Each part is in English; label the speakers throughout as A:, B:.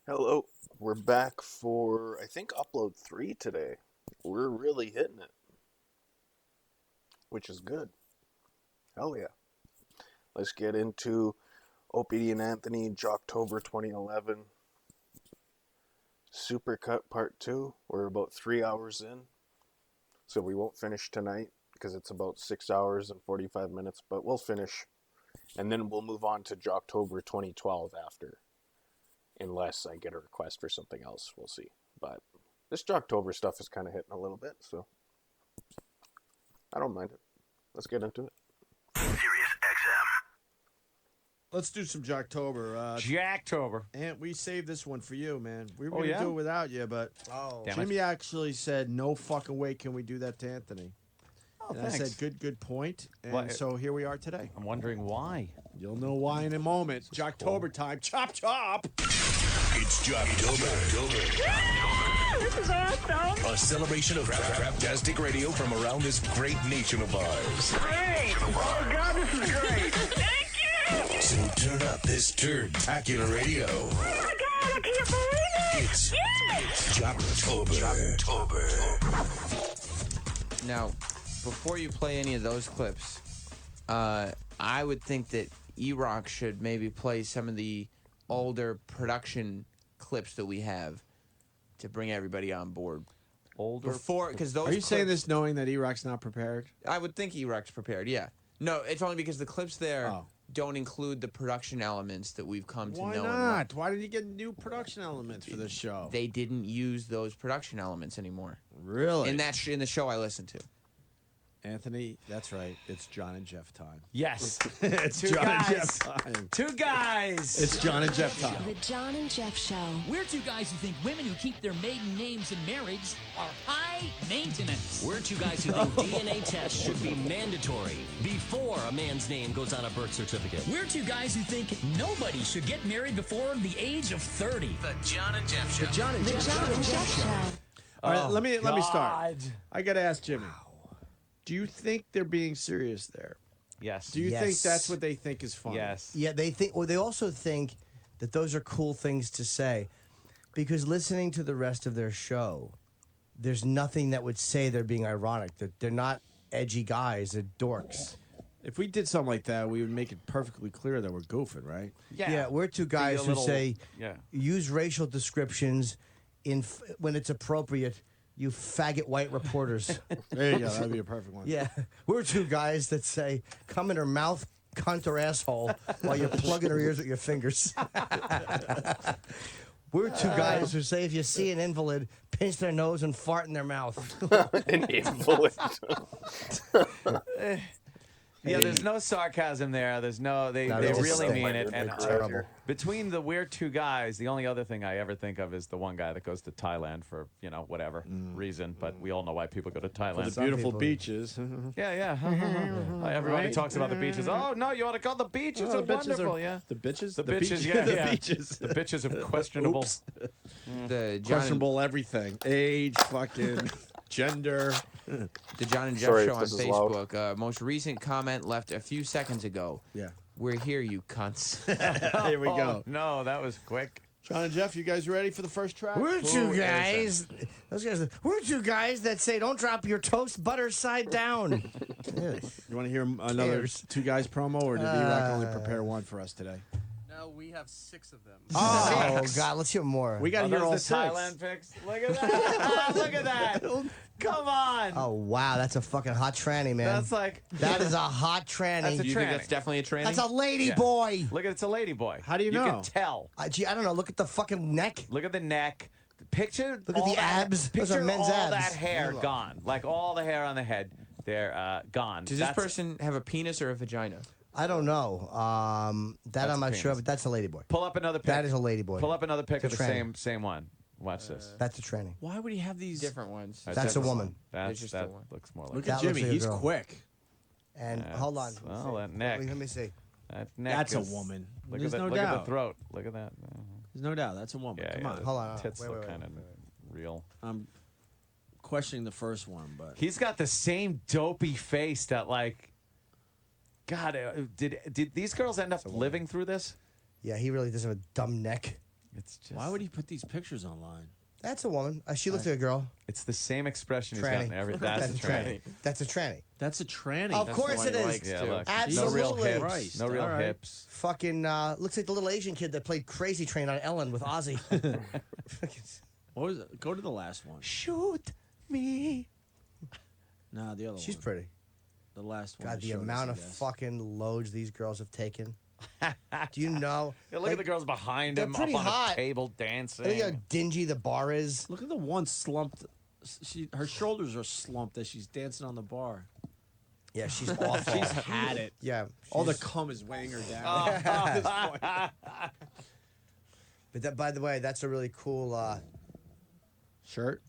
A: Hello, we're back for, I think, upload 3 today. We're really hitting it, which is good. Hell yeah. Let's get into Opie and Anthony, Jocktober 2011. Supercut Part 2. We're about 3 hours in, so we won't finish tonight because it's about 6 hours and 45 minutes, but we'll finish. And then we'll move on to Jocktober 2012 after. Unless I get a request for something else, we'll see. But this Jocktober stuff is kind of hitting a little bit, so I don't mind it. Let's get into it.
B: Sirius XM.
C: Let's do some Jocktober.
D: Jocktober.
C: And we saved this one for you, man. We were
D: Oh,
C: going to
D: yeah?
C: do it without you, but
D: Damn
C: Jimmy actually said, no fucking way can we do that to Anthony.
D: Oh,
C: And I
D: thanks.
C: said, good point. And
D: Well,
C: so here we are today.
D: I'm wondering why.
C: You'll know why in a moment. Jocktober time. Chop, chop.
B: It's Jocktober.
E: This is awesome.
B: A celebration of craptastic radio from around this great nation of ours.
E: Great. Oh, God, this is great. Thank you.
B: So turn up this turd-tacular radio.
E: Oh, my God, I can't believe it.
B: It's Jocktober.
F: Now, before you play any of those clips, I would think that E-Rock should maybe play some of the older production clips that we have to bring everybody on board.
D: Older.
F: Before, because those
C: Are you
F: clips,
C: saying this knowing that E-Rock's not prepared?
F: I would think E-Rock's prepared, yeah. No, it's only because the clips there
C: Oh.
F: don't include the production elements that we've come to
C: Why
F: know.
C: not? Why did you get new production elements for this show?
F: They didn't use those production elements anymore.
C: Really?
F: In the show I listened to.
C: Anthony, that's right. It's John and Jeff time.
D: Yes.
C: It's
D: Two
C: John and
D: guys.
C: Jeff time.
D: Two guys.
C: It's John and Jeff time.
G: The John and Jeff Show.
H: We're two guys who think women who keep their maiden names in marriage are high maintenance.
I: We're two guys who think DNA tests should be mandatory before a man's name goes on a birth certificate.
H: We're two guys who think nobody should get married before the age of 30.
I: The John and Jeff Show.
G: The John and Jeff Show.
C: All right, let me start.
D: God.
C: I got to ask Jimmy. Do you think they're being serious there?
D: Yes.
C: Do you
J: Yes.
C: think that's what they think is funny?
D: Yes.
J: Yeah, they think, or they also think that those are cool things to say, because listening to the rest of their show, there's nothing that would say they're being ironic. They're not edgy guys. They're dorks.
C: If we did something like that, we would make it perfectly clear that we're goofing, right?
J: Yeah, we're two guys
D: a
J: who
D: little-
J: say
D: yeah.
J: use racial descriptions when it's appropriate. You faggot white reporters.
C: There you go. That'd be a perfect one.
J: Yeah, we're two guys that say come in her mouth, cunt or asshole, while you're plugging her ears with your fingers. We're two guys who say if you see an invalid, pinch their nose and fart in their mouth.
A: An invalid.
D: Yeah, there's no sarcasm there. There's no, they
J: No, they just
D: really
J: stink.
D: mean it. And
J: Terrible.
D: between the we're two guys, the only other thing I ever think of is the one guy that goes to Thailand for, whatever reason. But we all know why people go to
C: For
D: Thailand.
C: the beautiful
J: people-
C: beaches.
D: Yeah. Everybody
C: Right?
D: talks about the beaches. Oh, no, you ought to go. The beaches
C: Oh,
D: are
C: the bitches
D: wonderful,
C: are-
D: yeah.
C: The bitches?
D: The
C: The
D: bitches,
C: beach-
D: yeah.
C: the
D: yeah.
C: beaches.
D: The bitches of questionable.
C: Oops.
F: The John and,
C: Questionable everything. Age, fucking gender.
F: the John and Jeff
A: Sorry
F: Show
A: if
F: on
A: this is loud.
F: Facebook. Most recent comment left a few seconds ago.
C: Yeah.
F: We're here, you cunts.
C: Here we go.
D: Oh, no, that was quick.
C: John and Jeff, you guys ready for the first track?
J: We're
D: Who
J: two
D: is
J: guys. Those guys. We're two guys that say don't drop your toast butter side down. Yeah.
C: You want to hear another
J: Cheers.
C: two guys promo, or did E-Rock only prepare one for us today?
K: No, we have 6 of them.
J: Oh God, let's hear more.
C: We got to
D: Are
C: hear all
D: those the
C: 6.
D: Thailand pics? Look at that. Look at that. Come on.
J: Oh wow, that's a fucking hot tranny, man.
D: That's like.
J: That is a hot tranny.
D: That's a
F: You
D: tranny.
F: think that's definitely a tranny?
J: That's a lady
D: Yeah.
J: boy.
D: Look at it's a lady boy.
C: How do you
D: You
C: know?
D: can tell.
J: Gee, I don't know. Look at the fucking neck.
D: Look at the neck. Picture
J: Look at
D: all
J: the
D: that,
J: abs. Those
D: Picture
J: are men's
D: all
J: abs.
D: that hair gone. Like all the hair on the head, they're gone.
F: Does this person have a penis or a vagina?
J: I don't know. That
D: That's
J: I'm not sure,
D: penis.
J: but that's a lady boy.
D: Pull up another pic?
J: That is a lady boy.
D: Pull up another pic of
J: It's
D: the
J: a tranny.
D: same one. Watch this.
J: That's a tranny.
C: Why would he have these?
F: Different ones.
J: That's a woman.
D: That's,
F: just
D: that
F: the one.
D: looks more like.
C: Look
J: That
C: at
J: looks
C: Jimmy.
J: like a
C: He's
J: girl.
C: quick.
J: And
D: That's-
J: hold on.
D: well, that neck.
J: Let me see.
D: That neck
C: That's a
D: is-
C: woman.
D: Look
C: There's
D: at that.
C: no
D: look at
C: doubt.
D: the throat. Look at that.
C: There's no doubt. That's a woman.
D: Yeah,
C: Come
D: yeah,
C: on.
D: the
J: Hold on.
D: Tits
J: Wait,
D: look
J: wait,
D: kind of real.
C: I'm questioning the first one, but
D: He's got the same dopey face that like. God, did these girls end up living through this?
J: Yeah, he really does have a dumb neck.
D: It's just.
L: Why would he put these pictures online?
J: That's a woman. She looks like a girl.
D: It's the same expression he's
J: Tranny.
D: got in every. That's a tranny.
J: That's a tranny.
L: That's a tranny.
J: Of
L: That's
J: course
L: the
J: it
L: one
J: is.
L: he likes,
D: Yeah,
L: too.
D: look.
J: Absolutely.
D: No real hips.
L: Christ.
D: No real
L: All right.
D: hips.
J: Fucking looks like the little Asian kid that played Crazy Train on Ellen with Ozzy.
L: What was it? Go to the last one.
J: Shoot me.
L: No, the other one.
J: She's pretty.
L: The last one.
J: God,
L: they
J: the
L: showed us,
J: amount
L: I
J: of
L: guess.
J: fucking loads these girls have taken. Do you know?
D: Yeah, look at the girls behind
J: they're
D: him up
J: pretty
D: on
J: hot.
D: a table dancing.
J: Look how dingy the bar is.
L: Look at the one slumped. Her shoulders are slumped as she's dancing on the bar.
J: Yeah, she's awful.
L: She's had it.
J: Yeah.
L: All the
J: she's-
L: cum is weighing her down.
J: But that, by the way, that's a really cool
L: Shirt?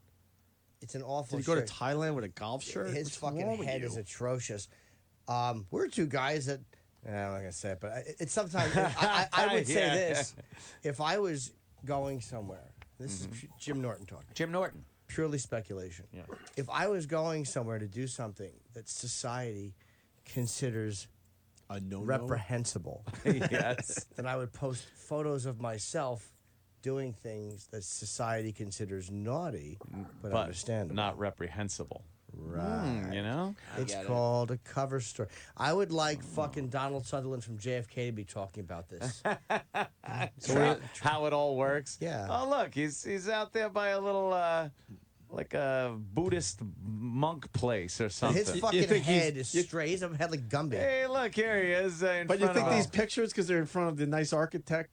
J: It's an awful
L: Did he go
J: shirt.
L: to Thailand with a golf shirt?
J: His
L: What's
J: fucking
L: wrong with
J: head
L: you?
J: is atrocious. We're two guys that. I'm not gonna say it, but it's sometimes I would say
D: Yeah.
J: this: if I was going somewhere, this is Jim Norton talking.
D: Jim Norton.
J: Purely speculation.
D: Yeah.
J: If I was going somewhere to do something that society considers
L: a no
J: reprehensible,
D: Yes.
J: then I would post photos of myself doing things that society considers naughty, but understandable.
D: Not reprehensible.
J: Right.
D: You know?
J: It's called a cover story. I would like fucking Donald Sutherland from JFK to be talking about this.
D: So how it all works.
J: Yeah.
D: Oh, look, he's out there by a little like a Buddhist monk place or something.
J: His fucking head is straight. He's a head like Gumby.
D: Hey, look, here he is.
L: But you think these pictures, because they're in front of the nice architecture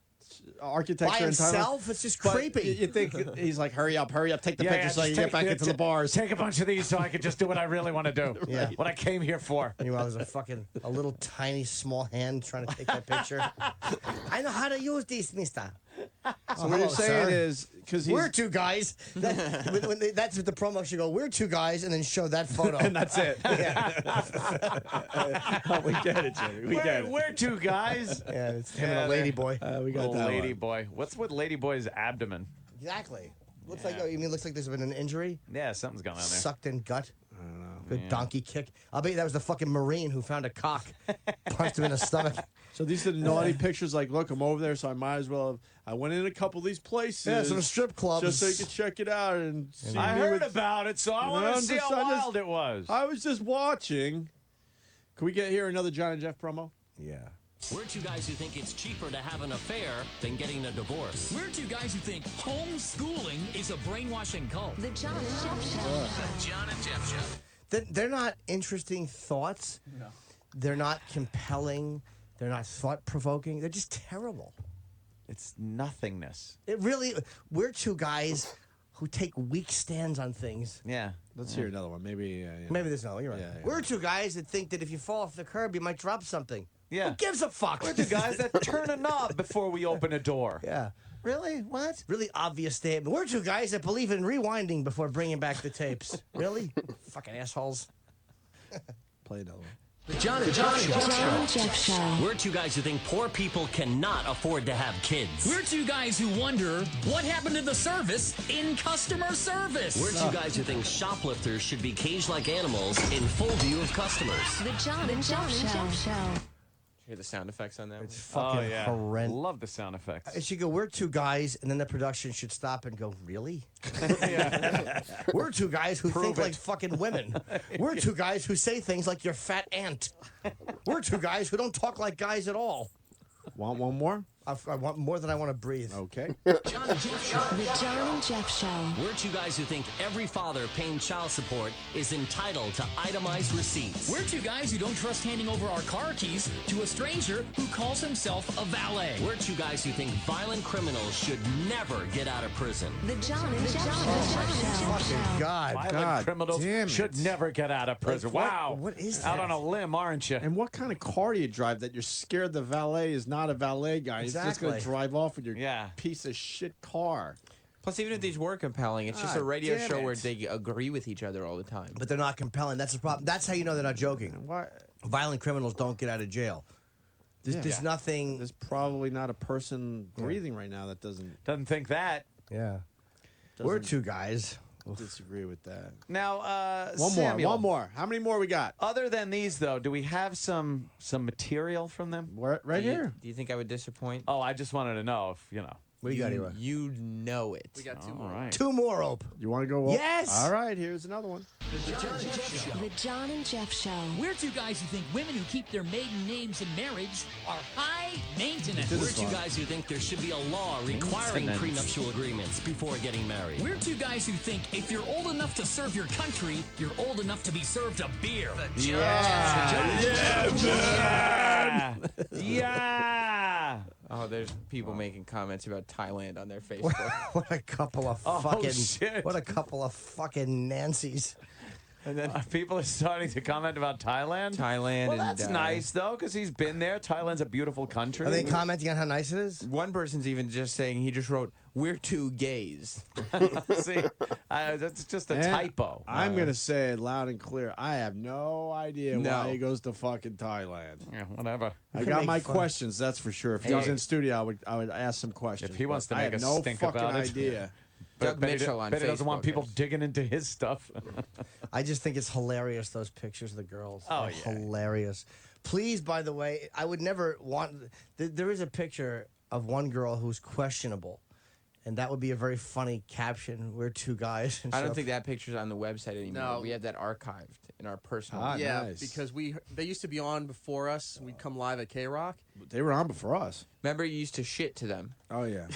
J: By
L: in Thailand,
J: himself? It's just
L: but
J: creepy.
L: You think he's like, hurry up, take the
D: Yeah,
L: pictures so
D: just
L: you get back into the bars.
D: Take a bunch of these so I can just do what I really want to do.
J: Yeah.
D: What I came here for.
J: Meanwhile, there's a little tiny small hand trying to take that picture. I know how to use this, mister.
L: So what you're saying is, because
J: we're two guys. That's what the promo should go. We're two guys, and then show that photo.
L: and that's it. We get it, Jimmy. We get it.
D: We're two guys.
J: Yeah, it's him and a lady boy.
L: We got
D: Little
L: that
D: lady
L: one.
D: boy. What's with lady boy's abdomen?
J: Exactly. Looks like you mean looks like there's been an injury.
D: Yeah, something's going on there.
J: Sucked in gut.
L: I don't know.
J: Good donkey kick. I'll bet you that was the fucking Marine who found a cock, punched him in the stomach.
L: So these are the naughty pictures. Like, look, I'm over there, so I might as well. I went in a couple of these places.
J: Yeah, some strip clubs.
L: Just so you could check it out and see.
D: I
L: me
D: heard
L: with-
D: about it, so I want to see how wild it was.
L: I was just watching. Can we get here another John and Jeff promo?
J: Yeah.
I: We're two guys who think it's cheaper to have an affair than getting a divorce.
H: We're two guys who think homeschooling is a brainwashing cult.
G: The John and Jeff Show.
I: The John and Jeff Show.
J: They're not interesting thoughts. No. They're not compelling. They're not thought provoking. They're just terrible.
D: It's nothingness.
J: It really. We're two guys who take weak stands on things.
D: Yeah.
L: Let's hear another one. Maybe.
J: Maybe there's no. You're right.
L: Yeah, yeah.
J: We're two guys that think that if you fall off the curb, you might drop something.
D: Yeah.
J: Who gives a fuck?
D: We're two guys that turn a knob before we open a door.
J: Yeah.
D: Really? What?
J: Really obvious statement. We're two guys that believe in rewinding before bringing back the tapes. Really? Fucking assholes.
L: Play another one.
I: The John and
G: John and Jeff Show.
I: We're two guys who think poor people cannot afford to have kids.
H: We're two guys who wonder what happened to the service in customer service.
I: We're two guys who think shoplifters should be caged like animals in full view of customers.
G: The John and Jeff Show.
F: Hear the sound effects on that?
J: It's fucking horrendous.
D: Love the sound effects.
J: It should go, we're two guys, and then the production should stop and go, really? We're two guys who think like fucking women. We're two guys who say things like your fat aunt. We're two guys who don't talk like guys at all.
L: Want one more?
J: I want more than I want to breathe.
L: Okay.
I: John and Jeff Show.
G: The John and Jeff Show.
I: We're two guys who think every father paying child support is entitled to itemized receipts.
H: We're two guys who don't trust handing over our car keys to a stranger who calls himself a valet.
I: We're two guys who think violent criminals should never get out of prison.
G: The John and Jeff Show.
J: Fucking God.
D: Violent criminals
L: damn it.
D: should never get out of prison.
J: Like,
D: wow.
J: what is
D: Out
J: that?
D: on a limb, aren't you?
L: And what kind of car do you drive that you're scared the valet is not a valet guy? He's just going to
J: Exactly.
L: drive off with your
D: Yeah.
L: piece of shit car.
F: Plus, even if these were compelling, it's just a
L: God
F: radio
L: damn
F: show
L: it.
F: where they agree with each other all the time.
J: But they're not compelling. That's the problem. That's how you know they're not joking.
L: What?
J: Violent criminals don't get out of jail. There's nothing.
L: There's probably not a person breathing right now that doesn't
D: Doesn't think that.
J: Yeah. We're two guys.
L: disagree with that.
D: Now,
L: One
D: Samuel,
L: more. One more. How many more we got?
D: Other than these, though, do we have some material from them?
L: Right here.
F: Do you think I would disappoint?
D: Oh, I just wanted to know if,
J: What do you got here?
F: You know it.
K: We got two
D: All
K: more.
D: right.
J: Two more, Ope.
L: You want to go?
J: Yes!
L: All right, here's another one.
G: The John and Jeff Show.
H: We're two guys who think women who keep their maiden names in marriage are high maintenance.
I: We're two guys who think there should be a law requiring
D: Maintenance.
I: prenuptial agreements before getting married.
H: We're two guys who think if you're old enough to serve your country, you're old enough to be served a beer.
D: Yeah.
F: Oh, there's people making comments about Thailand on their Facebook.
J: What a couple of
D: Oh,
J: fucking.
D: shit.
J: What a couple of fucking Nancys.
F: And then
D: People are starting to comment about Thailand.
F: Thailand
D: Well,
F: and
D: that's nice though, because he's been there. Thailand's a beautiful country.
J: Are they commenting on how nice it is?
F: One person's even just saying he just wrote, "We're two gays."
D: See, that's just a
L: And
D: typo.
L: I'm going to say it loud and clear. I have no idea
F: No.
L: why he goes to fucking Thailand.
D: Yeah, whatever.
L: I got
J: make
L: my
J: fun.
L: questions, that's for sure. If he was
F: Hey.
L: in studio, I would ask some questions.
D: If he wants
L: but
D: to
L: I
D: make
L: have
D: a
L: no
D: stink
L: fucking
D: about it.
L: idea.
F: Doug
D: Bet he
F: Mitchell on
D: bet he doesn't want
F: Facebook
D: people
F: is-
D: digging into his stuff.
J: I just think it's hilarious, those pictures of the girls.
D: Oh,
J: They're
D: yeah.
J: hilarious. Please, by the way, I would never want. There is a picture of one girl who's questionable, and that would be a very funny caption. We're two guys. And
F: I don't
J: stuff.
F: think that picture's on the website anymore.
K: No.
F: We have that archived in our personal.
L: Ah,
K: Yeah,
L: nice.
K: because they used to be on before us. We'd come live at K-Rock.
L: They were on before us.
F: Remember, you used to shit to them.
L: Oh, yeah.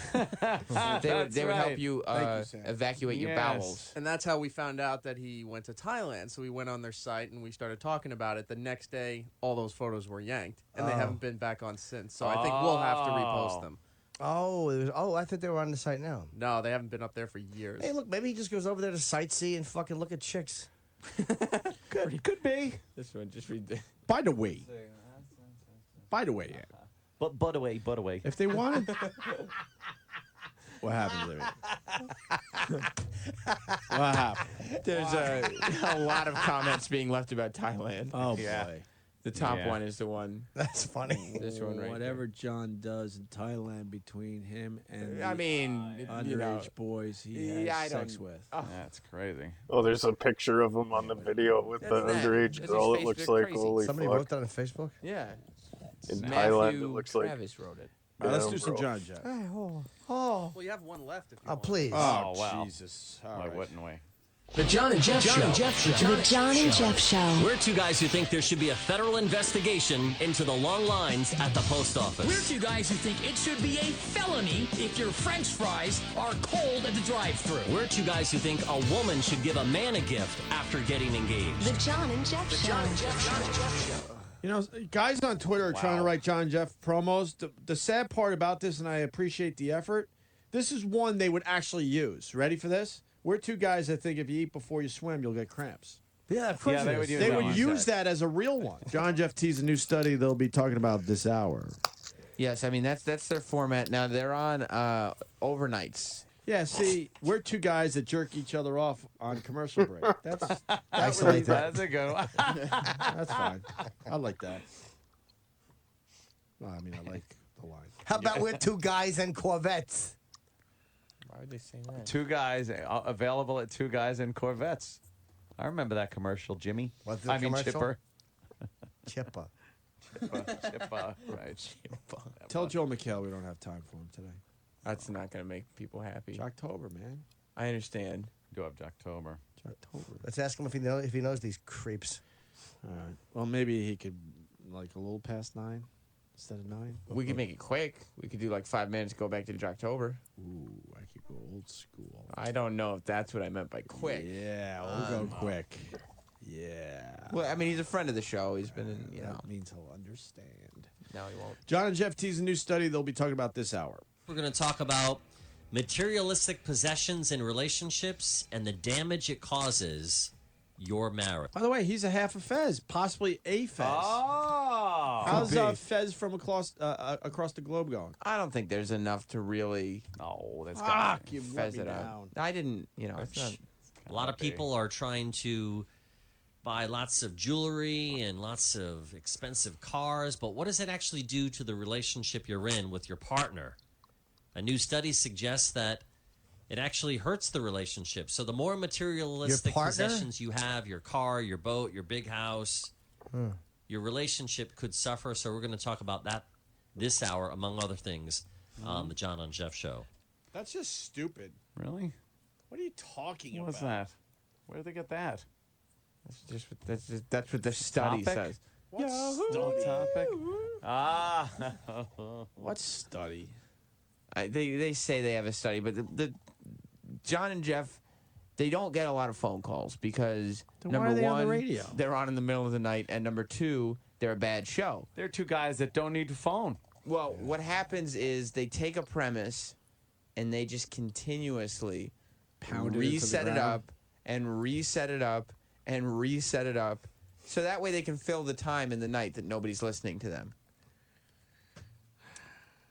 F: They would help
D: right.
F: you,
L: Thank you, Sam.
F: evacuate your
D: Yes.
F: bowels.
K: And that's how we found out that he went to Thailand. So we went on their site and we started talking about it. The next day, all those photos were yanked, and they haven't been back on since. So I think we'll have to repost them.
J: Oh, I thought they were on the site now.
K: No, they haven't been up there for years.
J: Hey, look, maybe he just goes over there to sightsee and fucking look at chicks.
D: Could be.
F: This one, just read the.
L: By the way. Yeah.
D: But away.
L: If they wanted. What happened there? What happened?
F: There's a lot of comments being left about Thailand.
L: Oh,
D: Yeah.
L: boy.
F: The top
D: Yeah.
F: one is the one.
J: That's funny.
F: This one right
L: Whatever John does in Thailand between him and
F: there. I
L: the
F: mean,
L: underage
F: you know,
L: boys he
F: yeah, I
L: has sex
F: don't-
L: with.
D: That's crazy.
A: Oh, there's a picture of him on the video with the
F: That's that.
A: underage
F: That's
A: girl.
F: his
A: It looks
F: face.
A: like
F: Crazy.
A: holy
J: Somebody
A: fuck.
J: wrote that on Facebook.
F: yeah.
A: In
F: Matthew
A: Thailand, it looks like.
F: Travis wrote it.
L: All right, let's
A: Damn,
L: do some
A: bro.
L: John Jeff.
J: Oh,
K: Well, you have one left if you
J: oh,
K: want.
J: please.
D: Oh, wow.
L: Jesus. All
D: Why
L: right.
D: wouldn't we?
I: The John and Jeff Show.
G: The John and Jeff Show.
I: We're two guys who think there should be a federal investigation into the long lines at the post office.
H: We're two guys who think it should be a felony if your French fries are cold at the drive-thru.
I: We're two guys who think a woman should give a man a gift after getting engaged.
G: The John and Jeff Show.
L: You know, guys on Twitter are trying to write John Jeff promos. The sad part about this, and I appreciate the effort, this is one they would actually use. Ready for this? We're two guys that think if you eat before you swim, you'll get cramps.
J: Yeah, of course.
D: Yeah,
J: it
D: they
J: is.
D: would use
L: They
D: that
L: would
D: one.
L: use that as a real one. John Jeff teased a new study they'll be talking about this hour.
F: Yes, I mean that's their format. Now they're on overnights.
L: Yeah, see, we're two guys that jerk each other off on commercial break. That's
J: Isolate that.
D: That's a good one.
L: that's fine. I like that. Well, I mean, I like the line.
J: How about we're two guys and Corvettes?
F: Why would they say that?
D: Two guys available at Two Guys in Corvettes. I remember that commercial, Jimmy.
J: What's the
D: I mean,
J: commercial?
D: Chipper.
J: Chippa.
D: Chipper, right.
L: Tell Joe McHale we don't have time for him today.
F: That's not going to make people happy.
L: Jocktober, man.
F: I understand.
D: Do have Jocktober.
L: Jocktober.
J: Let's ask him if he knows these creeps.
L: All right. Well, maybe he could, like, a little past 9 instead of 9.
F: We could make it quick. We could do like 5 minutes, go back to Jocktober.
L: Ooh, I could go old school.
F: I don't know if that's what I meant by quick.
L: Yeah, we'll go quick. Yeah.
F: Well, I mean, he's a friend of the show. He's been in,
L: That means he'll understand.
F: No, he won't.
L: John and Jeff tease a new study they'll be talking about this hour.
I: We're going to talk about materialistic possessions in relationships and the damage it causes your marriage.
L: By the way, he's a half a Fez, possibly a Fez.
D: Oh!
L: How's Fez from across the globe going?
F: I don't think there's enough to really
D: No, that's
L: Fuck,
D: got
L: you
F: fez
L: let
F: it
L: me
F: out.
L: down.
F: I didn't, it's not.
I: A lot of people are trying to buy lots of jewelry and lots of expensive cars, but what does it actually do to the relationship you're in with your partner? A new study suggests that it actually hurts the relationship. So the more materialistic
J: partner?
I: possessions you have, your car, your boat, your big house, your relationship could suffer. So we're going to talk about that this hour, among other things. on the John and Jeff show.
L: That's just stupid.
D: Really?
L: What are you talking
D: What
L: about?
D: was that? Where did they get that?
F: That's what the study
D: Topic?
F: says.
L: What
D: No
L: study?
D: topic. Ah.
L: What study?
F: They say they have a study, but the John and Jeff, they don't get a lot of phone calls because
L: Then
F: number
L: why are they
F: one,
L: on the radio?
F: they're on in the middle of the night, and number two, they're a bad show.
D: They're two guys that don't need to phone.
F: Well, what happens is they take a premise and they just continuously
L: Pound it into the
F: reset it
L: ground?
F: up and reset it up and reset it up, so that way they can fill the time in the night that nobody's listening to them.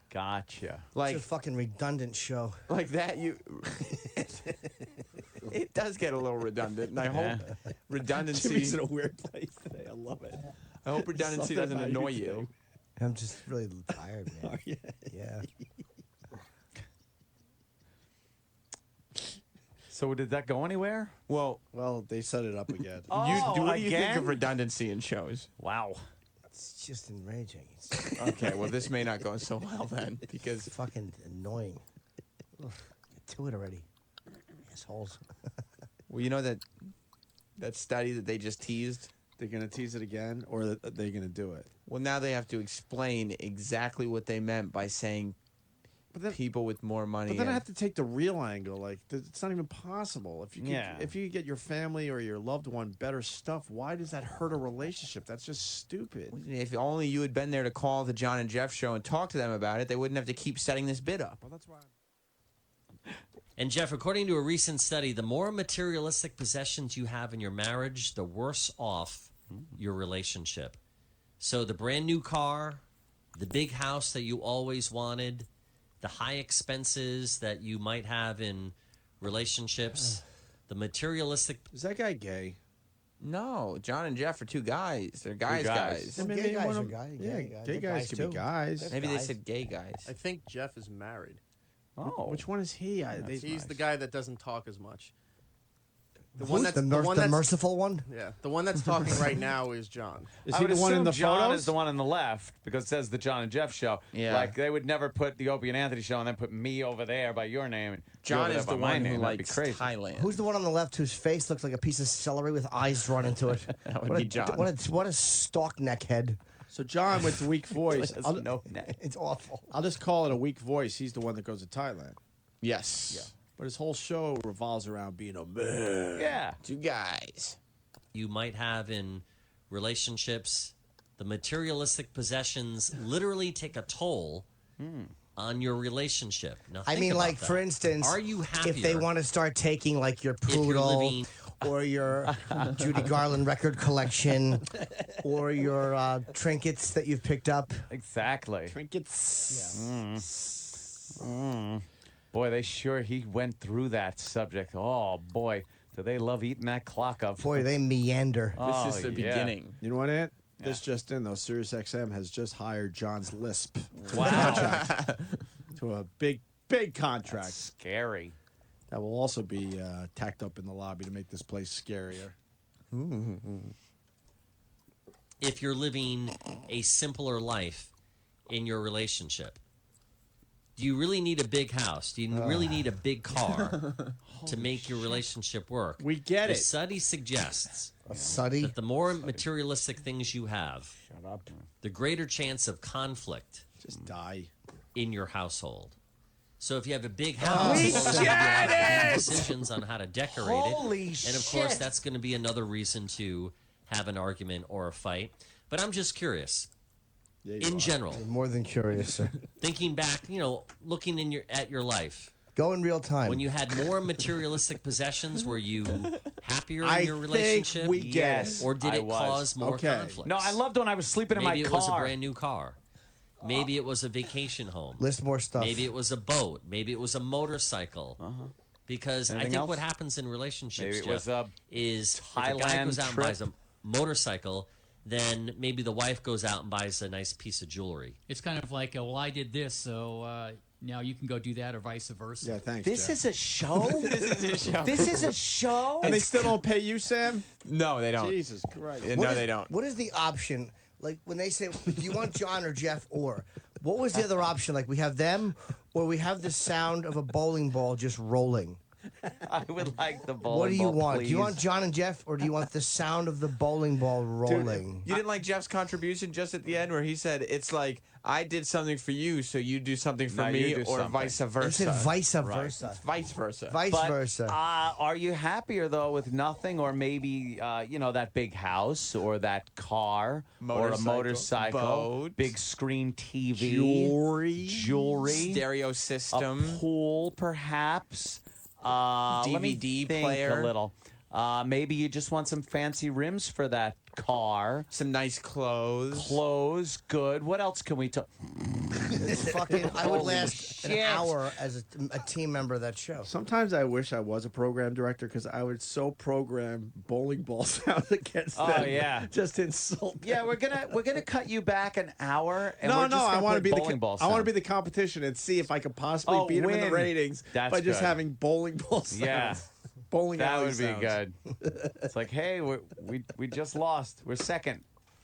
D: Gotcha.
F: Like
J: It's a fucking redundant show.
F: like that, you. It does get a little redundant, and I hope redundancy.
L: Jimmy's in a weird place today. I love it.
F: I hope redundancy
L: Something
F: doesn't
L: about
F: annoy
L: you
F: you.
J: I'm just really tired, man.
L: yeah.
J: Yeah.
D: So did that go anywhere?
F: Well,
L: They set it up again.
D: Oh,
F: what do you think
D: again?
F: of redundancy in shows?
D: Wow.
J: It's just enraging. It's
F: Okay, well, this may not go so well then, because
J: fucking annoying. Ugh, get to it already. Assholes.
F: well, you know that study that they just teased.
L: They're gonna tease it again, or are they gonna do it?
F: Well, now they have to explain exactly what they meant by saying
L: But then,
F: people with more money.
L: but then I
F: and-
L: have to take the real angle. Like it's not even possible. If you could,
D: Yeah.
L: if you could get your family or your loved one better stuff, why does that hurt a relationship? That's just stupid.
F: If only you had been there to call the John and Jeff show and talk to them about it, they wouldn't have to keep setting this bid up.
L: Well, that's why.
I: And Jeff, according to a recent study, the more materialistic possessions you have in your marriage, the worse off your relationship. So the brand new car, the big house that you always wanted, the high expenses that you might have in relationships, the materialistic.
L: Is that guy gay?
F: No, John and Jeff are two guys. They're guys.
D: guys.
J: Well,
L: maybe
J: gay guys
L: one
J: are
L: of-
J: guys.
L: Yeah, gay guys can
J: too.
L: be guys.
F: Maybe they
J: guys.
F: said gay guys.
K: I think Jeff is married.
D: Oh.
L: Which one is he?
K: He's the guy that doesn't talk as much. The
J: Who's the merciful one?
K: Yeah, the one that's talking right now is John.
L: Is
D: I
L: he
D: would
L: the one in
D: assume
L: the
D: John
L: photos?
D: is the one on the left because it says the John and Jeff show.
F: Yeah.
D: Like they would never put the Opie and Anthony show and then put me over there by your name. And you
F: John
D: over
F: is
D: there
F: the
D: by my
F: one
D: name.
F: who
D: That'd be
F: likes
D: crazy.
F: Thailand.
J: Who's the one on the left whose face looks like a piece of celery with eyes drawn into it?
F: That would
J: what
F: be
J: a,
F: John.
J: What a stalk neck head.
L: So John with the weak voice.
D: There's
L: I'll,
D: no neck.
J: It's awful.
L: I'll just call it a weak voice. He's the one that goes to Thailand.
F: Yes.
L: But his whole show revolves around being a man.
D: Yeah.
F: Two guys.
I: You might have in relationships, the materialistic possessions literally take a toll on your relationship. Now,
J: I
I: think
J: mean,
I: about
J: like,
I: that.
J: for instance,
I: are you happier
J: if they want to start taking, like, your
I: if you're
J: poodle
I: living?
J: or your Judy Garland record collection or your trinkets that you've picked up.
D: Exactly.
L: Trinkets.
D: Boy, he went through that subject. Oh boy, do they love eating that clock up?
J: Boy, they meander.
D: Oh,
F: This is the
D: yeah.
F: beginning.
L: You know what, Ant? This just in, though. SiriusXM has just hired John's Lisp
D: Wow,
L: to a big, big contract.
D: scary.
L: That will also be tacked up in the lobby to make this place scarier.
I: If you're living a simpler life in your relationship, do you really need a big house? Do you really need a big car to make your relationship work?
L: We get
I: the
L: it.
I: study suggests
J: A suddy.
I: that the more materialistic things you have,
L: Shut up.
I: the greater chance of conflict
L: Just die.
I: in your household. So if you have a big house, well, then you have to make decisions on how to decorate
J: Holy
I: it. And of course,
J: shit.
I: that's going to be another reason to have an argument or a fight. But I'm just curious.
L: Yeah, you
I: In
L: are.
I: general,
J: More than curious, sir.
I: thinking back, looking at your life,
J: Go in real time.
I: when you had more materialistic possessions, were you happier in
L: I
I: your
L: think
I: relationship?
L: we get
D: Yes,
I: Or did
D: I
I: it
D: was.
I: cause more
L: Okay.
I: conflict?
D: No, I loved when I was sleeping in
I: Maybe
D: my
I: it
D: car.
I: was a brand new car. Maybe it was a vacation home.
J: List more stuff.
I: Maybe it was a boat. Maybe it was a motorcycle. Because
D: Anything
I: I think
D: else?
I: what happens in relationships,
D: Maybe it
I: Jeff,
D: was a
I: is if a guy
D: Thailand
I: goes out and buys a
D: trip.
I: motorcycle, then maybe the wife goes out and buys a nice piece of jewelry.
H: It's kind of like, well, I did this, so now you can go do that, or vice versa.
L: Yeah, thanks.
J: This
L: Jeff.
J: is a show? This is a show?
L: And they still don't pay you, Sam?
F: No, they don't.
L: Jesus Christ.
F: No, they don't.
J: What is the option? Like when they say, do you want John or Jeff or? What was the other option? Like we have them, or we have the sound of a bowling ball just rolling.
D: I would like the bowling
J: What do you
D: ball,
J: want?
D: please.
J: Do you want John and Jeff, or do you want the sound of the bowling ball rolling?
F: You didn't like Jeff's contribution just at the end where he said, it's like, I did something for you, so you do something for
D: No, you
F: me,
D: do
F: or
D: something.
F: vice versa.
J: He said vice versa.
F: It's vice versa.
J: Vice
D: But,
J: versa.
D: are you happier though with nothing, or maybe that big house, or that car, or a motorcycle,
F: boat,
D: big screen TV,
F: jewelry, stereo system,
D: a pool, perhaps, let me
F: DVD
D: think
F: player.
D: a little. Maybe you just want some fancy rims for that car.
F: Some nice clothes.
D: Clothes, good. What else can we talk?
J: Fucking, I would
D: Holy
J: last an
D: shit.
J: hour as a team member of that show.
L: Sometimes I wish I was a program director because I would so program bowling ball sound against
D: Oh,
L: them.
D: yeah.
L: Just insult.
D: Yeah, we're gonna cut you back an hour. And
L: No,
D: we're
L: no,
D: just
L: I
D: gonna
L: want to
D: put
L: be
D: bowling ball
L: I want to
D: sound.
L: be the competition and see if I could possibly
D: Oh,
L: beat them in the
D: win.
L: ratings
D: That's
L: by just
D: good.
L: having bowling ball sounds.
D: Yeah.
L: Bowling
D: That
L: alley
D: would be
L: sounds.
D: good. It's like, hey, we just lost. We're second.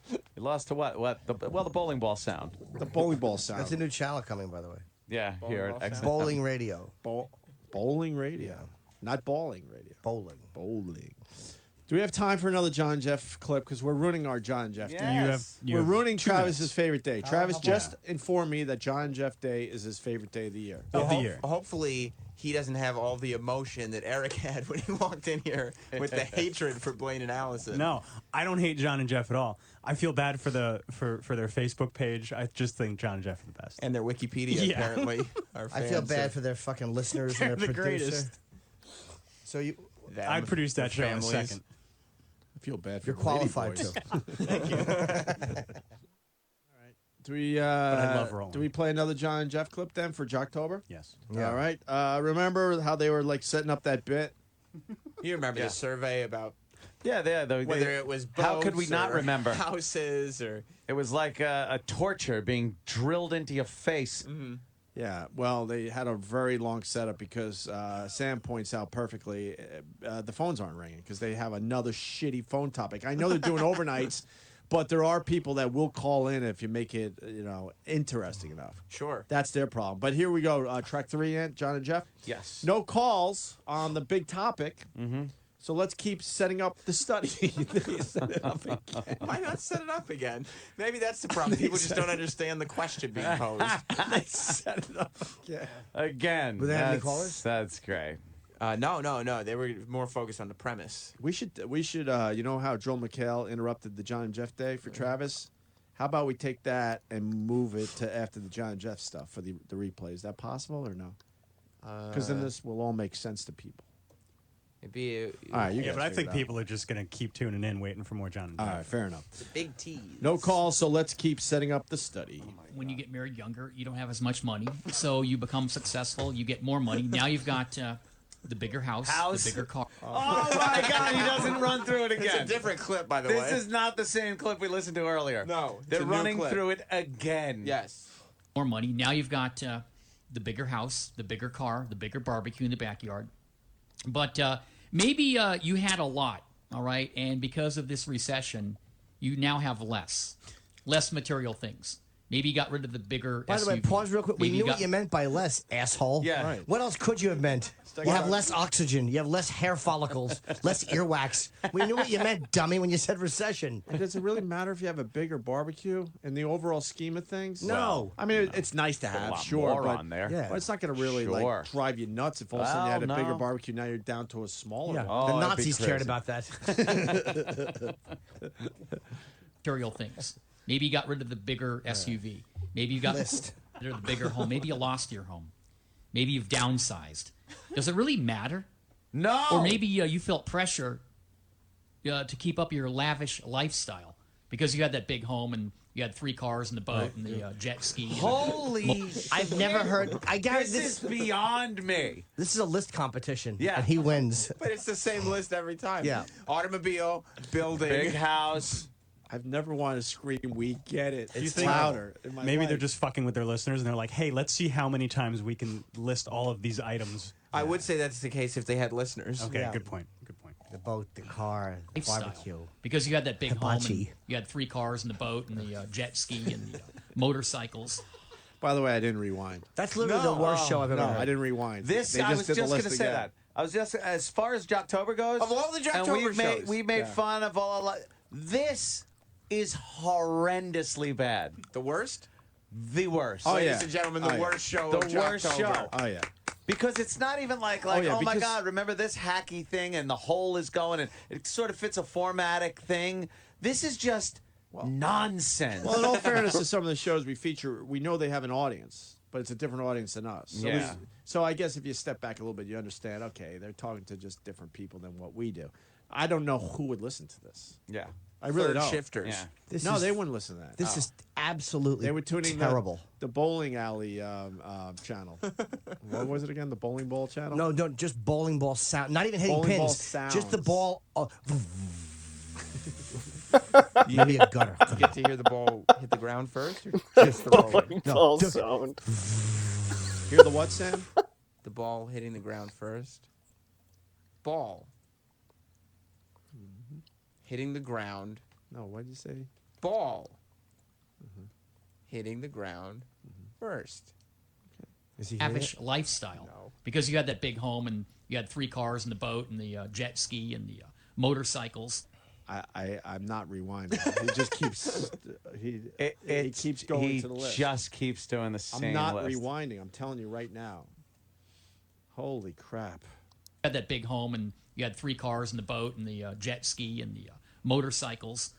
D: We lost to what? The bowling ball sound.
L: The bowling ball sound.
J: That's a new channel coming, by the way.
D: Yeah, here at X.
J: Bowling radio.
L: Bowling radio. Not bowling radio.
J: Bowling.
L: Bowling. Do we have time for another John Jeff clip? Because we're ruining our John Jeff Day. We're ruining Travis's favorite day. Travis just informed me that John Jeff Day is his favorite day of the year.
F: Hopefully, he doesn't have all the emotion that Eric had when he walked in here with the hatred for Blaine and Allison.
M: No, I don't hate John and Jeff at all. I feel bad for their Facebook page. I just think John and Jeff are the best.
F: And their Wikipedia, apparently. Are
J: I feel bad for their fucking listeners and their
M: They're the
J: producer.
M: greatest.
J: So you,
M: I produced that show in a second.
L: I feel bad for
J: you're
L: the
J: qualified
L: Lady
J: to.
L: Boys. Do we
M: I love rolling.
L: do we play another John and Jeff clip then for Jocktober?
M: Yes.
J: Yeah.
L: All right. Remember how they were like setting up that bit?
F: You remember the survey about
D: Yeah,
F: whether it was boats
D: how could we not
F: or
D: remember?
F: houses or
D: It was like a torture being drilled into your face.
L: Yeah, well, they had a very long setup because Sam points out perfectly the phones aren't ringing because they have another shitty phone topic. I know they're doing overnights, but there are people that will call in if you make it, interesting enough.
F: Sure.
L: That's their problem. But here we go. Track 3 in, John and Jeff.
D: Yes.
L: No calls on the big topic.
D: Mm-hmm.
L: So let's keep setting up the study. Set it up again.
F: Why not set it up again? Maybe that's the problem. People just don't understand the question being posed.
L: They set it up again.
D: Again.
J: Were they having callers?
D: That's great.
F: No. They were more focused on the premise.
L: We should. You know how Joel McHale interrupted the John and Jeff Day for Travis? How about we take that and move it to after the John and Jeff stuff for the replay? Is that possible or no? Because then this will all make sense to people.
F: It'd be
L: All right, you
M: Yeah,
L: guys
M: but I
L: figure
M: think
L: it out.
M: people are just going to keep tuning in, waiting for more John and Jeff.
L: All right, fair enough.
F: big tease.
L: No calls, so let's keep setting up the study.
H: When you get married younger, you don't have as much money, so you become successful. You get more money. Now you've got the bigger house, the bigger car.
D: Oh my God, he doesn't run through it again.
F: It's a different clip, by the way.
D: This is not the same clip we listened to earlier.
F: No, it's
D: They're
F: a new
D: running
F: clip.
D: through it again.
F: Yes.
H: More money. Now you've got the bigger house, the bigger car, the bigger barbecue in the backyard. But maybe you had a lot, all right, and because of this recession, you now have less material things. Maybe you got rid of the bigger
J: By the way,
H: SUV.
J: pause real quick. We
H: Maybe
J: knew
H: got-
J: what you meant by less, asshole.
D: Yeah. Right.
J: What else could you have meant? You have less oxygen. You have less hair follicles, less earwax. We knew what you meant, dummy, when you said recession.
L: Does it really matter if you have a bigger barbecue in the overall scheme of things?
J: No.
L: I mean, it's nice to
D: a
L: have,
D: lot
L: sure,
D: more
L: but
D: on there.
J: Yeah.
L: but it's not going to really
D: Sure.
L: like drive you nuts if all of a sudden you had a
D: Well,
L: bigger
D: no.
L: barbecue. Now you're down to a smaller
J: Yeah.
L: one.
D: Oh,
J: the
D: that'd be
J: Nazis cared
D: crazy.
J: about that.
H: material things. Maybe you got rid of the bigger SUV. Maybe you got rid of the bigger home. Maybe you lost your home. Maybe you've downsized. Does it really matter?
D: No.
H: Or maybe you felt pressure to keep up your lavish lifestyle because you had that big home and you had 3 cars and the boat and the jet ski.
D: Holy
J: I've never heard. I guarantee
D: This is beyond me.
J: This is a list competition.
D: Yeah.
J: And he wins.
F: But it's the same list every time.
J: Yeah.
F: Automobile, building.
D: Big house.
L: I've never wanted to scream, "We get it."
M: You
L: It's
M: think-
L: louder. In my
M: Maybe
L: life.
M: they're just fucking with their listeners, and they're like, "Hey, let's see how many times we can list all of these items."
F: I would say that's the case if they had listeners.
M: Okay,
J: Yeah.
M: good point. Good point.
J: The boat, the car, the
H: Lifestyle.
J: barbecue.
H: Because you had that big home and
J: Hibachi.
H: you had 3 cars and the boat and the jet ski and the motorcycles.
L: By the way, I didn't rewind.
J: That's literally the worst show I've ever
L: No,
J: heard.
L: I didn't rewind.
D: This
L: They
D: I was
L: did the
D: just going
L: list
D: to say
L: again.
D: that. I was just as far as Jocktober goes.
F: Of all the Jocktober shows.
D: we made
L: Yeah.
D: fun of all. This is horrendously bad.
F: The worst?
D: The worst.
L: Oh,
F: Ladies
L: yeah.
F: and gentlemen,
L: Oh,
F: the
L: yeah.
F: worst show
D: The
F: of
D: worst
F: Jocktober.
D: show.
L: Oh yeah.
D: Because it's not even like
L: yeah,
D: oh my
L: because-
D: God, remember this hacky thing and the hole is going and it sort of fits a formatic thing. This is just nonsense.
L: Well, in all fairness to some of the shows we feature, we know they have an audience, but it's a different audience than us. So,
D: Yeah.
L: so I guess if you step back a little bit, you understand, okay, they're talking to just different people than what we do. I don't know who would listen to this.
D: Yeah.
L: I really
F: Third
L: don't.
F: shifters.
D: Yeah.
J: This
L: No,
J: is,
L: they wouldn't listen to that.
J: This is absolutely
L: They were tuning
J: terrible.
L: the bowling alley channel. What was it again? The bowling ball channel?
J: No, just bowling ball sound. Not even hitting
L: Bowling ball
J: pins. Just the
L: sounds.
J: ball. Maybe a gutter.
F: You get to hear the ball hit the ground first? Or
J: Just the ball.
A: Ball
J: just-
A: sound.
L: Hear the what, Sam?
F: the ball hitting the ground first? Ball. Hitting the ground.
L: No, what did you say?
F: Ball. Hitting the ground first.
J: Is he hearing
H: Lavish
J: it?
H: lifestyle. Because you had that big home and you had 3 cars and the boat and the jet ski and the motorcycles.
L: I'm not rewinding. He just keeps he keeps going
D: he
L: to the list.
D: just keeps doing the same
L: I'm not
D: list.
L: rewinding. I'm telling you right now. Holy crap.
H: You had that big home and you had 3 cars and the boat and the jet ski and the motorcycles.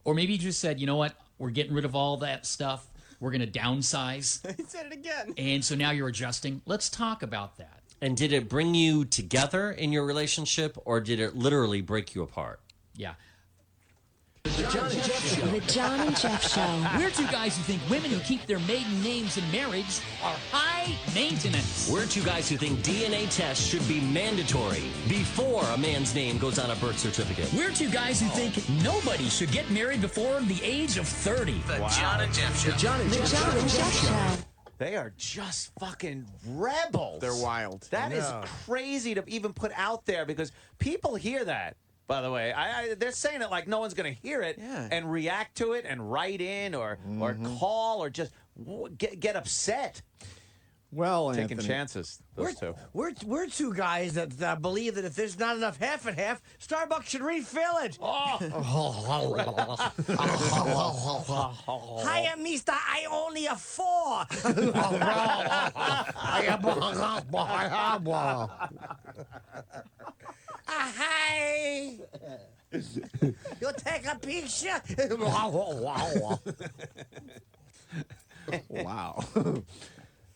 H: Or maybe you just said, you know what? We're getting rid of all that stuff. We're going to downsize.
F: He said it again.
H: And so now you're adjusting. Let's talk about that.
I: And did it bring you together in your relationship, or did it literally break you apart?
H: Yeah.
G: The John and Jeff Show.
H: We're 2 guys who think women who keep their maiden names in marriage are high maintenance.
I: We're 2 guys who think DNA tests should be mandatory before a man's name goes on a birth certificate.
H: We're 2 guys who think nobody should get married before the age of 30.
F: The John and Jeff Show.
J: The John and
G: The
J: Jeff
G: John and Jeff Show.
D: They are just fucking rebels.
F: They're wild.
D: That is
J: Yeah.
D: crazy to even put out there because people hear that. By the way, they're saying it like no one's going to hear it
F: Yeah.
D: and react to it and write in or call or just get upset.
L: Well,
D: Taking
L: Anthony,
D: chances, those two.
J: We're 2 guys that believe that if there's not enough half and half, Starbucks should refill it. Hiya, mister. I only a 4. Hi. You take a picture.
L: wow.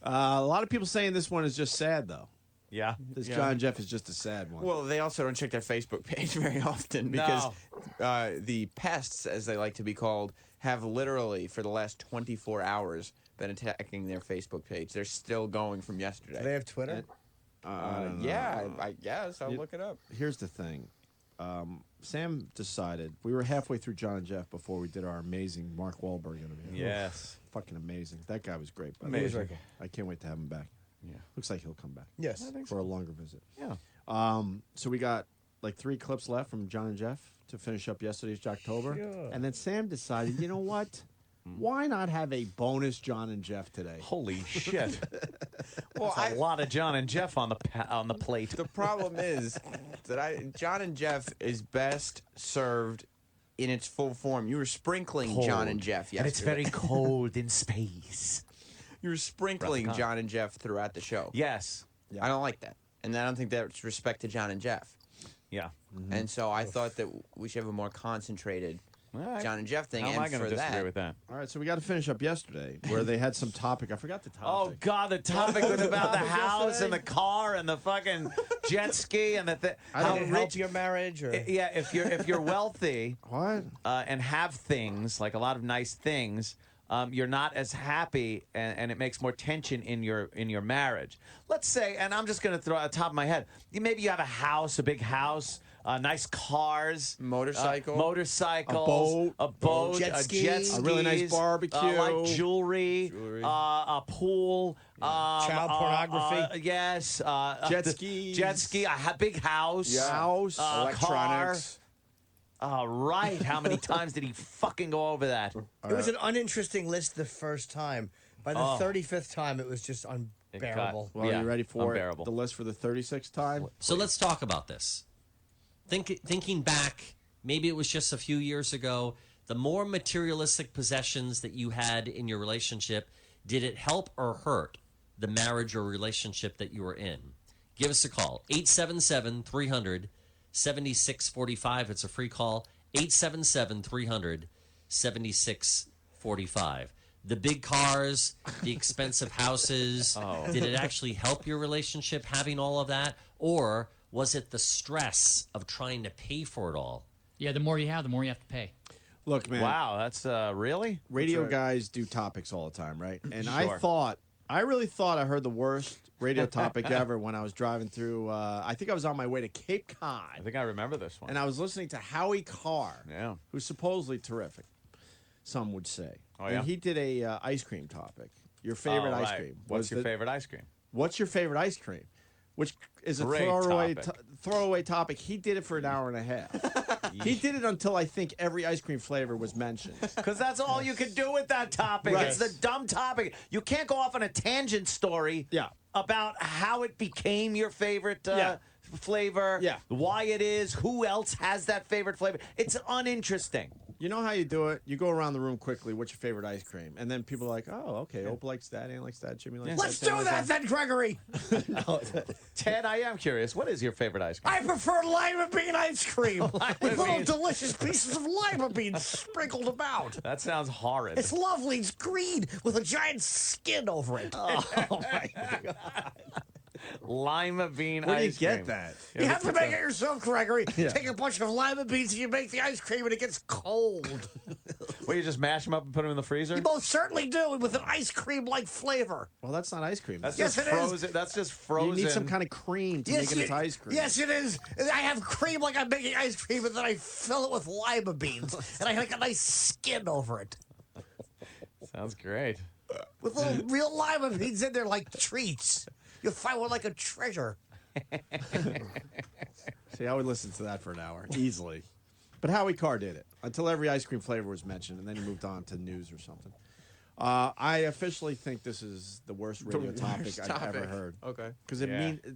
L: A lot of people saying this one is just sad, though.
D: Yeah.
L: This John Jeff is just a sad one.
F: Well, they also don't check their Facebook page very often because the pests, as they like to be called, have literally, for the last 24 hours, been attacking their Facebook page. They're still going from yesterday.
J: Do they have Twitter?
F: Yeah, I guess. I'll look it up.
L: Here's the thing. Sam decided we were halfway through John and Jeff before we did our amazing Mark Wahlberg interview.
D: Yes.
L: Fucking amazing. That guy was great. By the
D: Amazing.
L: way. I can't wait to have him back.
D: Yeah.
L: Looks like he'll come back.
J: Yes.
L: For a longer visit.
D: Yeah.
L: So we got like 3 clips left from John and Jeff to finish up yesterday's Jocktober.
J: Yeah.
L: And then Sam decided, you know what? Why not have a bonus John and Jeff today?
D: Holy shit.
F: Well,
D: That's a lot of John and Jeff on the plate.
F: The problem is that John and Jeff is best served in its full form. You were sprinkling John and Jeff yesterday.
D: And it's very cold in space.
F: You were sprinkling John and Jeff throughout the show.
D: Yes.
F: I don't like that. And I don't think that's respect to John and Jeff.
D: Yeah.
F: And so I thought that we should have a more concentrated
D: All right.
F: John and Jeff thing.
D: How am
F: and
D: I going
F: for
D: to disagree
F: that,
D: with that?
L: All right, so we got to finish up yesterday where they had some topic. I forgot the
D: Oh
L: topic.
D: God, the topic was about the
L: topic
D: house and the
L: yesterday?
D: car and the fucking jet ski and the thing.
J: How to help your marriage? Or?
D: Yeah, if you're wealthy
L: What?
D: and have things like a lot of nice things, you're not as happy, and it makes more tension in your marriage. Let's say, and I'm just going to throw at the top of my head, maybe you have a house, a big house. Nice cars,
F: motorcycles,
D: a boat,
J: jet
D: a
J: skis,
D: jet skis,
L: a really nice barbecue,
D: like jewelry, a pool,
J: Child pornography.
D: yes,
L: Jet skis.
D: jet ski, big house,
L: House,
F: electronics.
D: Right. How many times did he fucking go over that?
J: It was an uninteresting list the first time, By the 35th time, it was just unbearable.
L: Well,
D: Yeah,
L: you ready for
D: unbearable.
L: the list for the 36th time?
I: So let's talk about this. Thinking back, maybe it was just a few years ago, the more materialistic possessions that you had in your relationship, did it help or hurt the marriage or relationship that you were in? Give us a call. 877-300-7645. It's a free call. 877-300-7645. The big cars, the expensive houses, did it actually help your relationship having all of that? Or was it the stress of trying to pay for it all?
H: Yeah, the more you have to pay.
L: Look, man.
D: Wow, that's really?
L: Radio guys do topics all the time, right? And
D: Sure.
L: I really thought I heard the worst radio topic ever when I was driving through, I think I was on my way to Cape Cod.
D: I think I remember this one.
L: And I was listening to Howie Carr,
D: Yeah.
L: who's supposedly terrific, some would say.
D: Oh, yeah?
L: And he did a ice cream topic. Your favorite ice cream.
D: What's your favorite ice cream?
L: What's your favorite ice cream? Which is a
D: Great
L: throwaway topic. He did it for an hour and a half. He did it until I think every ice cream flavor was mentioned.
D: Because that's all you can do with that topic.
L: Right.
D: It's the dumb topic. You can't go off on a tangent story about how it became your favorite flavor, why it is, who else has that favorite flavor. It's uninteresting.
L: You know how you do it? You go around the room quickly. What's your favorite ice cream? And then people are like, oh, okay. Ope likes that. Ann likes that. Jimmy likes that.
J: Let's
L: Dan
J: do
L: likes
J: that then, Gregory.
D: Ted, I am curious. What is your favorite ice cream?
J: I prefer lima bean ice cream
D: Lima
J: with little
D: beans.
J: delicious pieces of lima beans sprinkled about.
D: That sounds horrid.
J: It's lovely. It's green with a giant skin over it.
D: Oh my God. Lima bean
L: Where do you
D: ice cream.
L: get that?
J: You have to make it yourself, Gregory. Take a bunch of lima beans and you make the ice cream and it gets cold.
D: Well, you just mash them up and put them in the freezer?
J: You most certainly do with an ice cream-like flavor.
L: Well, that's not ice cream.
D: That's
J: Yes,
D: just
J: it is.
D: frozen. That's just frozen.
L: You need some kind of cream to make it into ice cream.
J: Yes, it is. I have cream like I'm making ice cream, and then I fill it with lima beans, and I make a nice skin over it.
D: Sounds great.
J: With little real lima beans in there like treats. You'll find one like a treasure.
L: See, I would listen to that for an hour, easily. But Howie Carr did it until every ice cream flavor was mentioned, and then he moved on to news or something. I officially think this is the worst radio topic I've ever heard.
F: Okay.
L: Because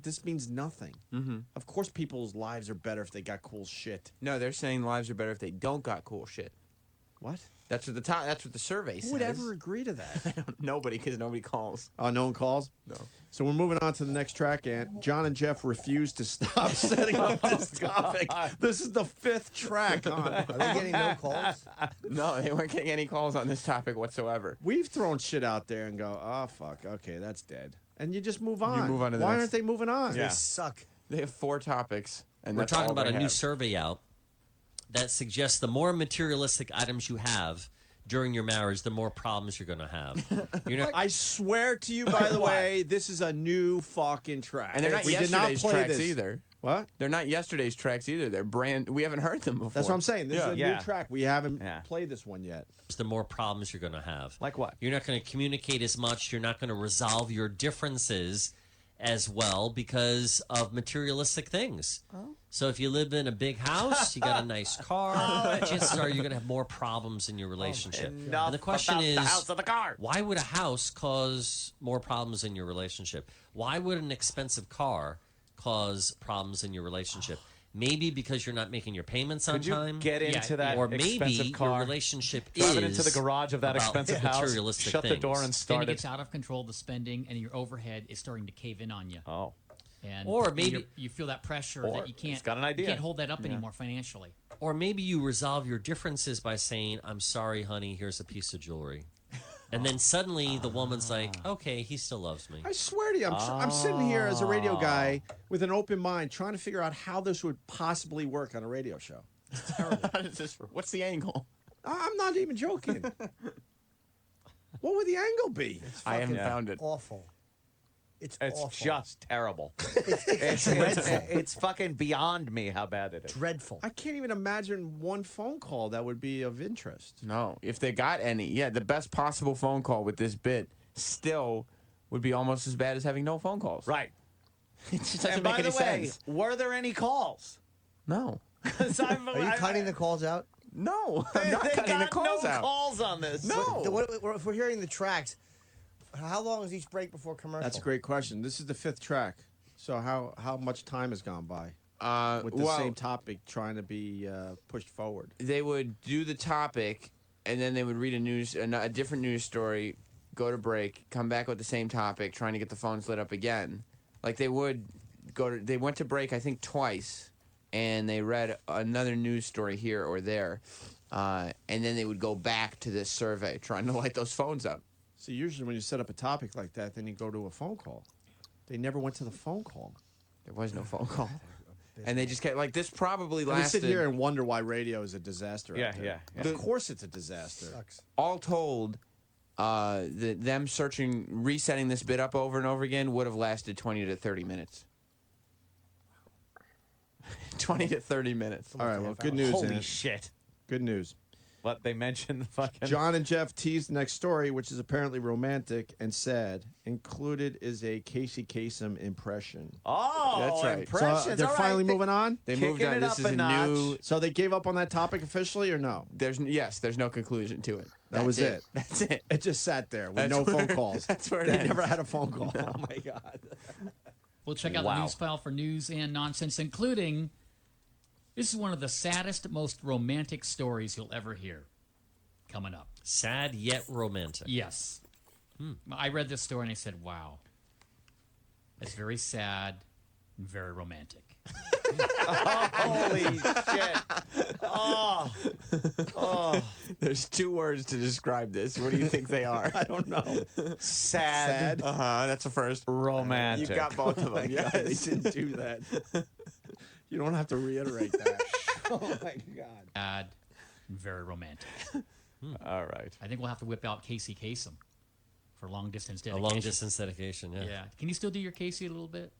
L: this means nothing.
F: Mm-hmm.
L: Of course, people's lives are better if they got cool shit.
F: No, they're saying lives are better if they don't got cool shit.
L: What?
F: That's what that's what the survey says.
L: Who would ever agree to that?
F: Nobody, because nobody calls.
L: Oh, no one calls?
F: No.
L: So we're moving on to the next track, and John and Jeff refuse to stop setting up this topic. This is the 5th track on.
J: Are they getting no calls?
F: No, they weren't getting any calls on this topic whatsoever.
L: We've thrown shit out there and go, oh, fuck, okay, that's dead. And you just move on.
F: You move on to the
L: Why
F: next.
L: aren't they moving on?
J: They suck.
F: They have 4 topics, and
I: We're
F: that's
I: talking
F: all
I: about
F: they
I: a new
F: have.
I: survey out that suggests the more materialistic items you have during your marriage, the more problems you're going to have. You're not,
L: I swear to you, by the way, this is a new fucking track.
F: And they're not
L: we did not
F: yesterday's
L: play
F: tracks
L: this.
F: either.
L: What?
F: They're not yesterday's tracks either. They're brand. We haven't heard them before.
L: That's what I'm saying. This is a new
D: Yeah.
L: track. We haven't played this one yet.
I: the more problems you're going to have.
D: Like what?
I: You're not going to communicate as much. You're not going to resolve your differences as well because of materialistic things. So if you live in a big house, you got a nice car, chances are you're going to have more problems in your relationship.
D: Enough
I: And the question
D: about
I: is,
D: the house or the car.
I: why would a house cause more problems in your relationship? Why would an expensive car cause problems in your relationship? Maybe because you're not making your payments on
D: Could you
I: time.
D: get into that
I: or maybe
D: expensive car,
I: your relationship
D: drive
I: is
D: it into the garage of that
I: about
D: expensive house,
I: materialistic
D: shut the
I: things.
D: door and
H: Then
D: start
H: it
D: it.
H: gets out of control, the spending, and your overhead is starting to cave in on you.
D: Oh.
H: And
I: Or maybe-
H: you feel that pressure
D: Or
H: that you can't.
D: he's got an idea.
H: You can't hold that up anymore financially.
I: Or maybe you resolve your differences by saying, I'm sorry, honey, here's a piece of jewelry. And then suddenly the woman's like, okay, he still loves me.
L: I swear to you, I'm sitting here as a radio guy with an open mind trying to figure out how this would possibly work on a radio show.
F: What's the angle?
L: I'm not even joking. What would the angle be?
F: I haven't found it.
J: Awful. It's
D: It's
J: awful.
D: just terrible. It's fucking beyond me how bad it is.
J: dreadful.
L: I can't even imagine one phone call that would be of interest.
F: No, if they got any, the best possible phone call with this bit still would be almost as bad as having no phone calls.
D: Right.
F: It just doesn't
D: And
F: make
D: by
F: any
D: the way,
F: sense.
D: were there any calls?
F: No.
D: 'Cause
J: Are you cutting the calls out?
F: No, I'm not
D: they
F: cutting the
D: got
F: calls
D: no
F: out.
D: calls on this.
F: No.
J: If we're hearing the tracks, How long is each break before commercial?
L: That's a great question. This is the 5th track. So how much time has gone by with the
F: well,
L: same topic trying to be pushed forward?
F: They would do the topic, and then they would read a different news story, go to break, come back with the same topic, trying to get the phones lit up again. Like they went to break, I think, twice, and they read another news story here or there, and then they would go back to this survey, trying to light those phones up.
L: So usually when you set up a topic like that, then you go to a phone call. They never went to the phone call.
F: There was no phone call. And they just kept, like, this probably
L: We
F: lasted.
L: sit here and wonder why radio is a disaster.
D: Yeah,
L: out there.
D: yeah.
L: Of course it's a disaster.
F: All told, them resetting this bit up over and over again would have lasted 20 to 30 minutes. 20 to 30 minutes.
L: All right, well, good news.
D: Holy
L: Ant.
D: shit.
L: Good news.
D: What they mentioned fucking
L: John and Jeff teased the next story, which is apparently romantic and sad. Included is a Casey Kasem impression.
D: Oh,
F: That's right.
D: impressions.
L: So they're
D: All right.
L: finally moving on?
F: They
D: Kicking
F: moved on.
D: it
F: This
D: up
F: is
D: a
F: a
D: notch.
F: new.
L: So they gave up on that topic officially or no?
F: There's no conclusion to it.
L: That was it.
F: That's it.
L: It just sat there with
F: That's
L: no
F: where-
L: phone calls.
F: that's where it
L: They
F: ends.
L: never had a phone call. Oh, my God.
H: We'll check out the news file for news and nonsense, including this is one of the saddest, most romantic stories you'll ever hear. Coming up.
I: Sad yet romantic.
H: Yes. I read this story and I said, wow. It's very sad and very romantic.
D: Holy shit. Oh.
F: There's 2 words to describe this. What do you think they are?
L: I don't know.
D: Sad.
F: That's the first.
D: Romantic.
F: You got both of them.
L: God, they
F: Yes.
L: didn't do that. You don't have to reiterate that. Oh, my God.
H: Sad and very romantic.
D: All right.
H: I think we'll have to whip out Casey Kasem for long distance
I: A
H: dedication.
I: long distance dedication, yeah.
H: Yeah. Can you still do your Casey a little bit?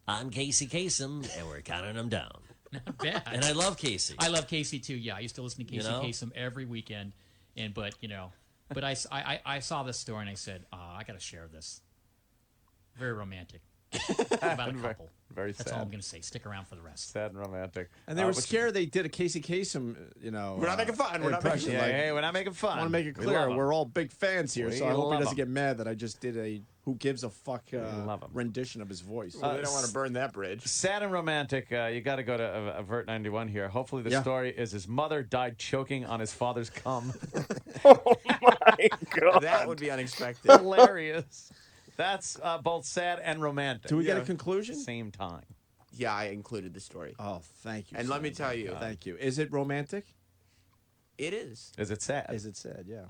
I: I'm Casey Kasem, and we're counting them down.
H: Not bad.
I: And I love Casey.
H: I love Casey too. Yeah, I used to listen to Casey
I: You know?
H: Kasem every weekend, but I saw this story and I said, I got to share this. Very romantic. About a couple.
D: Very
H: That's
D: sad.
H: all I'm going to say. Stick around for the rest.
D: Sad and romantic.
L: And they were scared they did a Casey Kasem,
F: We're not making fun. We're not making
L: impression.
D: Yeah,
L: Like,
D: hey, we're not making fun.
L: I want to make it
D: We
L: clear
D: love 'em.
L: we're all big fans here, so I
D: We
L: hope he
D: love
L: doesn't
D: 'em.
L: get mad that I just did a who gives a fuck
D: love 'em.
L: rendition of his voice.
F: We don't want to burn that bridge.
D: Sad and romantic. You got to go to Avert 91 here. Hopefully, the
L: Yeah.
D: story is his mother died choking on his father's cum.
F: That would be unexpected.
D: Hilarious. That's both sad and romantic.
L: Do we get a
F: Yeah.
L: conclusion?
D: Same time.
F: Yeah, I included the story.
L: Oh, thank you.
F: And let me
L: Sam.
F: tell you,
L: Thank you. Is it romantic?
F: it is.
D: Is it sad?
L: Is it sad? Yeah.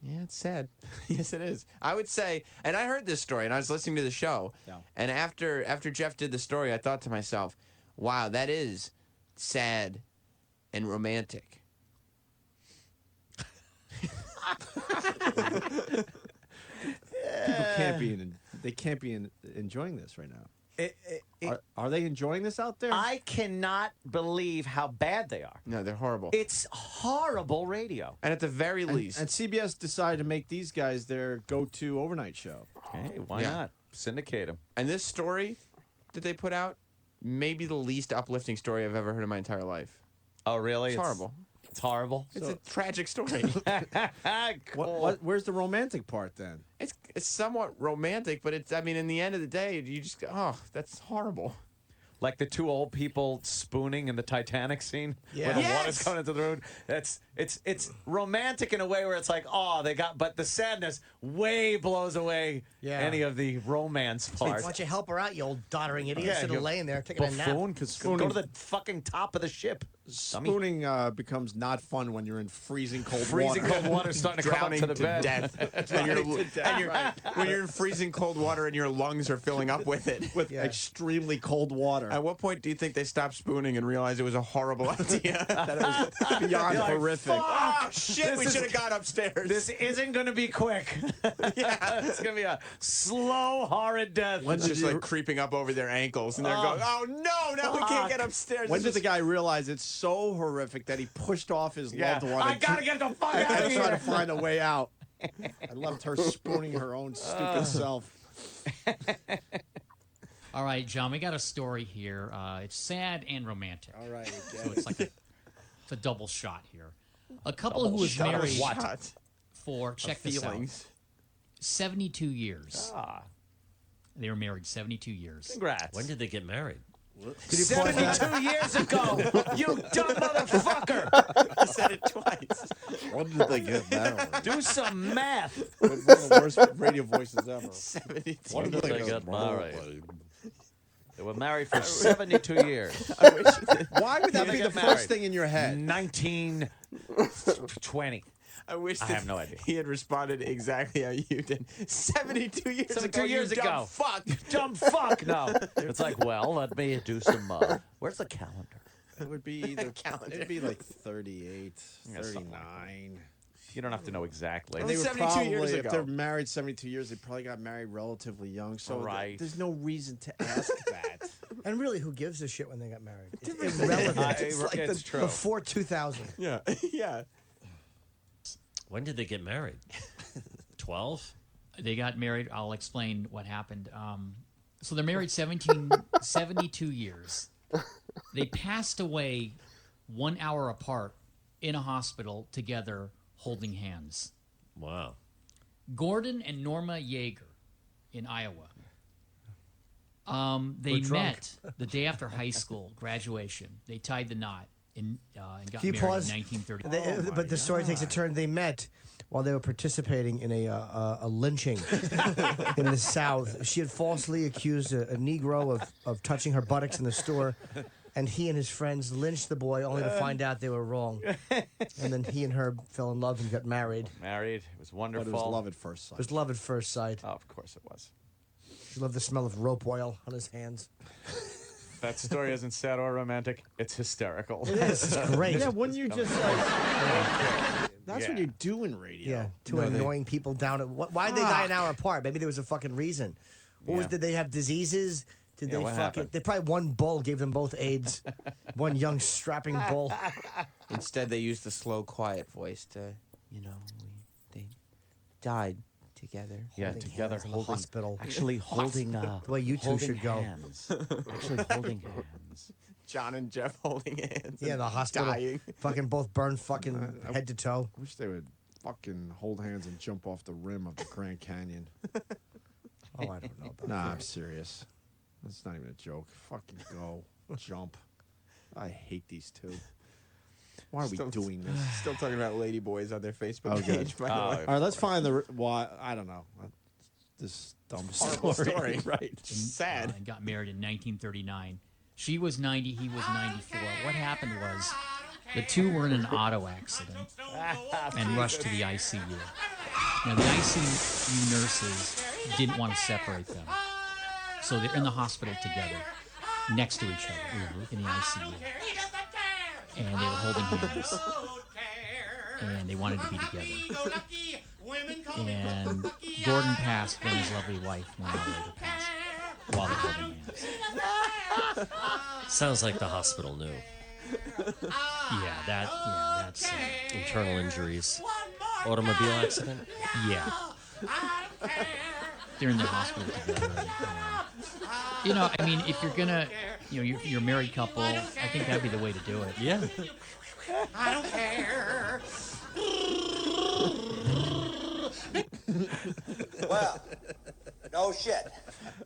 F: Yeah, it's sad. Yes, it is. I would say, and I heard this story, and I was listening to the show,
L: Yeah.
F: and after Jeff did the story, I thought to myself, wow, that is sad and romantic.
L: People can't be they can't be enjoying this right now. Are they enjoying this out there?
D: I cannot believe how bad they are.
F: No, they're horrible.
D: It's horrible radio.
F: And at the very least,
L: and CBS decided to make these guys their go-to overnight show.
D: Hey, why
F: Yeah.
D: not? Syndicate them.
F: and this story that they put out, maybe the least uplifting story I've ever heard in my entire life.
D: Oh, really?
F: It's horrible.
D: It's horrible.
F: It's a tragic story.
D: Cool.
L: Where's the romantic part then?
F: It's somewhat romantic, but it's, I mean, in the end of the day, you just go, oh, that's horrible.
D: Like the 2 old people spooning in the Titanic scene
J: Yeah.
D: where the
F: Yes!
D: water's coming into the room. It's romantic in a way where it's like, oh, but the sadness way blows away
J: Yeah.
D: any of the romance part.
J: Why don't you help her out, you old doddering idiot?
D: Yeah,
J: Instead
D: you
J: of laying there taking a nap.
D: Buffoon, go to the fucking top of the ship. Dummy.
L: Spooning becomes not fun when you're in freezing cold
D: Freezing
L: water.
D: cold water starting to come up
F: Drowning
D: to the
F: to
D: bed.
F: death. When you're in freezing cold water and your lungs are filling up with it.
L: with extremely cold water.
F: At what point do you think they stopped spooning and realized it was a horrible idea? That it was
L: Beyond
D: You're like,
L: horrific.
F: oh, shit, we
D: This
F: should
D: is-
F: have gone upstairs.
D: This isn't going to be quick. Yeah, it's going to be a slow, horrid death.
F: It's just like creeping up over their ankles, and they're going, oh no, now we can't get upstairs.
L: When
F: This
L: did
F: is-
L: the guy realize it's so horrific that he pushed off his
D: Yeah.
L: loved one?
D: I
L: and
D: got to
L: tr-
D: get the fuck
L: and
D: out of
L: try to
D: here.
L: find a way out. I loved her spooning her own stupid self.
H: All right, John, we got a story here. It's sad and romantic.
L: All right,
H: So it's like it's a double shot here. A couple who was married for check this out.
F: feelings.
H: 72 years.
D: Ah,
H: They were married 72 years.
D: congrats.
I: When did they get married?
D: 72 years ago, you dumb motherfucker.
F: I said it twice.
L: When did they get married?
D: Do some math.
L: One of the worst radio voices ever.
F: 72.
D: When did they
L: get
D: get married?
L: married?
D: They were married for 72 years.
L: Why would that
D: When
L: be
D: they
L: the
D: get
L: first
D: married?
L: thing in your head?
D: 1920.
F: I wish
D: I
F: that
D: have no idea.
F: he had responded exactly how you did. 72 years
D: 72
F: ago,
D: years
F: you dumb
D: ago.
F: fuck.
D: Dumb fuck. No. It's like, well, let me do some. Where's the calendar?
L: It would be either
F: Calendar.
L: It'd be like 38,
D: Yeah, something like
L: 39.
D: You don't have to know exactly.
L: And they were
F: 72
L: probably,
F: years
L: if
F: ago.
L: they're married 72 years, they probably got married relatively young. So
D: Right.
L: there's no reason to ask that.
J: And really, who gives a shit when they got married? It's irrelevant.
D: It's
J: like
D: it's true.
J: before 2000.
F: Yeah. Yeah.
I: When did they get married? 12?
H: They got married. I'll explain what happened. So they're married 72 years. They passed away 1 hour apart in a hospital together holding hands.
I: Wow.
H: Gordon and Norma Yeager in Iowa. They
J: We're drunk.
H: met the day after high school graduation. They tied the knot and got
J: Can you
H: married
J: pause?
H: in 1930.
J: But the story takes a turn. They met while they were participating in a lynching in the South. She had falsely accused a Negro of touching her buttocks in the store, and he and his friends lynched the boy only to find out they were wrong. And then he and her fell in love and got married.
D: Married. It was
L: But
D: wonderful.
L: it was love at first sight.
J: It was love at first sight.
D: Oh, of course it was.
J: She loved the smell of rope oil on his hands.
D: That story isn't sad or romantic. It's hysterical.
J: It is. It's great.
L: Yeah, wouldn't you just like... That's what
D: Yeah.
L: you do in radio.
J: Yeah, two annoying people down at. Why did they die an hour apart? Maybe there was a fucking reason. What was?
D: Yeah.
J: Did they have diseases? Did
D: Yeah,
J: they
D: what
J: fucking?
D: happened?
J: They probably one bull gave them both AIDS. One young strapping bull.
F: Instead, they used the slow, quiet voice to, they died together.
D: Yeah,
J: Holding
D: together
J: hands in the
D: holding.
J: hospital.
D: Actually holding.
J: The way you two
D: holding
J: should go.
D: hands. Actually holding hands.
F: John and Jeff holding hands.
J: Yeah,
F: and
J: the hospital.
F: dying.
J: Fucking both burned fucking head to toe.
L: I wish they would fucking hold hands and jump off the rim of the Grand Canyon.
J: Oh, I don't know about
L: Nah,
J: that.
L: I'm serious. That's not even a joke. Fucking go. Jump. I hate these two. Why are we doing this?
F: Still talking about ladyboys on their Facebook
L: Oh, good.
F: page, by the way.
L: All right, let's find the... Why? I don't know. This dumb
F: Horrible
L: story.
F: story, right? Sad.
H: And got married in 1939. She was 90, he was 94. What happened was the two were in an auto accident and rushed to the ICU. Now, the ICU nurses didn't want to separate them. So they're in the hospital together, next to each other in the ICU. And they were holding hands. And they wanted to be together. And Gordon passed when his lovely wife went out later passed while they're holding hands.
I: Sounds like the hospital knew.
H: Yeah, that's
I: Internal injuries. Automobile accident?
H: yeah. They're in the hospital together. And, I mean, if you're gonna, you're a married couple, I think that'd be the way to do it.
I: Yeah.
E: I don't care.
N: Well, no shit.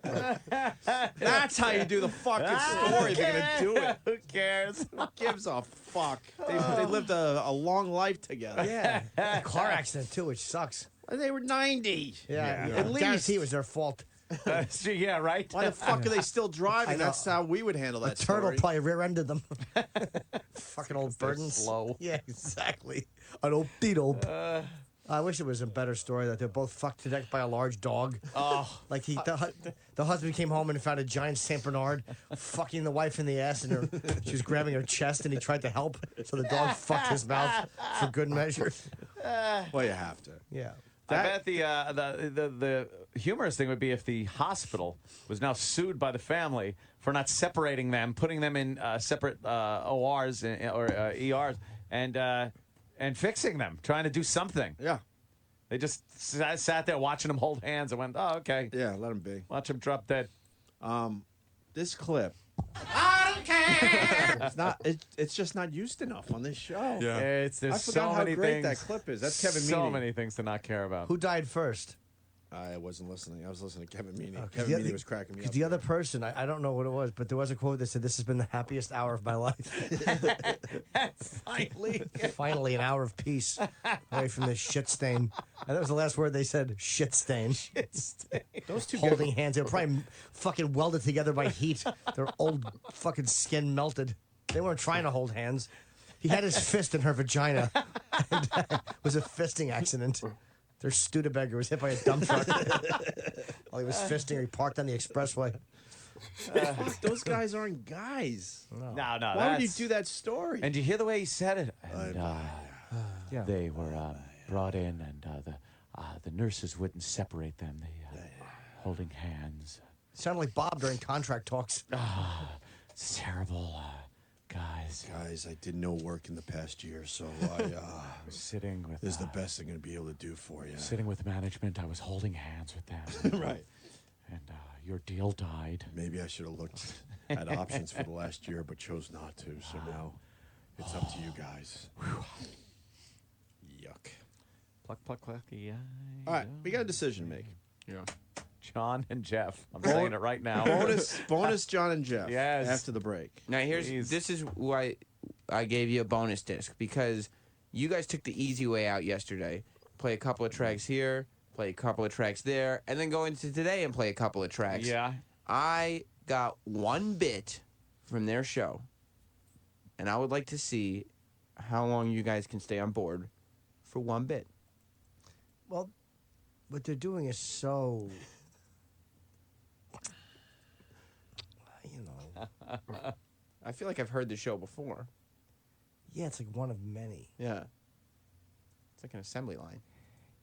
L: That's how you do the fucking story if you're going to do it.
D: Who cares?
L: Who gives a fuck? They lived a long life together.
J: Yeah. Car accident too, which sucks.
L: They were 90.
J: Yeah.
L: At least.
J: Guarantee it was their fault.
D: Yeah, right.
L: Why the fuck are they still
J: I
L: driving?
J: know.
L: That's how we would handle
J: A
L: that
J: turtle
L: story.
J: probably rear-ended them. Fucking old
D: they're
J: burdens.
D: slow.
J: Yeah, exactly. An old dope. I wish it was a better story that they're both fucked to death by a large dog.
D: Oh,
J: Like the husband came home and found a giant Saint Bernard fucking the wife in the ass, and she was grabbing her chest, and he tried to help, so the dog fucked his mouth for good measure.
L: Well, you have to.
J: Yeah.
D: I bet the humorous thing would be if the hospital was now sued by the family for not separating them, putting them in separate ORs or ERs, and fixing them, trying to do something.
L: Yeah.
D: They just sat there watching them hold hands and went, "Oh, okay."
L: Yeah, let them be.
D: Watch them drop dead.
L: This clip.
E: I don't care.
L: It's not. It's just not used enough on this show.
D: There's
L: I
D: so
L: forgot how
D: many
L: great
D: things.
L: that clip is. That's Kevin
D: So
L: Meaney.
D: many things to not care about.
J: Who died first?
L: I wasn't listening. I was listening to Kevin Meaney.
J: 'Cause
L: Kevin
J: the
L: Meaney
J: other-
L: was cracking me
J: 'cause
L: up.
J: the other person, I don't know what it was, but there was a quote that said, "This has been the happiest hour of my life." Finally, an hour of peace away from this shit stain. And that was the last word they said, shit stain.
D: Shit stain.
L: Those two
J: holding hands. They were probably fucking welded together by heat. Their old fucking skin melted. They weren't trying to hold hands. He had his fist in her vagina. And, it was a fisting accident. Their Studebaker was hit by a dump truck while he was fisting her. He parked on the expressway.
L: Fuck, those guys aren't guys.
D: No.
L: Why would you do that story?
D: And you hear the way he said it? And they were brought in, and the nurses wouldn't separate them. They holding hands.
J: Sounded like Bob during contract talks.
D: It's terrible, guys.
L: Guys, I did no work in the past year, so I
D: was sitting with.
L: This is the best I'm going to be able to do for you.
D: Sitting with management, I was holding hands with them.
L: Right.
D: And your deal died.
L: Maybe I should have looked at options for the last year, but chose not to. So now it's up to you guys. Yuck.
D: Pluck, pluck, pluck. Yeah.
L: All right, we got a decision to make.
F: Yeah.
D: John and Jeff. I'm saying it right now.
L: Bonus John and Jeff.
D: Yes.
L: After the break.
F: Now this is why I gave you a bonus disc, because you guys took the easy way out yesterday. Play a couple of tracks here, play a couple of tracks there, and then go into today and play a couple of tracks.
D: Yeah.
F: I got one bit from their show, and I would like to see how long you guys can stay on board for one bit.
J: Well, what they're doing is so...
F: I feel like I've heard the show before.
J: Yeah, it's like one of many.
F: Yeah. It's like an assembly line.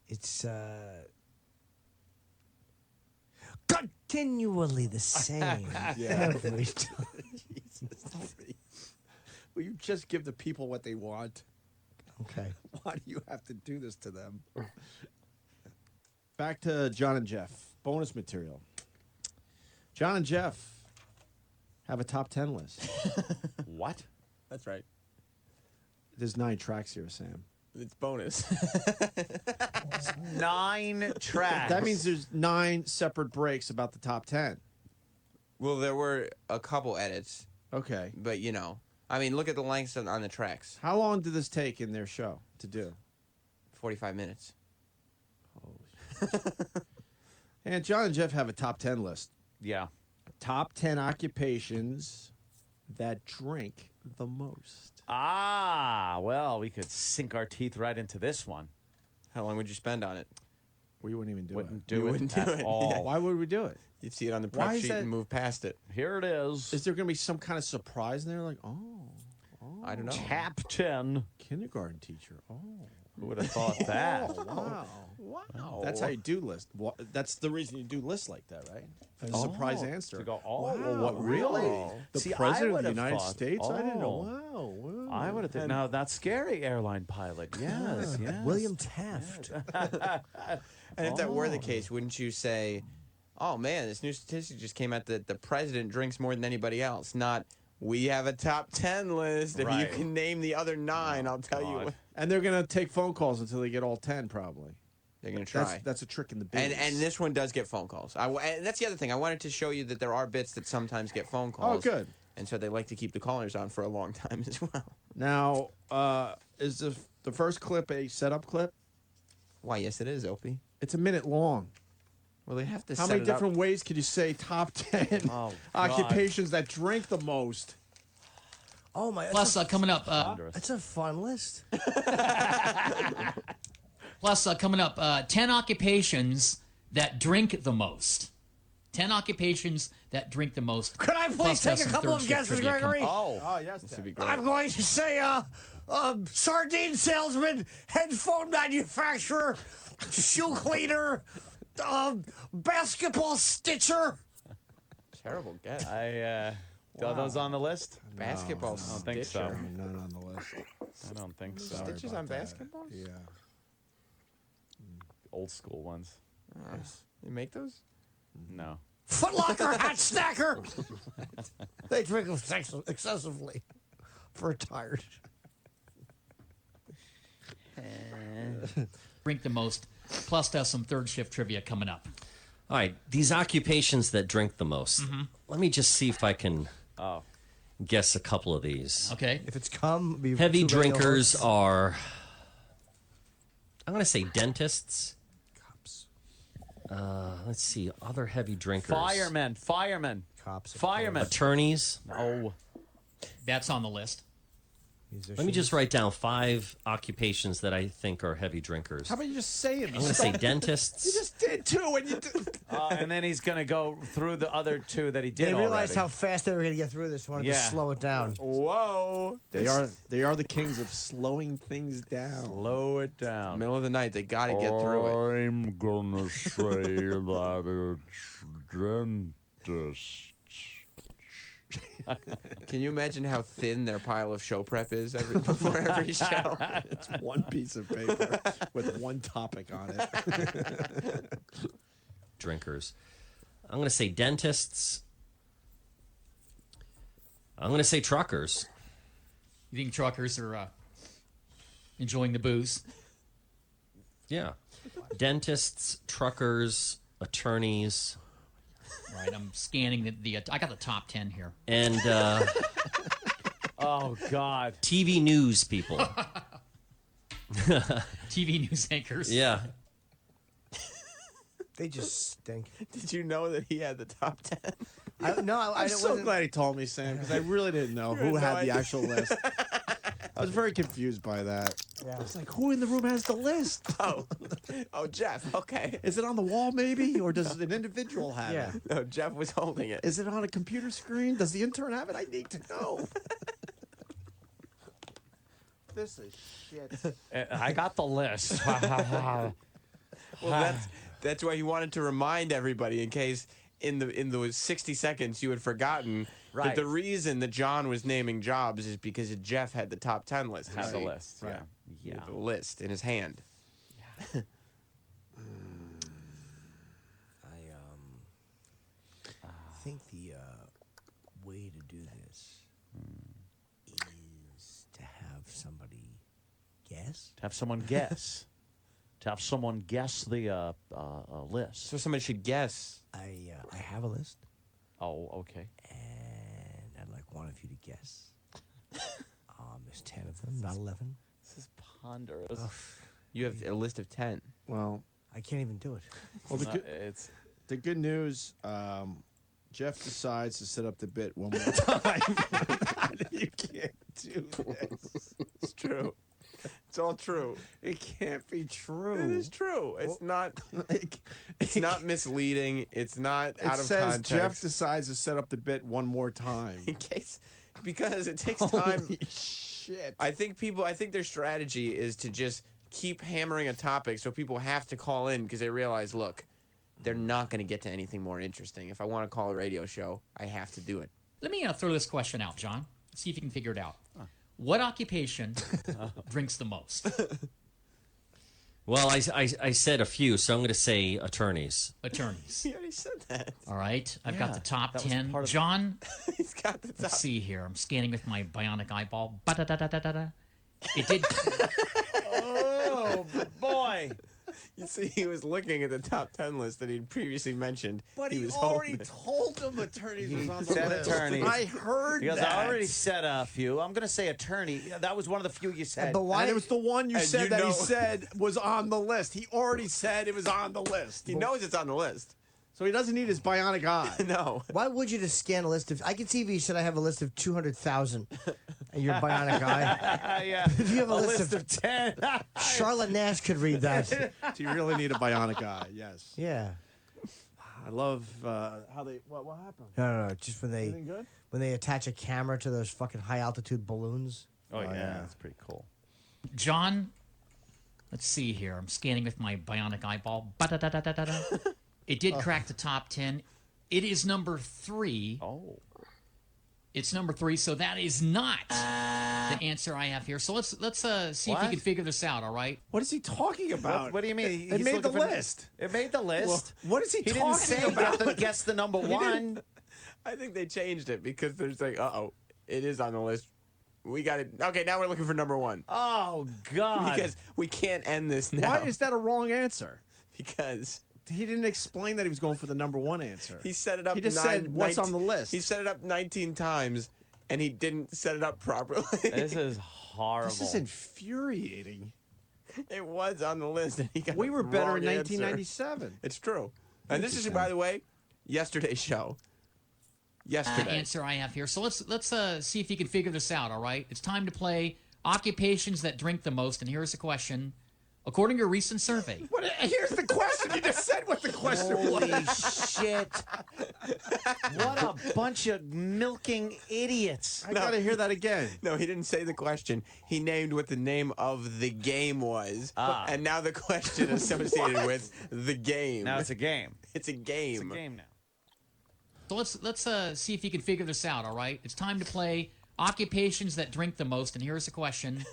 J: It's continually the same. Every time.
L: Will you just give the people what they want?
J: Okay.
L: Why do you have to do this to them? Back to John and Jeff. Bonus material. John and Jeff have a top 10 list.
D: What?
F: That's right.
L: There's 9 tracks here, Sam.
F: It's bonus.
D: 9 tracks.
L: That means there's 9 separate breaks about the top 10.
F: Well, there were a couple edits.
L: Okay.
F: But, I mean, look at the lengths on the tracks.
L: How long did this take in their show to do?
F: 45 minutes.
L: And John and Jeff have a top 10 list.
D: Yeah.
L: Top 10 occupations that drink the most.
D: Well, we could sink our teeth right into this one.
F: How long would you spend on it?
L: We wouldn't even do
D: Wouldn't
L: it.
D: do it at all.
L: Why would we do it?
F: You'd see it on the
L: Why
F: prep
L: is
F: sheet
L: that-
F: and move past it.
D: Here it is.
L: Is there going to be some kind of surprise in there? Like, oh,
F: I don't know.
D: Top 10.
L: kindergarten teacher. Oh.
D: Who would have thought that?
L: Oh, wow.
F: Wow.
L: That's how you do list. That's the reason you do lists like that, right? A surprise answer.
D: To go,
L: Wow,
D: what,
L: really?
D: really?
L: The
D: See,
L: president
D: I
L: of the
D: would have
L: United
D: thought,
L: States? I didn't know.
D: oh.
L: Wow.
D: I would have thought. Now, that's scary airline pilot. Yes, yes.
J: William Taft.
F: And if that were the case, wouldn't you say, oh, man, this new statistic just came out that the president drinks more than anybody else, not we have a top 10 list. If you
D: Right.
F: can name the other 9, I'll tell you.
D: God.
L: And they're going to take phone calls until they get all 10, probably.
F: They're going to try.
L: That's a trick in the business.
F: And this one does get phone calls. And that's the other thing. I wanted to show you that there are bits that sometimes get phone calls.
L: Oh, good.
F: And so they like to keep the callers on for a long time as well.
L: Now, is the first clip a setup clip?
F: Why, yes, it is, Opie.
L: It's a minute long.
F: Well, they have to
L: How
F: set
L: many
F: it up.
L: different ways could you say top 10
D: Oh,
L: occupations that drink the most?
J: Oh my!
H: Plus, coming up,
J: It's a fun list.
H: coming up, 10 occupations that drink the most. 10 occupations that drink the most.
J: Could I please
H: Plus, have
J: take a
H: some
J: couple
H: third
J: of
H: shift
J: guesses,
H: trivia coming.
J: Gregory?
L: Oh, yes.
F: This would be great.
J: I'm going to say sardine salesman, headphone manufacturer, shoe cleaner, basketball stitcher.
F: Terrible guess.
D: Are those on the list?
F: Basketball
D: I don't think so.
F: stitcher.
L: None on the list.
D: I don't think so.
F: Stitches on basketball?
L: Yeah.
D: Old school ones.
F: You make those?
D: No.
J: Foot Locker hat snacker. They drink them excessively for retired.
H: Drink the most. Plus, there's some third shift trivia coming up.
I: All right, these occupations that drink the most. Let me just see if I can guess a couple of these.
H: Okay.
J: If it's cum, be
I: Heavy
J: two radio
I: drinkers
J: hosts.
I: are, I'm going to say dentists. Let's see, other heavy drinkers.
D: Firemen.
J: Cops.
D: Firemen.
I: Attorneys.
D: No.
H: That's on the list.
I: Let me just write down 5 occupations that I think are heavy drinkers.
L: How about you just say it?
I: I'm going to say dentists.
L: You just did too, and you did.
D: And then he's going to go through the other 2 that he did
J: They realized how
D: already.
J: fast they were going to get through this. Wanted to slow it down.
L: Whoa! They are the kings of slowing things down.
D: Slow it down.
F: Middle of the night, they got to get through it.
O: I'm gonna say that it's dentist.
F: Can you imagine how thin their pile of show prep is before every show?
L: It's one piece of paper with one topic on it.
I: Drinkers. I'm going to say dentists. I'm going to say truckers.
H: You think truckers are enjoying the booze?
I: Yeah. Dentists, truckers, attorneys.
H: Right, I'm scanning the I got the top 10 here.
I: And
D: oh God,
I: TV news people.
H: TV news anchors.
I: Yeah.
J: They just stink.
F: Did you know that he had the top 10?
L: I'm so glad he told me, Sam, because I really didn't know who had the actual list. I was very confused by that.
J: Yeah.
L: I was like, who in the room has the list?
F: Oh, Jeff. Okay.
L: Is it on the wall, maybe, or does an individual have it?
F: No, Jeff was holding it.
L: Is it on a computer screen? Does the intern have it? I need to know. This is shit.
D: I got the list.
F: Well, that's why he wanted to remind everybody in case in those 60 seconds you had forgotten that the reason that John was naming jobs is because Jeff had the top 10 list.
D: Had the list.
F: Right.
D: Yeah.
F: The list in his hand.
J: I think the way to do this is to have somebody guess.
D: To have someone guess. To have someone guess the list.
F: So somebody should guess.
J: I have a list,
D: Oh, okay.
J: and I'd like one of you to guess. There's 10 of them, not 11.
D: This is ponderous.
F: You have a list of 10.
L: Well,
J: I can't even do it.
L: well,
D: It's
L: the good news, Jeff decides to set up the bit one more time. You can't do this.
F: It's true. It's all true.
L: It can't be true.
F: It is true. It's not. It's not misleading. It's not
L: It
F: out of
L: says
F: context.
L: Jeff decides to set up the bit one more time.
F: in case, because it takes time.
L: Holy shit.
F: I think their strategy is to just keep hammering a topic so people have to call in because they realize, look, they're not going to get to anything more interesting. If I want to call a radio show, I have to do it.
H: Let me throw this question out, John. See if you can figure it out. What occupation drinks the most?
I: Well, I said a few, so I'm going to say attorneys.
H: Attorneys.
F: He already said that.
H: All right. I've got the top
D: that was
H: 10.
D: part of-
H: John,
F: He's got the top.
H: let's see here. I'm scanning with my bionic eyeball. Ba-da-da-da-da-da. It did.
D: Oh, boy.
F: You see, he was looking at the top 10 list that he'd previously mentioned.
L: But he
F: was
L: already
F: holding it.
L: told him attorneys was on the
D: said
L: list.
D: attorneys.
L: I heard
D: Because
L: that.
D: I already said a few. I'm going to say attorney. That was one of the few you said.
J: But why?
L: And it was the one you
F: And
L: said
F: you
L: that
F: know-
L: he said was on the list. He already said it was on the list.
F: He knows it's on the list.
L: So he doesn't need his bionic eye.
F: No.
J: Why would you just scan a list of? I can see if you said I have a list of 200,000, and your bionic eye.
D: Yeah.
J: If you have a,
D: A
J: list,
D: of 10.
J: Charlotte Nash could read that.
L: So you really need a bionic eye. Yes.
J: Yeah.
L: I love how they. What happened?
J: No. Just when
L: Anything good?
J: they attach a camera to those fucking high altitude balloons.
D: Oh, yeah.
L: yeah.
D: That's pretty cool.
H: John, let's see here. I'm scanning with my bionic eyeball. Ba-da-da-da-da-da. It did crack the top 10. It is number 3.
D: Oh.
H: It's number 3, so that is not the answer I have here. So let's see if you
D: What?
H: can figure this out, all right?
L: What is he talking about?
D: What do you mean?
L: It
D: He's
L: made the
D: looking for-
L: list.
D: It made the list.
L: Well, what is he
D: He didn't
L: talking
D: say
L: about?
D: guess the number one.
F: I think they changed it because there's like, uh-oh, it is on the list. We got it. Okay, now we're looking for number one.
D: Oh, God.
F: Because we can't end this now.
L: Why is that a wrong answer?
F: Because
L: he didn't explain that he was going for the number one answer.
F: he set it up.
L: He just said what's on the list.
F: He set it up 19 times, and he didn't set it up properly.
D: This is horrible.
L: This is infuriating.
F: It was on the list, and he got
L: We were
F: the
L: better
F: wrong
L: in
F: answer.
L: 1997.
F: It's true. And this is, by the way, yesterday's show. Yesterday.
H: Answer I have here. So let's see if you can figure this out. All right, it's time to play occupations that drink the most. And here's the question: according to a recent survey,
L: Here's the question. You just said what the question
D: Holy
L: was.
D: shit. What a bunch of milking idiots.
L: I gotta hear that again.
F: No, he didn't say the question. He named what the name of the game was. And now the question is associated with the game.
D: Now it's a game.
F: It's a game.
D: It's a game now.
H: so let's see if you can figure this out. All right, it's time to play occupations that drink the most. And here's the question: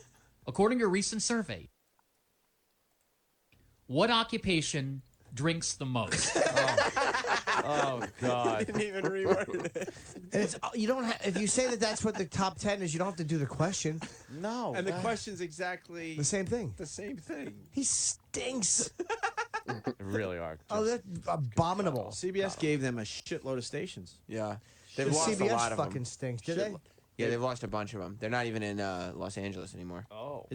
H: according to a recent survey, what occupation drinks the most?
D: Oh, God.
F: Didn't even reword it.
J: And it's you don't have, if you say that that's what the top 10 is, you don't have to do the question.
D: No.
L: And the question's exactly
J: The same thing.
L: the same thing.
J: He stinks.
D: really are.
J: Oh, that's abominable.
L: CBS gave them a shitload of stations.
F: Yeah. They've
J: The
F: lost
J: CBS
F: a lot of
J: fucking
F: them.
J: stinks. Did they?
F: Yeah, they've lost a bunch of them. They're not even in Los Angeles anymore.
D: Oh.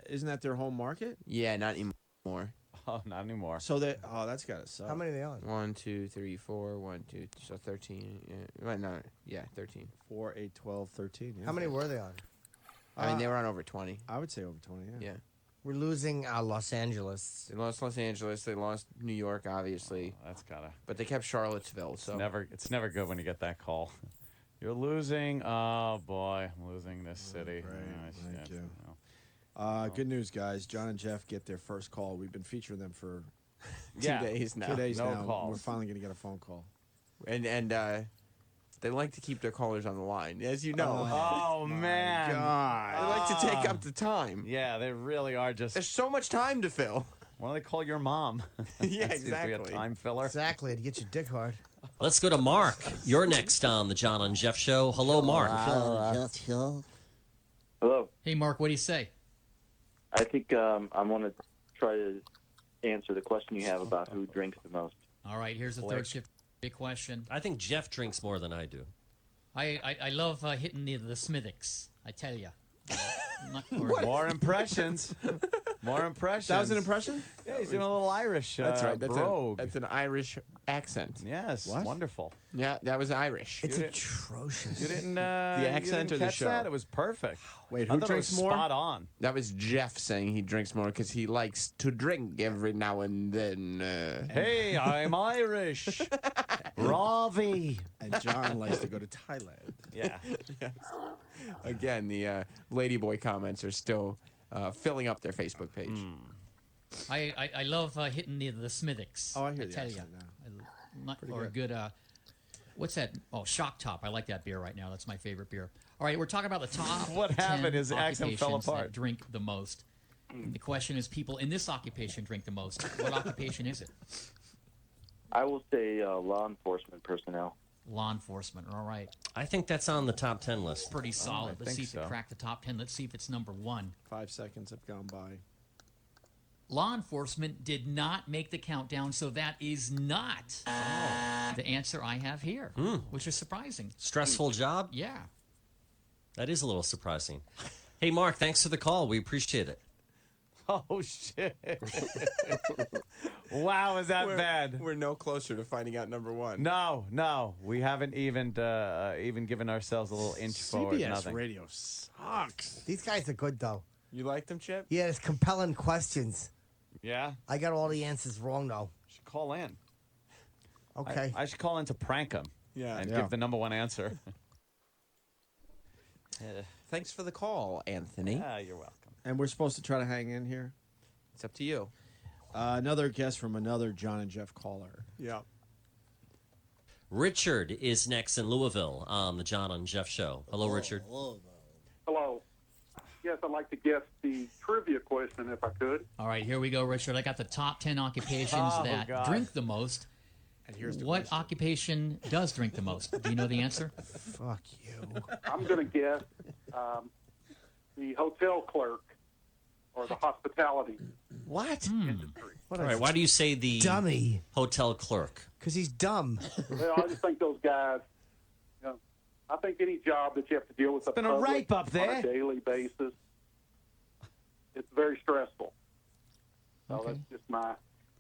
L: Isn't that their home market?
F: Yeah, not anymore.
D: Oh, not anymore.
L: So that that's gotta suck.
J: How many are they on?
F: 1, 2, 3, 4, 1, 2, so 13. Yeah, well, no, yeah, 13.
L: 4, 8, 12, 13. Yeah.
J: How many were they on?
F: I mean, they were on over 20.
L: I would say over 20. Yeah.
F: Yeah.
J: We're losing Los Angeles.
F: They lost Los Angeles. They lost New York, obviously.
D: That's gotta.
F: But they kept Charlottesville. So
D: It's never good when you get that call. You're losing. Oh boy, I'm losing this city.
L: Great.
D: Oh,
L: Thank
D: shit.
L: you.
D: No.
L: Good news, guys. John and Jeff get their first call. We've been featuring them for
D: Yeah.
F: 2 days now.
L: 2 days
D: No
L: now.
D: calls.
L: We're finally going to get a phone call.
F: And they like to keep their callers on the line, as you know.
D: Oh man.
L: God.
F: They like to take up the time.
D: Yeah, they really are just.
F: There's so much time to fill.
D: Why don't they call your mom?
F: Yeah,
D: That seems to be a
F: exactly.
D: time filler.
J: Exactly. To get your dick hard.
I: Let's go to Mark. You're next on the John and Jeff Show. Hello, Mark.
P: Hello.
H: Hey, Mark, what do you say?
P: I think I want to try to answer the question you have about who drinks the most.
H: All right, here's the
I: Blake.
H: third shift big question.
I: I think Jeff drinks more than I do.
H: I love hitting the Smithix. I tell you.
D: More impressions. More impressions.
L: That was an impression?
D: Yeah, he's doing a little Irish.
F: That's right.
D: brogue.
F: That's an Irish accent.
D: Yes,
L: What?
D: wonderful.
F: Yeah, that was Irish.
J: It's atrocious.
D: You didn't. The
F: accent or the
D: catch
F: show?
D: That? It was perfect.
L: Wait,
D: I
L: who
D: thought
L: drinks
D: it was
L: more?
D: Spot on.
F: That was Jeff saying he drinks more because he likes to drink every now and then.
D: Hey, I'm Irish. Ravi.
L: And John likes to go to Thailand.
D: Yeah.
F: Again, the Ladyboy comments are still filling up their Facebook page.
H: I love hitting the Smithix.
L: Oh, I hear
H: I
L: the
H: tell you.
L: accent now.
H: Or a good, what's that? Oh, Shock-Top. I like that beer right now. That's my favorite beer. All right, we're talking about the top
D: What
H: 10
D: happened? His accent fell
H: occupations that
D: apart.
H: drink the most. The question is, people in this occupation drink the most. What occupation is it?
P: I will say law enforcement personnel.
H: Law enforcement. All right.
I: I think that's on the top 10 list.
H: Pretty solid.
D: I
H: Let's see
D: think
H: if it
D: so.
H: cracked the top 10. Let's see if it's number 1.
L: 5 seconds have gone by.
H: Law enforcement did not make the countdown, so that is not the answer I have here, which is surprising.
I: Stressful job?
H: Yeah.
I: That is a little surprising. Hey, Mark, thanks for the call. We appreciate it.
D: Oh shit! Wow, is that bad?
F: We're no closer to finding out number one.
D: No, we haven't even given ourselves a little inch forward.
L: CBS
D: Nothing.
L: radio sucks.
J: These guys are good, though.
F: You like them, Chip?
J: Yeah, it's compelling questions.
D: Yeah,
J: I got all the answers wrong, though.
D: should call in.
J: Okay.
D: I should call in to prank him.
F: Yeah.
D: and
L: Yeah.
D: give the number one answer.
F: Thanks for the call, Anthony.
D: Yeah, you're welcome.
L: And we're supposed to try to hang in here.
F: It's up to you.
L: Another guest from another John and Jeff caller.
F: Yeah.
I: Richard is next in Louisville on the John and Jeff Show. Hello, Richard.
Q: Hello. Yes, I'd like to guess the trivia question if I could.
H: All right, here we go, Richard. I got the top 10 occupations
Q: Oh,
H: that
Q: God.
H: drink the most.
L: And here's the
H: what occupation does drink the most? Do you know the answer?
J: Fuck you.
Q: I'm going to guess the hotel clerk or the hospitality
J: What?
Q: industry.
H: What
I: All right, why do you say the
J: dummy
I: hotel clerk?
J: Because he's dumb.
Q: Well, I just think those guys, you know, I think any job that you have to deal with the
D: been a
Q: public
D: rape up there.
Q: on a daily basis, it's very stressful. So that's just my.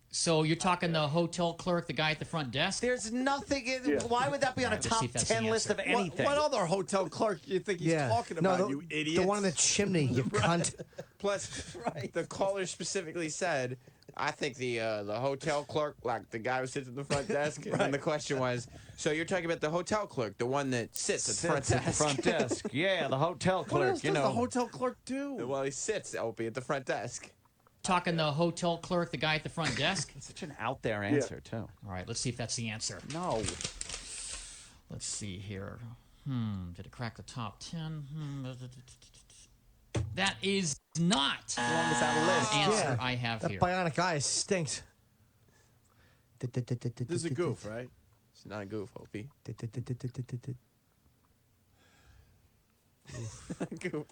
H: So you're talking the hotel clerk, the guy at the front desk?
D: There's nothing. Why would that be on a
H: Let's see
D: top
H: if that's
D: 10
H: the
D: list of
H: answer.
D: anything?
L: What other hotel clerk you think he's talking about,
J: no,
L: you idiot?
J: The one in the chimney, you cunt.
F: Plus, the caller specifically said, "I think the hotel clerk, like the guy who sits at the front desk." And then the question was, "So you're talking about the hotel clerk, the one that sits at the front
D: Sits at
F: desk?"
D: the front desk. Yeah, the hotel
L: What
D: clerk.
L: else
D: You
L: does
D: know.
L: the hotel clerk do?
F: Well, he sits, Opie, at the front desk.
H: Talking the hotel clerk, the guy at the front desk?
D: Such an out there answer, too.
H: All right, let's see if that's the answer.
D: No.
H: Let's see here. Did it crack the top 10? That is not the answer I have
J: that
H: here.
J: bionic eye stinks.
L: This is a goof, right?
F: It's not a goof, Opie. Goof.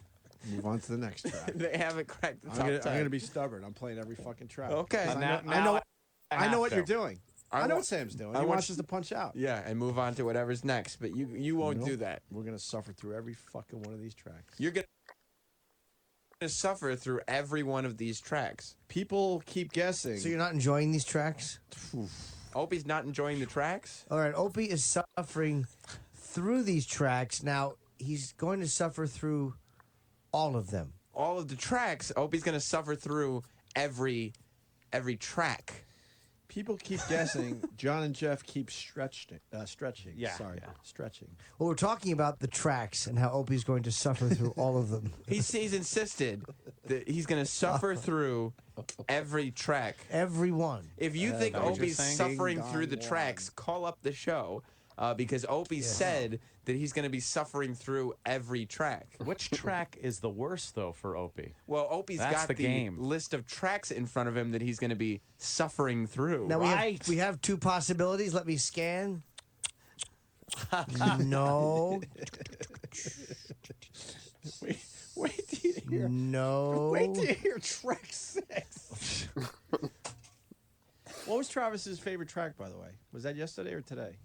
L: Move on to the next track.
F: They haven't cracked the top
L: I'm
F: 10.
L: gonna be stubborn. I'm playing every fucking track.
F: Okay.
L: I know what you're doing. I know
F: want-
L: what Sam's doing.
F: I
L: He
F: want
L: wants us to punch out.
F: Yeah, and move on to whatever's next. But you won't
L: Nope.
F: do that.
L: We're gonna suffer through every fucking one of these tracks.
F: You're gonna suffer through every one of these tracks.
L: People keep guessing.
J: So you're not enjoying these tracks?
F: Opie's not enjoying the tracks?
J: All right, Opie is suffering through these tracks. Now, he's going to suffer through all of them.
F: All of the tracks, Opie's going to suffer through every track.
L: People keep guessing. John and Jeff keep stretching.
J: Yeah,
L: Sorry.
J: yeah.
L: Stretching.
J: Well, we're talking about the tracks and how Opie's going to suffer through all of them.
F: He's insisted that he's going to suffer through every track.
J: Every one.
F: If you think Opie's suffering through the tracks, call up the show because Opie said that he's going to be suffering through every track.
D: Which track is the worst, though, for Opie?
F: Well, Opie's
D: That's
F: got
D: the game.
F: list of tracks in front of him that he's going to be suffering through.
J: Now, we have two possibilities. Let me scan. No.
L: Wait till you hear.
J: No.
L: Wait till you hear track 6. What was Travis's favorite track, by the way? Was that yesterday or today?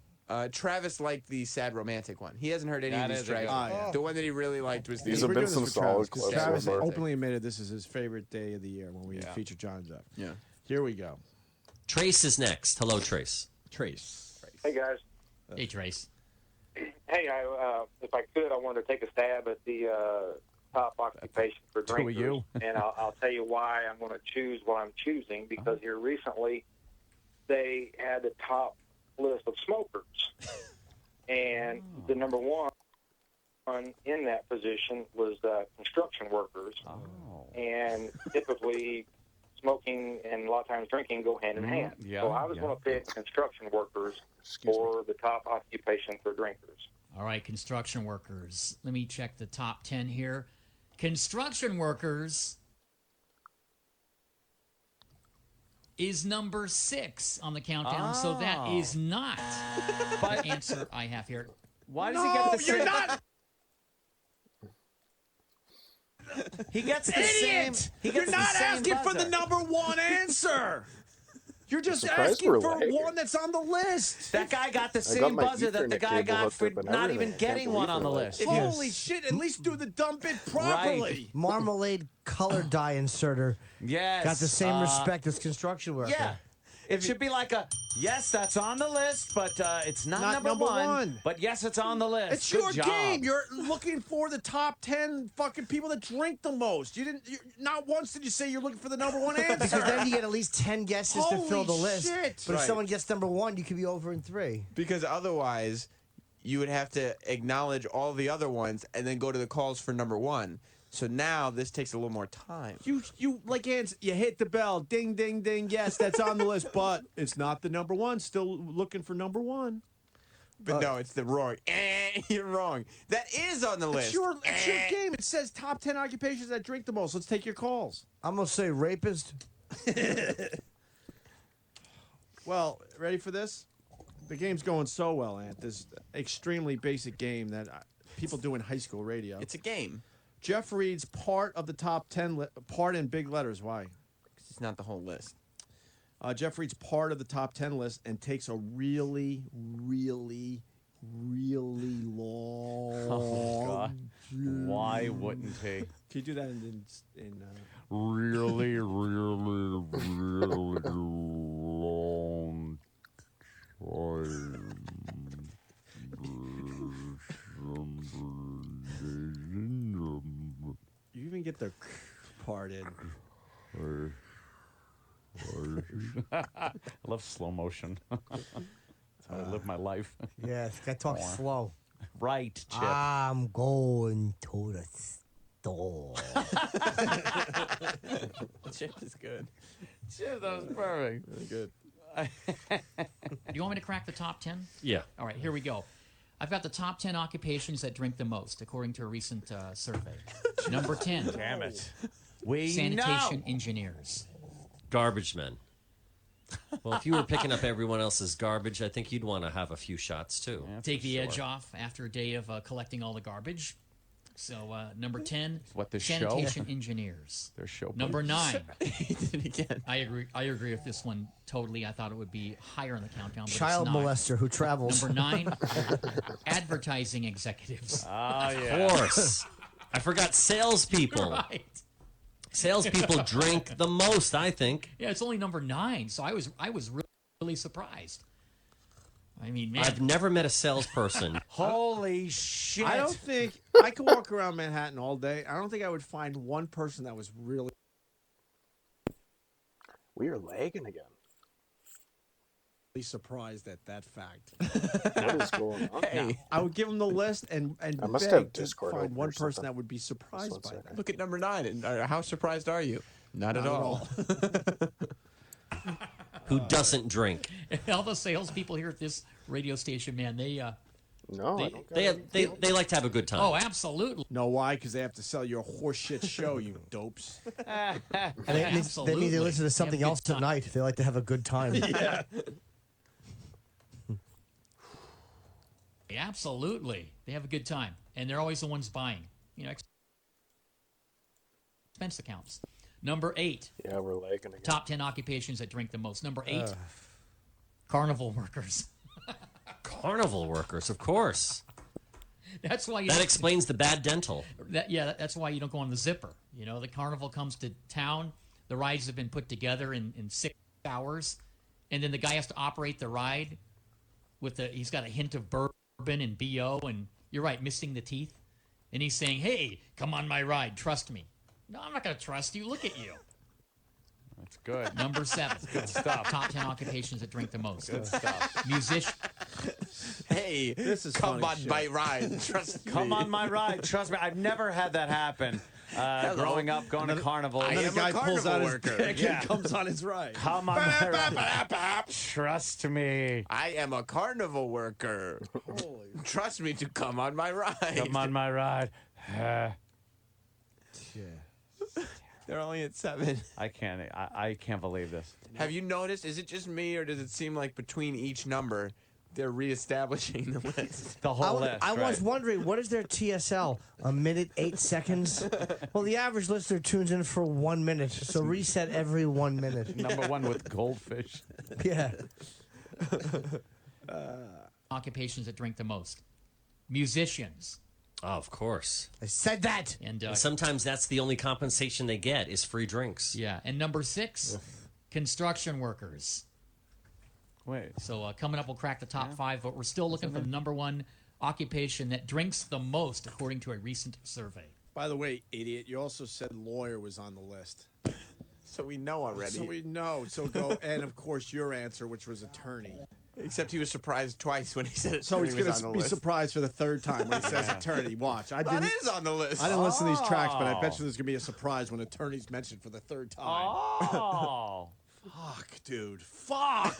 F: Travis liked the sad romantic one. He hasn't heard any
L: That
F: of these
L: is a
F: tracks.
L: good one.
F: The one that he really liked was the.
A: These have
L: We're
A: been
L: doing
A: some
L: this for
A: solid
L: Travis, 'cause
A: clips so
L: Travis
A: far.
L: openly admitted this is his favorite day of the year when we feature John Jeff.
F: Yeah.
L: Here we go.
I: Trace is next. Hello, Trace.
L: Trace.
R: Hey guys.
H: Hey, Trace.
R: Hey, if I could, I wanted to take a stab at the top occupation for
D: Two of
R: drinkers,
D: you.
R: and I'll tell you why I'm going to choose what I'm choosing. Because here recently, they had the top list of smokers, and the number one in that position was construction workers, and typically smoking and a lot of times drinking go hand in hand.
D: Yeah,
R: So I was going to pick construction workers for the top occupation for drinkers.
H: All right, construction workers. Let me check the top 10 here. Construction workers is number 6 on the countdown, so that is not the answer I have here.
D: Why does he get the same?
L: You're not.
D: He gets the
L: Idiot!
D: same. He
L: You're
D: gets
L: not
D: the same
L: asking for
D: buzzer.
L: the number one answer. You're just
A: surprised
L: asking
A: we're
L: for
A: lagging.
L: one that's on the list.
D: That guy got the
A: got
D: same
A: my
D: buzzer that the
A: Ethernet
D: guy
A: cable
D: got
A: hooked
D: for
A: up and
D: not
A: everything.
D: even
A: I can't
D: getting one
A: believe
D: on the
A: we're
D: list.
L: Holy shit! At least do the dumb bit properly.
J: Marmalade color dye inserter.
D: Yes.
J: Got the same respect as construction worker.
D: Yeah. It should be like a yes, that's on the list, but it's not, number one. But yes, it's on the list.
L: It's
D: Good
L: your
D: job.
L: game. You're looking for the top 10 fucking people that drink the most. You didn't. Not once did you say you're looking for the number one answer.
J: Because then you get at least 10 guesses to fill the
L: Holy
J: list.
L: shit.
J: But if
F: Right.
J: someone gets number 1, you could be over in 3.
F: Because otherwise, you would have to acknowledge all the other ones and then go to the calls for number 1. So now this takes a little more time.
L: You like ants. You hit the bell. Ding, ding, ding. Yes, that's on the list, but it's not the number one. Still looking for number one.
F: But no, it's the roaring. You're wrong. That is on the list.
L: It's your game. It says top 10 occupations that drink the most. Let's take your calls.
J: I'm going to say rapist.
L: Well, ready for this? The game's going so well, Ant. This extremely basic game that people do in high school radio.
F: It's a game.
L: Jeff reads part of the top 10, part in big letters. Why?
F: It's not the whole list.
L: Jeff reads part of the top 10 list and takes a really, really, really long.
D: Oh, God. Why wouldn't he?
L: Can you do that in
O: Really, really, really long time.
L: You even get the part in.
D: I love slow motion. That's how I live my life.
J: Yes, gotta talk slow.
D: Right, Chip.
J: I'm going to the store.
F: Chip is good.
D: Chip, that was perfect.
L: Really good.
H: Do you want me to crack the top 10?
I: Yeah.
H: All right, here we go. I've got the top 10 occupations that drink the most, according to a recent survey. Number 10.
D: Damn it.
H: Sanitation engineers.
I: Garbage men. Well, if you were picking up everyone else's garbage, I think you'd want to have a few shots too.
D: Yeah,
H: Take the
I: sure.
H: edge off after a day of collecting all the garbage. So number 10,
D: What, the show?
H: sanitation engineers.
D: Their show.
H: Number 9.
F: He did it again.
H: I agree with this one totally. I thought it would be higher in the countdown, but
J: Child
H: it's not.
J: molester who travels.
H: Number 9, advertising executives.
D: Oh,
I: Of
D: yeah.
I: course. I forgot salespeople.
H: Right.
I: Salespeople drink the most, I think.
H: Yeah, it's only number 9, so I was really surprised. I mean, man.
I: I've never met a salesperson.
D: Holy shit.
L: I don't think I could walk around Manhattan all day. I don't think I would find one person that was really.
A: We are lagging again.
L: Surprised at that fact.
A: What is going on?
L: Hey, I would give them the list and
A: I must
L: beg
A: have
L: to
A: Discord
L: find
A: open
L: one
A: or
L: person
A: something.
L: that would be surprised by that.
F: Look at number 9. And how surprised are you? Not at all.
I: Who doesn't drink?
H: All the salespeople here at this radio station, man, they
A: No,
H: They-
A: I don't
I: They, they like to have a good time.
H: oh, absolutely.
L: No, why? Because they have to sell your horseshit show, you dopes.
J: And that means they
H: Absolutely.
J: listen to something
H: Have a
J: else
H: good
J: at night. They like to have a good time.
L: Yeah.
H: Absolutely. They have a good time. And they're always the ones buying. You know, expense accounts. Number 8,
A: Yeah, we're lagging again.
H: top 10 occupations that drink the most. Number 8, carnival workers.
I: Carnival workers, of course.
H: That's why you
I: That
H: don't-
I: explains the bad dental.
H: that's why you don't go on the zipper. You know, the carnival comes to town. The rides have been put together in 6 hours. And then the guy has to operate the ride he's got a hint of bourbon and BO, and you're right, missing the teeth. And he's saying, hey, come on my ride, trust me. No, I'm not going to trust you. Look at you.
D: That's good.
H: Number 7.
D: Good stuff.
H: Top 10 occupations that drink the most.
D: Good stuff.
H: Musician.
F: Hey,
L: This is
F: come
L: funny
F: on
L: shit.
F: my ride. Trust me.
D: Come on my ride. Trust me. I've never had that happen. Growing up, going to carnival.
F: I
L: Another
F: am a
L: guy pulls out his
F: carnival
L: dick
F: worker.
L: and comes on his ride.
D: Come on my ride. Trust me.
F: I am a carnival worker. Trust me to come on my ride.
D: Come on my ride.
F: They're only at 7.
D: I can't believe this.
F: Have you noticed? Is it just me, or does it seem like between each number, they're reestablishing the list?
D: The whole list.
J: I was
D: right.
J: wondering, what is their TSL? A minute, 8 seconds? Well, the average listener tunes in for 1 minute, so reset every 1 minute.
D: Number 1 with goldfish.
J: Yeah.
H: Occupations that drink the most. Musicians.
I: Oh, of course.
J: I said that.
H: And
I: And sometimes that's the only compensation they get is free drinks.
H: yeah, and number 6, construction workers.
D: Wait.
H: So coming up, we'll crack the top 5, but we're still looking for the number 1 occupation that drinks the most, according to a recent survey.
L: By the way, idiot, you also said lawyer was on the list.
F: So we know already.
L: So we know. So go, and of course your answer, which was attorney.
F: Except he was surprised twice when he said it.
L: So he's going to be surprised for the 3rd time when he says attorney. Watch.
F: That is on the list.
L: I didn't listen to these tracks, but I bet you there's going to be a surprise when attorney's mentioned for the 3rd time.
D: Oh.
L: Fuck, dude. Fuck.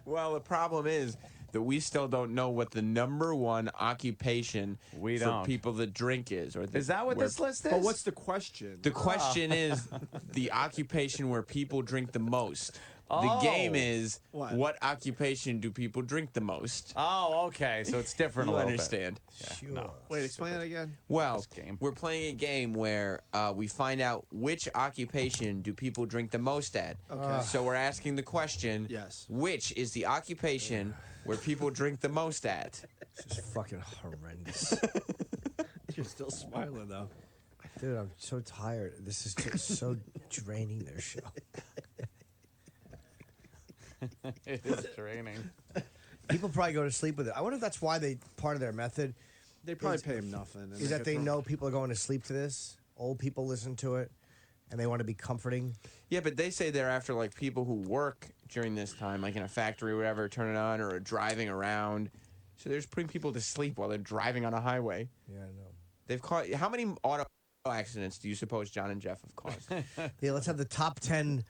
F: Well, the problem is that we still don't know what the number 1 occupation
D: We
F: for
D: don't.
F: people that drink is. Or
D: Is that what this list is?
L: But what's the question?
F: The question is the occupation where people drink the most. The game is
L: What?
F: what occupation do people drink the most?
D: Oh, okay. So it's different
F: You
D: a little
F: understand?
D: bit.
J: Sure.
D: No.
L: Wait, explain it again.
F: Well, we're playing a game where we find out which occupation do people drink the most at.
L: Okay.
F: So we're asking the question,
L: Yes.
F: which is the occupation where people drink the most at?
J: This is fucking horrendous.
L: You're still smiling though.
J: Dude, I'm so tired. This is just so draining, their show.
D: It is draining.
J: People probably go to sleep with it. I wonder if that's why part of their method.
L: They probably pay him nothing. and
J: Is that
L: get
J: they
L: the-
J: know people are going to sleep to this? Old people listen to it, and they want to be comforting.
F: Yeah, but they say they're after like people who work during this time, like in a factory or whatever, turn it on or are driving around. So they're just putting people to sleep while they're driving on a highway.
J: Yeah, I know.
F: They've caused how many auto accidents do you suppose John and Jeff have caused?
J: Yeah, let's have the top 10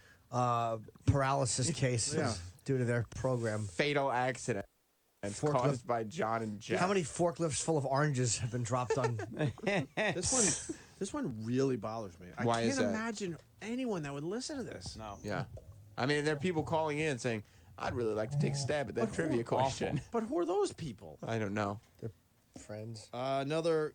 J: paralysis cases
L: Yeah.
J: due to their program.
F: Fatal accident. It's
J: Forklift.
F: caused by John and Jeff.
J: How many forklifts full of oranges have been dropped on?
L: This one really bothers me. I
F: Why
L: can't
F: is that?
L: imagine anyone that would listen to this.
D: No.
F: Yeah. I mean, there are people calling in saying, I'd really like to take a stab at that trivia question.
L: But who are those people?
F: I don't know.
J: They're friends.
L: Another.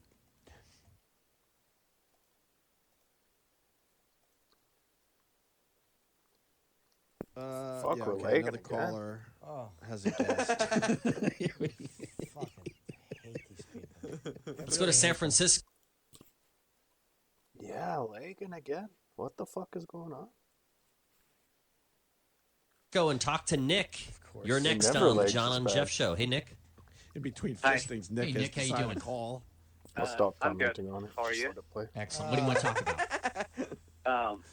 A: Fuck,
L: yeah,
A: we're
L: okay,
A: lagging
L: another
A: again.
L: caller
J: Oh.
L: has a guest.
J: Fucking hate these people.
I: Let's go to San Francisco.
A: Yeah, lagging again. What the fuck is going on?
I: Go and talk to Nick. You're
A: He
I: next
A: never
I: on the
A: lags
I: John
A: as
I: and
A: bad.
I: Jeff show. Hey, Nick.
L: In between
R: Hi.
L: fistings, Nick
H: Hey,
L: has
H: Nick, how you
L: decided
H: doing?
L: to call.
A: I'll stop
R: I'm good.
A: commenting on it.
R: How are
A: Just
R: you?
A: let it play.
H: Excellent. What do you want to talk about?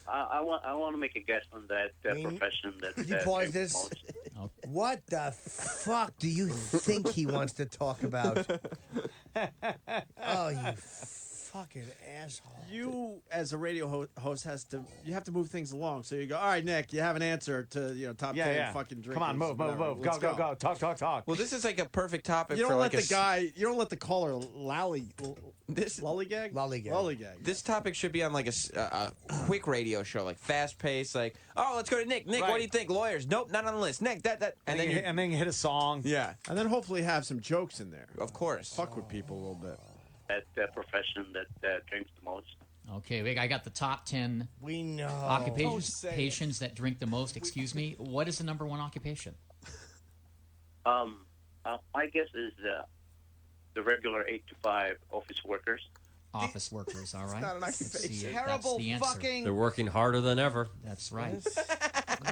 R: I want to make a guess on that profession that.
J: Could you pause this? What the fuck do you think he wants to talk about? Oh, you fucking asshole.
L: You, as a radio host, have to move things along. So you go, all right, Nick, you have an answer to top 10 fucking drinkers.
D: Come on, move.
L: whatever.
D: Go,
L: Let's
D: go. Talk.
F: Well, this is like a perfect topic
L: You
F: for
L: don't
F: like
L: let the guy. You don't let the caller lollygag. Lollygag.
F: This topic should be on like a quick radio show, like fast paced. Like, oh, let's go to Nick. Nick, what do you think? Lawyers? Nope, not on the list. Nick, that.
D: And then you hit a song.
F: Yeah,
L: and then hopefully have some jokes in there.
F: Of course.
L: Fuck with people a little bit.
R: That profession that drinks the most.
H: Okay, I got the top 10
J: We know.
H: occupations that drink the most. Excuse me. What is the number one occupation?
R: My guess is the regular 8 to 5 office workers.
H: Office workers, all right.
F: not an
H: Let's
F: occupation.
H: see it.
D: Terrible
H: That's the answer.
D: fucking.
I: They're working harder than ever.
H: That's right.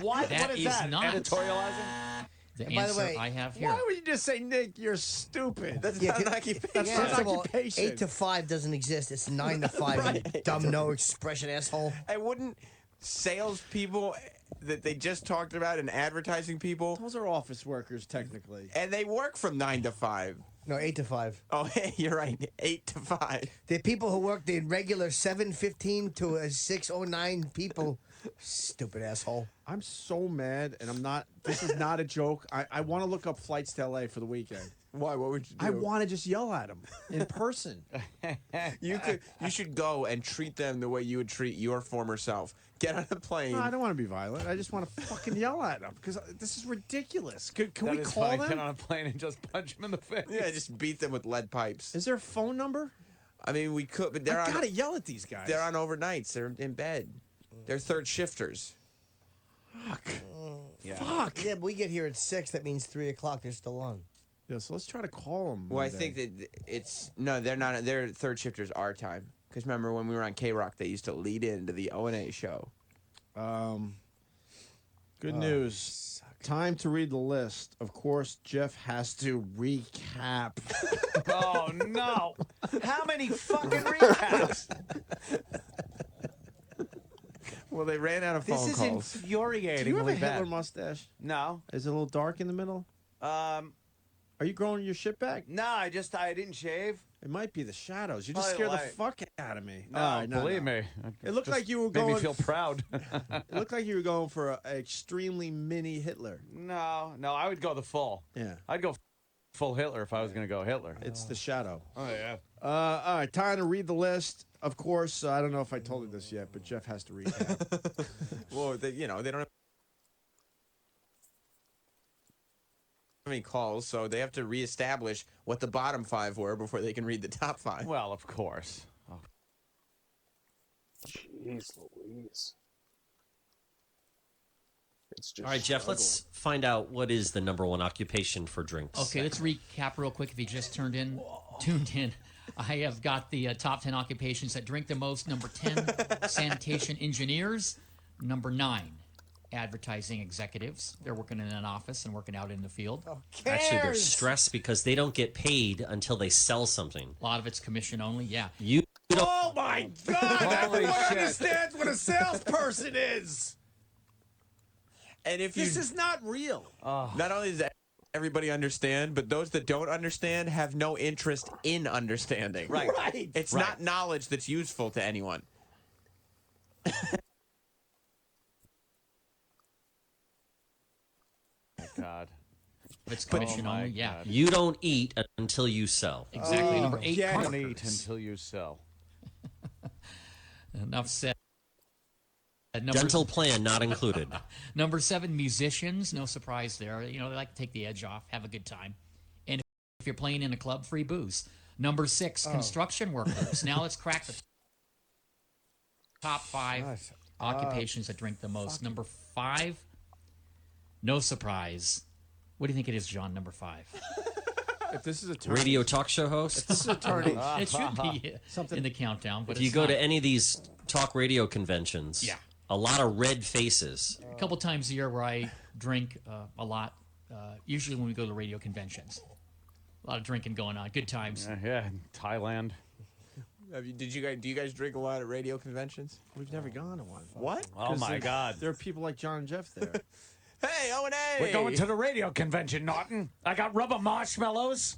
D: What?
H: That
D: What is
H: is
D: that?
H: not.
D: Editorializing?
H: The
J: By the
H: answer
J: way,
H: I have here.
L: Why would you just say, Nick? You're stupid.
F: That's
J: Yeah,
F: not an
J: can-
F: occupation.
L: That's
J: Yeah,
L: not
J: first
L: an
J: of all,
L: occupation.
J: 8 to 5 doesn't exist. It's 9 to 5. You dumb no expression asshole.
F: I wouldn't salespeople that they just talked about and advertising people,
L: Those are office workers, technically.
F: and they work from 9 to 5.
J: No, 8 to 5.
F: Oh, hey, you're right. 8 to 5.
J: The people who work the regular 7:15 to 6:09 people. Stupid asshole.
L: I'm so mad, and I'm not. This is not a joke. I want to look up flights to LA for the weekend.
F: Why? What would you do?
L: I want to just yell at them in person.
F: You should go and treat them the way you would treat your former self. Get on a plane.
L: No, I don't want to be violent. I just want to fucking yell at them because this is ridiculous. Can we
D: That is
L: call
D: funny.
L: them?
D: Get on a plane and just punch him in the face.
F: Yeah, just beat them with lead pipes.
L: Is there a phone number?
F: I mean, we could, but
L: I gotta yell at these guys.
F: They're on overnights. They're in bed. They're third shifters.
L: Fuck.
J: Yeah.
L: Fuck.
J: Yeah, but we get here at 6. That means 3 o'clock. They're still on.
L: Yeah, so let's try to call them.
F: Well, I think that it's no, they're not. They're third shifters our time. Because remember when we were on K Rock, they used to lead into the O&A show.
L: Good news. Time to read the list. Of course, Jeff has to recap.
D: Oh no! How many fucking recaps?
F: Well, they ran out of
D: This
F: phone
D: is
F: calls.
D: infuriating.
L: Do you have a Hitler mustache?
D: No.
L: Is it a little dark in the middle? Are you growing your shit back?
D: No, I didn't shave.
L: It might be the shadows. You just
D: Probably
L: scared the
D: light.
L: fuck out of me.
D: No,
L: All right,
D: believe
L: no.
D: me.
L: It looked
D: Just
L: like you were
D: made
L: going.
D: me feel proud.
L: It looked like you were going for an extremely mini Hitler.
D: No, I would go the full.
L: Yeah.
D: I'd go full Hitler if I was going to go Hitler.
L: It's the shadow.
D: Oh yeah.
L: All right, time to read the list. Of course, I don't know if I told you this yet, but Jeff has to recap.
F: Well, they don't. any calls, so they have to reestablish what the bottom 5 were before they can read the top 5.
D: Well, of course. Oh.
A: Jeez Louise. It's just
I: All right, Jeff, let's find out what is the number one occupation for drinks.
H: Okay, let's recap real quick. If you just tuned in, I have got the top 10 occupations that drink the most. Number 10, sanitation engineers. Number 9, advertising executives. They're working in an office and working out in the field.
I: Actually, they're stressed because they don't get paid until they sell something.
H: A lot of it's commission only, yeah.
I: You don't.
L: Oh my God! Everyone understands what a salesperson is.
F: And if
L: This is not real.
F: Not only does everybody understand, but those that don't understand have no interest in understanding.
D: Right.
F: It's not knowledge that's useful to anyone.
D: My God.
H: It's commission only, yeah.
I: You don't eat until you sell.
H: Exactly. Number 8,
D: Don't
H: carpenters.
D: eat until you sell.
H: Enough said.
I: Dental plan not included.
H: Number 7, musicians. No surprise there. You know, they like to take the edge off, have a good time. And if you're playing in a club, free booze. Number 6, construction workers. Now let's crack the top 5 occupations that drink the most. Number 5, no surprise. What do you think it is, John? Number 5.
L: If this is a turn,
I: Radio talk show host.
L: this is a turning.
H: It should be something in the countdown, but
I: If you
H: it's
I: go
H: not.
I: to any of these talk radio conventions,
H: Yeah.
I: a lot of red faces.
H: A couple times a year where I drink a lot. Usually when we go to the radio conventions, a lot of drinking going on. Good times.
D: Yeah, Thailand.
F: Do you guys drink a lot at radio conventions?
L: We've never gone to one.
F: What?
D: Oh my God.
L: There are people like John and Jeff there.
F: Hey, O&A!
D: We're going to the radio convention, Norton. I got rubber marshmallows,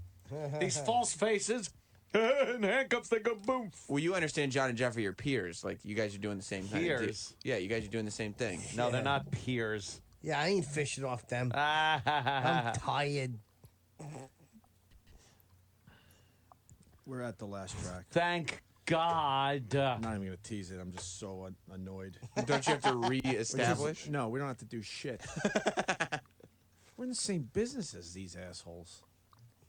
D: these false faces, and handcuffs that go boom.
F: Well, you understand John and Jeff are your peers. Like, you guys are doing the same thing.
D: Peers?
F: Yeah, you guys are doing the same thing.
D: No, they're not peers.
J: Yeah, I ain't fishing off them. I'm tired.
L: We're at the last track.
D: Thank God.
L: I'm not even going to tease it. I'm just so annoyed.
F: Don't you have to reestablish?
L: No, we don't have to do shit. We're in the same business as these assholes.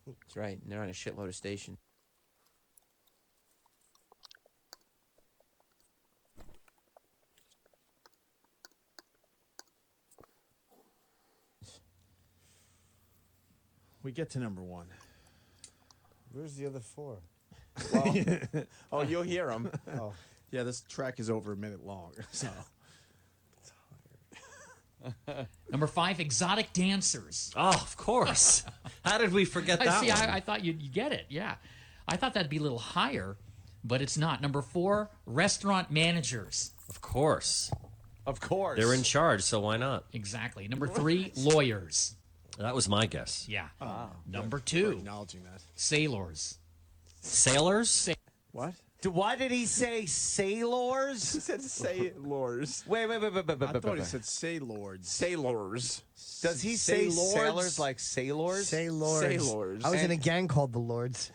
F: That's right. They're on a shitload of stations.
L: We get to number 1.
J: Where's the other 4?
F: Oh, you'll hear them.
J: Oh.
L: Yeah, this track is over a minute long. So.
H: Number 5, exotic dancers.
I: Oh, of course. How did we forget that
H: See,
I: one?
H: I thought you'd get it. Yeah. I thought that'd be a little higher, but it's not. Number 4, restaurant managers.
I: Of course.
D: Of course.
I: They're in charge, so why not?
H: Exactly. Number 3, lawyers.
I: That was my guess.
H: Yeah. Number
L: We're
H: 2,
L: acknowledging that.
H: sailors.
I: Sailors?
L: What?
D: Why did he say sailors?
F: He said sailors.
D: Wait.
L: I thought he said sailors.
F: Sailors.
D: Does he say
L: Sailors?
D: sailors like sailors?
J: Say lords.
F: Sailors.
J: I was in a gang called the Lords.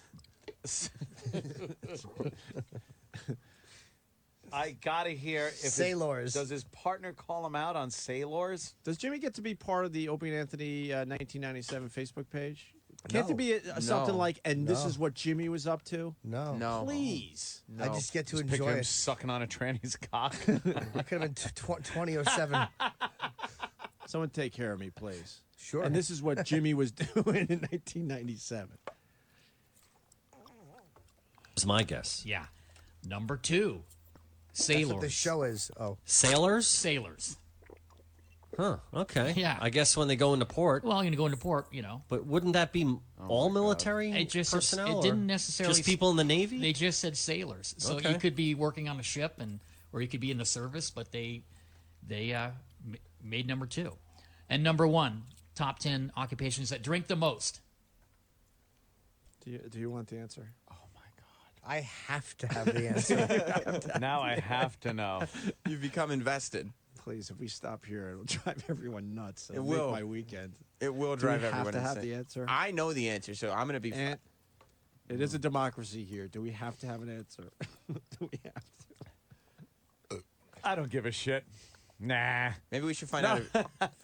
D: I gotta hear if
J: Sailors.
D: Does his partner call him out on sailors?
L: Does Jimmy get to be part of the Opie and Anthony 1997 Facebook page? Can't there be something
F: No.
L: like, and this
J: No.
L: is what Jimmy was up to?
J: No.
F: No.
L: Please.
J: I just get to
D: Just
J: enjoy
D: picture him
J: it.
D: sucking on a tranny's cock.
J: I could have been 2007.
L: Someone take care of me, please.
J: Sure.
L: And this is what Jimmy was doing in 1997.
I: Was my guess.
H: Yeah. Number 2, sailors.
J: That's what the show is. Oh.
I: Sailors?
H: Sailors.
I: Huh. Okay.
H: Yeah.
I: I guess when they go into port.
H: Well, I'm going to go into port, you know.
I: But wouldn't that be all military
H: It just
I: personnel?
H: it didn't necessarily
I: just people in the Navy.
H: They just said sailors. So
I: Okay.
H: you could be working on a ship or you could be in the service, but they made number 2. And number 1, top 10 occupations that drink the most.
L: Do you want the answer?
J: I have to have the answer.
D: Now I have to know.
F: You've become invested.
L: Please, if we stop here, it'll drive everyone nuts.
F: It
L: It'll
F: will.
L: make my weekend.
F: It will
L: Do we
F: drive
L: have
F: everyone
L: to have
F: insane.
L: the answer?
F: I know the answer, so I'm going to be...
L: And it is a democracy here. Do we have to have an answer? Do we have to?
D: I don't give a shit. Nah.
F: Maybe we should find out.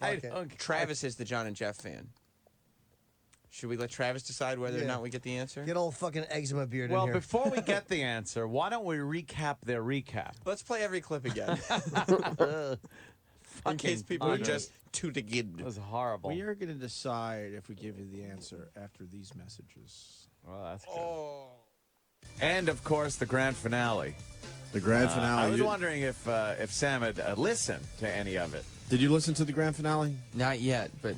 D: I don't.
F: Travis is the John and Jeff fan. Should we let Travis decide whether or
J: Yeah.
F: not we get the answer?
J: Get old fucking eczema beard
D: Well,
J: in here.
D: before we get the answer, why don't we recap their recap?
F: Let's play every clip again. In case people are just tuned in.
D: It was horrible.
L: We are going to decide if we give you the answer after these messages.
D: Well, that's good. And, of course, the grand finale.
L: The grand finale.
D: I was wondering if Sam had listened to any of it.
L: Did you listen to the grand finale?
F: Not yet, but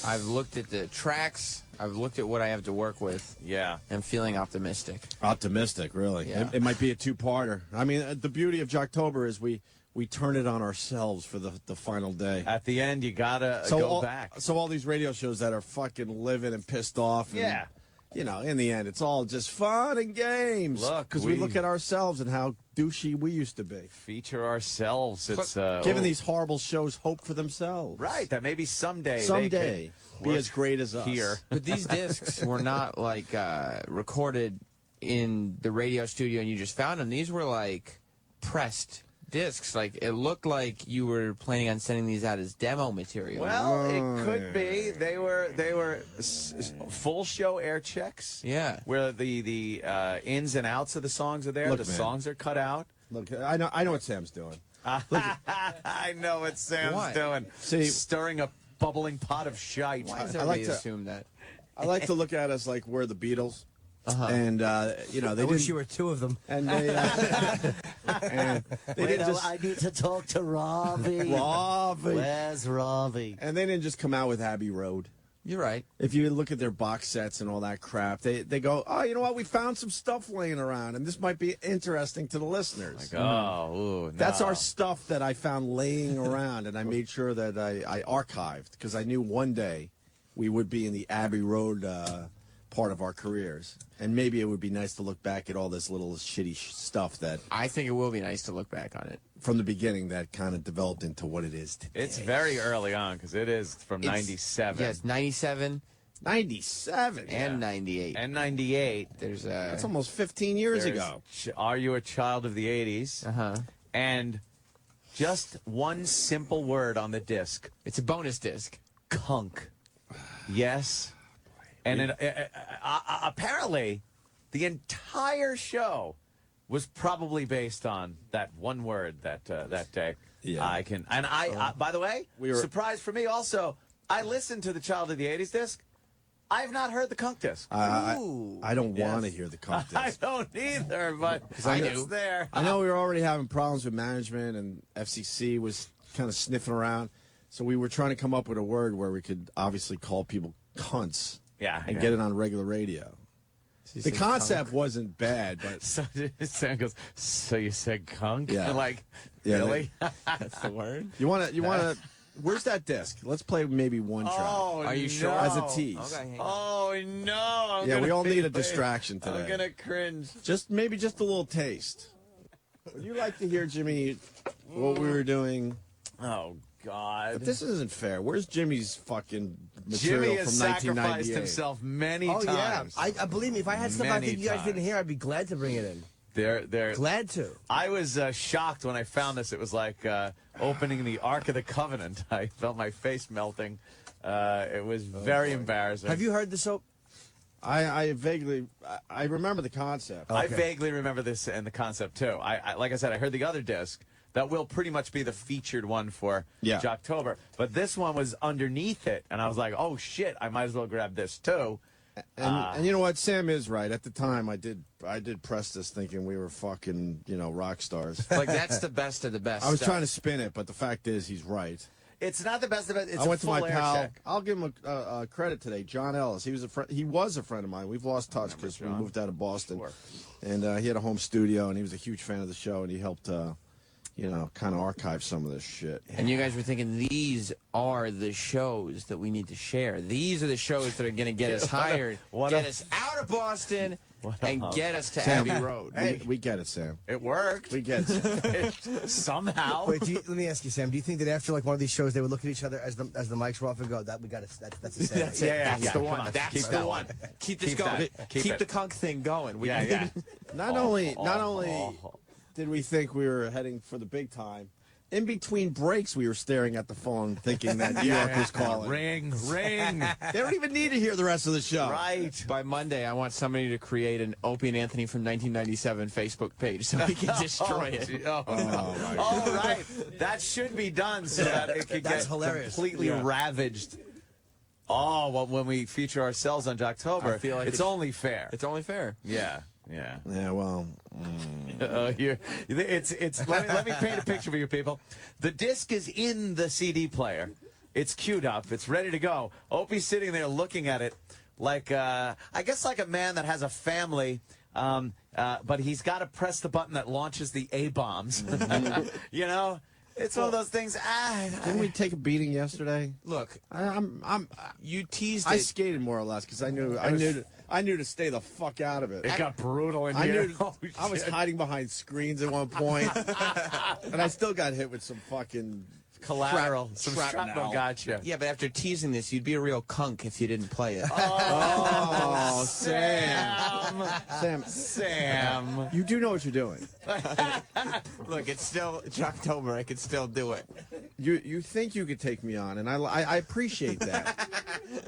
F: I've looked at the tracks. I've looked at what I have to work with.
D: Yeah.
F: I'm feeling optimistic.
L: Optimistic, really.
F: Yeah.
L: It might be a two-parter. I mean, the beauty of Jocktober is we turn it on ourselves for the final day.
D: At the end, you got to go back.
L: So all these radio shows that are fucking livid and pissed off. And,
D: Yeah.
L: You know, in the end, it's all just fun and games.
D: Look,
L: because we look at ourselves and how douchey we used to be.
D: Feature ourselves. It's
L: Giving these horrible shows hope for themselves.
D: Right, that maybe someday they
L: Someday
D: could
L: be
D: work
L: as great as us.
D: here.
F: But these discs were not like recorded in the radio studio and you just found them. These were like pressed discs. Like it looked like you were planning on sending these out as demo material.
D: Well, it could be. They were full show air checks.
F: Yeah.
D: Where the ins and outs of the songs are there.
L: Look,
D: the
L: man.
D: songs are cut out.
L: Look, I know what Sam's doing.
D: I know what Sam's
F: What?
D: doing.
L: See-
D: Stirring a bubbling pot of shite.
F: Why does
L: I
F: everybody
L: like to-
F: assume that?
L: I like to look at us like we're the Beatles. And, you know, they
J: I wish
L: didn't.
J: you were two of them.
L: And they, and they didn't just.
J: I need to talk to Ravi.
L: Ravi.
J: Where's Ravi?
L: And they didn't just come out with Abbey Road.
F: You're right.
L: If you look at their box sets and all that crap, they go, oh, you know what? We found some stuff laying around, and this might be interesting to the listeners.
D: Like, oh, ooh,
L: That's
D: no.
L: our stuff that I found laying around, and I made sure that I archived because I knew one day we would be in the Abbey Road part of our careers, and maybe it would be nice to look back at all this little shitty stuff that
F: I think it will be nice to look back on it.
L: from the beginning that kind of developed into what it is today.
D: It's very early on because it is from
F: It's-
D: '97.
F: Yes, 97
L: 97
F: and 98.
D: And '98.
F: There's
L: That's almost 15 years
D: There's
L: ago.
D: Are You a Child of the '80s?
F: Uh-huh.
D: And just one simple word on the disc.
F: It's a bonus disc.
D: Kunk. Yes. And apparently, the entire show was probably based on that one word that day.
L: Yeah.
D: I by the way, surprise for me also, I listened to the Child of the '80s disc. I have not heard the Kunk disc.
L: I don't want to
D: Yes.
L: hear the Kunk
D: I
L: disc.
D: don't either, but it's there.
L: I know we were already having problems with management, and FCC was kind of sniffing around. So we were trying to come up with a word where we could obviously call people cunts.
D: Yeah,
L: And
D: yeah.
L: get it on regular radio. The
F: said
L: concept wasn't bad, but
D: So Sam goes, so you said Kunk?
L: Yeah.
D: Like,
L: Yeah,
D: really?
F: That's the word.
L: you want to. Where's that disc? Let's play maybe one track.
D: Oh,
F: Are you sure?
L: As a tease.
F: Okay, hang on.
D: Oh, no. I'm
L: Yeah, we
D: gonna
L: all need a
D: be-
L: distraction today.
D: I'm going to cringe.
L: Just a little taste. Would you like to hear, Jimmy, what we were doing?
D: Oh, God.
L: But this isn't fair. Where's Jimmy's fucking material
D: Jimmy has
L: from
D: sacrificed
L: 1998?
D: himself many
J: Oh, yeah.
D: times.
J: I believe me, if I had stuff I
D: Many
J: think you guys didn't
D: times.
J: hear, I'd be glad to bring it in.
D: They're
J: Glad to.
D: I was shocked when I found this. It was like opening the Ark of the Covenant. I felt my face melting. It was very embarrassing.
J: Have you heard the soap?
L: I vaguely I remember the concept.
D: I vaguely remember this and the concept too. I like I said, I heard the other disc that will pretty much be the featured one for Jocktober, but this one was underneath it, and I was like, oh shit, I might as well grab this too.
L: And you know what? Sam is right. At the time, I did press this thinking we were fucking rock stars.
F: Like that's the best of the best.
L: I was
F: stuff.
L: trying to spin it, but the fact is he's right.
D: It's not the best of it. It's
L: I went
D: a
L: to my
D: full air
L: pal.
D: check.
L: I'll give him a credit today. John Ellis. He was a friend. He was a friend of mine. We've lost touch because we moved out of Boston, and he had a home studio, and he was a huge fan of the show, and he helped, kind of archive some of this shit.
F: And you guys were thinking these are the shows that we need to share. These are the shows that are going to get us hired, get us out of Boston, and get us to
L: Sam,
F: Abbey Road.
L: We get it, Sam.
D: It worked.
L: We get it.
D: Somehow.
J: Wait, let me ask you, Sam. Do you think that after like one of these shows, they would look at each other as the mics were off and go, "That we got it. That's a Sam.
D: That's it. Yeah,
F: That's the
D: come
F: one.
D: on,
F: That's
D: keep
F: the
D: that
F: one. Keep this
D: Keep
F: going.
D: that. Keep
F: Keep
D: it.
F: the Kunk thing going. We
D: Yeah.
L: Not only did we think we were heading for the big time, in between breaks, we were staring at the phone thinking that New York was calling.
D: Ring.
L: They don't even need to hear the rest of the show.
D: Right.
F: By Monday, I want somebody to create an Opie and Anthony from 1997 Facebook page so we can destroy it.
D: Oh, right. That should be done so that it could
J: That's
D: get
J: hilarious.
D: completely ravaged. Oh, well, when we feature ourselves on Jocktober,
F: I feel like
D: it's only fair.
F: It's only fair.
D: Yeah.
L: Yeah, well.
D: Let me paint a picture for you people. The disc is in the CD player. It's queued up. It's ready to go. Opie's sitting there looking at it like, I guess like a man that has a family, but he's got to press the button that launches the A-bombs. You know? It's one of those things.
L: Didn't we take a beating yesterday?
F: Look, you teased
L: I
F: it.
L: skated more or less because I knew to stay the fuck out of it.
D: It got brutal in
L: I
D: here.
L: knew I was hiding behind screens at one point, and I still got hit with some fucking
D: collateral. Some shrapnel gotcha.
F: Yeah, but after teasing this, you'd be a real cunk if you didn't play it.
L: Oh, Sam. You do know what you're doing.
F: Look, it's still Jocktober. I could still do it.
L: You think you could take me on, and I appreciate that.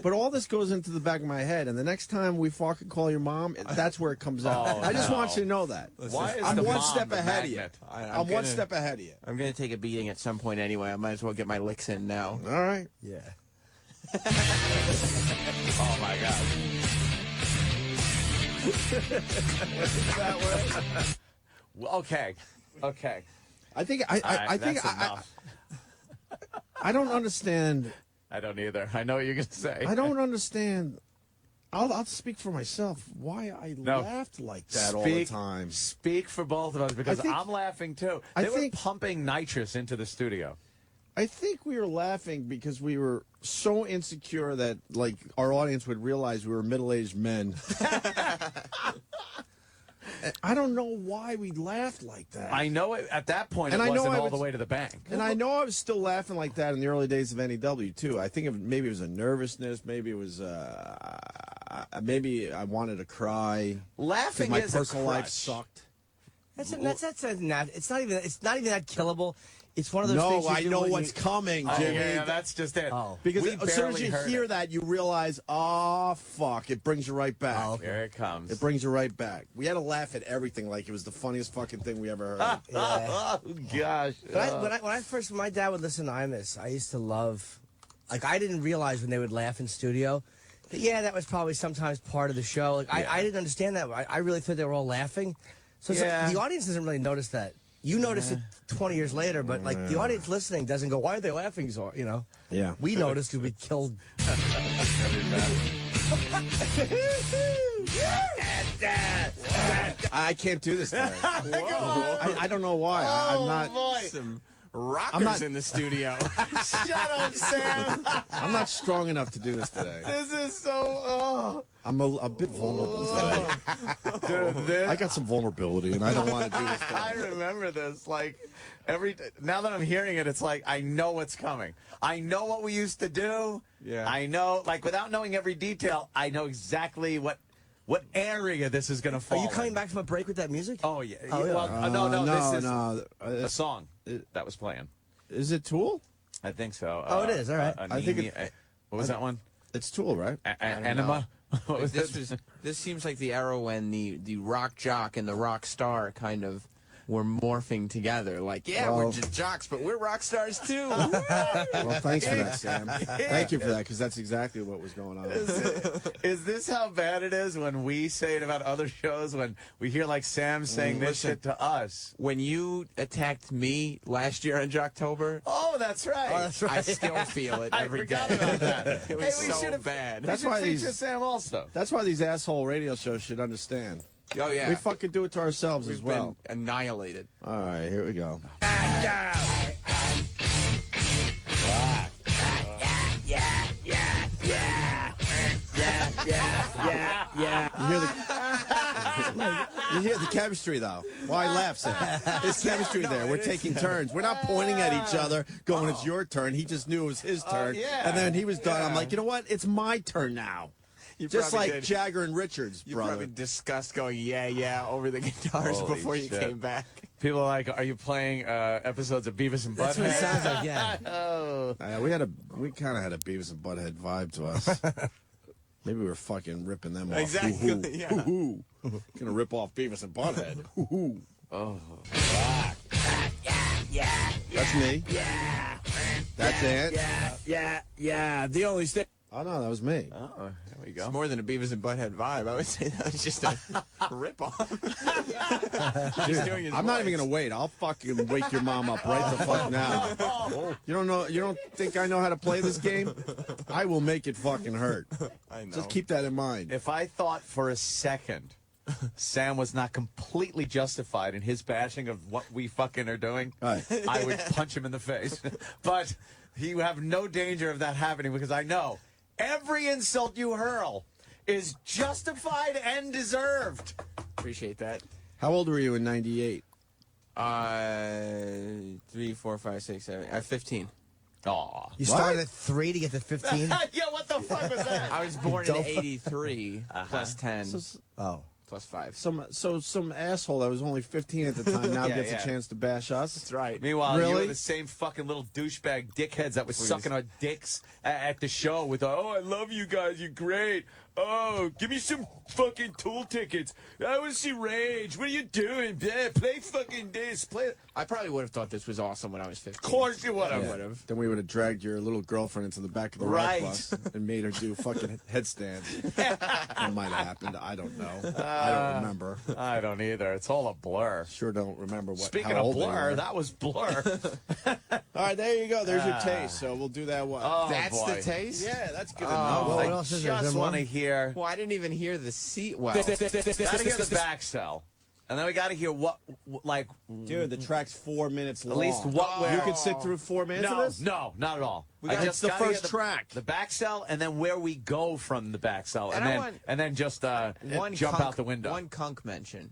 L: But all this goes into the back of my head, and the next time we fucking call your mom, that's where it comes out.
D: Oh,
L: I just
D: no.
L: want you to know that.
D: Why is
L: I'm
D: the
L: one
D: mom
L: step
D: the
L: ahead of you.
D: magnet?
L: I'm one step ahead of you.
F: I'm going to take a beating at some point anyway. I might as well get my licks in now.
L: All right.
J: Yeah.
D: Oh, my God. Okay.
L: I think
D: that's enough.
L: I don't understand.
D: I don't either. I know what you're going to say.
L: I don't understand. I'll speak for myself. Why I laughed like that all the time.
D: Speak for both of us because I'm laughing too. They were pumping nitrous into the studio.
L: I think we were laughing because we were so insecure that like our audience would realize we were middle-aged men. I don't know why we laughed like that.
D: I know it, at that point
L: And
D: it
L: I know
D: wasn't
L: I
D: all the
L: was-
D: way to the bank.
L: And I know I was still laughing like that in the early days of NEW too. I think maybe it was a nervousness, maybe it was maybe I wanted to cry.
D: Laughing
L: 'cause my
D: is a
L: personal life
D: crutch.
L: sucked.
J: It's not even that killable. It's one of those things.
L: No, I know what's coming,
D: Oh,
L: Jimmy.
D: yeah, that's just it.
J: Oh.
L: Because
D: We
L: as soon as
D: barely
L: you
D: heard
L: hear
D: it.
L: that, you realize, oh, fuck, it brings you right back.
J: Oh, okay.
D: Here it comes.
L: It brings you right back. We had to laugh at everything like it was the funniest fucking thing we ever heard.
D: Oh, gosh.
J: When my dad would listen to Imus, I used to love, like, I didn't realize when they would laugh in studio. That, yeah, that was probably sometimes part of the show. Like, I didn't understand that. I really thought they were all laughing. So it's like, the audience doesn't really notice that. You notice it 20 years later, but like the audience listening doesn't go, "Why are they laughing?" So
L: Yeah.
J: we noticed because we killed.
L: I can't do this today. I don't know why. I'm not.
F: Some rockers in the studio.
D: Shut up, Sam.
L: I'm not strong enough to do this today.
D: This is so.
L: I'm a bit vulnerable today.
D: Dude,
L: I got some vulnerability, and I don't want to do this
D: I
L: today.
D: remember this. Like now that I'm hearing it, it's like I know what's coming. I know what we used to do.
F: Yeah.
D: I know, like without knowing every detail, I know exactly what area this is going to fall.
J: Are you coming
D: in.
J: back from a break with that music?
D: Oh yeah.
J: Oh, yeah.
D: Well, this is
L: no.
D: a song that was playing.
L: Is it Tool?
D: I think so.
J: Oh, it is. All right.
L: I think
D: what was that one?
L: It's Tool, right?
D: Enema. What was
F: This seems like the era when the rock jock and the rock star kind of were morphing together. Like, yeah, we're just jocks, but we're rock stars too.
L: Well, thanks for that, Sam. Thank you for that, because that's exactly what was going on.
D: Is this how bad it is when we say it about other shows? When we hear like Sam saying this shit to us?
F: When you attacked me last year on Jocktober,
D: Oh, that's right.
J: Oh, that's right.
F: I still feel it every day.
D: forgot about that.
F: It was
D: Hey, we
F: so
D: should've-
F: bad.
L: That's
D: We should
L: why
D: feature
L: these.
D: Sam also.
L: That's why these asshole radio shows should understand.
F: Oh yeah,
L: We fucking do it to ourselves
F: we've
L: as well.
F: been annihilated.
L: All right, here we go. You hear the chemistry, though. Why laugh, Sam? There's chemistry there. We're taking turns. We're not pointing at each other, going, it's your turn. He just knew it was his turn.
D: yeah.
L: And then he was done. I'm like, you know what? It's my turn now. Just
F: probably
L: like
F: did.
L: Jagger and Richards,
F: You
L: brother.
F: probably discussed going, yeah, over the guitars
D: Holy
F: before you
D: shit.
F: came back.
D: People are like, are you playing episodes of Beavis and Butthead?
J: That's what it sounds like, yeah.
D: Oh.
L: We kind of had a Beavis and Butthead vibe to us. Maybe we were fucking ripping them off.
F: Exactly,
L: Hoo-hoo.
F: yeah.
L: Hoo-hoo. Gonna rip off Beavis and Butthead. Hoo-hoo.
D: Oh.
L: That's me. That's Ant.
F: Yeah. The only station.
L: Oh, no, that was me.
D: Oh, there we go.
F: It's more than a Beavis and Butthead vibe. I would say that was just a rip-off.
L: I'm not even gonna wait. I'll fucking wake your mom up right the fuck now. You don't know? You don't think I know how to play this game? I will make it fucking hurt.
F: I know.
L: Just keep that in mind.
D: If I thought for a second Sam was not completely justified in his bashing of what we fucking are doing,
L: Right.
D: I would punch him in the face. But you have no danger of that happening because I know every insult you hurl is justified and deserved.
F: Appreciate that.
L: How old were you in '98?
F: 3, 4, 5, 6, 7. 15.
D: Aw.
J: You started at 3 to get to 15?
D: Yeah, what the fuck was that?
F: I was born in
J: Dope.
F: '83, plus 10,
J: Oh.
F: plus 5.
L: Some asshole that was only 15 at the time now
D: Yeah,
L: gets
D: yeah.
L: a chance to bash us.
F: That's right.
D: Meanwhile, you
L: Really?
D: were the same fucking little douchebag dickheads that was
F: Please.
D: sucking our dicks at the show with, oh, I love you guys, you're great. Oh, give me some fucking Tool tickets. I want to see Rage. What are you doing? Yeah, play fucking this. Play.
F: I probably would have thought this was awesome when I was 15.
D: Of course you would
F: I
D: have.
F: would have.
L: Then we would have dragged your little girlfriend into the back of the
D: Right.
L: rock bus and made her do fucking headstands. That might have happened. I don't know. I don't remember.
D: I don't either. It's all a blur.
L: Sure don't remember what.
D: Speaking
L: how
D: of
L: old they
D: blur,
L: were.
D: that was blur.
L: All right, there you go. There's your taste. So we'll do that one.
D: Oh,
F: That's
D: boy.
F: the taste?
L: Yeah, that's good
F: Oh,
L: enough.
J: Well, what
D: I
J: else is there? Is
D: just
J: there
D: want to
J: more?
D: hear.
F: Well, I didn't even hear the seat well.
D: Gotta hear the back cell. And then we gotta hear what, like.
L: Dude, the track's 4 minutes long.
D: At least what we're.
L: You could sit through 4 minutes of
D: No,
L: this?
D: no, not at all.
L: It's the
D: gotta hear
L: first track.
D: The back cell, and then where we go from the back cell,
F: And I want
D: and then just
F: One
D: jump
F: kunk-
D: out the window.
F: One kunk mention.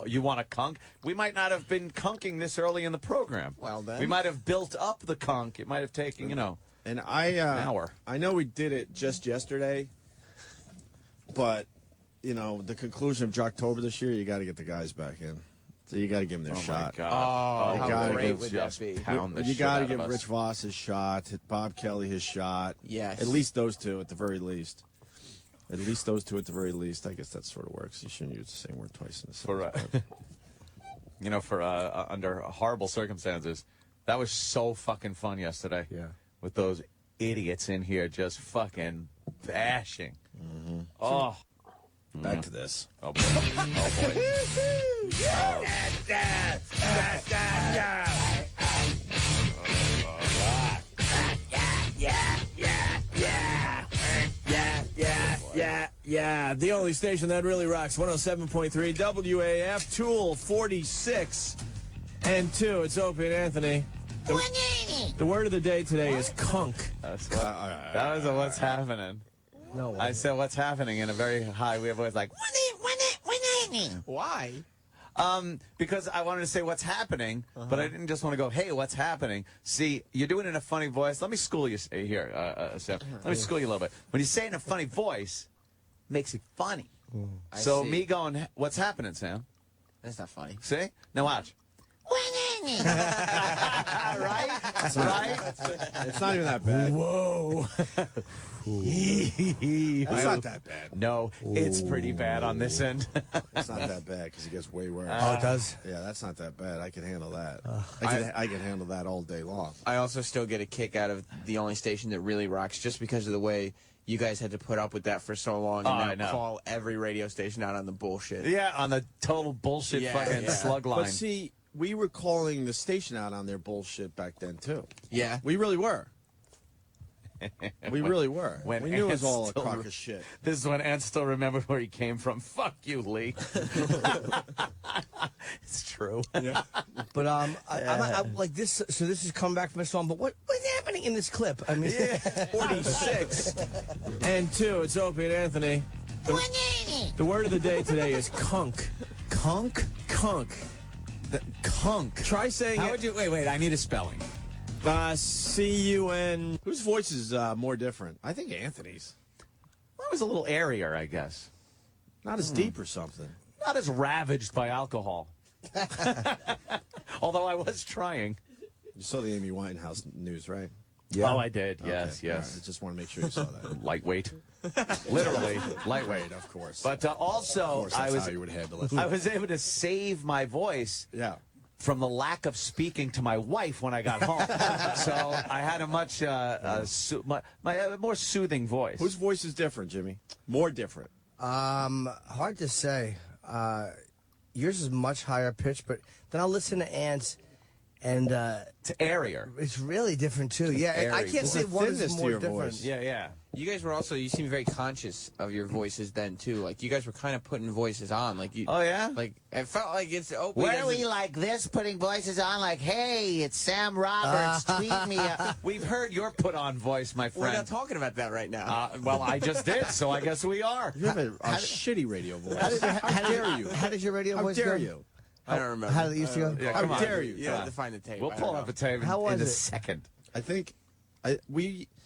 D: You want a kunk? We might not have been kunking this early in the program.
F: Well, then.
D: We might have built up the kunk. It might have taken,
L: And
D: an hour.
L: I know we did it just yesterday, but the conclusion of Jocktober this year, you got to get the guys back in. So you got to give them their shot.
D: God.
F: Oh,
L: You
F: how
L: gotta
F: great
L: give-
F: would that be?
D: Pound the
L: You
D: shit
L: got to
D: out
L: give
D: of us.
L: Rich Voss his shot, Bob Kelly his shot.
F: Yes.
L: At least those two, at the very least. At least those two, at the very least. I guess that sort of works. You shouldn't use the same word twice in a sentence.
D: For under horrible circumstances. That was so fucking fun yesterday.
L: Yeah.
D: With those idiots in here just fucking bashing.
L: Mm-hmm.
D: Oh.
L: Back to this.
D: Oh boy. Oh boy.
F: Yeah. The only station that really rocks, 107.3 WAF, Tool 46 and 2. It's Opie and Anthony. The word of the day today is kunk.
D: That was a what's happening.
J: No.
D: I said what's happening in a very high. We have always like
F: Why?
D: because I wanted to say what's happening, but I didn't just want to go, hey, what's happening? See, you're doing it in a funny voice. Let me school you here, Sam. Let me school you a little bit. When you say it in a funny voice, makes it funny.
F: I
D: So
F: see.
D: me going, what's happening, Sam?
F: That's not funny.
D: See? Now watch. right? Right?
L: It's not even that bad.
D: Whoa.
L: It's not that bad.
D: No, it's pretty bad on this end.
L: It's not that bad because it gets way worse.
J: Oh, it does?
L: Yeah, that's not that bad. I can handle that. I can handle that all day long.
F: I also still get a kick out of the only station that really rocks just because of the way you guys had to put up with that for so long
D: Oh,
F: and
D: I
F: now
D: know.
F: call every radio station out on the bullshit.
D: Yeah, on the total bullshit fucking slug line.
L: But see, we were calling the station out on their bullshit back then too.
F: Yeah.
L: We really were. We really were.
D: When
L: We knew it was
D: Ant
L: all a
D: still
L: crock of shit.
D: This is when Ant still remembered where he came from. Fuck you, Lee. It's true.
J: Yeah. But I'm like this. So this is come back from a song. But what's happening in this clip? I mean,
F: 46 and 2. It's Opie and Anthony. The word of the day today is kunk.
J: Kunk.
F: Kunk.
D: Kunk.
F: Try saying
D: How
F: it.
D: would you? Wait. I need a spelling.
F: C-U-N.
L: Whose voice is more different? I think Anthony's.
D: I was a little airier, I guess.
L: Not as deep or something.
D: Not as ravaged by alcohol. Although I was trying.
L: You saw the Amy Winehouse news, right?
D: Oh, I did.
L: Okay,
D: Yes,
L: all
D: yes.
L: right. I just want to make sure you saw that.
D: Lightweight. Literally lightweight,
L: of course.
D: But also,
L: Of course,
D: I
L: that's
D: was
L: how you would handle it.
D: I was able to save my voice. From the lack of speaking to my wife when I got home, so I had a much more soothing voice.
L: Whose voice is different, Jimmy? More different.
J: Hard to say. Yours is much higher pitched, but then I'll listen to Ant's, and
D: to airier.
J: It's really different too. Yeah, I can't say one is more different.
D: Yeah.
F: You guys were also, you seemed very conscious of your voices then, too. Like, you guys were kind of putting voices on. Like, you.
D: Oh, yeah?
F: Like, it felt like it's Opie.
D: Were we like this, putting voices on? Like, hey, it's Sam Roberts, tweet me. We've heard your put-on voice, my friend.
F: We're not talking about that right now.
D: Well, I just did, so I guess we are.
L: You have a shitty radio voice. How dare you?
J: How does your radio voice go?
L: How dare you?
F: I don't remember.
J: How did it used to go?
D: Yeah,
L: How
D: come on.
L: dare you?
F: You have to find the tape.
D: We'll pull up a tape
J: How was
D: in a
J: it?
D: second.
L: I think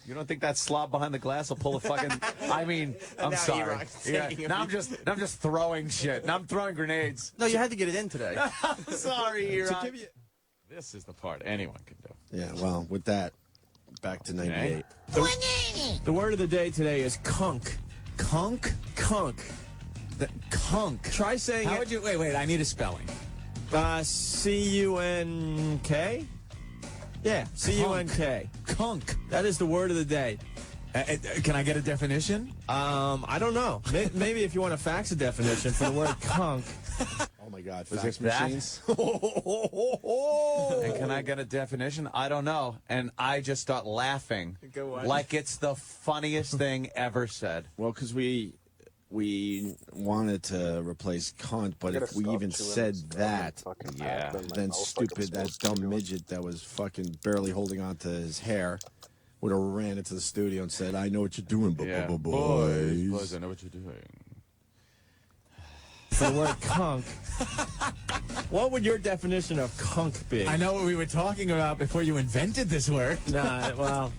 D: You don't think that slob behind the glass will pull a fucking? I mean, I'm
F: Now
D: sorry.
F: E-Rock's
D: Yeah.
F: taking
D: Now I'm just throwing shit. Now I'm throwing grenades.
K: No, you had to get it in today.
D: Sorry, E-Rock.
L: give you.
D: This is the part anyone can do.
L: Yeah, well, with that, back to 98.
S: The word of the day today is kunk.
D: Kunk?
S: Kunk.
D: Kunk.
S: Try saying
D: How
S: it.
D: would you? Wait. I need a spelling.
S: C-U-N-K? Yeah, C-U-N-K.
D: Kunk.
S: That is the word of the day.
D: Can I get a definition?
S: I don't know. Maybe if you want to fax a definition for the word kunk.
L: Oh my God,
D: Was
L: fax
D: it that?
L: machines.
D: And can I get a definition? I don't know. And I just start laughing
F: Go on.
D: like it's the funniest thing ever said.
L: Well, because we wanted to replace cunt, but if we even said that, then stupid, that dumb midget that was fucking barely holding on to his hair would have ran into the studio and said, I know what you're doing, boys.
D: Boys, I know what you're doing.
S: For the word kunk. What would your definition of kunk be?
D: I know what we were talking about before you invented this word.
S: No,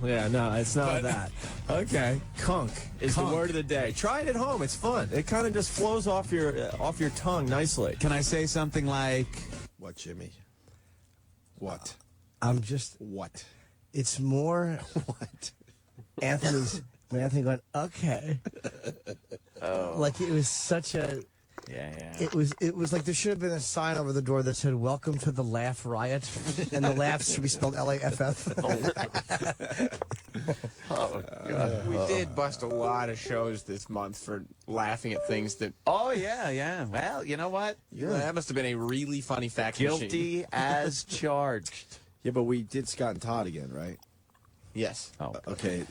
S: it's not that.
D: Okay.
S: Kunk is the word of the day. Try it at home. It's fun. It kind of just flows off your tongue nicely.
D: Can I say something like,
L: What, Jimmy? What?
J: What? It's more
L: What?
J: Anthony going, okay. Like it was such a.
D: yeah.
J: It was like there should have been a sign over the door that said "Welcome to the Laugh Riot," and the laughs should be spelled L-A-F-F.
D: Oh, God.
F: We did bust a lot of shows this month for laughing at things that.
D: Oh, yeah. Well, you know what?
F: That must have been a really funny fact machine.
D: Guilty as charged.
L: Yeah, but we did Scott and Todd again, right?
F: Yes.
D: Oh,
L: Okay,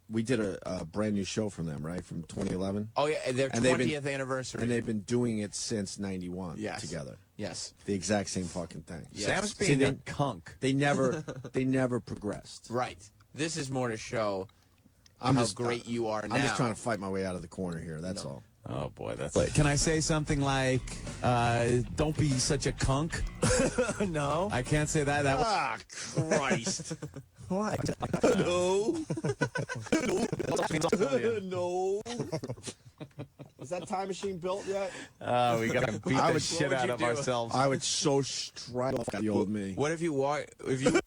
L: we did a brand new show from them, right? From 2011?
F: Oh, yeah, their
L: And they've
F: 20th
L: been-
F: anniversary.
L: And they've been doing it since 91
F: Yes.
L: together.
F: Yes.
L: The exact same fucking thing.
F: Yes.
D: Sam's
L: See,
D: being
L: they-
D: a kunk.
L: They never progressed.
F: Right. This is more to show
L: I'm
F: how
L: just
F: great you are now.
L: I'm just trying to fight my way out of the corner here. That's all.
D: Oh, boy, that's like. Can I say something like, don't be such a kunk?
S: No.
D: I can't say that. That
L: Ah, Christ.
J: Why?
L: No. No. Is that time machine built yet?
D: Oh, we got to beat
L: I
D: the
L: would-
D: shit
F: what would
D: out
F: you
D: of
F: do?
D: ourselves.
L: I would so strangle the old me.
F: What if you If you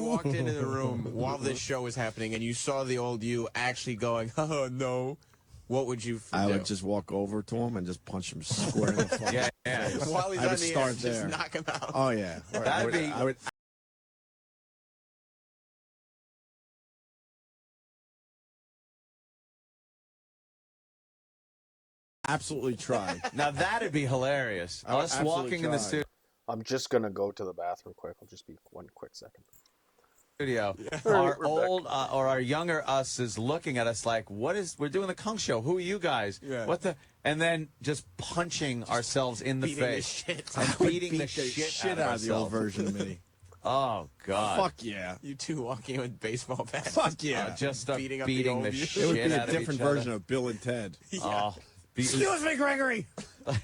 F: walked into the room while this show was happening and you saw the old you actually going, oh no, what would you
L: I
F: do?
L: would just walk over to him and just punch him square in the fucking
D: Yeah.
L: face.
F: While he's
L: I
F: on
L: would
F: the
L: start
F: air,
L: there.
F: just knock him out.
L: Oh yeah.
D: That'd be-
L: I would absolutely try.
D: Now, that'd be hilarious.
L: I would
D: Us
L: absolutely
D: walking in the
L: try.
A: I'm just gonna go to the bathroom quick. I'll just be one quick second.
D: studio.
A: We're
D: Our
A: back.
D: old or our younger us is looking at us like, we're doing the Kunk Show. Who are you guys?
F: Yeah.
D: What the? And then just punching ourselves in the
F: beating the
D: face.
F: shit.
D: And
L: I would
D: beating
L: beat
D: the shit
L: out of the old
D: ourselves.
L: version of me.
D: Oh, God.
L: Fuck yeah.
F: You two walking with baseball bats.
L: Fuck yeah.
D: Just start
F: Beating
D: beating,
F: up the
D: the,
F: old you.
D: shit
L: It would be
D: out
L: a
D: of
L: different
D: each other.
L: version of Bill and Ted.
D: Oh,
L: Excuse me, Gregory.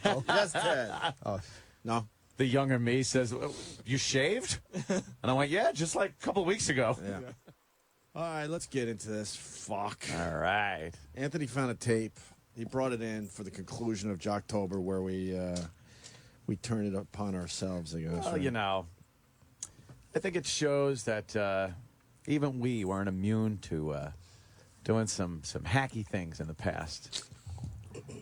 L: Yes, Ted.
J: Oh.
L: No.
D: the younger me says, "You shaved?" And I went, "Yeah, just like a couple of weeks ago."
L: Yeah. All right, let's get into this. Fuck.
D: All right.
L: Anthony found a tape. He brought it in for the conclusion of Jocktober, where we turn it upon ourselves, I guess.
D: Well,
L: right?
D: you know, I think it shows that even we weren't immune to doing some hacky things in the past.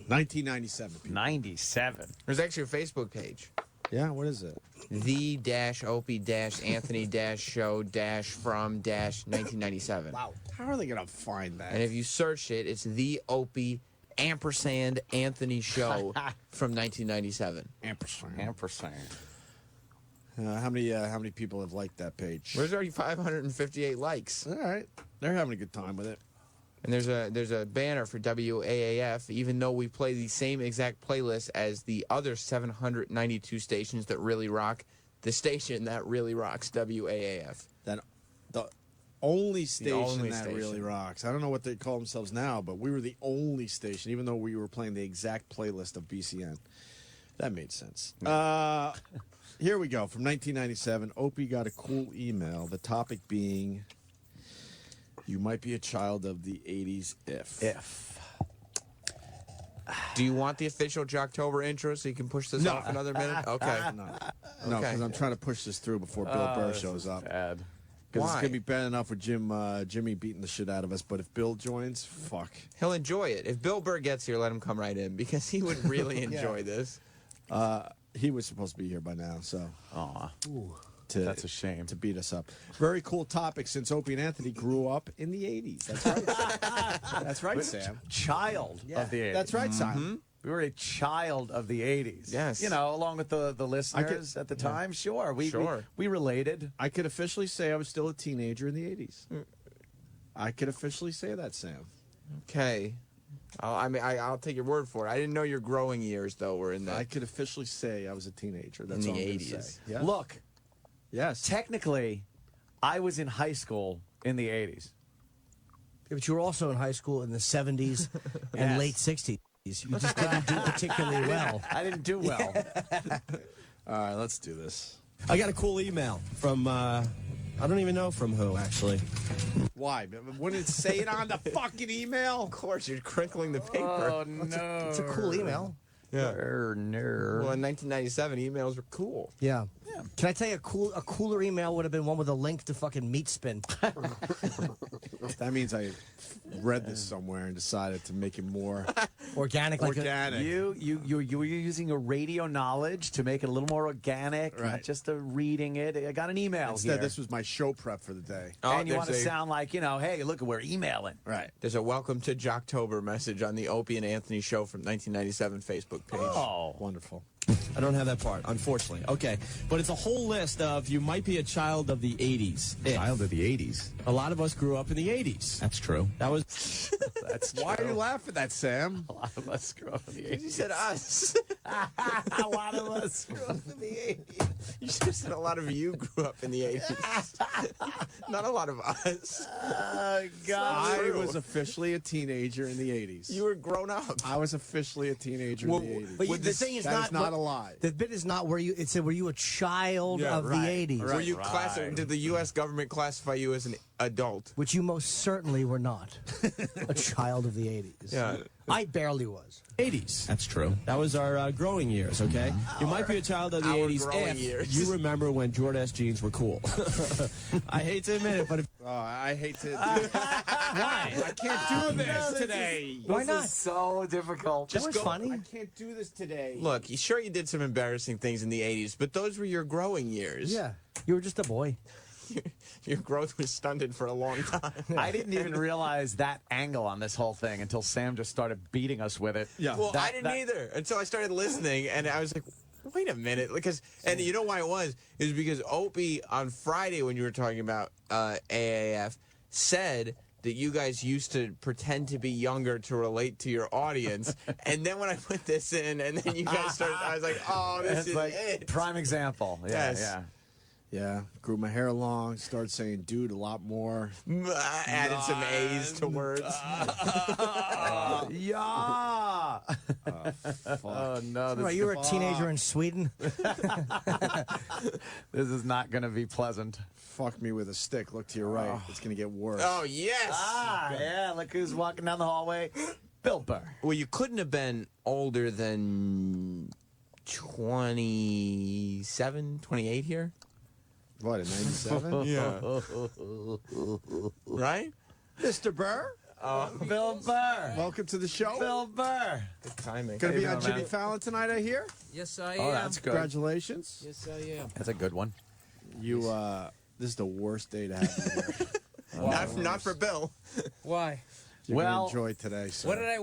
L: 1997. People.
D: 97.
F: There's actually a Facebook page.
L: Yeah, what is it?
F: The-Opie-Anthony-show-from-1997.
L: Wow. How are they going to find that?
F: And if you search it, it's the Opie ampersand Anthony show from 1997.
D: Ampersand.
L: How many people have liked that page?
F: There's already 558 likes.
L: All right. They're having a good time with it.
F: And there's a banner for WAAF, even though we play the same exact playlist as the other 792 stations that really rock. The station that really rocks, WAAF.
L: The only station that really rocks. I don't know what they call themselves now, but we were the only station, even though we were playing the exact playlist of BCN. That made sense. Here we go. From 1997, Opie got a cool email. The topic being, you might be a child of the 80s if.
F: Do you want the official Jocktober intro so you can push this off another minute? Okay.
L: No, because I'm trying to push this through before Bill Burr shows up.
D: Bad.
L: Because it's going to be bad enough with Jimmy beating the shit out of us, but if Bill joins, fuck.
F: He'll enjoy it. If Bill Burr gets here, let him come right in, because he would really enjoy this.
L: He was supposed to be here by now, so.
D: Aw. That's a shame.
L: To beat us up. Very cool topic, since Opie and Anthony grew up in the 80s. That's right. That's right, Sam.
D: Child of the 80s.
L: That's right, Sam.
D: We were a child of the 80s.
F: Yes.
D: You know, along with the listeners at the time. Sure. We related.
L: I could officially say I was still a teenager in the 80s. I could officially say that, Sam.
F: Okay. I'll take your word for it. I didn't know your growing years, though, were in that.
L: I could officially say I was a teenager. That's
F: in
L: all
F: the
L: I'm gonna
F: 80s.
L: say. Yeah.
D: Look.
L: Yes.
D: Technically, I was in high school in the 80s.
J: Yeah, but you were also in high school in the 70s and late 60s. You just didn't do particularly well.
D: I didn't do well.
L: All right, let's do this.
S: I got a cool email from, I don't even know from who, actually.
L: Why? Wouldn't it say it on the fucking email?
F: Of course, you're crinkling the paper.
D: Oh, no.
J: It's a cool email.
F: Yeah.
D: No.
F: Well, in 1997, emails were cool.
J: Yeah. Can I tell you a cooler email would have been one with a link to fucking Meat Spin.
L: That means I read this somewhere and decided to make it more
J: organic.
L: Organic.
D: You were using your radio knowledge to make it a little more organic, not just reading it. I got an email
L: Instead,
D: here.
L: this was my show prep for the day.
F: Oh,
D: And you want to sound like, hey, look, we're emailing.
L: Right.
F: There's a welcome to Jocktober message on the Opie and Anthony show from 1997 Facebook page.
D: Oh.
L: Wonderful.
S: I don't have that part, unfortunately. Okay. But it's a whole list of you might be a child of the 80s.
O: Child of the 80s.
S: A lot of us grew up in the 80s.
O: That's true.
S: That was.
D: That's true.
L: Why are you laughing at that, Sam?
D: A lot of us grew up in the 80s.
F: You said us.
D: A lot of us grew up in the 80s.
F: You should have said a lot of you grew up in the 80s. Not a lot of us.
D: God.
L: I was officially a teenager in the 80s.
F: You were grown up.
L: I was officially a teenager in the 80s.
J: But the thing is
L: that is not a lie.
J: The bit is not where you. It said, were you a child of the 80s?
F: Were you did the U.S. government classify you as an adult?
J: Which you most certainly were not. A child of the 80s.
F: Yeah.
J: I barely was.
S: 80s.
O: That's true.
S: That was our growing years, okay? You might be a child of the
F: Our
S: 80s
F: growing
S: if
F: years.
S: you remember when Jordan S. jeans were cool. I hate to admit it, but if
L: I hate to.
J: Why?
L: I can't do this today.
J: Why not?
D: So difficult.
J: That was funny.
L: I can't do this today.
F: Look, sure you did some embarrassing things in the 80s, but those were your growing years.
J: Yeah. You were just a boy.
F: Your growth was stunted for a long time.
D: I didn't even realize that angle on this whole thing until Sam just started beating us with it.
L: Yeah.
F: Well, I didn't either until I started listening, and I was like, wait a minute. And you know why it was? It was because Opie, on Friday when you were talking about AAF, said that you guys used to pretend to be younger to relate to your audience. And then when I put this in, and then you guys started, I was like, oh, this is
D: like
F: it.
D: prime example. Yeah,
F: Yes.
D: yeah.
L: Yeah, grew my hair long, started saying dude a lot more.
F: Added some A's to words.
D: Yeah.
L: Fuck.
D: Oh no!
J: Right, you were a teenager in Sweden.
D: This is not going to be pleasant.
L: Fuck me with a stick. Look to your right. It's going to get worse.
F: Oh, yes.
D: Yeah. Look who's walking down the hallway. Bill Burr.
F: Well, you couldn't have been older than 27, 28 here.
L: What, in 97?
F: Yeah. Right?
L: Mr. Burr?
D: Bill Burr.
L: Welcome to the show.
D: Bill Burr.
F: Good timing.
L: Going to be
D: How you
L: on
D: doing,
L: Jimmy
D: man?
L: Fallon tonight, I hear?
K: Yes, I
D: Oh,
K: am.
D: that's good.
L: Congratulations.
K: Yes, I am.
D: That's a good one.
L: You, this is the worst day to have you here.
F: Not for Bill.
K: Why?
L: You're
D: Well,
L: going to enjoy today, sir.
K: What did I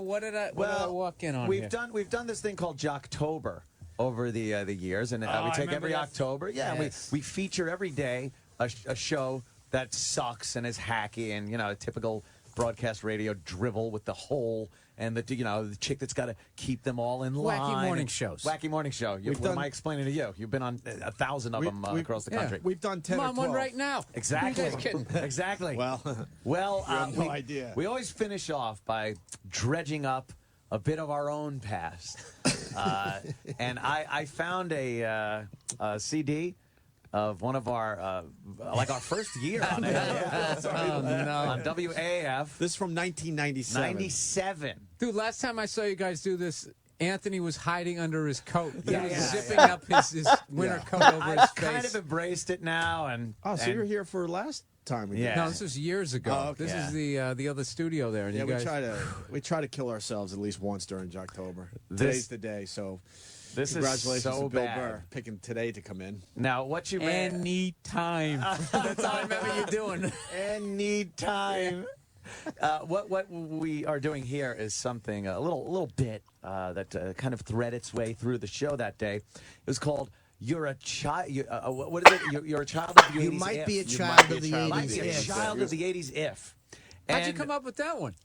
K: walk in on?
D: we've
K: here?
D: done this thing called Jocktober over the years, and we
K: I
D: take
K: remember
D: every
K: that.
D: October. Yeah,
K: Yes.
D: we feature every day a show that sucks and is hacky and a typical broadcast radio drivel with the hole and the chick that's got to keep them all in line.
K: Wacky morning
D: And-
K: shows.
D: Wacky morning show. What am I explaining to you? You've been on 1,000 of them across the country.
L: We've done 10
K: I'm
L: or
K: on
L: 12.
K: one right now.
D: Exactly.
K: You guys kidding?
D: Exactly.
L: Well,
D: Well,
L: you have no
D: we,
L: idea.
D: We always finish off by dredging up a bit of our own past, and I found a CD of one of our our first year on on WAF.
L: This is from 1997.
D: 97.
K: Dude, last time I saw you guys do this, Anthony was hiding under his coat. He
D: Yeah,
K: was
D: yeah,
K: zipping up his winter coat over his
D: I've
K: face.
D: kind of embraced it now, and
L: Oh, so you were here for last time we did
D: Yeah.
K: No, this was years ago.
L: Oh, okay.
K: This is the other studio there. And
L: Yeah,
K: you guys,
L: we try to kill ourselves at least once during Jocktober.
D: This-
L: Today's the day, so
D: This is
L: congratulations
D: so
L: to Bill
D: bad.
L: Burr picking today to come in.
D: Now, what you may
K: any time. That's all I remember you doing.
D: Anytime. What we are doing here is something a little bit that kind of thread its way through the show that day. It was called "You're a Child." What is it? You're a child of the 80s.
J: You might
D: if.
J: be a
D: You
J: child
D: might be
J: of the
D: Might
J: 80s
D: be a
J: if.
D: child of the 80s if.
K: How'd you
D: And-
K: come up with that one?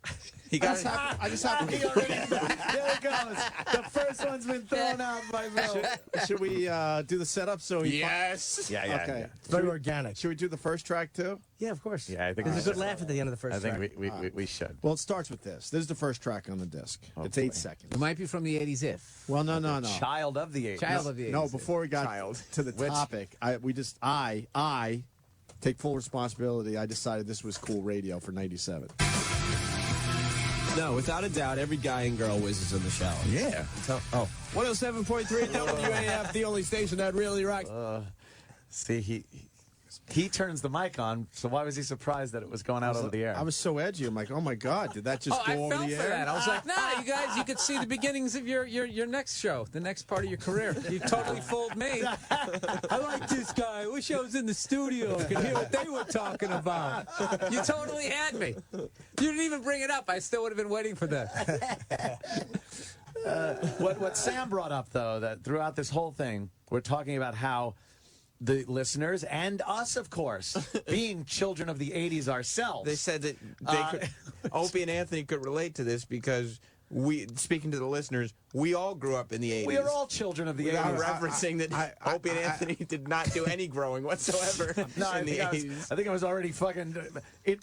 F: He got
L: I just happened
D: He already- there it goes. The first one's been thrown out by Bill.
L: Should we do the setup so he
F: Yes.
D: Yeah.
L: Okay.
D: Yeah.
J: It's very organic.
L: Should we do the first track too?
J: Yeah, of course.
D: Yeah, I think
J: There's
D: we
J: a good laugh at the end of the first
D: I think
J: track.
D: we should.
L: Well, it starts with this. This is the first track on the disc. It's 8 seconds.
K: It might be from the 80s if.
L: Well, no.
D: Child of the 80s.
K: Child of the 80s.
L: No, before we got to the topic, I take full responsibility. I decided this was cool radio for 97.
S: No, without a doubt, every guy and girl whizzes in the shower.
D: Yeah.
S: 107.3 WAF, the only station that really rocks.
D: See, he turns the mic on, so why was he surprised that it was going out over the air?
L: I was so edgy. I'm like, oh my God, did that just
K: Oh,
L: go
K: I
L: over
K: fell
L: the
K: for
L: air?
K: that. I was like, nah, you guys, you could see the beginnings of your next show, the next part of your career. You totally fooled me. I like this guy. I wish I was in the studio. I could hear what they were talking about. You totally had me. You didn't even bring it up. I still would have been waiting for that.
D: What Sam brought up, though, that throughout this whole thing, we're talking about how the listeners and us, of course, being children of the 80s ourselves.
F: They said that Opie and Anthony could relate to this because speaking to the listeners, we all grew up in the 80s.
D: We are all children of the
F: Without
D: 80s.
F: referencing that Opie and Anthony did not do any growing whatsoever in the 80s.
D: I think I was already fucking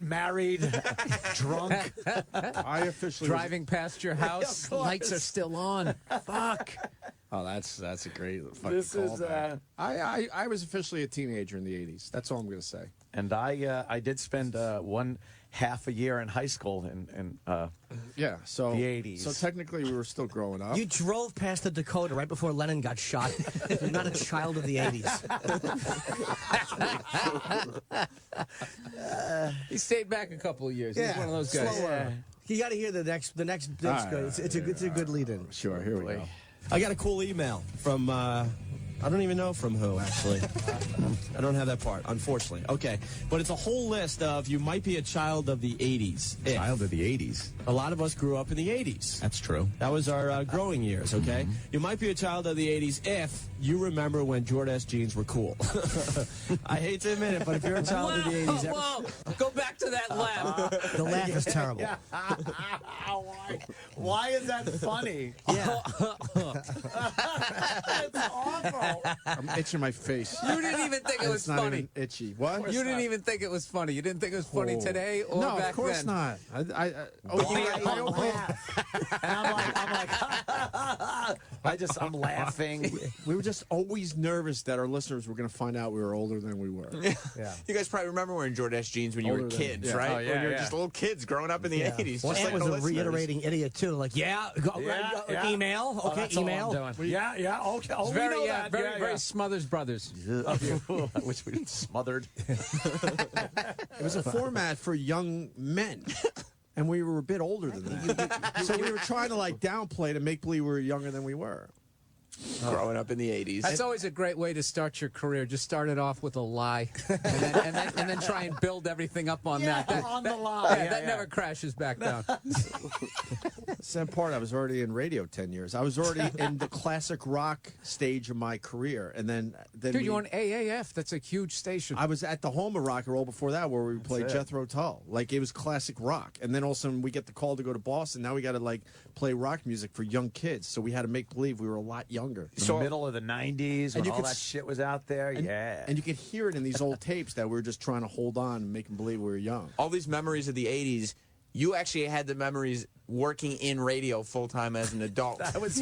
D: married, drunk.
L: I officially
K: Driving past your house,
D: Of course.
K: lights are still on. Fuck.
L: Oh, that's a great fucking
D: This is,
L: callback. I was officially a teenager in the 80s. That's all I'm going to say.
D: And I did spend one half a year in high school in
L: Yeah, so
D: the 80s.
L: So technically, we were still growing up.
J: You drove past the Dakota right before Lennon got shot. You're not a child of the 80s.
K: He stayed back a couple of years. He's one of those guys.
J: Slower. You got to hear the next. The next bit's
L: right,
J: good. It's a good lead-in.
L: Sure, here we go.
S: I got a cool email from, I don't even know from who, actually. I don't have that part, unfortunately. Okay, but it's a whole list of you might be a child of the 80s.
M: Child of the 80s.
S: A lot of us grew up in the 80s.
M: That's true.
S: That was our growing years, okay? You might be a child of the 80s if you remember when Jordache jeans were cool. I hate to admit it, but if you're a child of the 80s...
K: Whoa, go back to that laugh.
J: The laugh is terrible.
D: Why is that funny?
J: Yeah.
D: It's awful.
L: I'm itching my face.
K: You didn't even think it was
L: It's not
K: funny.
L: even itchy. What?
K: You didn't even think it was funny. You didn't think it was funny today or
L: no,
K: back
L: of course
K: then.
L: not.
D: I don't laugh. And I'm like, I'm laughing.
L: We were just always nervous that our listeners were going to find out we were older than we were.
J: Yeah.
F: You guys probably remember wearing Jordache jeans when you
L: Older
F: were
L: than-
F: kids,
L: yeah.
F: right?
D: Oh, yeah,
F: when you were
D: yeah.
F: just little kids growing up in the 80s.
J: Well,
F: just
J: Ant
F: like
J: was
F: the
J: a
F: listeners.
J: reiterating idiot too. Like, email.
D: Oh,
J: Okay,
D: that's all I'm
J: email.
D: doing. Yeah, okay. Oh,
K: It's
D: we
K: very,
D: know that.
K: very Smothers Brothers.
D: I wish we smothered.
L: It was a format for young men. And we were a bit older than that. So we were trying to like downplay to make believe we were younger than we were.
F: Growing up in the 80s.
K: That's always a great way to start your career. Just start it off with a lie, and then try and build everything up on that.
D: On the line.
K: Yeah, that never crashes back down.
L: Sad part, I was already in radio 10 years. I was already in the classic rock stage of my career. And then
K: Dude, you're on AAF. That's a huge station.
L: I was at the home of rock and roll before that where we played
D: it.
L: Jethro Tull. Like, it was classic rock. And then all of a sudden we get the call to go to Boston. Now we got to, like, play rock music for young kids. So we had to make believe we were a lot younger.
D: The middle of the 90s when
L: you
D: all
L: could
D: that
L: s-
D: shit was out there. Yeah.
L: And you could hear it in these old tapes that we were just trying to hold on and make them believe we were young.
F: All these memories of the 80s, you actually had the memories working in radio full-time as an adult.
D: That was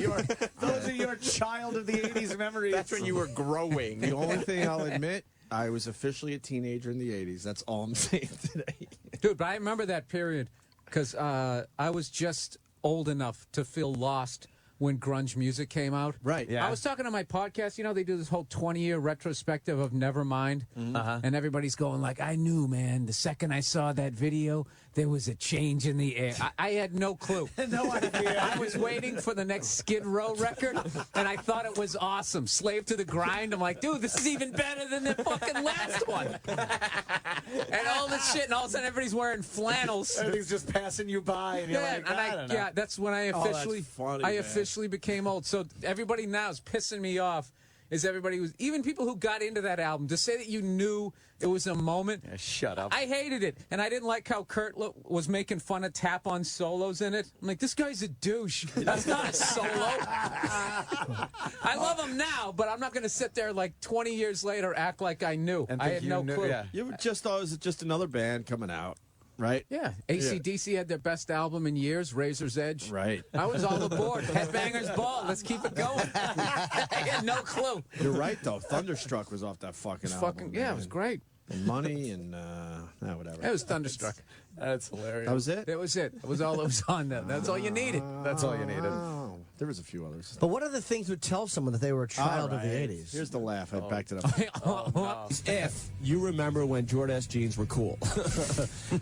D: those are your child of the 80s memories.
F: That's when you were growing.
L: The only thing I'll admit, I was officially a teenager in the 80s. That's all I'm saying today.
K: Dude, but I remember that period because I was just old enough to feel lost when grunge music came out.
L: Right.
D: Yeah.
K: I was talking to my podcast. You know, they do this whole 20-year retrospective of Nevermind. And everybody's going like, I knew, man, the second I saw that video, there was a change in the air. I had no clue.
D: No idea.
K: I was waiting for the next Skid Row record, and I thought it was awesome. Slave to the Grind. I'm like, dude, this is even better than the fucking last one. And all this shit, and all of a sudden everybody's wearing flannels.
D: Everything's just passing you by, and you're like, I don't know.
K: Yeah, that's when I
L: that's
K: officially,
L: funny,
K: I
L: man.
K: officially became old. So everybody now is pissing me off. Is everybody who's even people who got into that album to say that you knew it was a moment?
D: Yeah, shut up.
K: I hated it, and I didn't like how Kurt was making fun of tap-on solos in it. I'm like, this guy's a douche. That's not a solo. I love him now, but I'm not going to sit there like 20 years later act like I knew.
D: And
K: I
D: think
K: had no
D: you knew-
K: clue.
D: yeah.
L: You just thought it was just another band coming out, right?
K: Yeah, AC/DC had their best album in years, Razor's Edge.
L: Right.
K: I was all aboard. Headbangers Ball. Let's keep it going. I had no clue.
L: You're right, though. Thunderstruck was off that fucking album.
K: Yeah, it was
L: man.
K: great.
L: And Money and whatever.
K: It was Thunderstruck.
D: That's hilarious.
L: That was it?
K: That was it. That was all that was on them. That's all you needed.
D: That's all you needed.
L: Oh, there was a few others.
J: But what other things would tell someone that they were a child
L: All
J: of the
L: right.
J: 80s?
L: Here's the laugh. I backed it up.
S: If you remember when Jordache jeans were cool.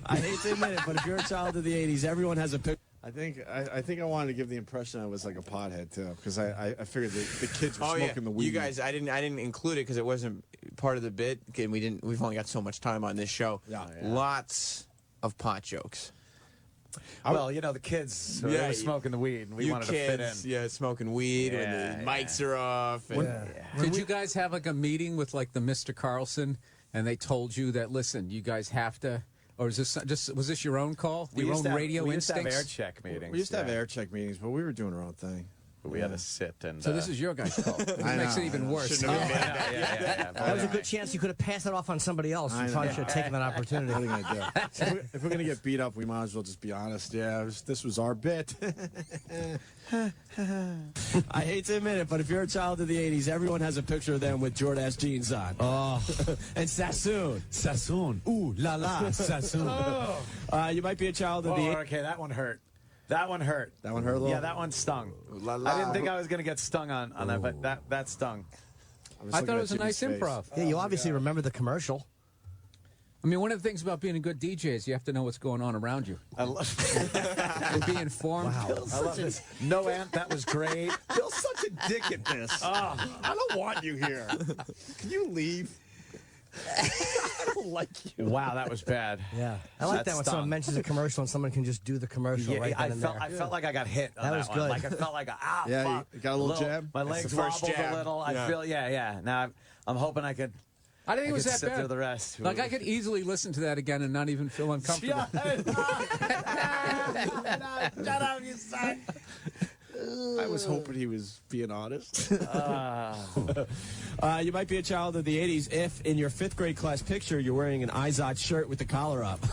S: I hate to admit it, but if you're a child of the 80s, everyone has a picture.
L: I think I wanted to give the impression I was like a pothead too, because I figured the kids were
F: Oh
L: smoking
F: yeah,
L: the weed.
F: you guys. I didn't include it because it wasn't part of the bit. And we've only got so much time on this show.
L: Yeah.
F: Lots of pot jokes.
D: Well, you know, the kids, so they
F: Yeah,
D: were smoking the weed, and we
F: you
D: wanted
F: kids,
D: to fit in.
F: Yeah, smoking weed when the mics are off. And,
K: Did you guys have like a meeting with like the Mr. Carlson, and they told you that listen, you guys have to, or is this was this your own call, your own radio
D: we used to have
K: instincts?
D: air check meetings.
L: We used to have air check meetings, but we were doing our own thing.
D: But we had to sit and.
K: So this is your guys' call. This makes it even worse.
J: That was a good chance you could have passed it off on somebody else. You probably should have taken that opportunity.
L: What are you gonna do? If we're gonna get beat up, we might as well just be honest. Yeah, this was our bit.
S: I hate to admit it, but if you're a child of the 80s, everyone has a picture of them with Jordache jeans on.
J: Oh.
S: And Sassoon.
M: Sassoon.
S: Ooh, la la, Sassoon. You might be a child of the 80s.
D: Okay, that one hurt. That one hurt.
L: That one hurt a little?
D: Yeah, that one stung.
F: La, la.
D: I didn't think I was going to get stung on that, but that stung.
K: I thought it was a nice improv.
J: Yeah, you obviously remember the commercial.
K: I mean, one of the things about being a good DJ is you have to know what's going on around you.
D: I love
K: And be informed.
J: Wow.
D: I love this. No, Ant, that was great.
L: Bill's such a dick at this. I don't want you here. Can you leave? I don't like you.
D: Wow, that was bad.
J: Yeah. I like that when
D: stung.
J: someone mentions a commercial and someone can just do the commercial
D: Yeah,
J: right
D: I
J: then and
D: felt
J: there.
D: I felt like I got hit. On
J: That was
D: one.
J: good.
D: Like I felt like ah,
L: Yeah,
D: fuck.
L: you got a little jab?
D: My
F: That's
D: legs
F: the first
D: wobbled
F: jab.
D: a little.
F: Yeah.
D: I feel yeah. Now I'm hoping I could.
K: I didn't think it was
D: could
K: that
D: sit
K: bad.
D: through the rest.
K: Like I could easily listen to that again and not even feel uncomfortable.
D: Shut up, you son.
L: I was hoping he was being honest.
S: You might be a child of the 80s if, in your 5th grade class picture, you're wearing an Izod shirt with the collar up.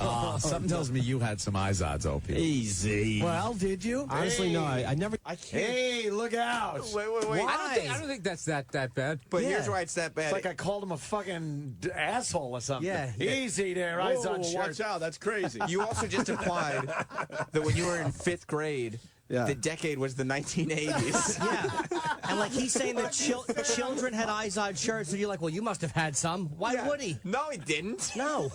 T: Something tells me you had some Izods, Opie.
S: Easy.
J: Well, did you?
S: Honestly, no. I never.
L: I can't.
D: Hey, look out.
T: Wait.
K: I don't think that's that bad.
T: But here's why it's that bad.
D: It's like I called him a fucking asshole or something.
J: Yeah.
D: Easy there, eyes on shirt.
L: Watch out. That's crazy.
F: You also just implied that when you were in 5th grade, the decade was the 1980s.
J: Yeah. And like he's saying that children had Izod shirts, and you're like, well, you must have had some. Why would he?
F: No, he didn't.
J: No.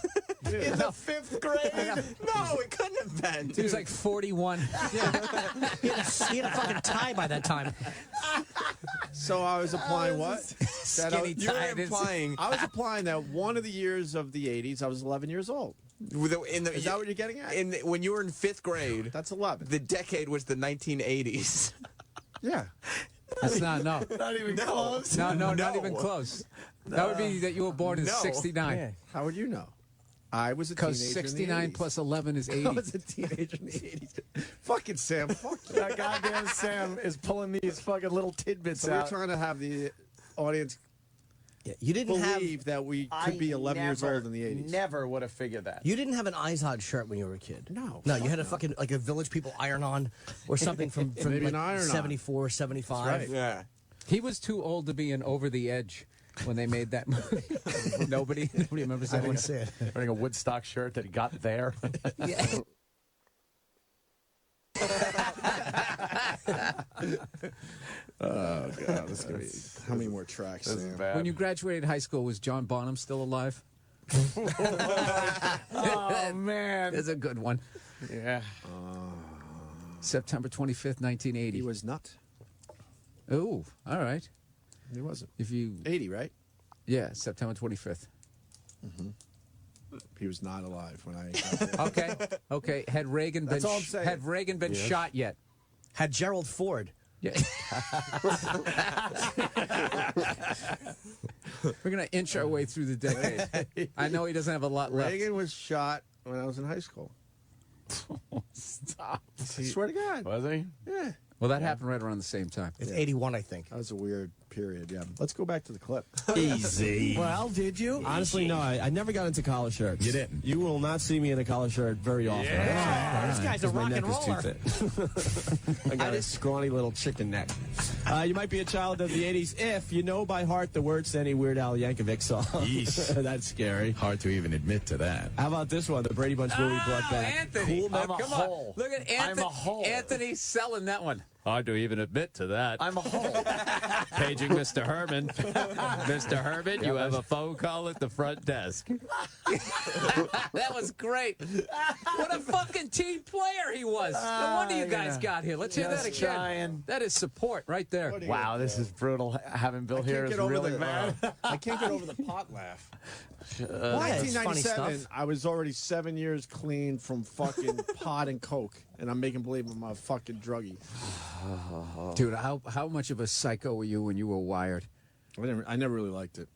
D: In the 5th grade?
F: No, it couldn't have been.
K: He was like 41.
J: He had a fucking tie by that time.
L: So I was applying what?
K: Skinny
F: You were
K: tie.
F: implying.
L: I was applying that one of the years of the 80s, I was 11 years old. Is that what you're getting at?
F: When you were in 5th grade,
L: That's 11.
F: the decade was the 1980s.
L: Yeah.
K: That's not
D: Not even close.
K: No, not even close. That would be that you were born in 69.
J: Yeah.
L: How would you know? I was a teenager.
K: Because 69
L: in the 80s.
K: plus 11 is 80.
L: I was a teenager in the 80s. Fucking Sam. Fuck you.
D: That goddamn Sam is pulling these fucking little tidbits
L: So we're
D: out.
L: trying to have the audience
J: Yeah, you didn't
L: believe that we could be 11 years old in the 80s.
D: Never would have figured that.
J: You didn't have an Izod shirt when you were a kid.
L: No.
J: No, you had a fucking like a Village People iron-on or something from
L: Maybe
J: like
L: an iron-on.
J: 74, 75.
L: That's right.
F: Yeah.
K: He was too old to be in Over the Edge when they made that movie. Nobody remembers
J: I
K: that one.
J: didn't say it.
D: Wearing a Woodstock shirt that he got there.
J: Yeah.
L: Oh, God. This is gonna be, how many more tracks,
D: This is
L: Sam?
D: bad.
K: When you graduated high school, was John Bonham still alive?
D: Oh, man.
K: That's a good one.
D: Yeah.
K: September 25th, 1980.
L: He was not.
K: Oh, all right.
L: He wasn't.
K: If you
L: 80, right?
K: Yeah, September 25th.
L: He was not alive when I got there.
K: Okay. Had Reagan been
L: That's all I'm saying.
K: had Reagan been shot yet?
J: Had Gerald Ford.
K: Yeah. We're gonna inch our way through the decade. I know he doesn't have a lot left.
L: Reagan was shot when I was in high school.
D: Stop.
L: I swear to God.
D: Was he?
L: Yeah.
K: Well, that happened right around the same time.
J: It's 81, I think.
L: That was a weird period, yeah. Let's go back to the clip.
S: Easy.
J: Well, did you?
S: Honestly, no. I never got into collar shirts.
T: You didn't?
S: You will not see me in a collar shirt very often.
J: This guy's a
S: Because my
J: rock
S: neck
J: and
S: is too
J: roller.
S: thick. I got a scrawny little chicken neck. You might be a child of the 80s if you know by heart the words to any Weird Al Yankovic song.
T: Yeesh.
S: That's scary.
T: Hard to even admit to that.
S: How about this one? The Brady Bunch movie brought back.
K: Anthony.
S: Cool
K: Come
S: Mem-
K: on. Look at Anthony.
D: I'm a hole.
K: Anthony selling that one.
U: Hard to even admit to that.
D: I'm a hole.
U: Paging Mr. Herman. Mr. Herman, you have a phone call at the front desk.
K: That was great. What a fucking team player he was. No wonder you guys got here. Let's hear that
D: Just
K: again.
D: trying.
K: That is support right there.
D: Wow, this is brutal. Having Bill here is really bad.
L: I can't get over the pot laugh.
J: Why? It's funny
L: 1997,
J: stuff.
L: I was already 7 years clean from fucking pot and coke, and I'm making believe I'm a fucking druggie.
K: Dude, how much of a psycho were you when you were wired?
L: I never really liked it.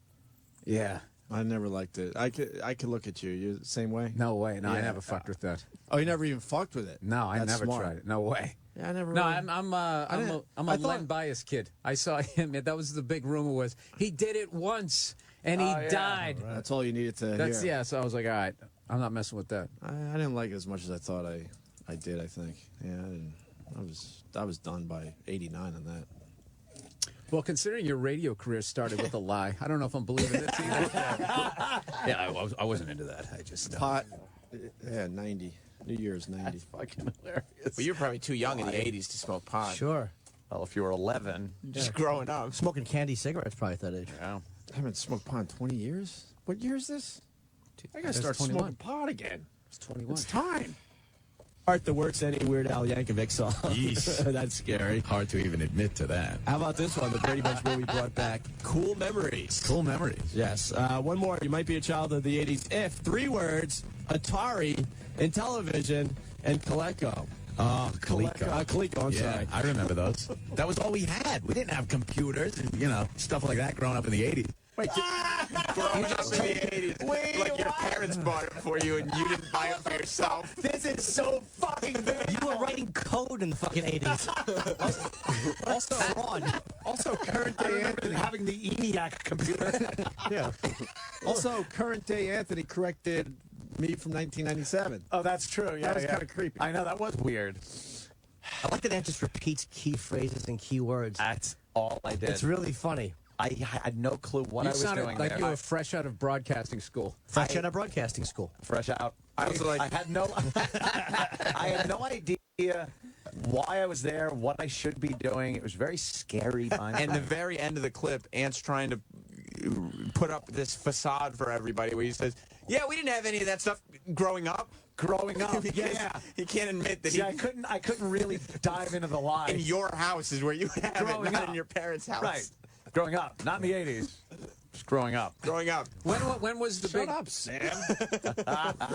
K: Yeah.
L: I never liked it. I could look at you. You're the same way?
K: No way. No, I
L: Yeah.
K: never fucked with that.
L: Oh, you never even fucked with it?
K: No, I
L: That's
K: never
L: smart.
K: tried it. No way.
L: Yeah, I never.
K: No,
L: really-
K: I'm
L: didn't-
K: a
L: I thought-
K: Len Bias kid. I saw him. That was the big rumor was he did it once and he died.
L: That's all you needed to
K: That's
L: hear.
K: yeah. So I was like, all right, I'm not messing with that.
L: I didn't like it as much as I thought I did. I think. Yeah, I was done by '89 on that.
K: Well, considering your radio career started with a lie, I don't know if I'm believing this either.
T: Yeah, I wasn't into that. I just
L: Pot. Yeah, 90. New Year's 90.
D: Fucking hilarious.
F: But you were probably too young in the 80s to smoke pot.
J: Sure.
D: Well, if you were 11.
F: Just growing up.
J: Smoking candy cigarettes probably at that age.
D: Yeah.
L: I haven't smoked pot in 20 years. What year is this? I gotta
K: That's
L: start
K: 21.
L: smoking pot again.
K: It's 21.
L: It's time.
S: Heart the words to any Weird Al Yankovic song.
T: Yeesh.
S: That's scary.
T: Hard to even admit to that.
S: How about this one? The Brady Bunch movie brought back Cool Memories.
T: Cool memories.
S: Yes. One more. You might be a child of the 80s if 3 words, Atari, Intellivision, and Coleco.
T: Oh, Coleco.
S: Coleco, I'm
T: Yeah,
S: sorry.
T: I remember those. That was all we had. We didn't have computers and, stuff like that growing up in the 80s.
L: Wait,
F: growing up in the 80s. Like your parents bought it for you and you didn't buy it for yourself.
J: This is so fucking big. You were writing code in the fucking 80s.
L: Also, current day Anthony
C: having the ENIAC computer.
L: Yeah. Also, current day Anthony corrected me from 1997.
D: Oh, that's true. Yeah,
L: That was
D: yeah.
L: kind of creepy.
D: I know, that was weird.
J: I like that Ant just repeats key phrases and key words.
D: That's all I did.
J: It's really funny.
D: I had no clue what
K: You
D: I was
K: sounded
D: doing
K: like
D: there.
K: you were fresh out of broadcasting school.
J: Fresh out of broadcasting school.
D: Fresh out.
F: I was like,
D: I had no I had no idea why I was there, what I should be doing. It was very scary time.
F: and the very end of the clip, Ant's trying to put up this facade for everybody where he says, yeah, we didn't have any of that stuff growing up.
D: Yeah.
F: He can't admit that
D: See, I couldn't really dive into the lie.
F: in your house is where you have
D: Growing
F: it, not
D: up.
F: in your parents' house.
D: Right. Growing up. Not in the 80s. Just growing up.
F: Growing up.
K: When was the
L: Shut
K: big
L: up, Sam.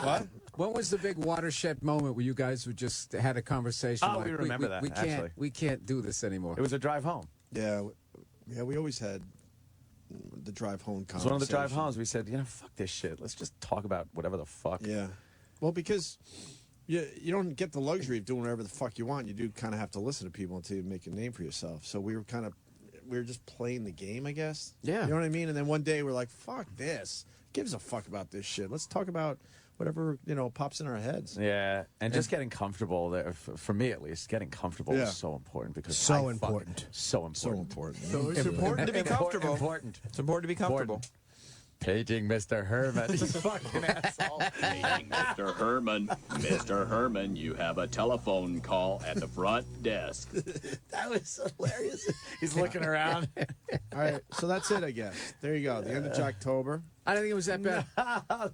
L: What?
K: When was the big watershed moment where you guys would just had a conversation?
D: Oh,
K: like,
D: we remember that, actually.
K: We can't do this anymore.
D: It was a drive home.
L: Yeah, we always had the drive home
D: It was one of the drive
L: conversation.
D: homes. We said, fuck this shit. Let's just talk about whatever the fuck.
L: Yeah. Well, because you don't get the luxury of doing whatever the fuck you want. You do kind of have to listen to people until you make a name for yourself. So we were just playing the game, I guess.
K: Yeah.
L: You know what I mean? And then one day we're like, fuck this. Who gives a fuck about this shit? Let's talk about whatever, pops in our heads.
D: Yeah, and just getting comfortable there, for me at least, getting comfortable
L: Yeah.
D: is so important because
J: So
D: I fuck-
J: important.
D: so important.
L: So important.
F: So it's important to be comfortable.
D: Important.
F: It's important to be comfortable.
D: Paging Mr. Herman.
C: Fucking asshole.
B: Hey, Mr. Herman. Mr. Herman, you have a telephone call at the front desk.
J: That was hilarious.
D: He's looking around.
L: All right, so that's it, I guess. There you go. The end of Jocktober.
K: I don't think it was that bad.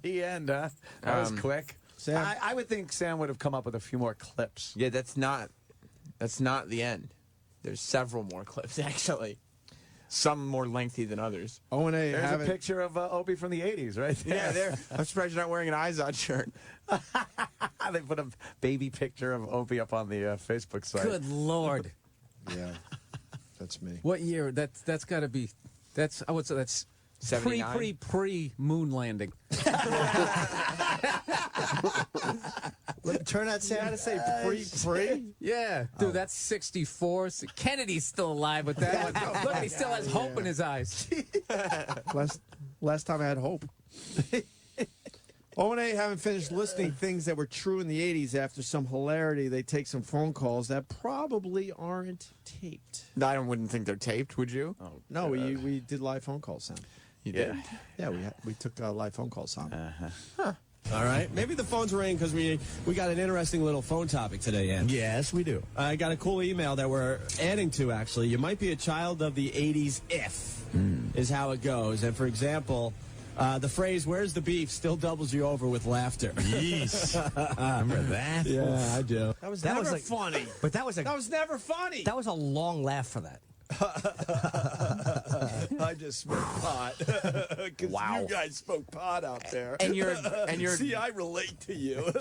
D: The end, huh? That was
F: Um,
D: quick.
L: Sam?
D: I would think Sam would have come up with a few more clips.
F: Yeah, that's not the end. There's several more clips, actually. Some more lengthy than others.
L: O&A
D: There's
L: have
D: a
L: it.
D: picture of Opie from the 80s right there.
F: Yeah, there. I'm surprised you're not wearing an Izod shirt.
D: They put a baby picture of Opie up on the Facebook site.
K: Good Lord.
L: Yeah, that's me.
K: What year? That's got to be. That's I would say that's
F: 79?
K: pre moon landing.
J: Turn that, Sam.
L: You gotta say pre.
K: Yeah, dude, that's 64. Kennedy's still alive with that one. Look, he still has hope in his eyes.
L: Last time I had hope. O&A haven't finished listing things that were true in the 80s. After some hilarity, they take some phone calls that probably aren't taped.
F: I wouldn't think they're taped, would you?
L: Oh, no, we did live phone calls, Sam.
F: You did?
L: Yeah, we took live phone calls, Sam.
S: All right. Maybe the phone's ringing because we got an interesting little phone topic today, Ann.
J: Yes, we do.
S: I got a cool email that we're adding to, actually. You might be a child of the 80s if is how it goes. And, for example, the phrase, where's the beef, still doubles you over with laughter.
T: Yeesh. Remember that?
S: Yeah, I do.
L: That was
J: That
L: never
J: was
L: funny.
J: But that was
L: never funny.
J: that was a long laugh for that.
L: I just smoked pot. Because you guys smoke pot out there.
F: And you're
L: See, I relate to you.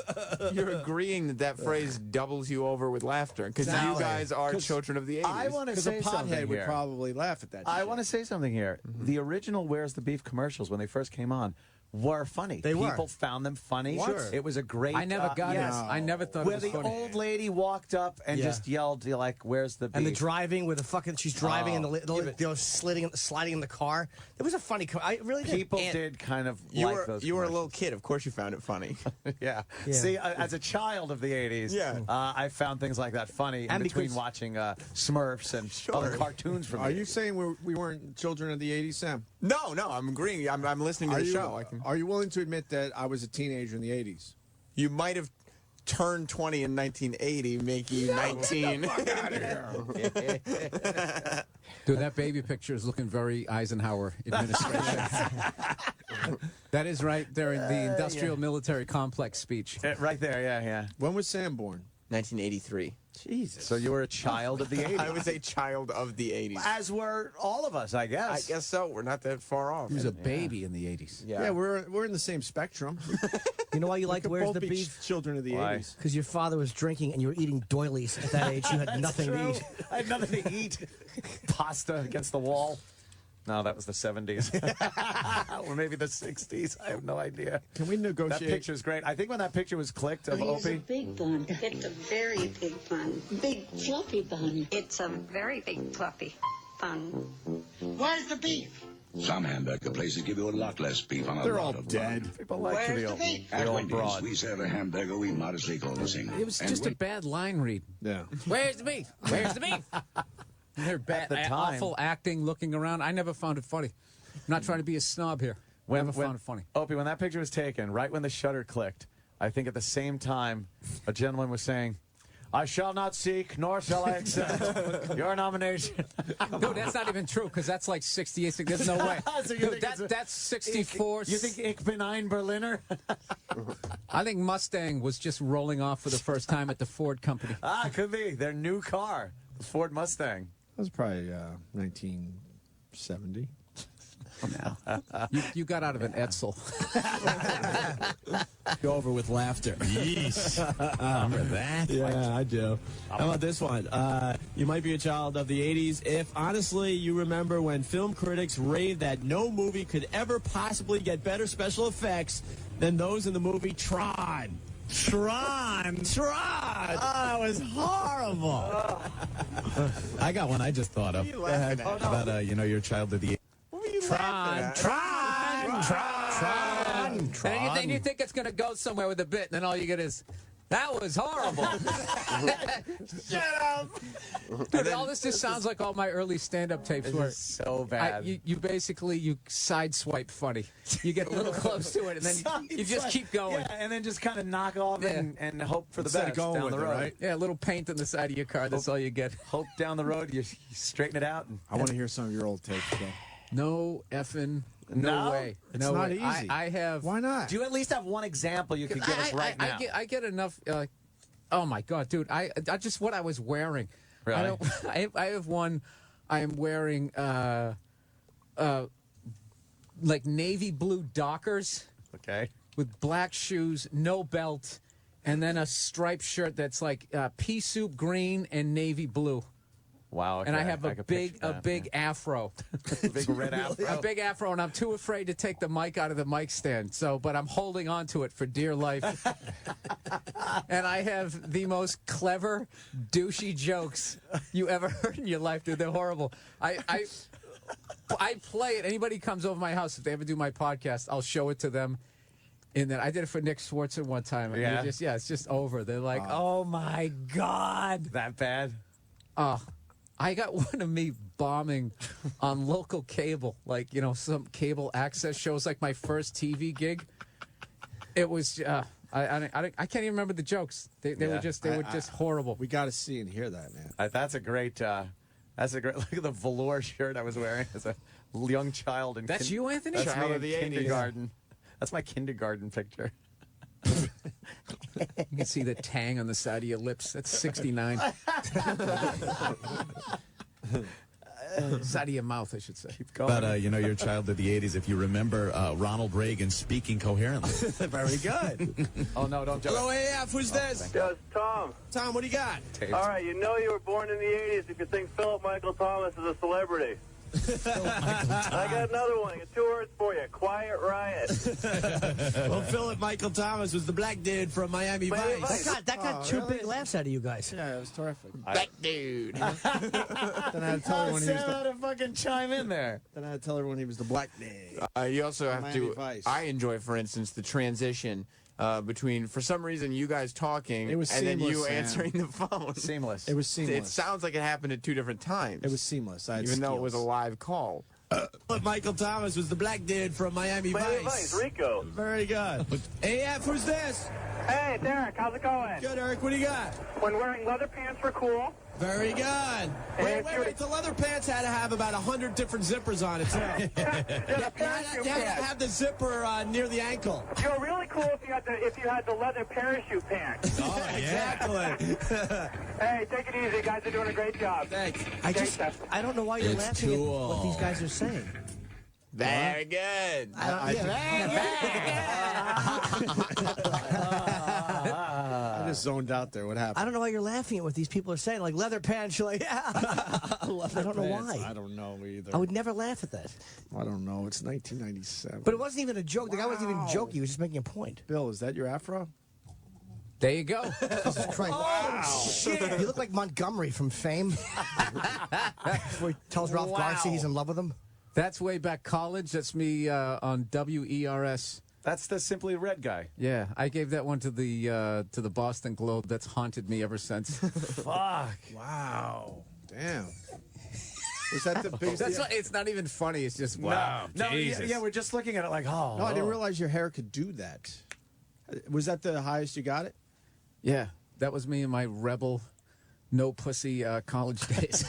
F: You're agreeing that phrase doubles you over with laughter because you
L: Exactly.
F: guys are
L: 'Cause
F: children of the 80s.
D: I want to
L: Because a
D: say something
L: pothead would
D: here.
L: probably laugh at that.
D: I
L: shit.
D: want to say something here. The original Where's the Beef commercials, when they first came on, were funny.
J: They were.
D: People found them funny.
J: Sure.
D: It was a great...
K: I never got
D: yes.
K: it. I never thought
D: Where
K: it was
D: the
K: funny.
D: old lady walked up and
J: Yeah.
D: just yelled, like, where's the beef?
J: And the driving with the fucking, she's driving and
D: Oh.
J: sliding in the car. It was a funny. I really did.
D: People
F: And
D: did kind of
F: you
D: like
F: were
D: those
F: you were a little
D: commercials.
F: kid. Of course, you found it funny.
D: Yeah.
J: Yeah.
D: See, as a child of the 80s,
F: Yeah.
D: I found things like that funny in
J: And
D: between
J: because-
D: watching Smurfs and other cartoons from
L: Are
D: the
L: you saying we weren't children of the 80s, Sam?
F: No, I'm agreeing. I'm listening to the show.
L: Are you willing to admit that I was a teenager in the 80s?
F: You might have turned 20 in 1980, making you 19.
K: Dude, that baby picture is looking very Eisenhower administration. That is right there in the industrial military complex speech.
D: Right there, yeah.
L: When was Sam born?
F: 1983.
L: Jesus.
D: So you were a child of the 80s.
F: I was a child of the 80s.
D: As were all of us, I guess.
F: I guess so. We're not that far off.
K: He was a baby in the 80s.
L: Yeah, we're in the same spectrum.
J: You know why you like
L: could
J: Where's
L: both
J: the
L: be
J: Beef?
L: children of the
D: Why?
L: 80s.
J: Because your father was drinking and you were eating doilies at that age. You had nothing to eat.
D: I had nothing to eat. Pasta against the wall. No, that was the 70s. Or maybe the 60s. I have no idea.
L: Can we negotiate?
D: That picture's great. I think when that picture was clicked of
G: It's a
D: Opie.
G: big bun. It's a very big bun. Big fluffy bun.
V: It's a very big fluffy bun.
G: Where's the beef?
W: Some hamburger places give you a lot less beef on a
L: They're
W: lot
L: all
W: of
L: dead.
W: bun.
D: People like
G: Where's
D: the
G: the
D: old,
G: beef?
D: the
W: At
D: old
W: Wendy's,
D: broad.
W: we serve a hamburger we modestly call a single.
K: It was
W: And
K: just a
W: when-
K: bad line read.
L: Yeah.
K: Where's the beef? Where's the beef? They're bad,
D: the time.
K: awful acting, looking around. I never found it funny. I'm not trying to be a snob here. Never found it funny.
D: Opie, when that picture was taken, right when the shutter clicked, I think at the same time, a gentleman was saying, I shall not seek, nor shall I accept your nomination.
K: Dude, that's not even true, because that's like 68. There's no way.
D: So you
K: Dude,
D: think
K: that's 64.
D: You think Ich bin ein Berliner?
K: I think Mustang was just rolling off for the first time at the Ford company.
D: Could be. Their new car, the Ford Mustang.
L: That was probably 1970.
K: You got out of an Edsel.
S: Go over with laughter.
T: Yeesh. Remember that?
S: Yeah, I do. How about this one? You might be a child of the 80s if, honestly, you remember when film critics raved that no movie could ever possibly get better special effects than those in the movie Tron.
T: Tron! Oh, it was horrible. I got one I just thought of.
D: What are you laughing at?
T: About, your child of the...
D: What were you
K: Tron. And then you think it's going to go somewhere with a bit, and then all you get is, that was horrible.
D: Shut up!
K: Dude, all this just sounds like all my early stand-up tapes
D: This
K: where
D: is so bad.
K: you basically, you sideswipe funny. You get a little close to it, and then you just keep going.
D: Yeah, and then just kind of knock off and hope for the
L: Instead of
D: best
L: going
D: down
L: with
D: the
L: it,
D: road.
L: right?
K: Yeah, a little paint on the side of your car. That's all you get.
D: Hope down the road you straighten it out.
L: I want to hear some of your old tapes, though.
K: No effing
D: No?
K: way.
L: It's
K: no
L: not
K: way.
L: easy.
K: I have.
L: Why not?
D: Do you at least have one example you could give us right now?
K: I get enough. Oh my god, dude! I just what I was wearing.
D: Really?
K: I don't. I have one. I am wearing like navy blue Dockers
D: Okay.
K: with black shoes, no belt, and then a striped shirt that's like pea soup green and navy blue.
D: Wow.
K: And I
D: okay.
K: have
D: could picture that,
K: big afro.
D: big red afro.
K: A big afro, and I'm too afraid to take the mic out of the mic stand. But I'm holding on to it for dear life. And I have the most clever, douchey jokes you ever heard in your life, dude. They're horrible. I play it. Anybody comes over my house, if they ever do my podcast, I'll show it to them. And then I did it for Nick Swartzen one time. And
D: Yeah?
K: it's just over. They're like, oh my God.
D: That bad?
K: I got one of me bombing on local cable, like, some cable access shows, like my first TV gig. It was, I can't even remember the jokes. They were just horrible.
L: We got to see and hear that, man.
D: That's a great. Look at the velour shirt I was wearing as a young child.
K: That's you, Anthony?
D: That's
L: Child
D: me
L: of the
D: in
L: 80s.
D: kindergarten. That's my kindergarten picture.
K: You can see the tang on the side of your lips. That's 69. Side of your mouth, I should say.
D: Keep going.
T: But, your child of the 80s, if you remember Ronald Reagan speaking coherently.
S: Very good.
D: Oh, no, don't joke.
S: Hello, AF. Who's this?
R: Yes, Tom.
S: Tom, what do you got?
D: Tapes.
R: All right, you know you were born in the 80s if you think Philip Michael Thomas is a celebrity. I got another one. I got 2 words for you. Quiet Riot.
S: Well, Philip Michael Thomas was the black dude from Miami Vice.
J: That got two big laughs out of you guys.
L: Yeah, it was terrific.
K: Black dude.
L: Then I had to tell everyone he was
D: Sarah to fucking chime in there.
L: Then I had to tell everyone he was the black man.
F: You also have
L: Miami
F: to.
L: Vice.
F: I enjoy, for instance, the transition between, for some reason, you guys talking
L: It was
F: and then you
L: seamless, Sam.
F: answering the phone.
D: Seamless.
L: It was
F: It
L: seamless.
F: sounds like it happened at 2 different times.
L: It was seamless. I had
F: even though it was a
L: skills.
F: live call.
S: Philip Michael Thomas was the black dude from Miami Vice.
R: Rico.
S: Very good. AF, who's this?
R: Hey, it's Eric. How's it going?
S: Good, Eric. What do you got?
R: When wearing leather pants were cool.
S: Very good. Wait. The leather pants had to have about 100 different zippers on it, too. You had to have the zipper near the ankle.
R: You were really cool if you had the leather parachute pants.
S: Oh, exactly.
R: Hey, take it easy. You guys are doing a great job.
S: Thanks.
J: I don't know why you're
S: It's
J: laughing
S: cool.
J: at what these guys are saying.
F: Very good.
L: I just zoned out there. What happened?
J: I don't know why you're laughing at what these people are saying. Like leather pants, you're like, yeah. I don't know why.
L: I don't know either.
J: I would never laugh at that.
L: I don't know. It's 1997.
J: But it wasn't even a joke. The guy wasn't even joking. He was just making a point.
L: Bill, is that your afro?
K: There you go.
J: Jesus Christ. Wow. Shit. You look like Montgomery from Fame. Where he tells Ralph Garcia he's in love with him.
K: That's way back college. That's me on WERS.
D: That's the Simply Red guy.
K: Yeah, I gave that one to the Boston Globe. That's haunted me ever since.
D: Fuck.
L: Wow. Damn. Was that the biggest?
K: It's not even funny. It's just wow.
D: No,
K: Jesus.
D: yeah, we're just looking at it like, oh.
L: No, I didn't realize your hair could do that. Was that the highest you got it?
K: Yeah, that was me in my rebel, no pussy college days.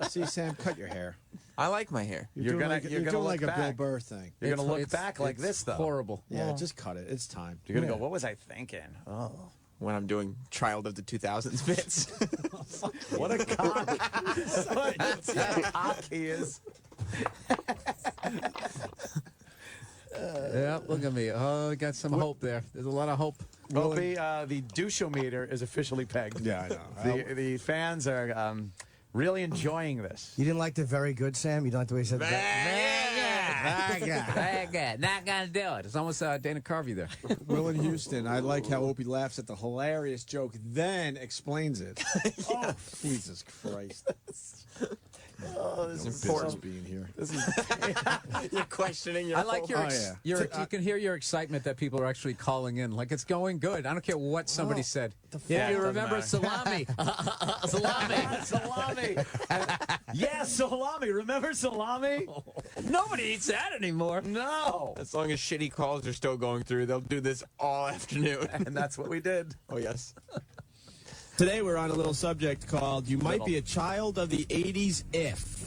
L: See, Sam, cut your hair.
F: I like my hair.
L: You're doing like a Bill
D: back.
L: Burr thing.
D: You're going to look back like this, though.
K: Horrible.
L: Yeah, just cut it. It's time.
D: You're going to go, what was I thinking? Oh.
F: When I'm doing Child of the 2000s bits.
D: What a cock. That's how cock he is.
K: Yeah, look at me. Oh, I got some hope there. There's a lot of hope.
D: Opie, the douchometer is officially pegged.
L: Yeah, I know.
D: The fans are really enjoying this.
J: You didn't like the very good, Sam? You don't like the way he said that?
K: Very good. Not gonna do it. It's almost Dana Carvey there.
L: Will in Houston. I like how Opie laughs at the hilarious joke, then explains it. Oh, Jesus Christ.
D: Oh, this is
L: important being here.
D: This is
F: You're questioning your.
K: I like your.
L: Oh,
K: you can hear your excitement that people are actually calling in. Like it's going good. I don't care what somebody said.
H: Yeah,
K: you remember salami?
D: salami. Yeah, salami. Remember salami?
K: Nobody eats that anymore.
D: No.
F: As long as shitty calls are still going through, they'll do this all afternoon.
D: And that's what we did.
F: Oh yes.
S: Today we're on a little subject called You Might Be a Child of the 80s If.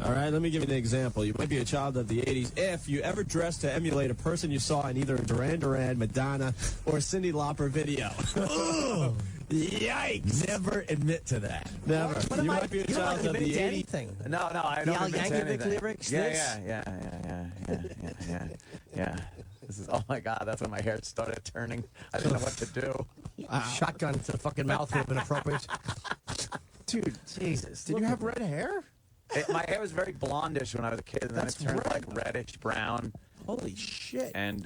S: All right, let me give you an example. You might be a child of the 80s if you ever dressed to emulate a person you saw in either a Duran Duran, Madonna, or Cyndi Lauper video. Ugh, yikes. Never admit to that. Never. You might be a child of the 80s.
J: Anything.
D: No, I don't admit to anything.
J: Lyrics,
D: Yeah. This is, oh my God, that's when my hair started turning. I didn't know what to do.
J: Shotgun to the fucking mouth would have been appropriate.
L: Dude,
J: Jesus.
L: did you have red hair?
D: My hair was very blondish when I was a kid, and then it turned like reddish brown.
L: Holy shit.
D: And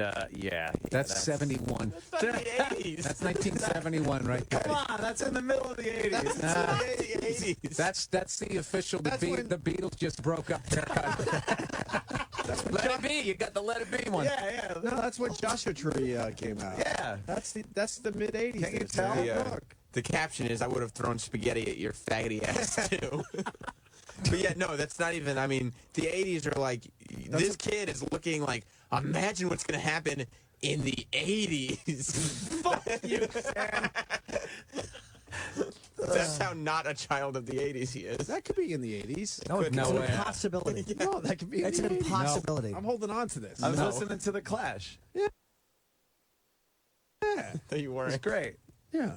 K: That's 71.
D: That's the 80s.
K: That's 1971, right there.
D: Come on, that's in the middle of the 80s.
K: That's the official. The Beatles just broke up. Let it be. You got the Let It Be one.
L: Yeah. No, that's when Joshua Tree came out.
D: Yeah.
L: That's the mid 80s.
D: Can you tell?
F: The caption is, "I would have thrown spaghetti at your faggoty ass too." But yeah, no, that's not even. I mean, the 80s are like this kid is looking like. Imagine what's gonna happen in the 80s.
D: Fuck you, Sam.
F: That's how not a child of the 80s he is.
L: That could be in the 80s.
J: No, it's
K: No
J: an
K: way.
J: impossibility.
L: No, that could be in
J: It's
L: the
J: an
L: 80s.
J: impossibility.
L: I'm holding on to this.
D: I was listening to The Clash.
L: Yeah.
F: You weren't.
D: It's great.
L: Yeah.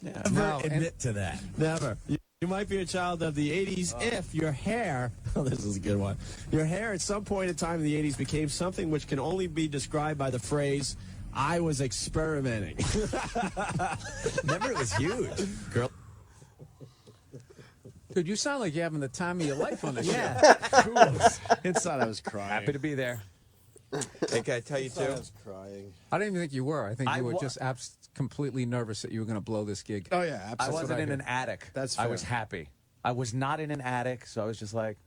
S: Never admit to that. Never. You might be a child of the 80s if your hair, this is a good one, your hair at some point in time in the 80s became something which can only be described by the phrase, I was experimenting.
K: Remember, it was huge. Girl. Dude, you sound like you're having the time of your life on the show.
L: Inside I was crying.
D: Happy to be there.
F: Hey, can I tell you too?
L: I was crying.
K: I didn't even think you were. I think you were just completely nervous that you were going to blow this gig.
L: Oh, yeah, absolutely.
D: I wasn't in an attic.
L: That's
D: I
L: fair.
D: was happy. I was not in an attic, so I was just like,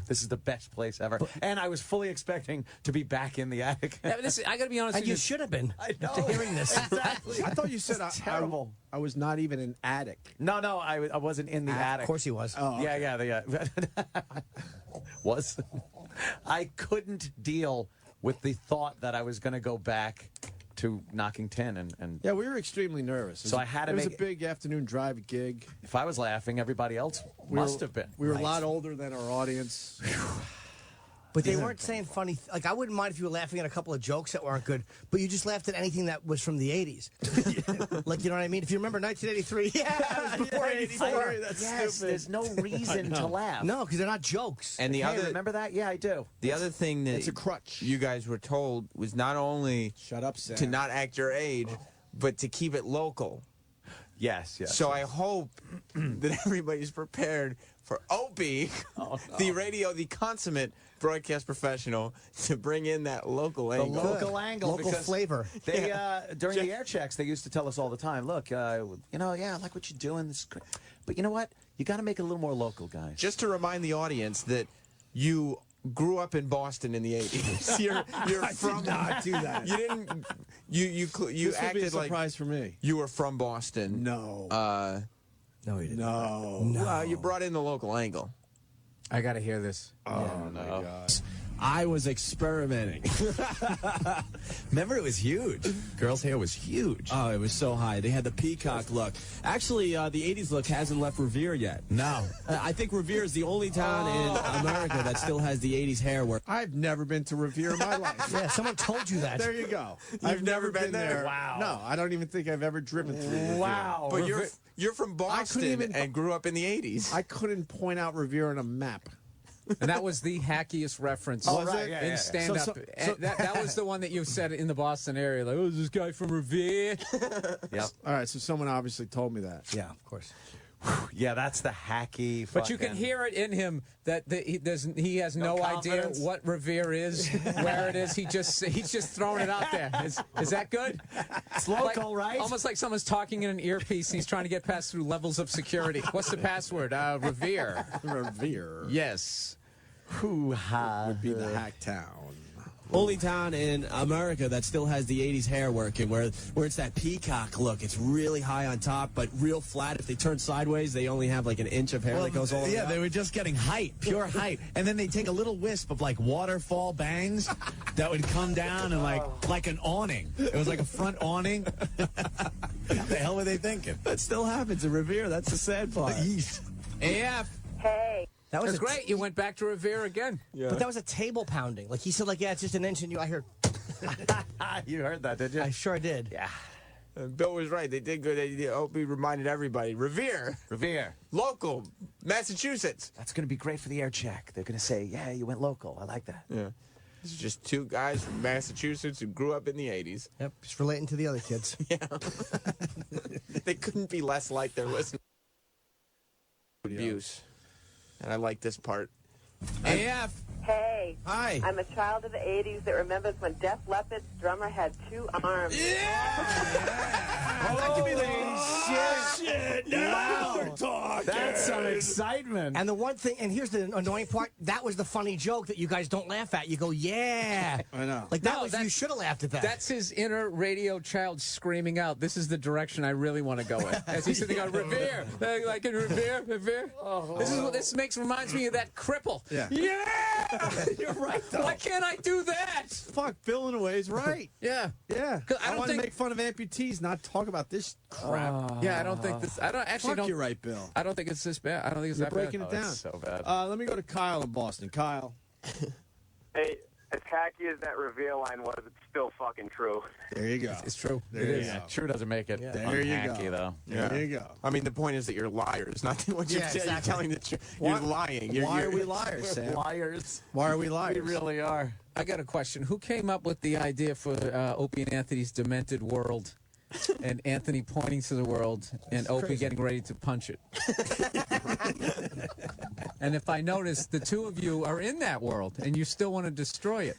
D: this is the best place ever. And I was fully expecting to be back in the attic.
K: Yeah, I got to be honest
J: And
K: with
J: you should have been.
D: I know.
J: After hearing this.
D: Exactly.
L: I thought you said
D: terrible.
L: I was not even an attic.
D: No, I wasn't in the attic.
J: Of course he was.
L: Oh, okay.
D: Yeah. Was. I couldn't deal with the thought that I was going to go back to knocking 10 and
L: Yeah, we were extremely nervous.
D: So I had to
L: It was
D: make
L: a big afternoon drive gig.
D: if I was laughing, everybody else must have been.
L: We were a lot older than our audience.
J: But they weren't saying funny. Like, I wouldn't mind if you were laughing at a couple of jokes that weren't good, but you just laughed at anything that was from the 80s. Like, you know what I mean? If you remember 1983, yeah, it was before 84.
D: That's yes, stupid. There's no reason to laugh.
J: No, because they're not jokes.
F: And the
D: Hey,
F: other,
D: remember that? Yeah, I do.
F: the other thing that
L: It's a crutch.
F: you guys were told was not only
L: Shut up, Sam.
F: to not act your age, but to keep it local.
D: Yes, yes.
F: So I hope that everybody's prepared for Opie, the consummate broadcast professional, to bring in that local angle.
D: The local angle.
J: Local
D: because
J: flavor.
D: They during the air checks, they used to tell us all the time, look, I like what you're doing. This is great. But you know what? You got to make it a little more local, guys.
F: Just to remind the audience that you grew up in Boston in the 80s. You're
L: I
F: from.
L: did not do that.
F: You didn't. You
L: This would
F: acted
L: be a
F: like
L: surprise for me.
F: you were from Boston.
L: No.
J: No, you didn't.
L: No.
F: Well, you brought in the local angle.
K: I got to hear this.
L: Oh, my God.
S: I was experimenting.
T: Remember, it was huge. Girls' hair was huge.
S: Oh, it was so high. They had the peacock look. Actually, the 80s look hasn't left Revere yet.
T: No.
S: I think Revere is the only town in America that still has the 80s hair work.
L: I've never been to Revere in my life.
J: Yeah, someone told you that.
L: There you go.
F: You've never been there?
L: Wow. No, I don't even think I've ever driven through Revere.
D: Wow.
F: But you're from Boston and grew up in the 80s.
L: I couldn't point out Revere on a map.
K: And that was the hackiest reference in stand-up. That was the one that you said in the Boston area. Like, oh, is this guy from Revere?
D: Yep.
L: All right, so someone obviously told me that.
J: Yeah, of course.
D: Yeah, that's the hacky.
K: But you can hear it in him that he has no idea
D: confidence.
K: what Revere is, where it is. He's just throwing it out there. Is that good?
J: It's local, right?
K: Almost like someone's talking in an earpiece and he's trying to get past through levels of security. What's the password? Revere.
L: Revere.
K: Yes.
L: Hoo-ha. Would be the hack town.
S: Only town in America that still has the 80s hair working, where it's that peacock look. It's really high on top, but real flat. If they turn sideways, they only have like an inch of hair that goes all the way
T: Yeah,
S: up.
T: they were just getting height, pure height. And then they take a little wisp of like waterfall bangs that would come down and like an awning. It was like a front awning. What the hell were they thinking?
S: That still happens in Revere. That's the sad part.
K: AF.
G: Hey.
J: That was
K: That's great. You went back to Revere again.
F: Yeah.
J: But that was a table pounding. Like he said, like, yeah, it's just an inch, and I heard.
D: You heard that, did you?
J: I sure did.
D: Yeah.
F: Bill was right. They did good. Opie reminded everybody. Revere. Local. Massachusetts.
D: That's going to be great for the air check. They're going to say, yeah, you went local. I like that.
F: Yeah. This is just two guys from Massachusetts who grew up in the 80s.
J: Yep, just relating to the other kids.
F: Yeah. They couldn't be less like their listeners. Abuse. And I like this part. AF.
G: Hey.
F: Hi.
G: I'm a child of the 80s that remembers when Def Leppard's drummer had 2 arms.
J: Shit! Now we're talking.
D: That's some excitement.
J: And the one thing, and here's the annoying part, that was the funny joke that you guys don't laugh at. You go, yeah.
L: I know.
J: Like, you should have laughed at that.
K: That's his inner radio child screaming out, this is the direction I really want to go in. As he's sitting on Revere. Like in Revere. This reminds me of that cripple.
L: Yeah.
K: You're right, though. Why can't I do that?
L: Fuck, Bill in a way is right.
K: Yeah.
L: Yeah.
K: 'Cause
L: I want to make fun of amputees, not talk about this crap.
K: Yeah, I don't think this. I don't actually.
L: Fuck, you're right, Bill.
K: I don't think it's this bad. I don't think it's
L: You're
K: that
L: breaking
K: bad.
L: it down.
D: It's so bad.
L: Let me go to Kyle in Boston. Kyle.
R: Hey, as hacky as that reveal line was, it's still fucking true.
L: There you go.
K: It's true.
L: There
K: It
L: you
K: is.
L: go.
D: True doesn't make it.
L: There you
D: unhacky,
L: go.
D: though.
L: There you go.
F: I mean, the point is that you're liars, not what you're
J: Yeah,
F: saying.
J: exactly.
F: You're telling the truth. You're lying.
L: Why are we liars, Sam?
D: Liars.
L: Why are we liars?
D: We really are.
K: I got a question. Who came up with the idea for Opie and Anthony's demented world? And Anthony pointing to the world and Opie getting ready to punch it. And if I notice, the two of you are in that world and you still want to destroy it.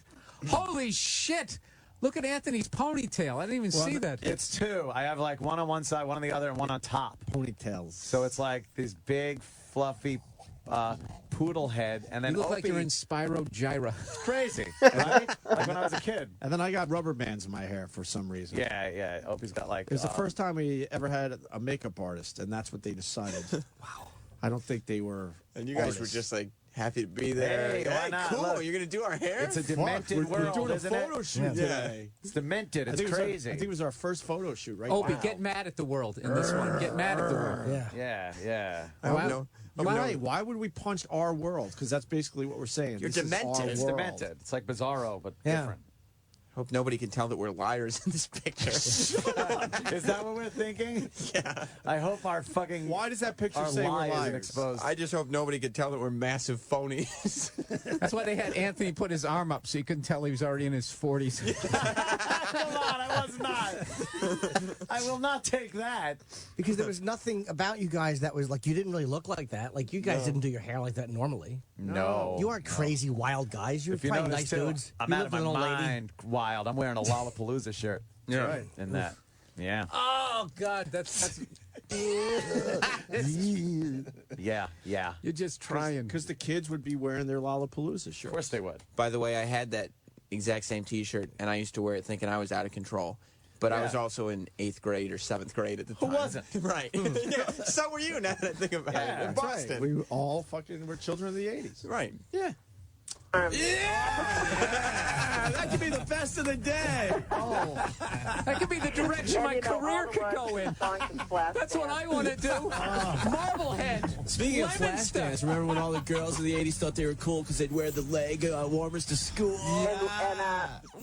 K: Holy shit! Look at Anthony's ponytail. I didn't even see that.
D: It's two. I have like one on one side, one on the other, and one on top.
L: Ponytails.
D: So it's like this big, fluffy poodle head, and then
K: You look
D: Opie,
K: like you're in Spyro Gyra.
D: It's crazy, right? Like when I was a kid.
L: And then I got rubber bands in my hair for some reason.
D: Yeah. Opie's got like.
L: It was the first time we ever had a makeup artist, and that's what they decided. Wow. I don't think they were.
F: And you guys were just like happy to be there.
D: Hey, why not?
F: Cool.
D: Look.
F: You're gonna do our hair.
D: It's a demented
L: We're
D: world,
L: doing a
D: isn't
L: photo
D: it?
L: shoot today.
D: It's demented.
L: I
D: It's
L: think it was
D: crazy.
L: I think it was our first photo shoot, right?
K: Opie,
L: Wow.
K: get mad at the world in this one. Get mad at the world.
D: Yeah.
L: Why would we punch our world? Because that's basically what we're saying.
F: You're
L: This is
F: demented.
L: our
D: It's
L: world.
D: demented. It's like Bizarro, but
J: Yeah.
D: different.
F: Hope nobody can tell that we're liars in this picture.
D: Is that what we're thinking?
F: Yeah.
D: I hope our fucking.
L: Why does that picture
D: our
L: say we're
D: lie isn't
L: liars?
D: exposed?
F: I just hope nobody can tell that we're massive phonies.
K: That's why they had Anthony put his arm up so you couldn't tell he was already in his 40s.
D: Come on, I was not. I will not take that.
J: Because there was nothing about you guys that was like, you didn't really look like that. Like, you guys didn't do your hair like that normally.
D: No.
J: You aren't crazy wild guys. You're
D: If you
J: probably
D: notice,
J: nice
D: too,
J: dudes.
D: I'm
J: You
D: out
J: live
D: of my
J: with an old lady.
D: mind. Wild. I'm wearing a Lollapalooza shirt.
F: Yeah. Right.
D: In that. Yeah.
K: Oh, God, that's
D: Yeah. Yeah.
K: you're just trying.
L: Because the kids would be wearing their Lollapalooza shirts.
D: Of course they would.
F: By the way, I had that exact same T-shirt, and I used to wear it thinking I was out of control. But I was also in 8th grade or 7th grade at the time.
D: Who wasn't?
F: Right. Yeah, so were you, now that I think about it. In
L: That's right.
F: Boston.
L: We all fucking were children of the 80s.
F: Right.
L: Yeah.
S: Yeah, that could be the best of the day.
K: Oh, that could be the direction my career could go in. That's what I want to do. Marblehead.
S: Speaking of
K: Lemon
S: flash
K: stuff.
S: dance, remember when all the girls of the 80s thought they were cool because they'd wear the leg warmers to school?
K: Oh,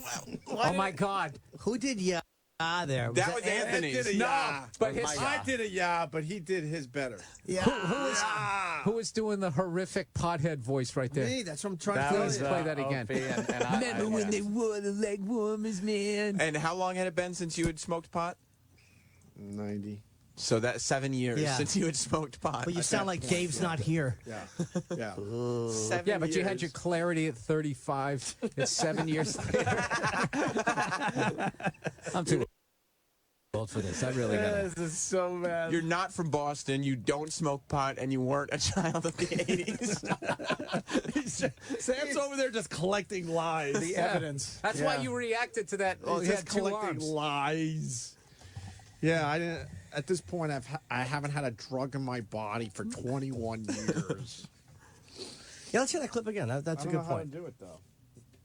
K: my God.
J: Who did ya there?
F: That was Anthony's.
K: No, but his,
L: I did a but he did his better.
J: Yeah.
K: who is doing the horrific pothead voice right there?
L: Me, that's what I'm trying
D: That
L: to
D: was
L: tell you.
K: Play that again.
D: Opie and I,
S: Remember when they wore the leg warmers, man?
F: And how long had it been since you had smoked pot?
L: 90.
F: So that's 7 years
J: Yeah.
F: since you had smoked pot.
J: But you sound like Dave's not here.
L: Yeah. Yeah.
F: 7
K: Yeah, but you had
F: years.
K: your clarity at 35. It's 7 years later. I'm too old for this. I really got
D: This is so bad.
F: You're not from Boston, you don't smoke pot, and you weren't a child of the 80s.
L: Sam's over there just collecting lies.
D: the evidence.
K: That's why you reacted to that. Oh,
L: He's
K: he
L: just
K: had two
L: collecting
K: arms.
L: lies. Yeah, I didn't. At this point, I haven't had a drug in my body for 21 years.
J: Yeah, let's hear that clip again. That's a good
L: How to
J: point.
L: do it though.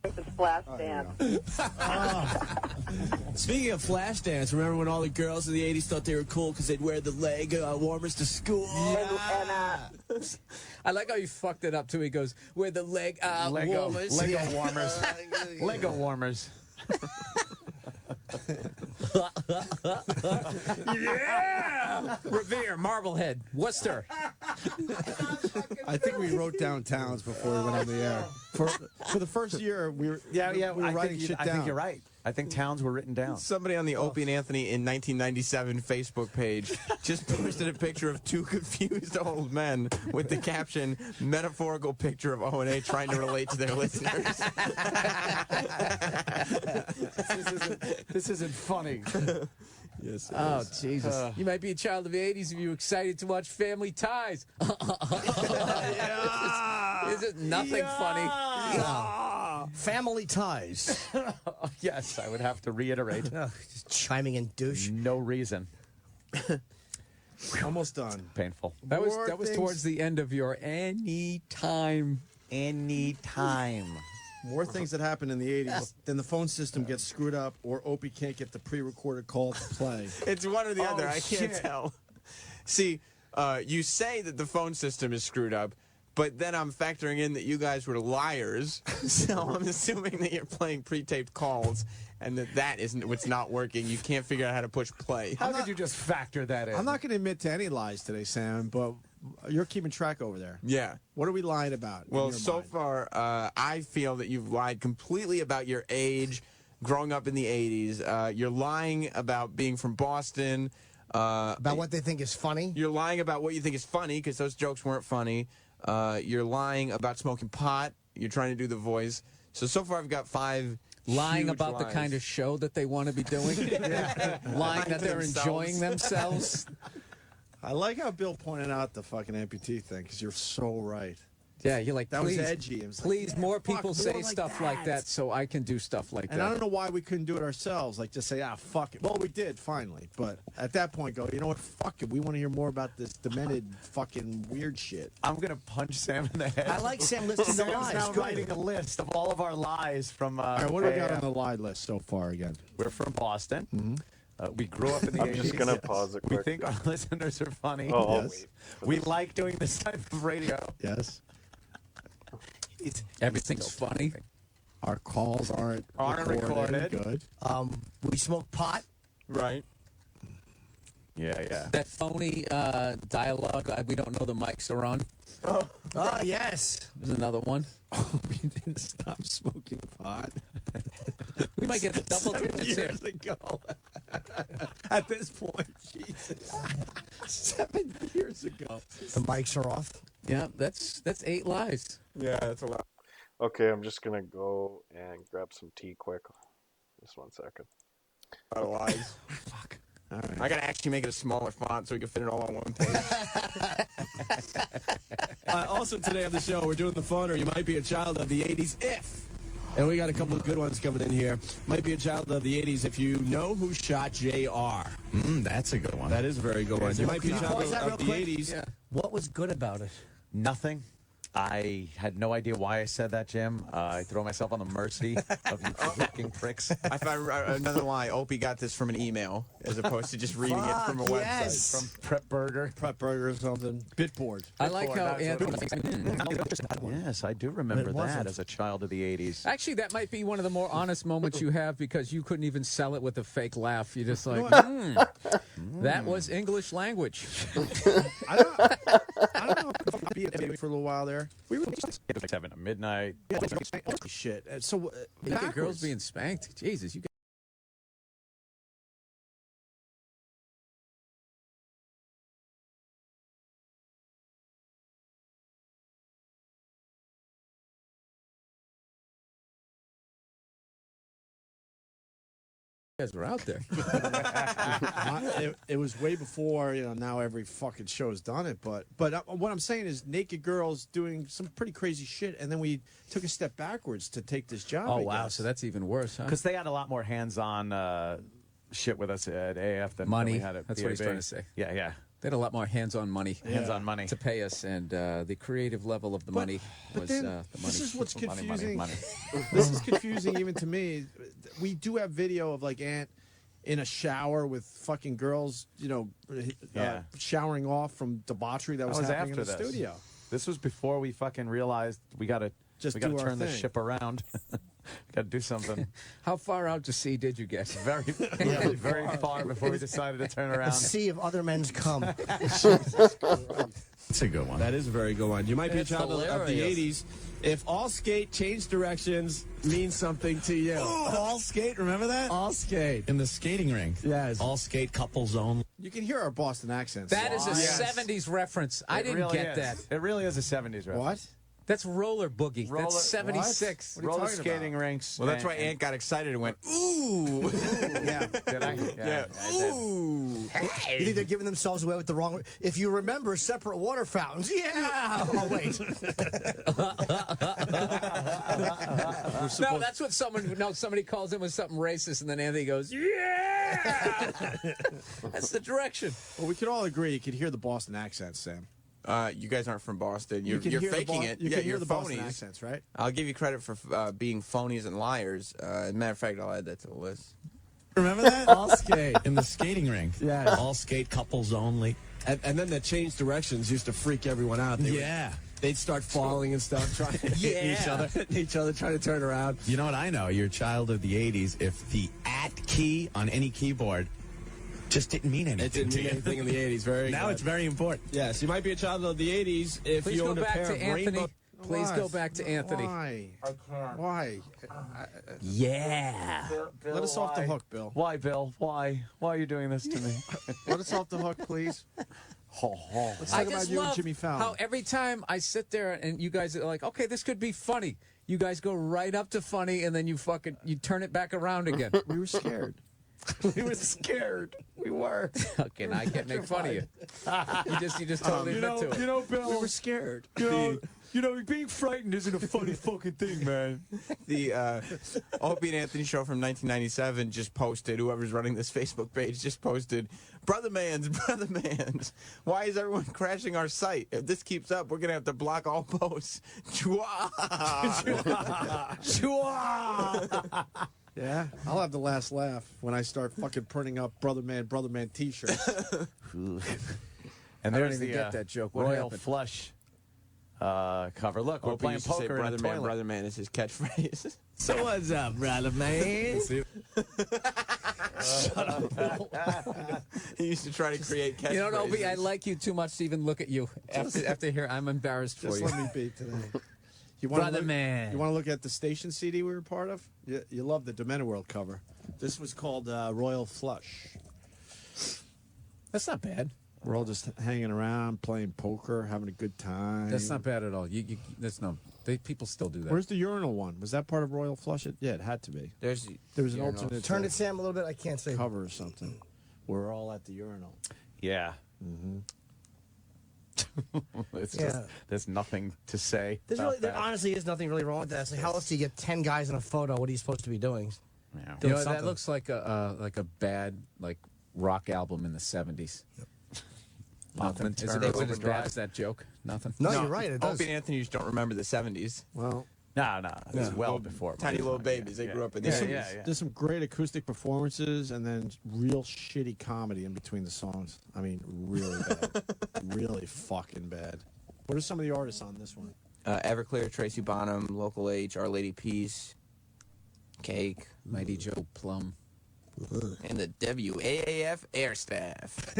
G: The splash dance.
S: Speaking of flash dance, remember when all the girls of the 80s thought they were cool because they'd wear the leg warmers to school?
K: I like how you fucked it up too. He goes, "Where the leg
D: Lego
K: warmers."
D: warmers. Lego warmers.
K: Yeah, Revere, Marblehead, Worcester.
L: I think we wrote down towns before we went on the air. For the first year, we were we were writing shit down.
D: I think you're right. I think towns were written down.
F: Somebody on the Opie and Anthony in 1997 Facebook page just posted a picture of two confused old men with the caption, metaphorical picture of O&A trying to relate to their listeners.
D: This isn't funny.
L: Yes.
K: Oh, Jesus. You might be a child of the 80s if you're excited to watch Family Ties. Is it nothing funny?
J: Family Ties.
D: Yes, I would have to reiterate.
J: Just chiming in douche.
D: No reason.
L: Almost done.
D: Painful.
K: That was
L: things-
K: towards the end of your anytime.
D: Anytime.
L: More things that happen in the 80s, then the phone system gets screwed up, or Opie can't get the pre-recorded call to play.
F: It's one or the other. I can't
D: shit.
F: tell. See, you say that the phone system is screwed up, but then I'm factoring in that you guys were liars, so I'm assuming that you're playing pre-taped calls and that isn't what's not working. You can't figure out how to push play.
D: How could you just factor that in?
L: I'm not going to admit to any lies today, Sam, but you're keeping track over there.
F: Yeah.
L: What are we lying about? in
F: Well,
L: your
F: so
L: mind?
F: far, I feel that you've lied completely about your age, growing up in the 80s. You're lying about being from Boston.
J: About what they think is funny.
F: You're lying about what you think is funny because those jokes weren't funny. You're lying about smoking pot. You're trying to do the voice. So far I've got 5
K: Lying
F: huge
K: about the
F: lies.
K: kind of show that they want to be doing. Lying that they're enjoying themselves.
L: I like how Bill pointed out the fucking amputee thing, because you're so right.
K: Yeah, you're like,
L: That was
K: please,
L: edgy. It was like,
K: please, more
L: fuck,
K: people
L: more
K: say
L: like
K: stuff
L: that.
K: like that so I can do stuff like
L: And
K: that.
L: I don't know why we couldn't do it ourselves. Like, just say, fuck it. Well, we did, finally. But at that point, go, you know what? Fuck it. We want to hear more about this demented fucking weird shit.
D: I'm going to punch Sam in the head.
J: I like Sam listing the
D: Sam's
J: lies.
D: now
J: Good.
D: writing a list of all of our lies from.
L: All right, what do we got
D: AM.
L: on the lie list so far again?
D: We're from Boston.
L: Mm-hmm.
D: We grew up in the 80s.
A: I'm just gonna pause it
D: We
A: quick.
D: think our listeners are funny.
A: Oh, I'll
L: Yes.
A: wait.
D: We like doing this type of radio.
L: Yes.
K: Everything's funny.
S: Our calls aren't recorded. Good.
J: We smoke pot.
S: Right.
D: Yeah.
K: That phony dialogue. We don't know the mics are on.
J: Oh, yes.
K: There's another one.
S: We didn't stop smoking pot.
K: We might get double
S: 7
K: digits here.
S: years ago. At this point, Jesus. 7 years ago.
J: The mics are off.
K: Yeah, that's 8 lies.
S: Yeah, that's a lot.
A: Okay, I'm just gonna go and grab some tea quick. Just 1 second.
S: A lot of lies.
F: Fuck. All right. I gotta actually make it a smaller font so we can fit it all on one page.
S: Also today on the show, we're doing the phoner. You might be a child of the 80s if. And we got a couple of good ones coming in here. Might be a child of the 80s if you know who shot JR.
T: That's a good one.
S: That is a very good one. You might be a child of the 80s.
J: Yeah. What was good about it?
D: Nothing. I had no idea why I said that, Jim. I throw myself on the mercy of you fucking pricks.
F: I found another lie. Opie got this from an email as opposed to just reading it from a website.
D: From Prep Burger.
S: Prep Burger or something. Bitboard.
K: I like how Anthony.
D: Yes, I do remember that as a child of the 80s.
K: Actually, that might be one of the more honest moments you have because you couldn't even sell it with a fake laugh. You're just like, that was English language.
L: I don't know if I'll be for a little while there.
D: We were just 7 at midnight.
L: Shit. So
K: girls being spanked. Jesus, you. Guys were out there.
L: It was way before, now every fucking show's done it. But what I'm saying is naked girls doing some pretty crazy shit, and then we took a step backwards to take this job.
K: Oh,
L: I
K: wow.
L: guess.
K: So that's even worse, huh?
D: Because they had a lot more hands-on shit with us at AF than
K: money.
D: we had at
K: That's
D: BAB.
K: what he's trying to say.
D: Yeah.
K: They had a lot more hands-on money.
D: Hands-on money.
K: To pay us, and the creative level of the money was
L: then,
K: the money.
L: This is what's confusing.
D: Money.
L: This is confusing even to me. We do have video of like Ant in a shower with fucking girls, showering off from debauchery that was happening in the studio.
D: This was before we fucking realized we gotta turn this ship around. We gotta do something.
K: How far out to sea did you get?
D: Very far before we decided to turn around.
J: A sea of other men's cum.
T: That's a good one.
S: That is a very good one. You might be a
K: That's
S: child of the
K: hilarious.
S: 80s if all skate change directions means something to you.
T: All skate, remember that?
S: All skate.
T: In the skating rink.
S: Yes.
T: All skate couples only.
L: You can hear our Boston accents.
K: That is a 70s reference. I didn't
D: really
K: get that.
D: It really is a 70s reference.
L: What?
K: That's roller boogie. That's 76.
L: What are you
D: Roller
L: talking
D: skating rinks.
F: Well, that's why Ant got excited and went, ooh.
L: Yeah.
D: Did I? Yeah. I did.
F: Ooh.
J: Hey. You think they're giving themselves away with the wrong? If you remember separate water fountains, yeah. Oh wait.
K: No, that's what somebody calls him with something racist, and then Anthony goes, yeah. That's the direction.
L: Well, we could all agree you could hear the Boston accents, Sam.
F: You guys aren't from Boston.
L: You
F: You're
L: can hear
F: faking it.
L: You can hear
F: you're
L: the
F: phonies.
L: Boston accents, right?
F: I'll give you credit for being phonies and liars. As a matter of fact, I'll add that to the list.
T: Remember that?
S: All skate.
T: In the skating rink.
S: Yes.
T: All skate couples only.
S: And then the change directions used to freak everyone out. They'd start falling and stuff, trying to hit each other, trying to turn around.
T: You know what I know? You're a child of the 80s if the @ key on any keyboard just didn't mean anything.
S: It didn't mean anything in the 80s.
T: Now it's very important.
S: Yes, you might be a child of the 80s if
K: Please
S: you
K: go
S: owned a
K: back
S: pair
K: to
S: of
K: Anthony.
S: rainbow.
K: Please
L: What?
K: go back to Anthony.
L: Why? Why?
D: Yeah.
L: Let us off the hook, Bill.
D: Why, Bill? Why? Why are you doing this to me?
L: Let us off the hook, please. Let's
K: I
L: talk about
K: just
L: you and
K: love
L: Jimmy Fallon.
K: how every time I sit there and you guys are like, okay, this could be funny. You guys go right up to funny and then you turn it back around again.
L: We were scared.
D: We were scared. We were.
K: Okay, now I can't make fun of you. You just totally admit to it.
D: You know, Bill.
L: We were scared.
D: You know, being frightened isn't a funny fucking thing, man.
F: The Opie and Anthony show from 1997 just posted, whoever's running this Facebook page just posted, Brother Mans, why is everyone crashing our site? If this keeps up, we're going to have to block all posts. Chua! Chua!
L: Yeah, I'll have the last laugh when I start fucking printing up Brother Man T-shirts.
D: And
K: I don't
D: there's
K: even
D: the
K: get that joke. What
D: Royal
K: happened?
D: Flush cover. Look, we're
F: Opie
D: playing
F: used to say,
D: poker in a
F: brother man,
D: toilet.
F: brother man is his catchphrase.
J: So what's up, brother man?
F: Shut up. He used to try to create catchphrases.
K: You know, Opie, I like you too much to even look at you. After here, I'm embarrassed for
L: Just
K: you.
L: let me be today. You wanna
K: Brother
L: look,
K: man.
L: You want to look at the station CD we were part of? You love the Dementor World cover. This was called Royal Flush.
K: That's not bad.
L: We're all just hanging around, playing poker, having a good time.
K: That's not bad at all. People still do that.
L: Where's the urinal one? Was that part of Royal Flush? Yeah, it had to be. There was an alternate.
J: Turn it, Sam, a little bit. I can't say.
L: Cover or something. We're all at the urinal.
D: Yeah.
L: Mm-hmm.
D: It's
J: Yeah.
D: just, there's nothing to say.
J: There honestly is nothing really wrong with that. It's like, how else do you get 10 guys in a photo? What are you supposed to be doing?
D: Yeah.
K: You know, that looks like a bad rock album in the 70s. Nothing. Is it as bad as that joke? Nothing.
J: No, you're right. It does.
F: Opie and Anthony just don't remember the 70s.
L: Well,
D: no. It's well before.
F: Tiny little babies. They grew up in the 80s.
L: There's some great acoustic performances and then real shitty comedy in between the songs. I mean, really bad. Really fucking bad. What are some of the artists on this one?
F: Everclear, Tracy Bonham, Local H, Our Lady Peace, Cake,
K: Mighty Joe Plum.
F: and the WAAF Air Staff.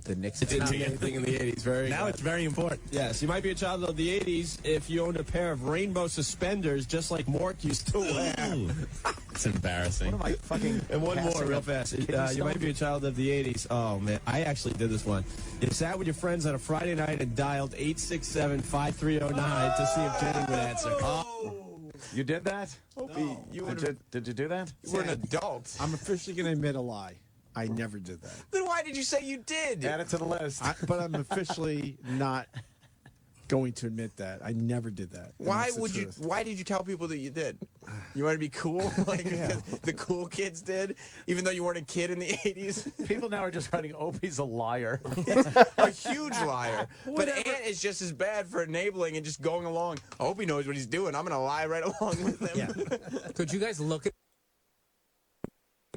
K: The Knicks.
S: It's a big thing in the 80s. Now it's very important. Yes, you might be a child of the 80s if you owned a pair of rainbow suspenders just like Mork used to wear.
T: It's embarrassing.
S: What am I fucking... And one more real fast. You might be a child of the 80s. Oh, man. I actually did this one. You sat with your friends on a Friday night and dialed 867-5309 to see if Jenny would answer.
D: You did that?
F: Opie,
D: Did you do that?
F: You were an adult.
L: I'm officially going to admit a lie. I never did that.
F: Then why did you say you did?
D: Add it to the list.
L: But I'm officially not going to admit that. I never did that. And
F: Why
L: that's the
F: would you?
L: truth.
F: Why did you tell people that you did? You want to be cool, like the cool kids did, even though you weren't a kid in the 80s.
D: People now are just writing Opie's a liar.
F: A huge liar. But Ant is just as bad for enabling and just going along. Opie knows what he's doing. I'm going to lie right along with him.
K: Could you guys look at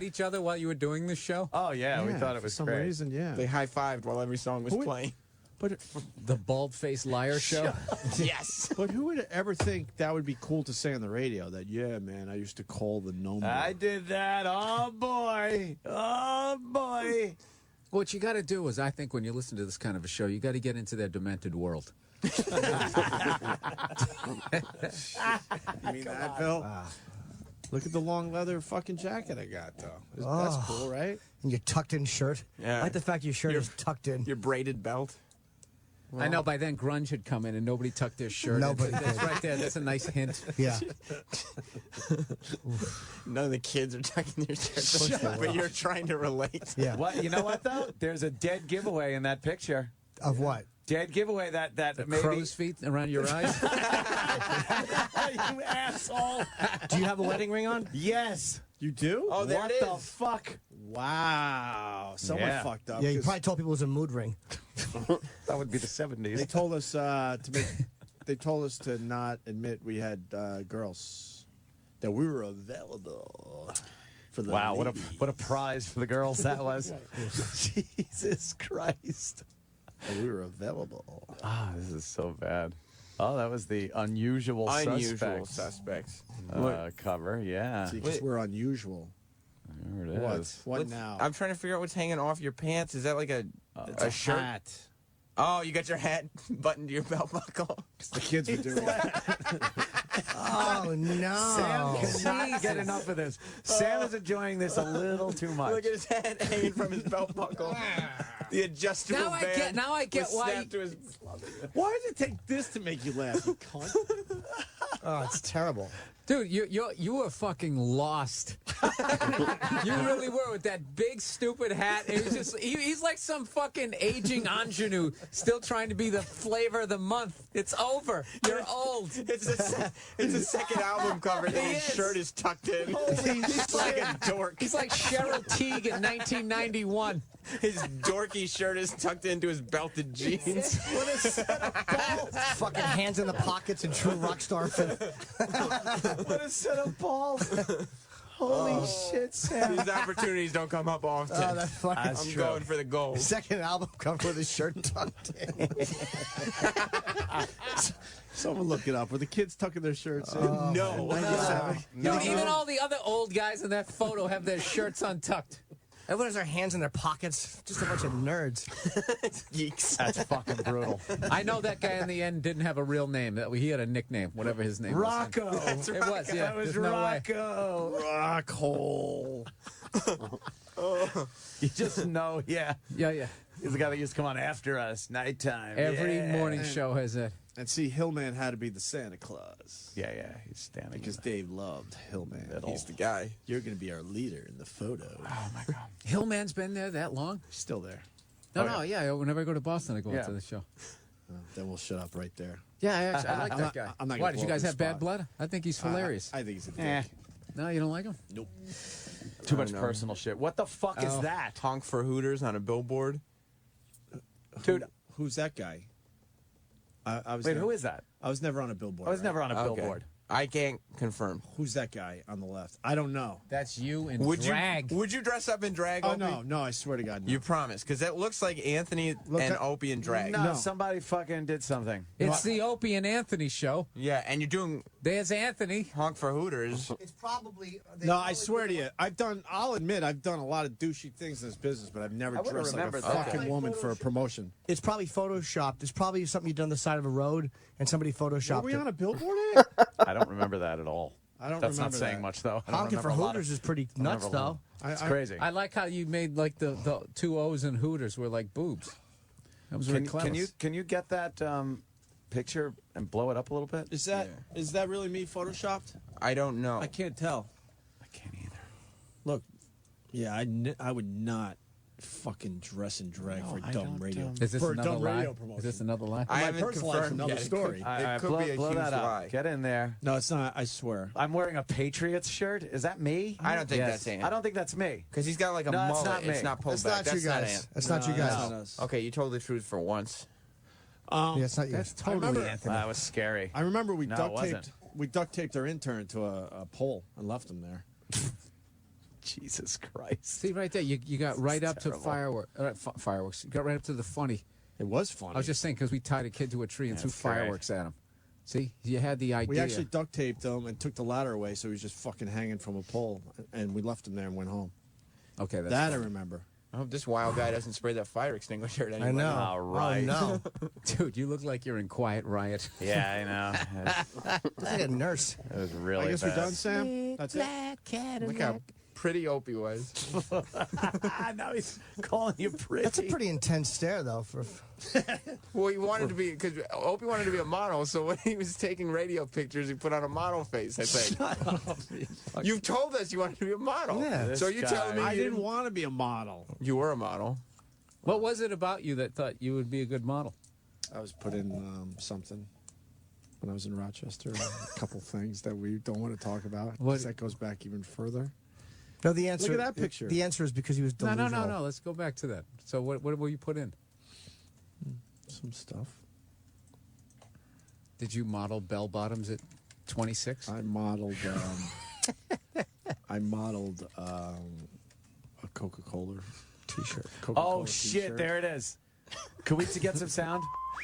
K: each other while you were doing this show?
D: Oh yeah, we thought it
L: for
D: was
L: some
D: great.
L: reason, yeah.
F: They high-fived while every song was playing.
L: But
K: The bald-faced liar show?
F: Yes.
L: But who would ever think that would be cool to say on the radio? That man, I used to call the number.
D: I did that. Oh boy. Oh boy.
K: What you got to do is, I think, when you listen to this kind of a show, you got to get into their demented world.
L: You mean that, Phil? Look at the long leather fucking jacket I got, though. That's cool, right?
J: And your tucked-in shirt.
F: Yeah.
J: I like the fact your shirt is tucked in.
F: Your braided belt.
K: I know by then grunge had come in and nobody tucked their shirt.
J: Nobody
K: That's
J: did.
K: right there. That's a nice hint.
J: Yeah.
F: None of the kids are tucking their shirts, but you're trying to relate.
J: Yeah.
D: What? You know what though? There's a dead giveaway in that picture.
J: Of what?
D: Dead giveaway that maybe.
K: Crow's feet around your eyes?
D: You asshole.
J: Do you have a wedding ring on?
D: Yes.
L: You do?
F: Oh, there
D: What
F: it
D: the
F: is.
D: fuck?
L: Wow. Someone
D: Yeah.
L: fucked up.
J: Yeah, you
L: 'cause
J: probably told people it was a mood ring.
D: That would be the 70s.
L: They told us to make. They told us to not admit we had girls. That we were available for the.
D: Wow, what a
L: ladies.
D: prize for the girls that was. Jesus Christ.
L: That we were available.
D: Ah, this is so bad. Oh, that was the unusual
F: suspects
D: cover. Yeah.
L: See, 'cause we're unusual.
D: There it is.
L: What now?
F: I'm trying to figure out what's hanging off your pants. Is that like a shirt?
L: Hat.
F: Oh, you got your hat buttoned to your belt buckle.
L: The kids were doing it.
J: Oh, no.
D: Sam cannot get enough of this. Sam is enjoying this a little too much.
F: Look at his hat hanging from his belt buckle. The adjustable
K: Now I get
F: was
K: why.
F: snapped to his...
L: Why does it take this to make you laugh, you cunt?
J: Oh, it's terrible.
K: Dude, you were fucking lost. You really were with that big stupid hat. It was just he's like some fucking aging ingenue, still trying to be the flavor of the month. It's over. You're old.
F: It's a second album cover. And his shirt is tucked in. He's like a dork.
K: He's like Cheryl Teague in 1991.
F: His dorky shirt is tucked into his belted jeans.
J: What a set of balls. Fucking hands in the pockets and true rock star fit.
D: What a set of balls.
J: Holy shit, Sam.
F: These opportunities don't come up often.
J: Oh, that's fucking
F: I'm going for the gold.
J: Second album cover with his shirt tucked in.
L: Someone look it up. Were the kids tucking their shirts in?
K: No.
L: 97?
K: Dude, even all the other old guys in that photo have their shirts untucked.
J: Everyone has their hands in their pockets. Just a bunch of nerds.
F: Geeks.
C: That's fucking brutal.
K: I know that guy in the end didn't have a real name. He had a nickname, whatever his name
C: Rocco.
K: was.
C: That's
K: It was, yeah.
C: That was
K: There's no way.
C: Rocco.
L: Rockhole.
D: You just know, yeah.
K: Yeah.
D: He's the guy that used to come on after us, nighttime.
K: Every
D: yeah.
K: morning show has that.
L: And see, Hillman had to be the Santa Claus.
D: Yeah, he's standing.
L: Because Dave loved Hillman.
F: He's the guy.
L: You're going to be our leader in the photo.
D: Oh, my God.
K: Hillman's been there that long?
L: Still there.
K: Yeah. Whenever I go to Boston, I go out to the show.
L: Then we'll shut up right there.
K: Yeah, I like that guy.
L: I'm not
K: Why,
L: gonna
K: did you
L: blow
K: guys
L: up
K: have
L: your
K: bad
L: spot.
K: blood? I think he's hilarious.
L: I think he's a dick.
K: No, you don't like him?
L: Nope.
D: Too much personal shit. What the fuck is that?
F: Honk for Hooters on a billboard.
D: Dude.
L: Who's that guy? I was
D: Wait,
L: never,
D: who is that?
L: I was never on a billboard.
D: I was never on a
F: Okay.
D: billboard.
F: I can't confirm.
L: Who's that guy on the left? I don't know.
K: That's you in
F: Would
K: drag.
F: you dress up in drag?
L: Oh,
F: Opie?
L: no, I swear to God, no.
F: You promise, because that looks like Anthony and Opie in drag.
D: No, somebody fucking did something.
K: It's the Opie and Anthony show.
F: Yeah, and you're doing
K: There's Anthony.
F: Honk for Hooters.
J: It's probably.
L: No, I swear to you, I'll admit I've done a lot of douchey things in this business, but I've never
D: I would've
L: dressed like a
D: remembered that.
L: fucking woman for a promotion.
J: It's probably photoshopped. It's probably something you done on the side of a road, and somebody photoshopped
L: Were we
J: it.
L: on a billboard?
D: I don't remember that at all.
L: I don't
D: That's not
L: remember
D: saying
L: that.
D: much, though. I don't
J: Honking for
D: remember a lot
J: Hooters
D: of-
J: is pretty
D: I don't
J: nuts,
D: remember a lot.
J: though.
D: It's crazy.
K: I like how you made like the two O's in Hooters were like boobs. That was really clever.
D: Can you get that picture and blow it up a little bit?
L: Is that really me photoshopped?
F: I don't know.
L: I can't tell.
D: I can't either.
L: Look, yeah, I would not fucking dress and drag for a dumb radio.
K: Is this
L: for a
K: another
L: dumb
K: lie?
L: radio promotion.
K: Is this another lie?
F: I
L: My
F: haven't
L: personal life's
F: confirmed
L: another
F: yet.
L: story.
F: It could be a
D: blow
F: huge
D: that up.
F: lie.
D: Get in there.
L: No, it's not. I swear.
D: I'm wearing a Patriots shirt. Is that me?
F: I don't think
D: Yes.
F: that's Anthony.
D: I don't think that's me.
F: Because he's got like a
D: No, it's
F: mullet.
D: not me.
F: It's not pulled
J: That's
F: back.
J: not you guys.
F: Ant.
J: That's not you
L: No,
J: guys.
L: that's not us.
F: Okay, you told the truth for once.
J: Yeah, it's not you.
K: That's
L: I remember-
K: totally Anthony.
D: That was scary.
L: I remember we
D: No, it
L: duct
D: wasn't.
L: taped. We duct taped our intern to a pole and left him there.
D: Jesus Christ.
K: See right there, you got right up
D: terrible.
K: to fireworks. You got right up to the funny.
L: It was funny.
K: I was just saying because we tied a kid to a tree and threw
D: That's great.
K: fireworks at him. See, you had the idea.
L: we actually duct taped him and took the ladder away, so he was just fucking hanging from a pole, and we left him there and went home.
K: Okay, that's
L: That I
K: funny.
L: remember.
F: I hope this wild guy doesn't spray that fire extinguisher at
J: I
F: anyone.
J: know.
D: All right.
J: Oh, no.
K: Dude, you look like you're in Quiet Riot.
D: Yeah, I know.
J: Look like a nurse.
D: It was really
L: I guess
D: bad.
L: we're done, Sam. That's it.
F: Look how pretty Opie was.
D: Now he's calling you pretty.
J: That's a pretty intense stare, though. For
F: Well, he wanted to be, because Opie wanted to be a model, so when he was taking radio pictures, he put on a model face, I think. You've told us you wanted to be a model.
J: Yeah.
F: So you're telling me
L: I
F: you
L: didn't want to be a model.
F: You were a model.
K: What was it about you that thought you would be a good model?
L: I was put in something when I was in Rochester. A couple things that we don't want to talk about.
K: What?
L: 'Cause that goes back even further.
J: no, the answer.
L: Look at that picture.
J: The answer is because he was
K: No,
J: delusional.
K: no. Let's go back to that. So what were you put in?
L: Some stuff.
K: Did you model bell bottoms at 26?
L: I modeled. I modeled a Coca-Cola T-shirt. Coca-Cola
D: Oh, shit.
L: t-shirt.
D: There it is. Can we get some sound?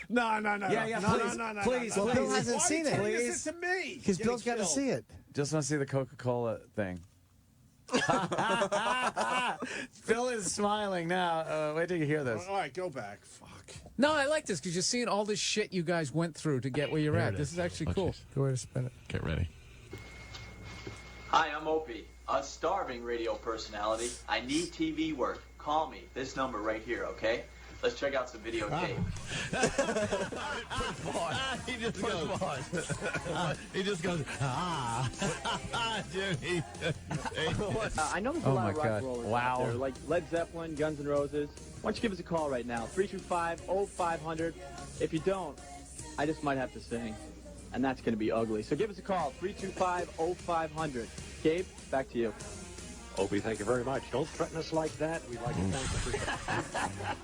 L: No.
D: Yeah,
L: no,
D: please.
L: no,
D: Please,
L: no.
J: Well, Bill hasn't seen it.
L: This to me.
J: Because Bill's got to see it.
D: Just want to see the Coca-Cola thing. Phil is smiling now. Wait till you hear this.
L: All right, go back. Fuck.
K: No, I like this because you're seeing all this shit you guys went through to get where you're at.
M: it
K: This is actually cool.
J: Go ahead and spin it.
M: Get ready.
E: Hi, I'm Opie, a starving radio personality. I need TV work. Call me. This number right here, okay? Let's check out some videotape.
T: He just goes, Jimmy.
E: I know there's
K: Oh
E: a lot
K: my
E: of rock
K: God.
E: rollers
D: Wow.
E: out there, like Led Zeppelin, Guns N' Roses. Why don't you give us a call right now, 325-0500. If you don't, I just might have to sing, and that's going to be ugly. So give us a call, 325-0500. Gabe, back to you.
N: Opie, thank you very much. Don't threaten us like that. We'd like to thank you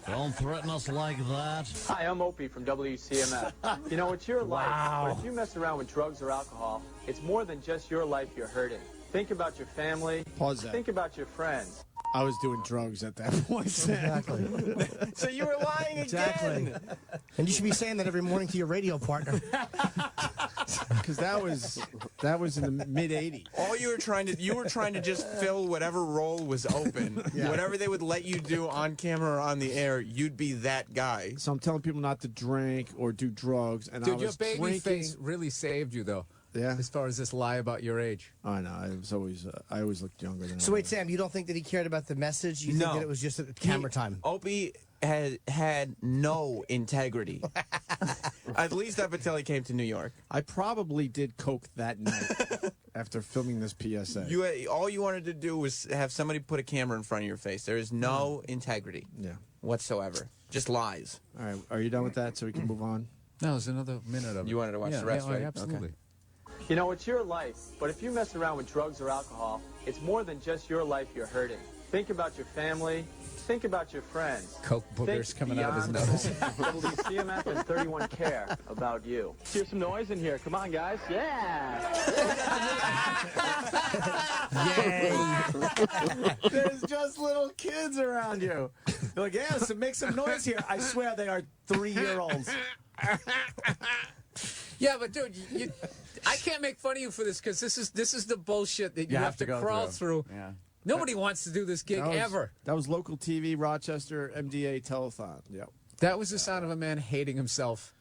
N: for...
P: Don't threaten us like that.
Q: Hi, I'm Opie from WCMF. You know, it's your life, but if you mess around with drugs or alcohol, it's more than just your life you're hurting. Think about your family.
L: Pause that.
Q: Think about your friends.
L: I was doing drugs at that point.
J: Exactly.
F: So you were lying
J: Exactly.
F: again.
J: And you should be saying that every morning to your radio partner.
L: Because that was in the mid '80s.
F: All you were trying to just fill whatever role was open.
L: Yeah.
F: Whatever they would let you do on camera or on the air, you'd be that guy.
L: So I'm telling people not to drink or do drugs. And I
K: Dude, your
L: was
K: baby
L: drinking.
K: face really saved you, though.
L: Yeah.
K: As far as this lie about your age.
L: I know. I always looked younger than.
J: So wait, Sam, you don't think that he cared about the message? You think that it was just at camera time?
F: Opie had no integrity. At least up until he came to New York.
L: I probably did coke that night after filming this PSA.
F: All you wanted to do was have somebody put a camera in front of your face. There is no integrity whatsoever. Just lies.
L: All right. Are you done with that so we can move on?
K: No, there's another minute of it.
F: You wanted to watch the rest, right?
K: Absolutely.
F: Okay.
Q: You know, it's your life, but if you mess around with drugs or alcohol, it's more than just your life you're hurting. Think about your family. Think about your friends.
K: Coke boogers
Q: Think
K: coming out of his
Q: beyond
K: nose.
Q: WCMF and 31 care about you. Let's hear some noise in here. Come on, guys. Yeah.
J: Yay! There's just little kids around you. They're like, yeah, so make some noise here. I swear they are 3-year-olds.
K: Yeah, but dude, I can't make fun of you for this because this is the bullshit that you have to
L: go
K: crawl through.
L: Yeah.
K: Nobody wants to do this gig ever.
L: That was local TV, Rochester, MDA telethon. Yep.
K: That was the sound of a man hating himself.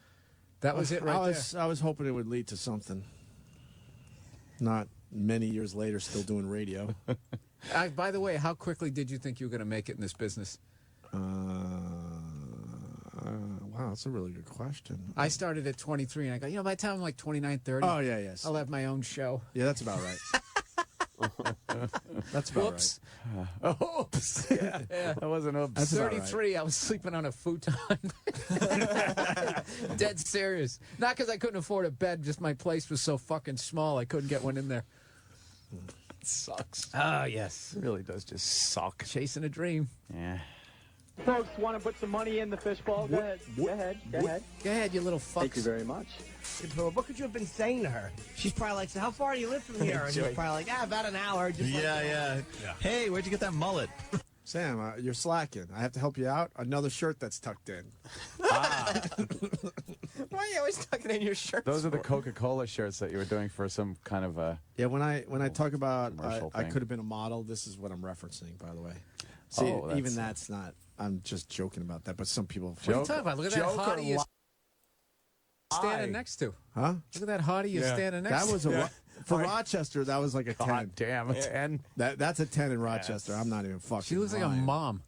K: That was it right there.
L: I was hoping it would lead to something. Not many years later, still doing radio.
K: By the way, how quickly did you think you were going to make it in this business?
L: Wow, that's a really good question.
K: I started at 23, and I go, by the time I'm like 29, 30,
L: Oh, yeah, yes.
K: I'll have my own show.
L: Yeah, that's about right. That's about
K: Whoops.
L: right.
K: Oops. Yeah.
L: That wasn't oops.
K: That's
L: That's about
K: 33, I was sleeping on a futon. Dead serious. Not because I couldn't afford a bed, just my place was so fucking small I couldn't get one in there.
L: It sucks.
K: Ah, yes.
O: It really does just suck.
K: Chasing a dream.
O: Yeah.
Q: Folks, want to put some money in the fishbowl? Go ahead. Go ahead. Go ahead.
K: Go ahead, you little fucks.
Q: Thank you very much.
J: What could you have been saying to her? She's probably like, so how far do you live from here? And you're probably like, about an hour. Just
O: Yeah. Hey, where'd you get that mullet?
L: Sam, you're slacking. I have to help you out. Another shirt that's tucked in.
F: Why are you always tucking in your shirt?
O: Those are the Coca-Cola shirts that you were doing for some kind of a...
L: Yeah, when I talk about
O: commercial
L: I
O: thing.
L: could have been a model, this is what I'm referencing, by the way. See, even that's not... I'm just joking about that, but some people...
K: What are you talking about? Look at that hottie you're standing next to.
L: Huh?
K: Look at that hottie you're standing next to.
L: That was a... For Rochester, that was like a 10.
O: God damn, a 10?
L: That's a 10 in Rochester. I'm not even fucking
K: She looks like a
L: lying.
K: mom.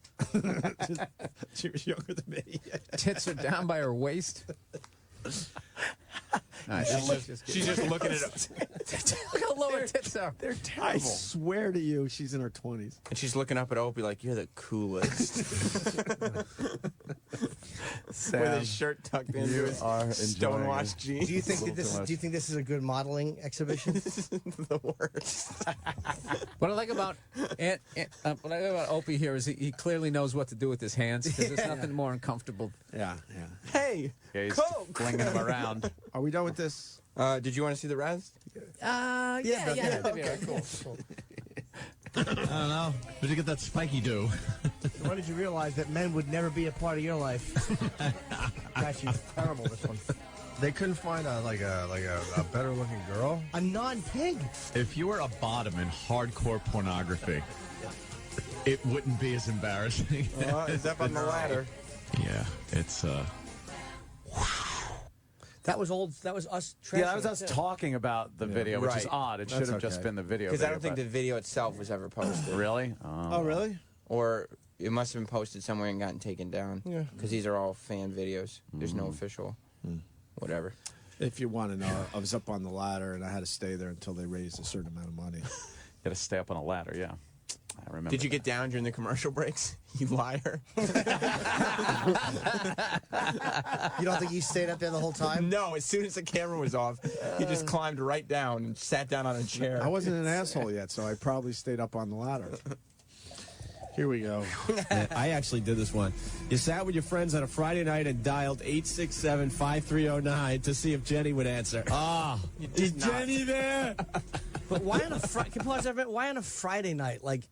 L: She was younger than me.
K: Tits are down by her waist.
F: She's just looking at it.
K: Look how low her tits are.
F: They're
L: I
F: terrible.
L: swear to you, she's in her 20s.
F: And she's looking up at Opie like, you're the coolest.
O: Sam,
F: with his shirt tucked into his stonewashed jeans.
J: Do you think that this is a good modeling exhibition?
F: The worst.
K: What I like about Opie here is he clearly knows what to do with his hands because there's nothing more uncomfortable.
L: Yeah.
F: Hey,
O: he's
F: Coke.
O: flinging them around.
L: Are we done with this?
F: Did you want to see the rest?
K: Yeah.
J: Okay, cool.
T: I don't know. Where'd you get that spiky do?
J: When did you realize that men would never be a part of your life? Gosh, she's terrible, this one.
X: They couldn't find a better looking girl.
J: A non-pig.
T: If you were a bottom in hardcore pornography, it wouldn't be as embarrassing.
F: It's up on the ladder.
T: Yeah, it's
J: That was old. That was us.
D: Yeah, that was
J: trashing
D: us
J: it, too.
D: talking about the video, which is
F: Right.
D: odd. It should have just been the video.
F: Because I don't think
D: but-
F: the video itself was ever posted.
D: Really?
L: Oh, really?
F: Or it must have been posted somewhere and gotten taken down.
L: Yeah.
F: Because these are all fan videos. There's no official whatever.
L: If you want to know, I was up on the ladder and I had to stay there until they raised a certain amount of money.
D: Got to stay up on a ladder, yeah.
O: I remember.
F: Did you get down during the commercial breaks? You liar.
J: You don't think he stayed up there the whole time?
F: No, as soon as the camera was off, he just climbed right down and sat down on a chair.
L: I wasn't an asshole yet, so I probably stayed up on the ladder. Here we go.
S: I actually did this one. You sat with your friends on a Friday night and dialed 867-5309 to see if Jenny would answer. Ah, is Jenny there?
J: But why on a why on a Friday night? Like,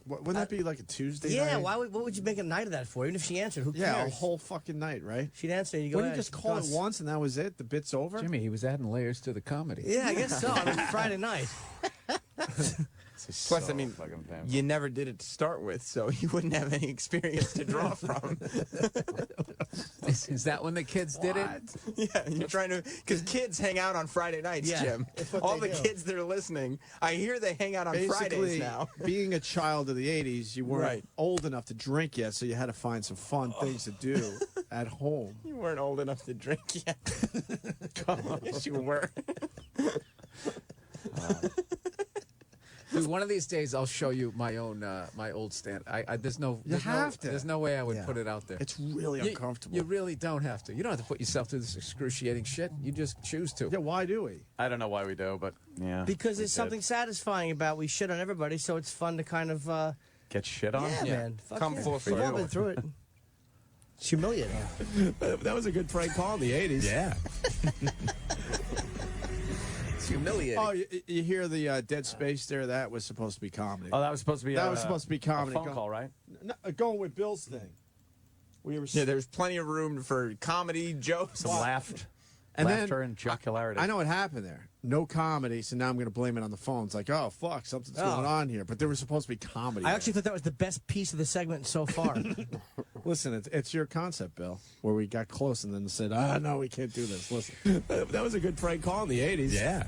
L: wouldn't that be like a Tuesday
J: yeah,
L: night?
J: what would you make a night of that for? Even if she answered, who cares?
L: Yeah, a whole fucking night, right?
J: She'd answer and you go,
L: Wouldn't you just call it once and that was it? The bit's over?
O: Jimmy, he was adding layers to the comedy.
J: Yeah, I guess so. On a Friday night.
F: Plus, I mean, you never did it to start with, so you wouldn't have any experience to draw from.
O: Is that when the kids did it?
F: Yeah, you're trying to, because kids hang out on Friday nights,
J: Yeah,
F: Jim.
J: it's what
F: All
J: they
F: the
J: do.
F: kids that are listening, I hear they hang out on Fridays
L: Basically,
F: now.
L: being a child of the 80s, you weren't
F: Right.
L: old enough to drink yet, so you had to find some fun things to do at home.
F: You weren't old enough to drink yet. Yes, you were.
O: Dude, one of these days I'll show you my own, my old stand. There's no way I would put it out there.
L: It's really uncomfortable.
O: You really don't have to. You don't have to put yourself through this excruciating shit. You just choose to.
L: Yeah, why do we?
O: I don't know why we do, but yeah.
J: Because there's something satisfying about we shit on everybody, so it's fun to kind of
O: Get shit on?
J: yeah, man. Fuck
F: Come
J: yeah.
F: forth for
J: We've all
F: you.
J: been through it. It's humiliating.
S: That was a good prank call in the 80s.
O: Yeah. It's humiliating.
L: Oh, you hear the dead space there? That was supposed to be comedy.
O: Oh, that was supposed to be
L: That was supposed to be comedy.
O: a phone call, right?
L: No, going with Bill's thing. We were
F: Yeah, there's plenty of room for comedy, jokes.
O: Some laughter
L: then,
O: and jocularity.
L: I know what happened there. No comedy, so now I'm going to blame it on the phone. It's like, oh, fuck, something's going on here. But there was supposed to be comedy.
J: I actually thought that was the best piece of the segment so far.
L: Listen, it's your concept, Bill, where we got close and then said, no, we can't do this. Listen.
S: That was a good prank call in the 80s.
O: Yeah.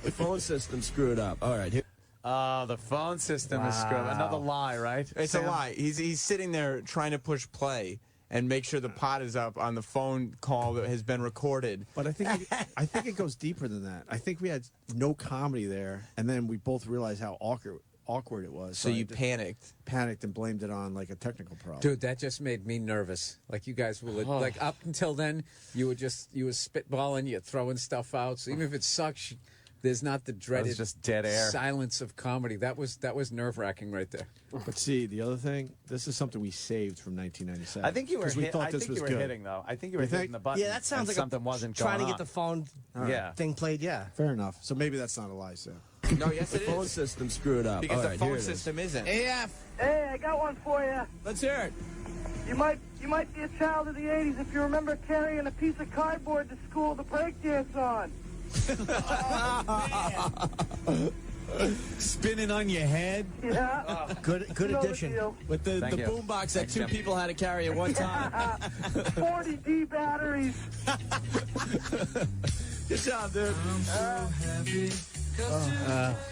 S: The phone system screwed up. All right. Here.
O: The phone system is screwed. Another lie, right?
F: It's a lie. He's sitting there trying to push play and make sure the pot is up on the phone call that has been recorded.
L: But I think it goes deeper than that. I think we had no comedy there, and then we both realized how awkward it was.
F: So you panicked
L: and blamed it on like a technical problem.
O: Dude, that just made me nervous. Like you guys were like up until then, you were spitballing, you're throwing stuff out. So even if it sucks, there's not the dreaded just dead air. silence of comedy. That was nerve-wracking right there.
L: But see, the other thing, this is something we saved from 1997.
O: I think you were.
L: we thought this was good.
O: Hitting though. I think you were
L: You think?
O: hitting the button.
J: Yeah, that sounds
O: and
J: like
O: something wasn't
J: trying
O: going
J: to get the phone
O: Yeah.
J: thing played. Yeah.
L: Fair enough. So maybe that's not a lie, Sam.
F: No, yes,
S: The
F: it
S: phone
F: is.
S: system screwed up.
F: Because
S: All
F: the
S: right,
F: phone
S: here it is.
F: system isn't.
S: AF.
B: Hey, I got one for you.
S: Let's hear it.
B: You might be a child of the 80s if you remember carrying a piece of cardboard to school to breakdance on.
S: Spinning on your head.
B: Yeah.
J: Good
B: No big
J: addition.
B: deal.
S: With the
O: Thank you.
S: boombox that
O: Thanks,
S: two
O: Jim.
S: people had to carry at one time.
B: 40D batteries.
S: Good job, dude.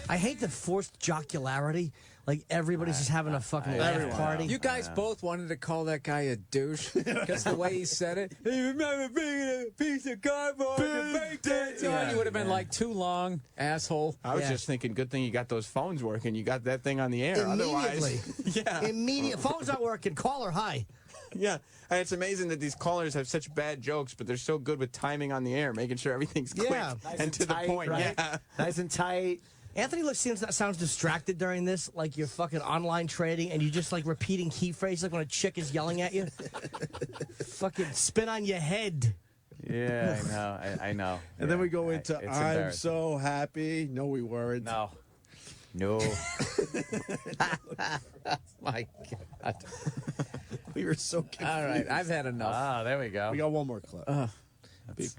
J: I hate the forced jocularity. Like everybody's just having a fucking laugh party.
O: You guys both wanted to call that guy a douche because the way he said it. Hey, remember bringing a piece of cardboard to break dance on? You would have been like too long, asshole.
F: I was just thinking, good thing you got those phones working. You got that thing on the air.
J: Immediately.
F: Otherwise, yeah.
J: Immediate. Phone's not working. Call her. Hi.
F: Yeah, and it's amazing that these callers have such bad jokes, but they're so good with timing on the air, making sure everything's quick
J: Yeah.
F: and to
D: tight,
F: the point.
D: right?
F: Yeah.
D: Nice and tight.
J: Anthony sounds distracted during this, like you're fucking online trading and you just like repeating key phrases like when a chick is yelling at you. Fucking spin on your head.
O: Yeah, I know. I know.
L: And then we go into,
O: it's
L: I'm
O: embarrassing.
L: so happy. No, we weren't.
O: No. My God.
L: We were so confused.
O: All right, I've had enough. Ah, there we go.
L: We got one more clip.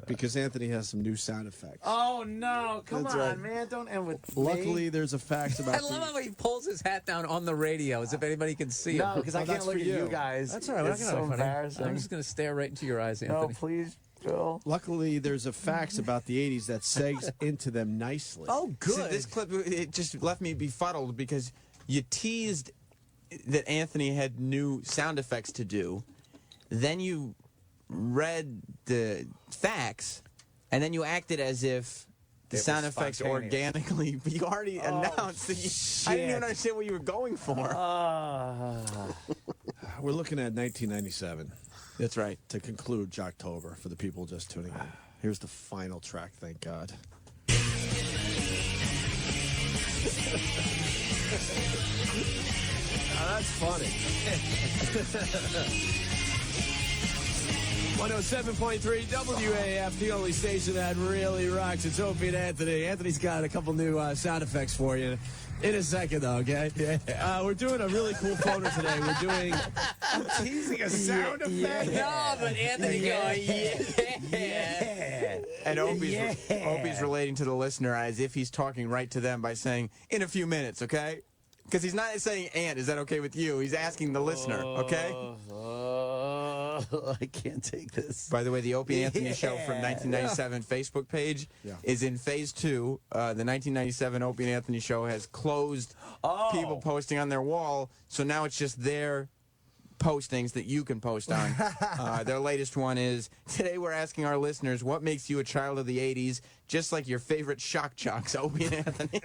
L: Because Anthony has some new sound effects.
O: Oh no! Come
L: That's
O: on,
L: right.
O: man! Don't end with
L: Luckily,
O: me.
L: there's a fact about
O: I love how he pulls his hat down on the radio, as if anybody can see him.
D: No, because I can't look at you guys.
J: That's all right. We're not
D: It's
J: gonna
D: so
J: be funny.
D: embarrassing.
O: I'm just going to stare right into your eyes,
D: No,
O: Anthony.
D: please, Bill.
L: Luckily, there's a facts about the 80s that segs into them nicely.
J: Oh, good.
F: See, this clip, it just left me befuddled because you teased that Anthony had new sound effects to do. Then you read the facts, and then you acted as if the
D: It
F: sound
D: was
F: effects
D: spontaneous.
F: organically. You already announced that I didn't even understand what you were going for.
L: We're looking at 1997.
F: That's right.
L: To conclude Jocktober for the people just tuning in. Here's the final track, thank God.
S: That's funny. 107.3 WAF, the only station that really rocks. It's Opie and Anthony. Anthony's got a couple new sound effects for you in a second, though, okay? We're doing a really cool phoner today. We're doing...
F: teasing a sound effect.
O: No, but Anthony going,
F: And Opie's relating to the listener as if he's talking right to them by saying, in a few minutes, okay? Because he's not saying, Ant, is that okay with you? He's asking the listener, okay?
T: I can't take this.
F: By the way, the Opie and Anthony show from 1997 Facebook page is in phase 2. The 1997 Opie and Anthony show has closed people posting on their wall, so now it's just their postings that you can post on. Their latest one is, today we're asking our listeners, what makes you a child of the 80s, just like your favorite shock jocks, Opie and Anthony.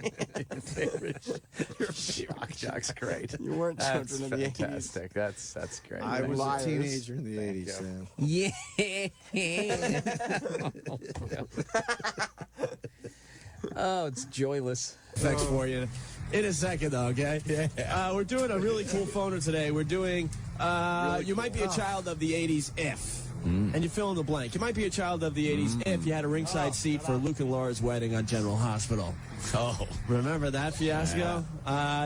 T: Your shock jock's great.
F: You weren't
D: That's
F: children of the 80s.
D: fantastic. That's great.
L: I was
F: Liars.
L: a teenager in the 80s, Sam.
O: Oh, it's joyless.
S: Thanks for you. In a second, though, okay? We're doing a really cool phoner today. We're doing, you might be a child of the 80s if. And you fill in the blank. You might be a child of the 80s if you had a ringside seat for Luke and Laura's wedding on General Hospital.
T: Oh.
S: Remember that fiasco?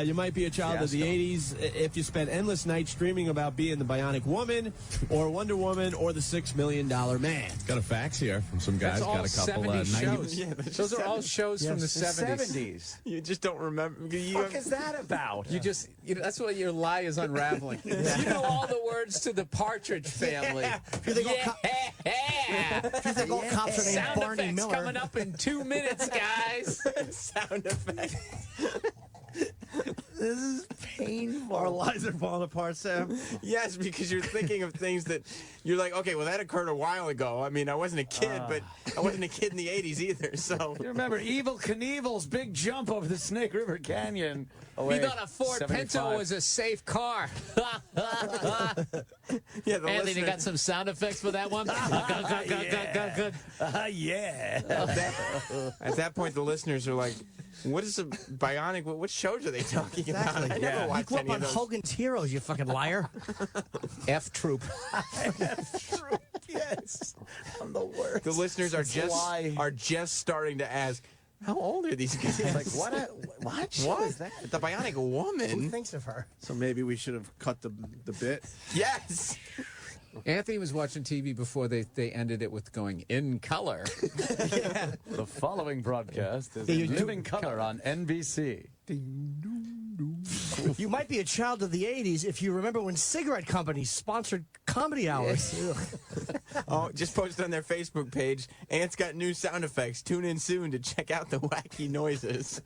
S: You might be a child of the 80s if you spent endless nights dreaming about being the Bionic Woman or Wonder Woman or the $6 Million Man.
T: Got a fax here from some guys.
O: That's all
T: Got a couple
O: 70s
T: 90
O: shows.
F: Yeah, that's
O: Those
F: just
O: are all shows from the 70s.
D: 70s.
F: You just don't remember.
D: What the fuck is that about?
O: You just, that's what your lie is unraveling. You know all the words to the Partridge Family.
J: You think all cops are named
O: Sound
J: Barney
O: effects
J: Miller?
O: coming up in 2 minutes, guys.
F: Sound effects.
J: This is painful.
L: Our lives are falling apart, Sam.
F: Yes, because you're thinking of things that you're like, okay, well, that occurred a while ago. I mean, I wasn't a kid, but I wasn't a kid in the 80s either, so.
D: You remember Evil Knievel's big jump over the Snake River Canyon?
O: He thought a Ford Pinto was a safe car.
F: Yeah,
O: Anthony, you got some sound effects for that one?
D: Yeah.
F: At that point, the listeners are like, what is a bionic? What shows are they talking about? I never
J: You
F: watched
J: grew up
F: any of
J: on
F: those.
J: Hogan's Heroes, you fucking liar.
O: F Troop.
D: Yes. I'm the worst.
F: The listeners are
D: Why?
F: just starting to ask, how old are these guys?
D: Like, what? What show
F: What?
D: is that?
F: The Bionic
J: Who
F: Woman?
J: thinks of her?
L: So maybe we should have cut the bit.
F: Yes.
O: Anthony was watching TV before they ended it with going, in color.
D: The following broadcast is
J: you
D: in
J: do-
D: living color on NBC.
J: You might be a child of the 80s if you remember when cigarette companies sponsored comedy hours.
F: Oh, just posted on their Facebook page. Ant's got new sound effects. Tune in soon to check out the wacky noises.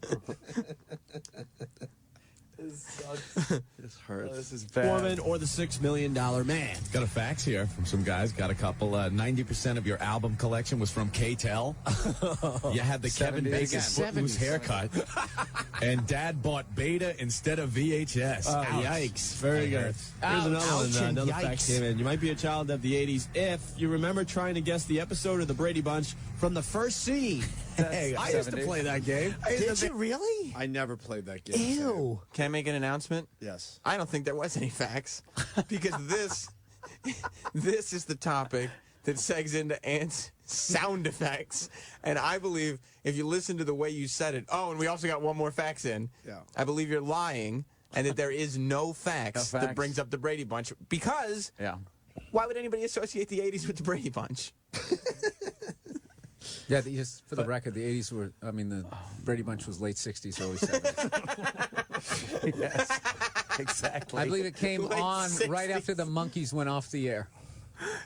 L: This hurts.
D: This is bad.
S: Woman or the $6 Million Man.
T: Got a fax here from some guys. Got a couple. 90% of your album collection was from K-Tel. You had the Kevin
O: 70s.
T: Bacon footloose
O: 70s.
T: haircut. And Dad bought Beta instead of VHS.
S: Oh,
T: Ouch.
S: yikes. Very good. Here's another one.
J: Ouch and
S: Another fact
J: yikes.
S: came in. You might be a child of the 80s if you remember trying to guess the episode of the Brady Bunch from the first scene. Hey, I used to
D: 70s.
S: play that game.
J: Did you really?
L: I never played that game.
J: Ew.
F: Can I make an announcement?
L: Yes.
F: I don't think there was any facts because this is the topic that segs into Ant's sound effects, and I believe if you listen to the way you said it. Oh, and we also got one more fax in.
L: Yeah.
F: I believe you're lying, and that there is no facts that
D: facts.
F: brings up the Brady Bunch because
D: Yeah.
F: why would anybody associate the 80s with the Brady Bunch?
O: Yeah, just for the record, the 80s were, the Brady Bunch was late 60s, early 70s.
D: Yes. Exactly.
O: I believe it came
F: Late
O: on
F: 60s.
O: right after the Monkees went off the air.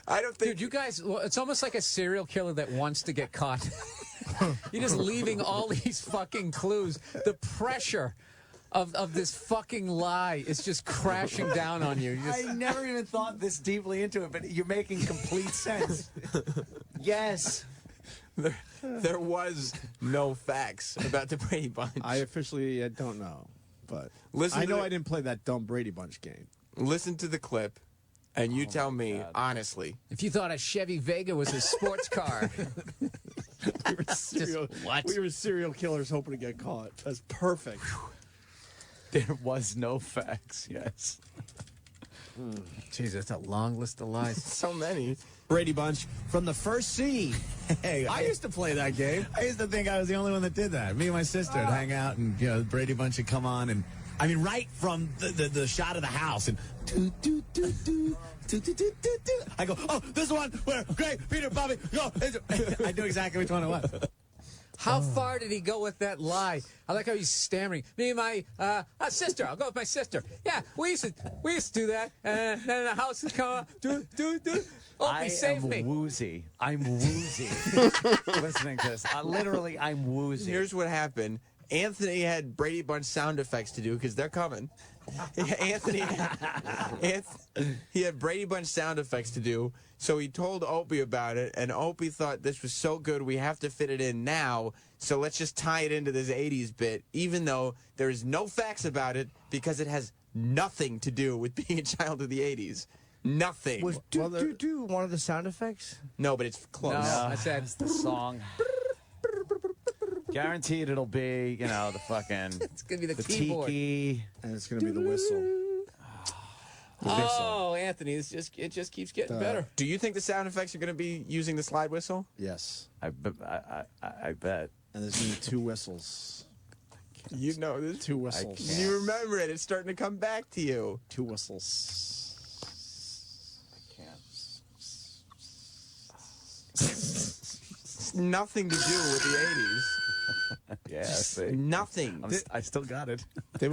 F: I don't think.
O: Dude, you guys, it's almost like a serial killer that wants to get caught. You're just leaving all these fucking clues. The pressure of this fucking lie is just crashing down on you.
D: I never even thought this deeply into it, but you're making complete sense. Yes.
F: There was no facts about the Brady Bunch.
L: I officially don't know, but
F: Listen
L: I
F: to
L: know
F: the-
L: I didn't play that dumb Brady Bunch game.
F: Listen to the clip, and you tell me honestly.
O: If you thought a Chevy Vega was a sports car,
L: We were serial killers hoping to get caught. That's perfect.
D: There was no facts. Yes.
O: Jeez, that's a long list of lies.
F: So many.
S: Brady Bunch from the first scene.
T: Hey,
S: I used to play that game.
T: I used to think I was the only one that did that. Me and my sister would hang out, and the Brady Bunch would come on, and I mean, right from the shot of the house, and do do do do. I go, oh, this one where Greg, Peter, Bobby, go. I knew exactly which one it was.
O: How far did he go with that lie? I like how he's stammering. Me and my sister. I'll go with my sister. Yeah, we used to do that. And then the house would come up. Do. Opie, save me.
D: Woozy. I'm woozy listening to this. Literally, I'm woozy.
F: Here's what happened. Anthony had Brady Bunch sound effects to do because they're coming. Anthony he had Brady Bunch sound effects to do, so he told Opie about it, and Opie thought this was so good we have to fit it in now, so let's just tie it into this 80s bit, even though there is no facts about it because it has nothing to do with being a child of the 80s. Nothing.
J: Was do one of the sound effects?
F: No, but it's close.
D: No, I said the song. Guaranteed it'll be, the fucking.
O: It's going to be the
D: keyboard.
L: And it's going to be the whistle.
O: Oh, Anthony, it just keeps getting better.
F: Do you think the sound effects are going to be using the slide whistle?
L: Yes.
D: I bet.
L: And there's going to be two whistles.
F: You know this.
L: Two whistles.
F: You remember it. It's starting to come back to you.
L: Two whistles.
F: It's nothing to do with the 80s.
D: Yeah, see.
F: Nothing.
D: I still got it.
L: They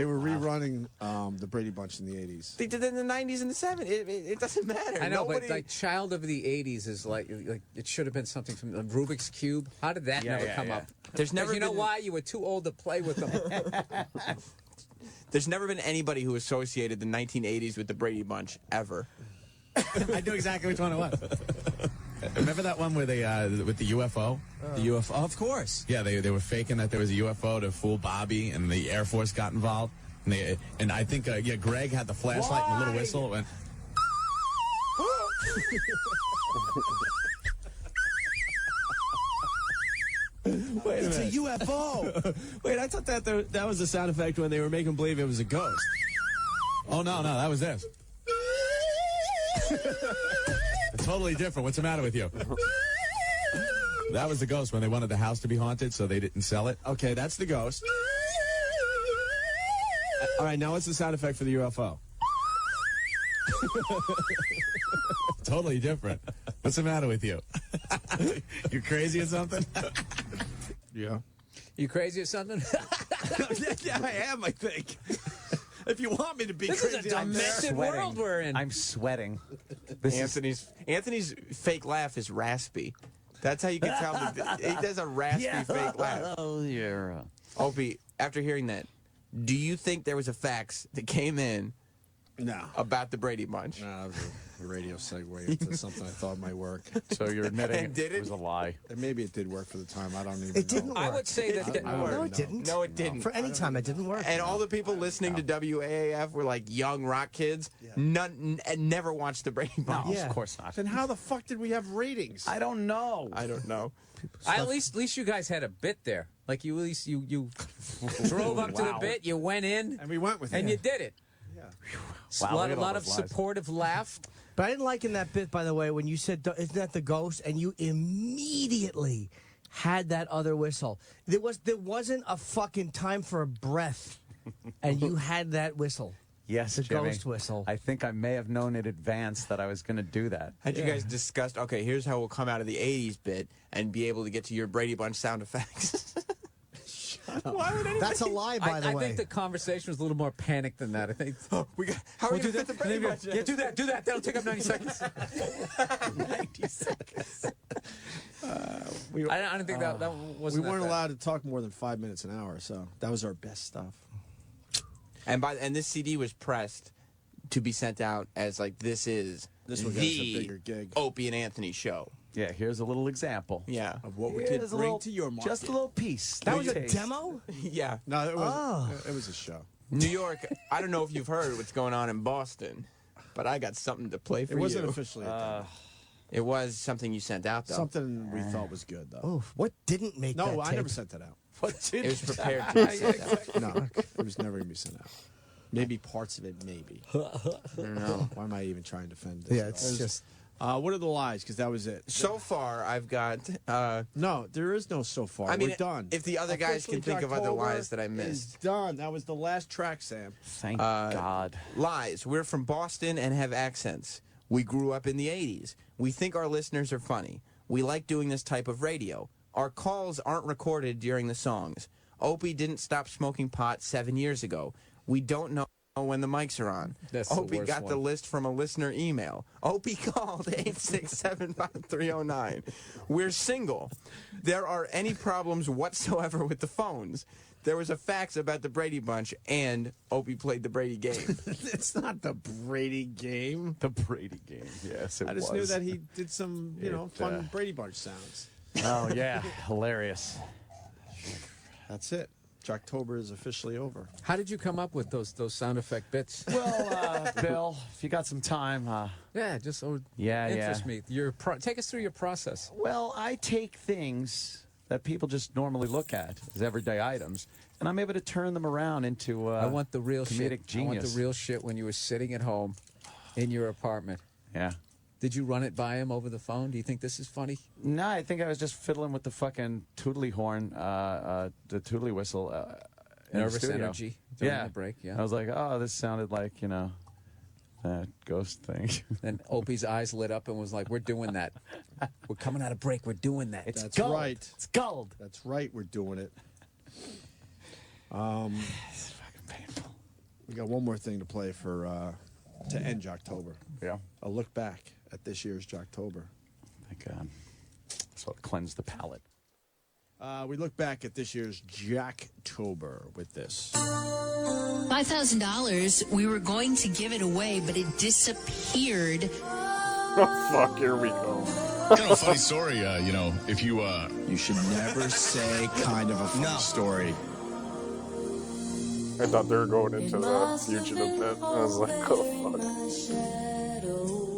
L: were rerunning the Brady Bunch in the 80s.
F: They did it in the 90s and the 70s. It doesn't matter.
O: I know, but like Child of the 80s is like it should have been something from the Rubik's Cube. How did that never come up?
F: There's never
O: you know
F: been-
O: why? You were too old to play with them.
F: There's never been anybody who associated the 1980s with the Brady Bunch ever.
T: I knew exactly which one it was. Remember that one where they with the UFO? The UFO, of course. Yeah, they were faking that there was a UFO to fool Bobby, and the Air Force got involved. And I think Greg had the flashlight and the little whistle. It went.
S: Wait, it's a UFO. Wait, I thought that was the sound effect when they were making believe it was a ghost.
T: Oh no, that was this. Totally different. What's the matter with you? That was the ghost when they wanted the house to be haunted, so they didn't sell it.
S: Okay, that's the ghost. All right, now what's the sound effect for the UFO?
T: Totally different. What's the matter with you? You crazy or something?
L: Yeah.
O: You crazy or something?
S: Yeah, I am, I think. If you want me to be
O: This
S: crazy,
O: is a
S: I'm there.
O: demented world we're in.
D: I'm sweating.
F: Anthony's fake laugh is raspy. That's how you can tell. He does a raspy fake laugh.
D: Oh, yeah.
F: Opie, after hearing that, do you think there was a fax that came in about the Brady Bunch?
L: No, it was a radio segue into something I thought might work.
D: So you're admitting
F: And did
D: it was a lie.
L: And maybe it did work for the time. I don't even know.
J: It didn't work.
O: I would say that.
J: No, it didn't.
F: No, it didn't.
J: For any time, it didn't work.
F: And all the people listening to WAAF were like young rock kids. Never watched the Brady Bunch.
D: No, of course not.
L: Then how the fuck did we have ratings?
D: I don't know.
O: At least you guys had a bit there. Like you at least you drove up to the bit, you went in,
L: and we went with
O: and
L: it.
O: you did it.
L: Yeah.
D: Wow,
O: a lot of supportive laugh.
J: But I didn't like in that bit, by the way, when you said, isn't that the ghost? And you immediately had that other whistle. There wasn't a fucking time for a breath, and you had that whistle.
D: Yes,
J: the
D: Jimmy.
J: ghost whistle.
D: I think I may have known in advance that I was going to do that.
F: Had you guys discussed, okay, here's how we'll come out of the 80s bit and be able to get to your Brady Bunch sound effects? Why would anybody?
J: That's a lie, by the way.
O: I think the conversation was a little more panicked than that. I think.
F: How are we going to fit the Brady Bunch?
O: Yeah, do that. That'll take up 90 seconds.
F: 90 seconds.
O: I don't think that wasn't.
L: We weren't
O: that bad.
L: allowed to talk more than 5 minutes an hour, so that was our best stuff.
F: And this CD was pressed to be sent out as like this
L: one got us a
F: the
L: bigger gig.
F: Opie and Anthony show.
D: Yeah, here's a little example.
F: Yeah.
K: Of what we
D: Here's
K: could
D: a
K: bring
D: little-
K: to your market.
D: Just a little piece.
J: That was a
D: Taste.
J: demo?
F: Yeah.
L: No, it was a show.
F: New York, I don't know if you've heard what's going on in Boston, but I got something to play for
L: It wasn't
F: you.
L: officially a demo.
F: It was something you sent out, though.
L: Something we thought was good, though.
J: Oh, what didn't make that
L: No, I
J: tape?
L: never sent that out.
D: What did
F: It was prepared to be sent out.
L: No, it was never going to be sent out. Maybe parts of it, maybe.
F: I don't know.
L: Why am I even trying to defend this?
J: Yeah, it's just...
L: What are the lies? Because that was it.
F: So far, I've got...
L: No, there is no so far.
F: I mean,
L: We're done.
F: if the other guys can
L: Officially,
F: think of other
L: Jocktober
F: lies that I
L: is
F: missed.
L: done. That was the last track, Sam.
D: Thank God.
F: Lies. We're from Boston and have accents. We grew up in the 80s. We think our listeners are funny. We like doing this type of radio. Our calls aren't recorded during the songs. Opie didn't stop smoking pot 7 years ago. We don't know when the mics are on.
O: That's the
F: Opie
O: worst
F: got the
O: one.
F: list from a listener email. Opie called 867-5309. We're single. There are any problems whatsoever with the phones. There was a fax about the Brady Bunch, and Opie played the Brady game.
L: It's not the Brady game.
D: The Brady game. Yes, it was.
L: I just knew that he did some, fun Brady Bunch sounds.
D: Oh, yeah. Hilarious.
L: That's it. Jocktober is officially over.
O: How did you come up with those sound effect bits?
D: Well, Bill, if you got some time.
O: Yeah, just
D: interest
O: me. Take us through your process.
D: Well, I take things that people just normally look at as everyday items, and I'm able to turn them around into
O: I want the real
D: comedic
O: shit.
D: genius.
O: I want the real shit when you were sitting at home in your apartment.
D: Yeah.
O: Did you run it by him over the phone? Do you think this is funny?
D: No, I think I was just fiddling with the fucking tootly horn, the tootly whistle. In the
O: Nervous
D: studio.
O: energy during the break, yeah.
D: I was like, oh, this sounded like, that ghost thing.
O: Then Opie's eyes lit up and was like, we're doing that. We're coming out of break. We're doing that.
L: That's right.
D: It's gold.
L: That's right. We're doing it.
D: It's fucking painful.
L: We got one more thing to play for to end Jocktober.
D: Yeah.
L: A look back at this year's Jocktober.
D: Thank God. So it cleansed the palate.
L: We look back at this year's Jocktober with this.
I: $5,000. We were going to give it away, but it disappeared.
A: Oh, fuck, here we go.
U: Funny story, if you...
S: You should never say kind of a funny story.
A: I thought they were going into the fugitive bit. I was like, oh, fuck.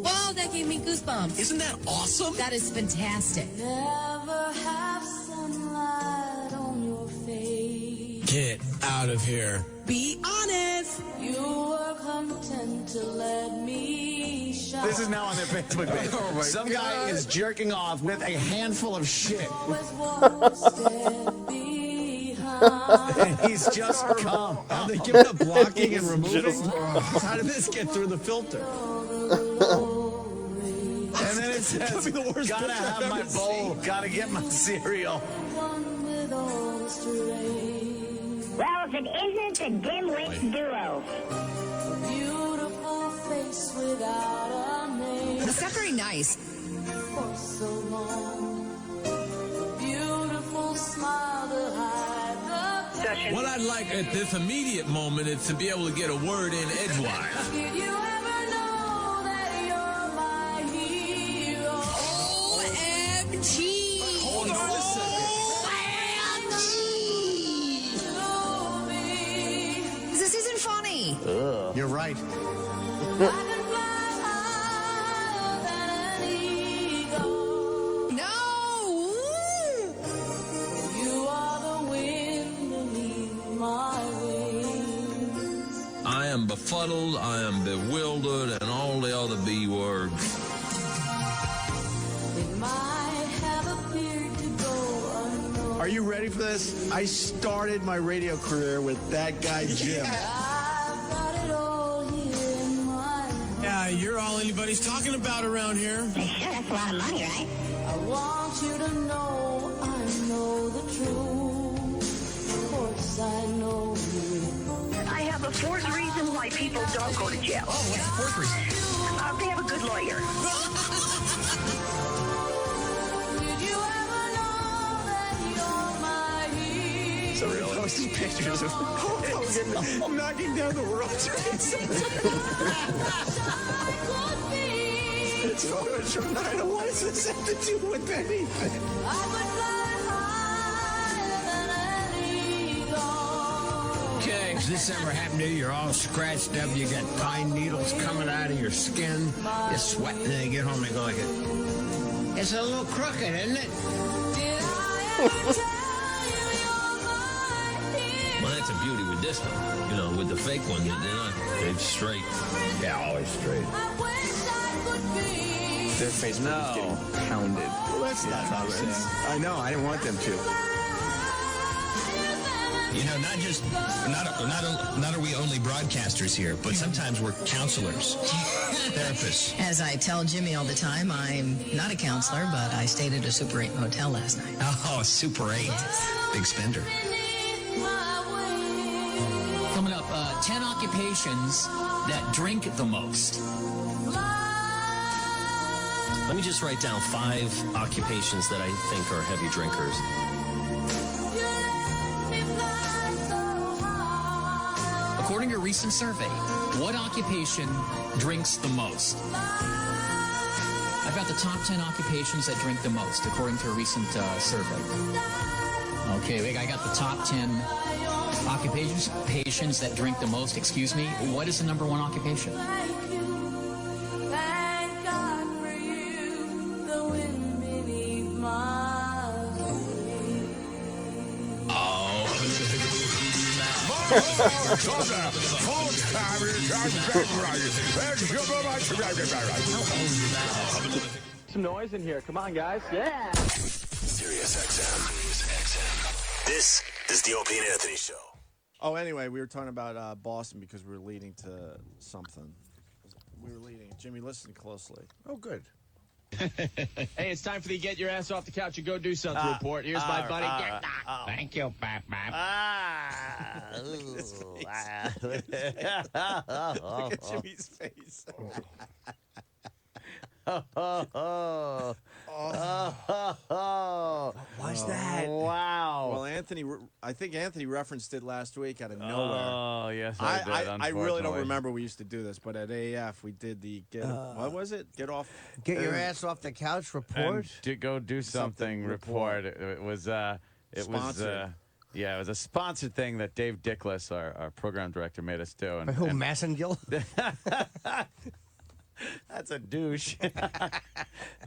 I: Whoa, that gave me goosebumps.
T: Isn't that awesome?
I: That is fantastic.
T: Get out of here.
I: Be honest. You were content to let me shine.
D: This is now on their Facebook page.
T: Oh,
D: Some guy is jerking off with a handful of shit.
J: And he's just come. Have they given up blocking and removing? How did this get through the filter?
D: And then it says,
J: the worst
D: gotta
J: picture
D: have
J: I've
D: my
J: ever
D: bowl,
J: seen.
D: gotta get my cereal.
V: Well, if it isn't the dimwit duo.
I: Beautiful face without a name.
V: It's not very nice.
I: For so long. Beautiful smile to hide the
T: What I'd like at this immediate moment is to be able to get a word in edgewise.
I: Did you ever know that you're my hero? OMG!
T: Hold on a second.
I: This isn't funny.
J: You're right.
I: No! You are the wind beneath my wings.
T: I am befuddled, I am bewildered, and all the other B words.
I: It might have appeared to go unnoticed.
L: Are you ready for this? I started my radio career with that guy, Jim.
I: I've got it all here in my heart.
T: Yeah, you're all anybody's talking about around here.
V: Sure, that's a lot of money, right?
I: I want you to know I know the truth. Of course I know you.
V: I have a fourth reason why people don't go to jail. Oh, what's the fourth reason? They have a good lawyer.
I: Did you ever know that you're my hero?
D: So really posting pictures of Hulk Hogan knocking down the World Trade Center.
S: It's photos from 9. What does this have to do with anything?
G: Okay, has this ever happened to you? You're all scratched up, you got pine needles coming out of your skin, you're sweating, and then you get home and go like it. It's a little crooked, isn't it?
H: Well, that's a beauty with this one. You know, with the fake one, they're straight.
G: Yeah, always straight.
S: Their Facebook is getting pounded.
X: Well, that's not
S: comments. I know. I didn't want them to.
U: You know, not are we only broadcasters here, but sometimes we're counselors, therapists.
R: As I tell Jimmy all the time, I'm not a counselor, but I stayed at a Super 8 motel last night.
U: Oh, Super 8. Big spender.
W: Coming up, 10 occupations that drink the most.
H: Let me just write down 5 occupations that I think are heavy drinkers.
W: According to a recent survey, what occupation drinks the most? I've got the top 10 occupations that drink the most, according to a recent survey. Okay, I got the top 10 occupations that drink the most. Excuse me. What is the number 1 occupation?
Q: Some noise in here. Come on, guys. Yeah.
U: Sirius XM. This is the Opie and Anthony Show.
L: Oh, anyway, we were talking about Boston because we were leading to something. We were leading. Jimmy, listen closely.
J: Oh, good.
S: Hey, it's time for the Get Your Ass Off the Couch and Go Do Something report. Here's my buddy.
G: Thank you, Bap Bap.
L: Look at Jimmy's face.
J: Why's that?
D: Wow.
L: Well, I think Anthony referenced it last week out of nowhere.
D: Oh, yes, I did,
L: I really don't
D: unfortunately.
L: remember we used to do this, but at AF we did the what was it? Get
J: your ass off the couch report.
D: And go do something report. It was yeah, it was a sponsored thing that Dave Dickless, our program director, made us do. And,
J: By who, Massengill?
D: That's a douche.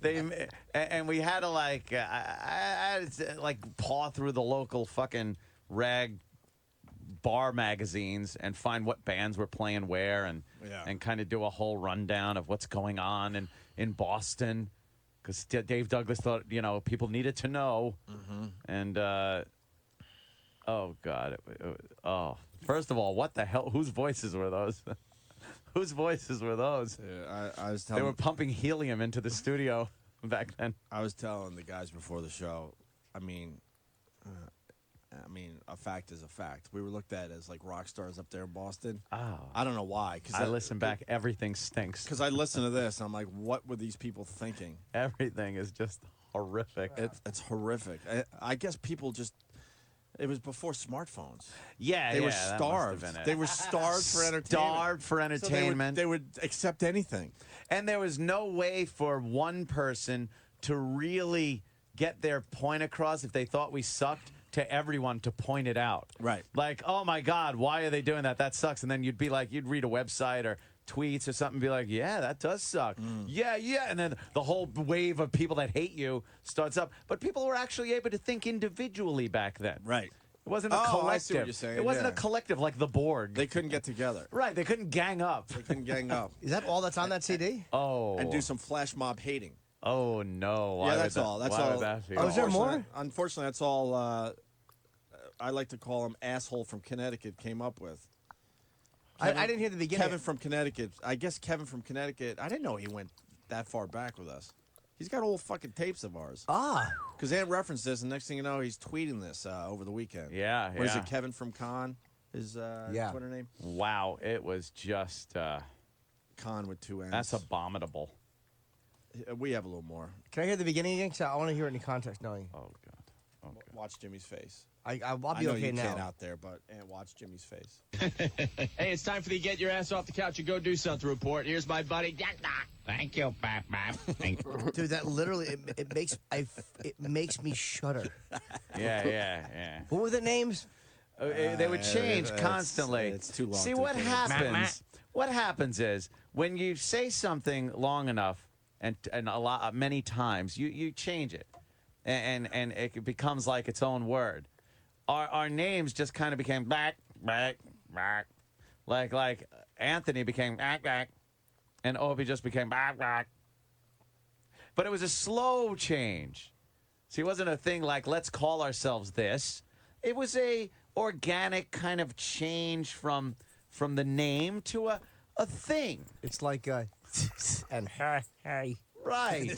D: And we had to I had to paw through the local fucking rag bar magazines and find what bands were playing where and kind of do a whole rundown of what's going on in Boston, because Dave Douglas thought people needed to know. And oh god, first of all, what the hell? Whose voices were those? Whose voices were those?
L: Yeah, I was telling.
D: They were pumping helium into the studio back then.
L: I was telling the guys before the show. I mean, a fact is a fact. We were looked at as like rock stars up there in Boston.
D: Oh,
L: I don't know why. Cause
D: I listen back. Everything stinks.
L: Because I listen to this, and I'm like, what were these people thinking?
D: Everything is just horrific.
L: It's horrific. I guess people just. It was before smartphones.
D: Yeah,
L: they were starved. They were starved for entertainment.
D: Starved for entertainment.
L: So they would accept anything.
D: And there was no way for one person to really get their point across if they thought we sucked to everyone to point it out.
L: Right.
D: Like, oh my God, why are they doing that? That sucks. And then you'd be like, you'd read a website or tweets or something and be like, yeah, that does suck. Yeah. And then the whole wave of people that hate you starts up. But people were actually able to think individually back then.
L: Right.
D: It wasn't a collective.
L: I see what you're saying.
D: It wasn't a collective like the Borg.
L: They couldn't get together.
D: Right. They couldn't gang up.
L: They couldn't gang up.
J: Is that all that's on that CD?
D: Oh.
L: And do some flash mob hating.
D: Oh, no. Why
L: Yeah, that's all. That's all.
D: Would that be?
J: Oh, is there more?
L: Unfortunately, that's all I like to call him asshole from Connecticut came up with.
J: I didn't hear the beginning.
L: Kevin from Connecticut. I guess Kevin from Connecticut. I didn't know he went that far back with us. He's got old fucking tapes of ours. Because Ant referenced this, and next thing you know, he's tweeting this over the weekend.
D: Yeah,
L: What is it, Kevin from Con? His Twitter name?
D: Wow, it was just...
L: Con with 2 N's.
D: That's abominable.
L: We have a little more.
J: Can I hear the beginning again? 'Cause I want to hear it in context knowing.
D: Oh, God.
L: Watch Jimmy's face.
J: I'll be
L: I know
J: okay
L: you
J: now.
L: can't out there, but watch Jimmy's face.
G: Hey, it's time for the Get Your Ass Off the Couch and Go Do Something report. Here's my buddy, Jack Doc. Thank you, Bap Bap.
J: Dude, that literally it makes me shudder.
D: Yeah.
J: What were the names?
D: They would change constantly.
L: It's too long.
D: See
L: to
D: what
L: think.
D: happens. What happens is when you say something long enough and many times, you change it, and it becomes like its own word. Our names just kind of became back, like Anthony became back, and Opie just became back. But it was a slow change. See, it wasn't a thing like let's call ourselves this. It was a organic kind of change from the name to a thing.
J: It's like and hey.
D: Right.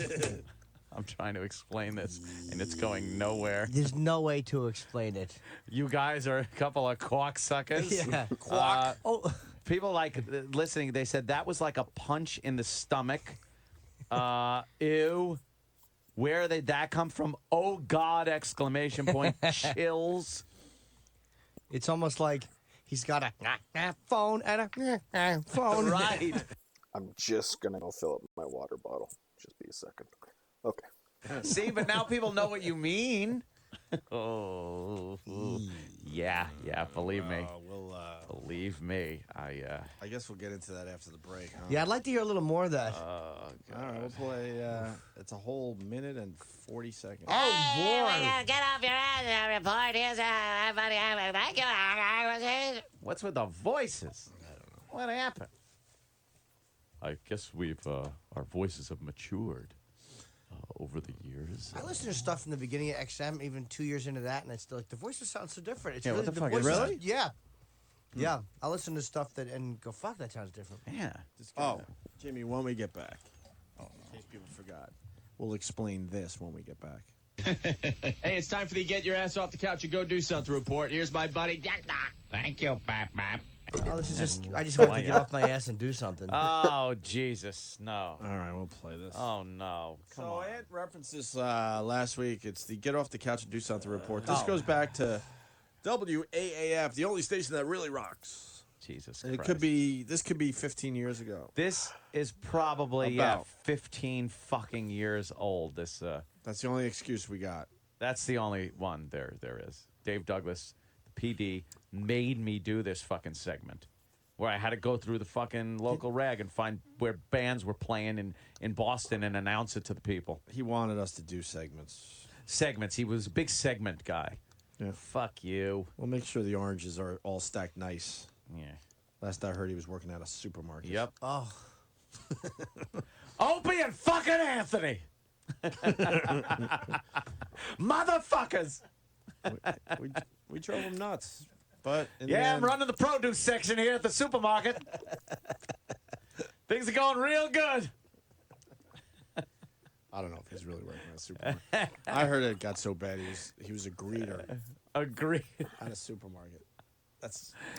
D: I'm trying to explain this, and it's going nowhere.
J: There's no way to explain it.
D: You guys are a couple of cocksuckers.
J: Yeah.
D: People like listening, they said that was like a punch in the stomach. Ew. Where did that come from? Oh, God, exclamation point. Chills.
J: It's almost like he's got a phone and a phone.
D: Right.
A: I'm just going to go fill up my water bottle. Just be a second. Okay.
D: See, but now people know what you mean. Oh, yeah, believe me. Believe me. I
L: guess we'll get into that after the break, huh?
J: Yeah, I'd like to hear a little more of that.
L: All right, we'll play. It's a whole minute and 40 seconds.
J: Oh, boy.
I: Get off your ass and report. Here's everybody. Thank you.
D: What's with the voices? I don't know. What happened? I guess our voices have matured over the years.
J: I listen to stuff from the beginning of XM, even 2 years into that, and it's still like the voices sound so different. It's
D: Yeah,
J: really,
D: what the fuck is
J: voices-
D: that?
J: Yeah. Yeah. I listen to stuff and go, fuck, that sounds different.
D: Yeah.
L: Jimmy, when we get back, in case people forgot, we'll explain this when we get back.
G: Hey, it's time for the Get Your Ass Off the Couch and Go Do Something report. Here's my buddy, Jack Doc. Thank you, Bap Bap.
J: Oh, this is just, I just want to get off my ass and do something.
D: Oh, Jesus, no.
L: All right, we'll play this.
D: Oh, no. Come on.
L: I had referenced this last week. It's the Get Off the Couch and Do Something report. This goes back to WAAF, the only station that really rocks.
D: Jesus
L: And
D: Christ.
L: this could be 15 years ago.
D: This is probably,
L: About.
D: 15 fucking years old. This.
L: That's the only excuse we got.
D: That's the only one there is. Dave Douglas, the PD, made me do this fucking segment where I had to go through the fucking local rag and find where bands were playing in Boston and announce it to the people.
L: He wanted us to do segments.
D: Segments. He was a big segment guy.
L: Yeah.
D: Fuck you.
L: We'll make sure the oranges are all stacked nice.
D: Yeah.
L: Last I heard, he was working at a supermarket.
D: Yep.
J: Oh.
D: Opie and fucking Anthony. Motherfuckers.
L: We drove him nuts. But
D: I'm running the produce section here at the supermarket. Things are going real good.
L: I don't know if he's really working at a supermarket. I heard it got so bad he was a greeter.
D: Agree.
L: At a supermarket.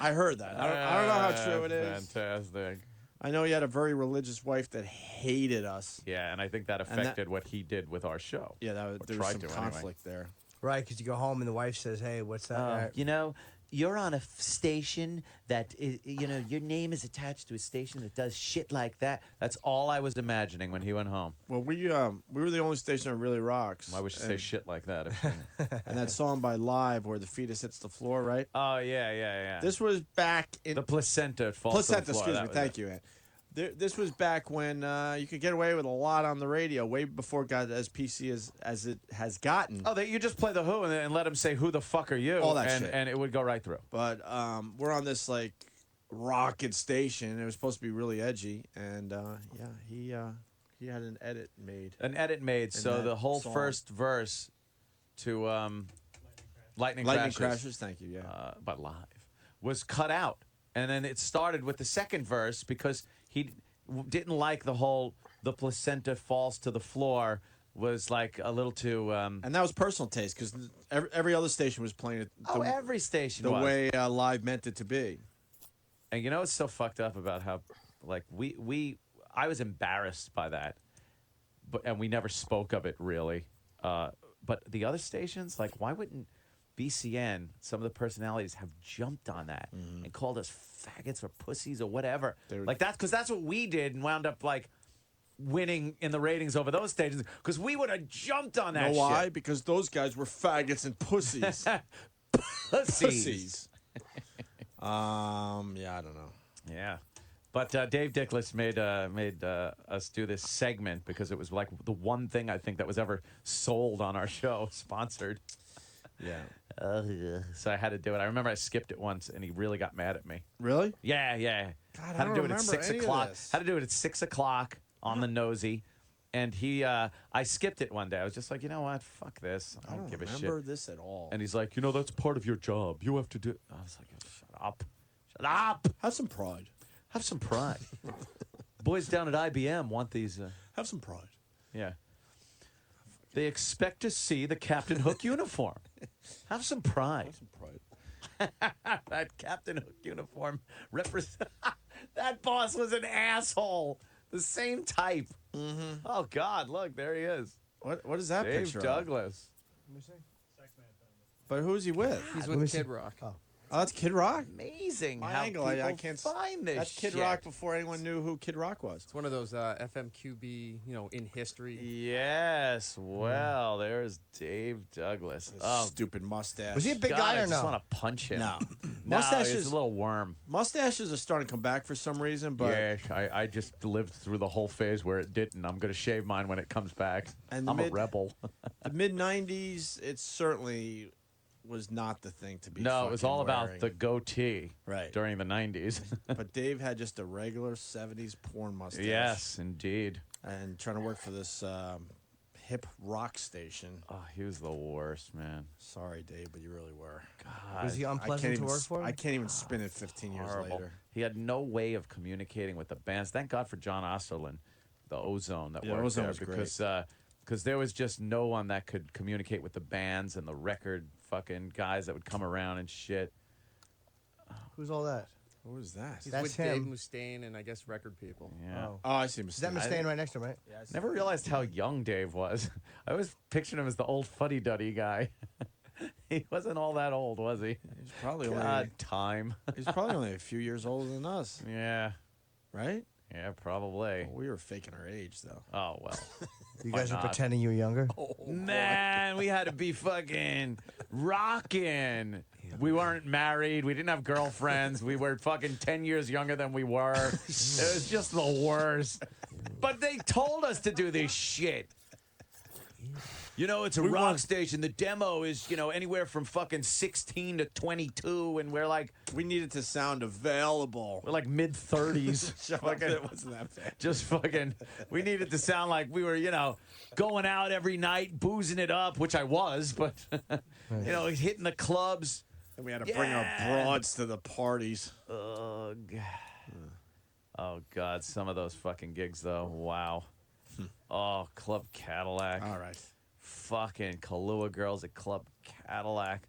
L: I heard that. I don't know how true it is.
D: Fantastic.
L: I know he had a very religious wife that hated us.
D: Yeah, and I think that affected what he did with our show.
L: Yeah, there was some conflict there.
J: Right, because you go home and the wife says, hey, what's that?
D: You know, you're on a station that, your name is attached to a station that does shit like that. That's all I was imagining when he went home.
L: Well, we were the only station that really rocks.
D: Why would you say shit like that?
L: And that song by Live where the fetus hits the floor, right?
D: Oh, yeah.
L: This was back in...
D: The placenta falls to the floor.
L: Excuse me. Thank you, Ed. This was back when you could get away with a lot on the radio, way before it got as PC as it has gotten.
D: Oh, you just play the Who and let them say, who the fuck are you?
L: All that shit.
D: And it would go right through.
L: But we're on this, like, rocket station. It was supposed to be really edgy. And, he had an edit made.
D: So the whole
L: song.
D: first verse to Lightning
L: Crashes, thank you, yeah.
D: But Live, was cut out. And then it started with the second verse because he didn't like the placenta falls to the floor was like a little too...
L: and that was personal taste because every other station was playing it.
D: Every station
L: the
D: was.
L: way Live meant it to be.
D: And you know what's so fucked up about how, like, I was embarrassed by that, and we never spoke of it really. But But the other stations, like, why wouldn't BCN, some of the personalities, have jumped on that and called us faggots or pussies or whatever? Like, that's because that's what we did and wound up, like, winning in the ratings over those stations because we would have jumped on that
L: know
D: shit.
L: why? Because those guys were faggots and pussies. Pussies. Yeah, I don't know.
D: Yeah. But Dave Dickless made us do this segment because it was like the one thing I think that was ever sold on our show, sponsored.
L: Yeah.
D: So I had to do it. I remember I skipped it once, and he really got mad at me.
L: Really?
D: Yeah, yeah.
L: God,
D: had
L: I
D: to
L: don't
D: do it at
L: remember
D: 6
L: any of
D: o'clock.
L: this.
D: Had to do it at 6 o'clock on the nosy. And I skipped it one day. I was just like, you know what? Fuck this. I don't give a shit.
L: remember this at all.
D: And he's like, you know, that's part of your job. You have to do it. I was like, shut up. Shut up.
L: Have some pride.
D: Have some pride. Boys down at IBM want these.
L: Have some pride.
D: Yeah. They expect to see the Captain Hook uniform. Have some pride.
L: Have some pride.
D: That Captain Hook uniform represent. That boss was an asshole. The same type.
L: Mm-hmm.
D: Oh God! Look, there he is.
L: What is that
D: Dave
L: picture?
D: Douglas.
L: Let me see. But who's he with?
O: He's
J: Let me
O: with
J: see.
O: Kid Rock.
L: Oh, that's Kid Rock.
D: Amazing
L: My
D: how
L: angle,
D: people
L: I can't
D: find this.
L: That's Kid
D: shit.
L: Rock before anyone knew who Kid Rock was.
C: It's one of those FMQB, in history.
D: Yes. Well, there's Dave Douglas. Oh,
L: Stupid mustache.
J: Was he a big
D: God,
J: guy or
D: I just
J: no?
D: want to punch him.
L: No.
D: No,
L: Mustaches-
D: he's a little worm.
L: Mustaches are starting to come back for some reason, but
D: Yeah, I just lived through the whole phase where it didn't. I'm going to shave mine when it comes back.
L: And
D: I'm
L: the
D: a rebel.
L: the mid '90s, it certainly was not the thing to be.
D: No, it was all
L: fucking
D: about
L: wearing.
D: the goatee
L: Right.
D: during the 90s.
L: But Dave had just a regular '70s porn mustache.
D: Yes, indeed.
L: And trying to work for this hip rock station.
D: Oh, he was the worst, man.
L: Sorry, Dave, but you really were.
D: God.
J: Was he
L: I
J: unpleasant
L: can't
J: to
L: even
J: work for?
L: I can't even spin it 15 years
D: Horrible.
L: later.
D: He had no way of communicating with the bands. Thank God for John Osterlin, the Ozone that
L: Yeah,
D: worked
L: Ozone
D: there,
L: was great.
D: because there was just no one that could communicate with the bands and the record fucking guys that would come around and shit.
J: Who's all that?
L: What was that?
C: He's
J: That's
C: with Dave
J: him.
C: Mustaine and I guess record people.
D: Yeah.
L: Oh, I see.
J: Is that
L: Mistake.
J: Mustaine right next to him, right?
L: Yeah, I see.
D: Never realized how young Dave was. I always pictured him as the old fuddy-duddy guy. He wasn't all that old, was he?
L: He's probably
D: God, time.
L: he's probably only a few years older than us,
D: Yeah.
L: right?
D: Yeah, probably.
L: Well, we were faking our age, though.
D: Oh, well.
J: You
D: Why
J: guys were
D: not?
J: pretending you were younger.
D: Man, we had to be fucking rocking. We weren't married. We didn't have girlfriends. We were fucking 10 years younger than we were. It was just the worst. But they told us to do this shit. You know, it's a rock station. The demo is, anywhere from fucking 16 to 22. And we're like,
L: We needed to sound available.
D: we're like mid-30s.
L: It wasn't that bad.
D: Just fucking, we needed to sound like we were, going out every night, boozing it up, which I was, but, hitting the clubs.
L: And we had to bring our broads to the parties.
D: Ugh. Oh, God, some of those fucking gigs, though. Wow. Oh, Club Cadillac.
L: All right.
D: Fucking Kahlua girls at Club Cadillac.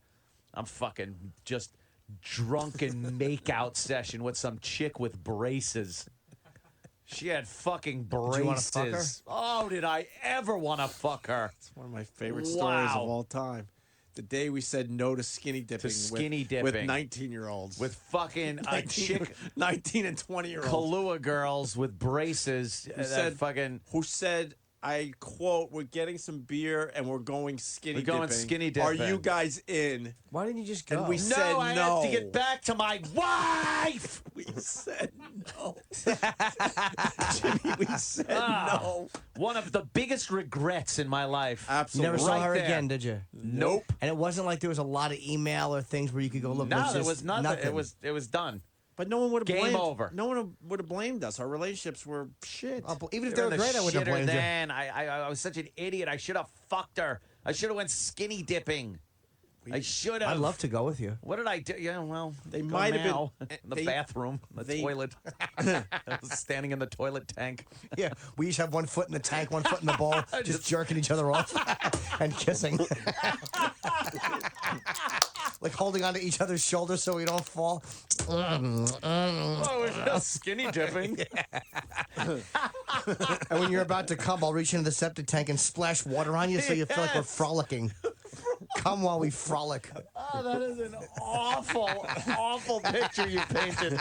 D: I'm fucking just drunken makeout session with some chick with braces. She had fucking braces.
J: you wanna fuck her?
D: Oh, did I ever want to fuck her?
L: It's one of my favorite stories
D: Wow.
L: of all time. The day we said no to skinny dipping,
D: dipping.
L: with 19-year-olds.
D: With fucking a
L: 19,
D: chick,
L: 19 and 20-year-olds.
D: Kahlua girls with braces.
L: Who said, I quote, we're getting some beer and we're going skinny
D: We're going
L: dipping.
D: skinny
L: Are
D: dipping.
L: you guys in?
J: Why didn't you just go?
L: And we
D: No,
L: said
D: I
L: no.
D: have to get back to my wife.
L: We said no. Jimmy, we said no.
D: One of the biggest regrets in my life.
J: You
L: Absolutely.
J: never saw
D: Right
J: her
D: there.
J: again, did you?
D: Nope.
J: And it wasn't like there was a lot of email or things where you could go look.
D: No,
J: It
D: there
J: just
D: was nothing. It was done.
L: But no one would have
D: Game
L: blamed.
D: over.
L: No one would have blamed us. Our relationships were shit.
J: Even if they were great, I wouldn't have blamed you.
D: then. I was such an idiot. I should have fucked her. I should have went skinny dipping. I should have.
J: I'd love to go with you.
D: What did I do? Yeah, well,
L: They
D: go
L: might have
D: now.
L: been-
D: in the
L: they-
D: bathroom, the
L: they-
D: toilet. I was standing in the toilet tank.
J: Yeah, we each have one foot in the tank, one foot in the bowl, just jerking each other off and kissing. Like holding onto each other's shoulders so we don't fall.
D: Oh, we're just skinny dipping.
J: And when you're about to come, I'll reach into the septic tank and splash water on you so you feel like we're frolicking. Come while we frolic.
D: Oh, that is an awful, awful picture you painted.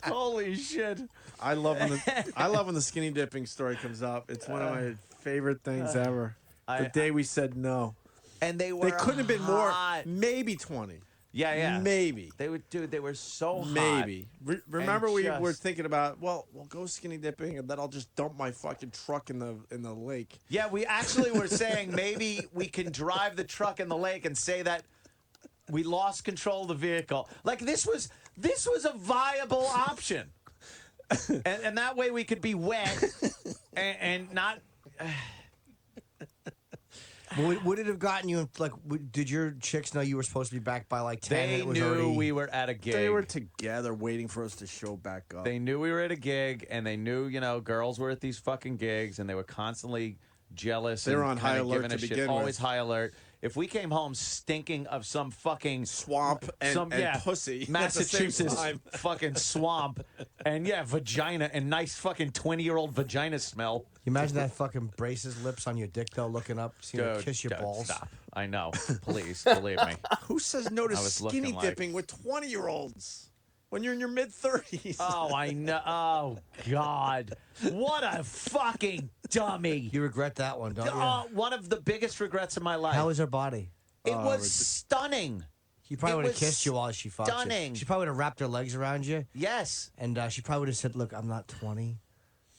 D: Holy shit!
L: I love when the skinny dipping story comes up. It's one of my favorite things ever. The day we said no,
D: and they
L: couldn't have been
D: hot.
L: more. Maybe 20.
D: Yeah.
L: Maybe.
D: They would, dude. They were so hot.
L: Maybe. Remember, we
D: just-
L: were thinking about, well, we'll go skinny dipping, and then I'll just dump my fucking truck in the lake.
D: Yeah, we actually were saying maybe we can drive the truck in the lake and say that we lost control of the vehicle. Like this was a viable option, and that way we could be wet and not.
J: Would it have gotten you, like, did your chicks know you were supposed to be back by like 10?
D: They
J: It was
D: knew
J: already...
D: we were at a gig.
L: They were together waiting for us to show back up.
D: They knew we were at a gig, and they knew, girls were at these fucking gigs, and they were constantly jealous.
L: They were
D: and
L: on high
D: kinda
L: alert
D: giving
L: to
D: a shit.
L: begin
D: Always
L: with.
D: high alert. If we came home stinking of some fucking
L: swamp and pussy,
D: Massachusetts fucking swamp, and vagina and nice fucking 20-year-old vagina smell.
J: You imagine that fucking braces lips on your dick, though, looking up, seeing her kiss your balls.
D: Stop. I know. Please, believe me.
L: Who says no to
D: I was
L: skinny
D: looking like-
L: dipping with 20-year-olds when you're in your mid-30s?
D: Oh, I know. Oh, God. What a fucking dummy.
J: You regret that one, don't you?
D: One of the biggest regrets of my life.
J: How was her body?
D: It was stunning.
J: She probably
D: It
J: would have
D: was
J: kissed you while she fucked you.
D: stunning.
J: She probably would have wrapped her legs around you.
D: Yes.
J: And she probably would have said, look, I'm not 20.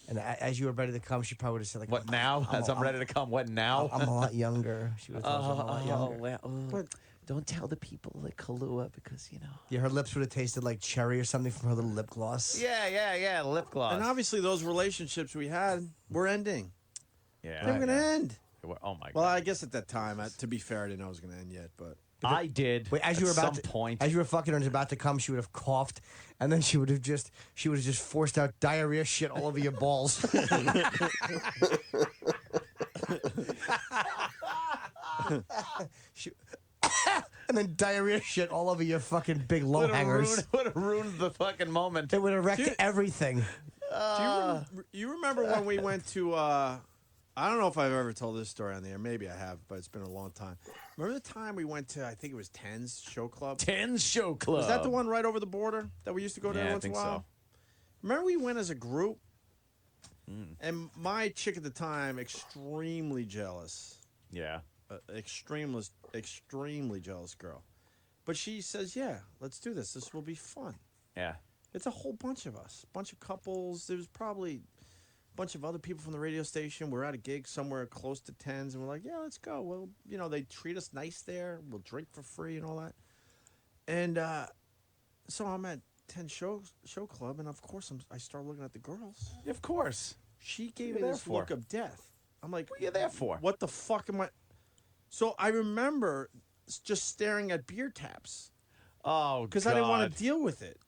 J: And as you were ready to come, she probably would have said, like,
D: What now? I'm ready to come. What now?
J: I'm a lot younger. She would have told you I'm a lot younger.
D: Well, don't tell the people at Kahlua because,
J: Yeah, her lips would have tasted like cherry or something from her little lip gloss.
D: Yeah, lip gloss.
L: And obviously those relationships we had were ending.
D: Yeah.
L: They were going to end.
D: Oh, my God.
L: Well, I guess at that time, to be fair, I didn't know it was going to end yet, but...
D: I did.
J: Wait, as you were
D: at
J: about
D: some
J: to,
D: point.
J: as you were fucking her and was about to come, she would have coughed, and then she would have just forced out diarrhea shit all over your balls. And then diarrhea shit all over your fucking big low hangers.
D: Would have ruined the fucking moment.
J: It would have wrecked everything.
L: You remember when we went to... I don't know if I've ever told this story on the air. Maybe I have, but it's been a long time. Remember the time we went to, I think it was Ten's Show Club?
D: Ten's Show Club.
L: Was that the one right over the border that we used to go to every once in a while?
D: So.
L: Remember we went as a group? And my chick at the time, extremely jealous.
D: Yeah.
L: Extremely jealous girl. But she says, yeah, let's do this. This will be fun.
D: Yeah.
L: It's a whole bunch of us. Bunch of couples. There was probably... bunch of other people from the radio station. We're at a gig somewhere close to Tens, and we're like, yeah, let's go. Well, they treat us nice there. We'll drink for free and all that. And so I'm at 10 show club, and of course I start looking at the girls.
D: Of course.
L: She gave
D: What are
L: me
D: you
L: this
D: there for?
L: look of death. I'm like,
D: What are you there for?
L: What the fuck am I? So I remember just staring at beer taps.
D: Oh,
L: because I didn't want to deal with it.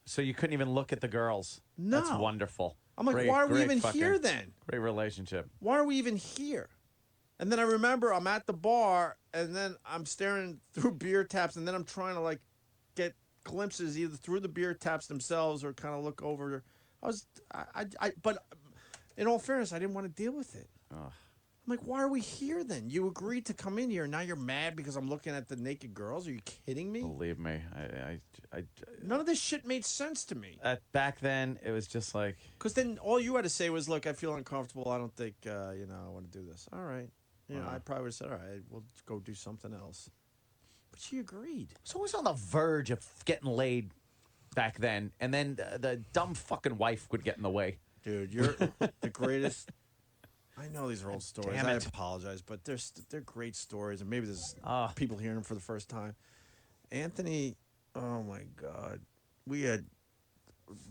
D: So you couldn't even look at the girls.
L: No.
D: That's wonderful.
L: I'm like, why are we even here then?
D: Great relationship.
L: Why are we even here? And then I remember I'm at the bar, and then I'm staring through beer taps, and then I'm trying to get glimpses either through the beer taps themselves or kind of look over. But in all fairness, I didn't want to deal with it.
D: Ugh.
L: I'm like, why are we here then? You agreed to come in here, and now you're mad because I'm looking at the naked girls? Are you kidding me?
D: Believe me, I
L: None of this shit made sense to me.
D: back then it was just like.
L: Because then all you had to say was, look, I feel uncomfortable. I don't think, I want to do this. All right. I probably would have said, all right, we'll go do something else. But she agreed.
D: So I was on the verge of getting laid back then, and then the dumb fucking wife would get in the way.
L: Dude, you're the greatest. I know these are old stories.
D: Damn
L: I
D: it.
L: apologize, but they're great stories, and maybe there's people hearing them for the first time. Anthony, oh my God, we had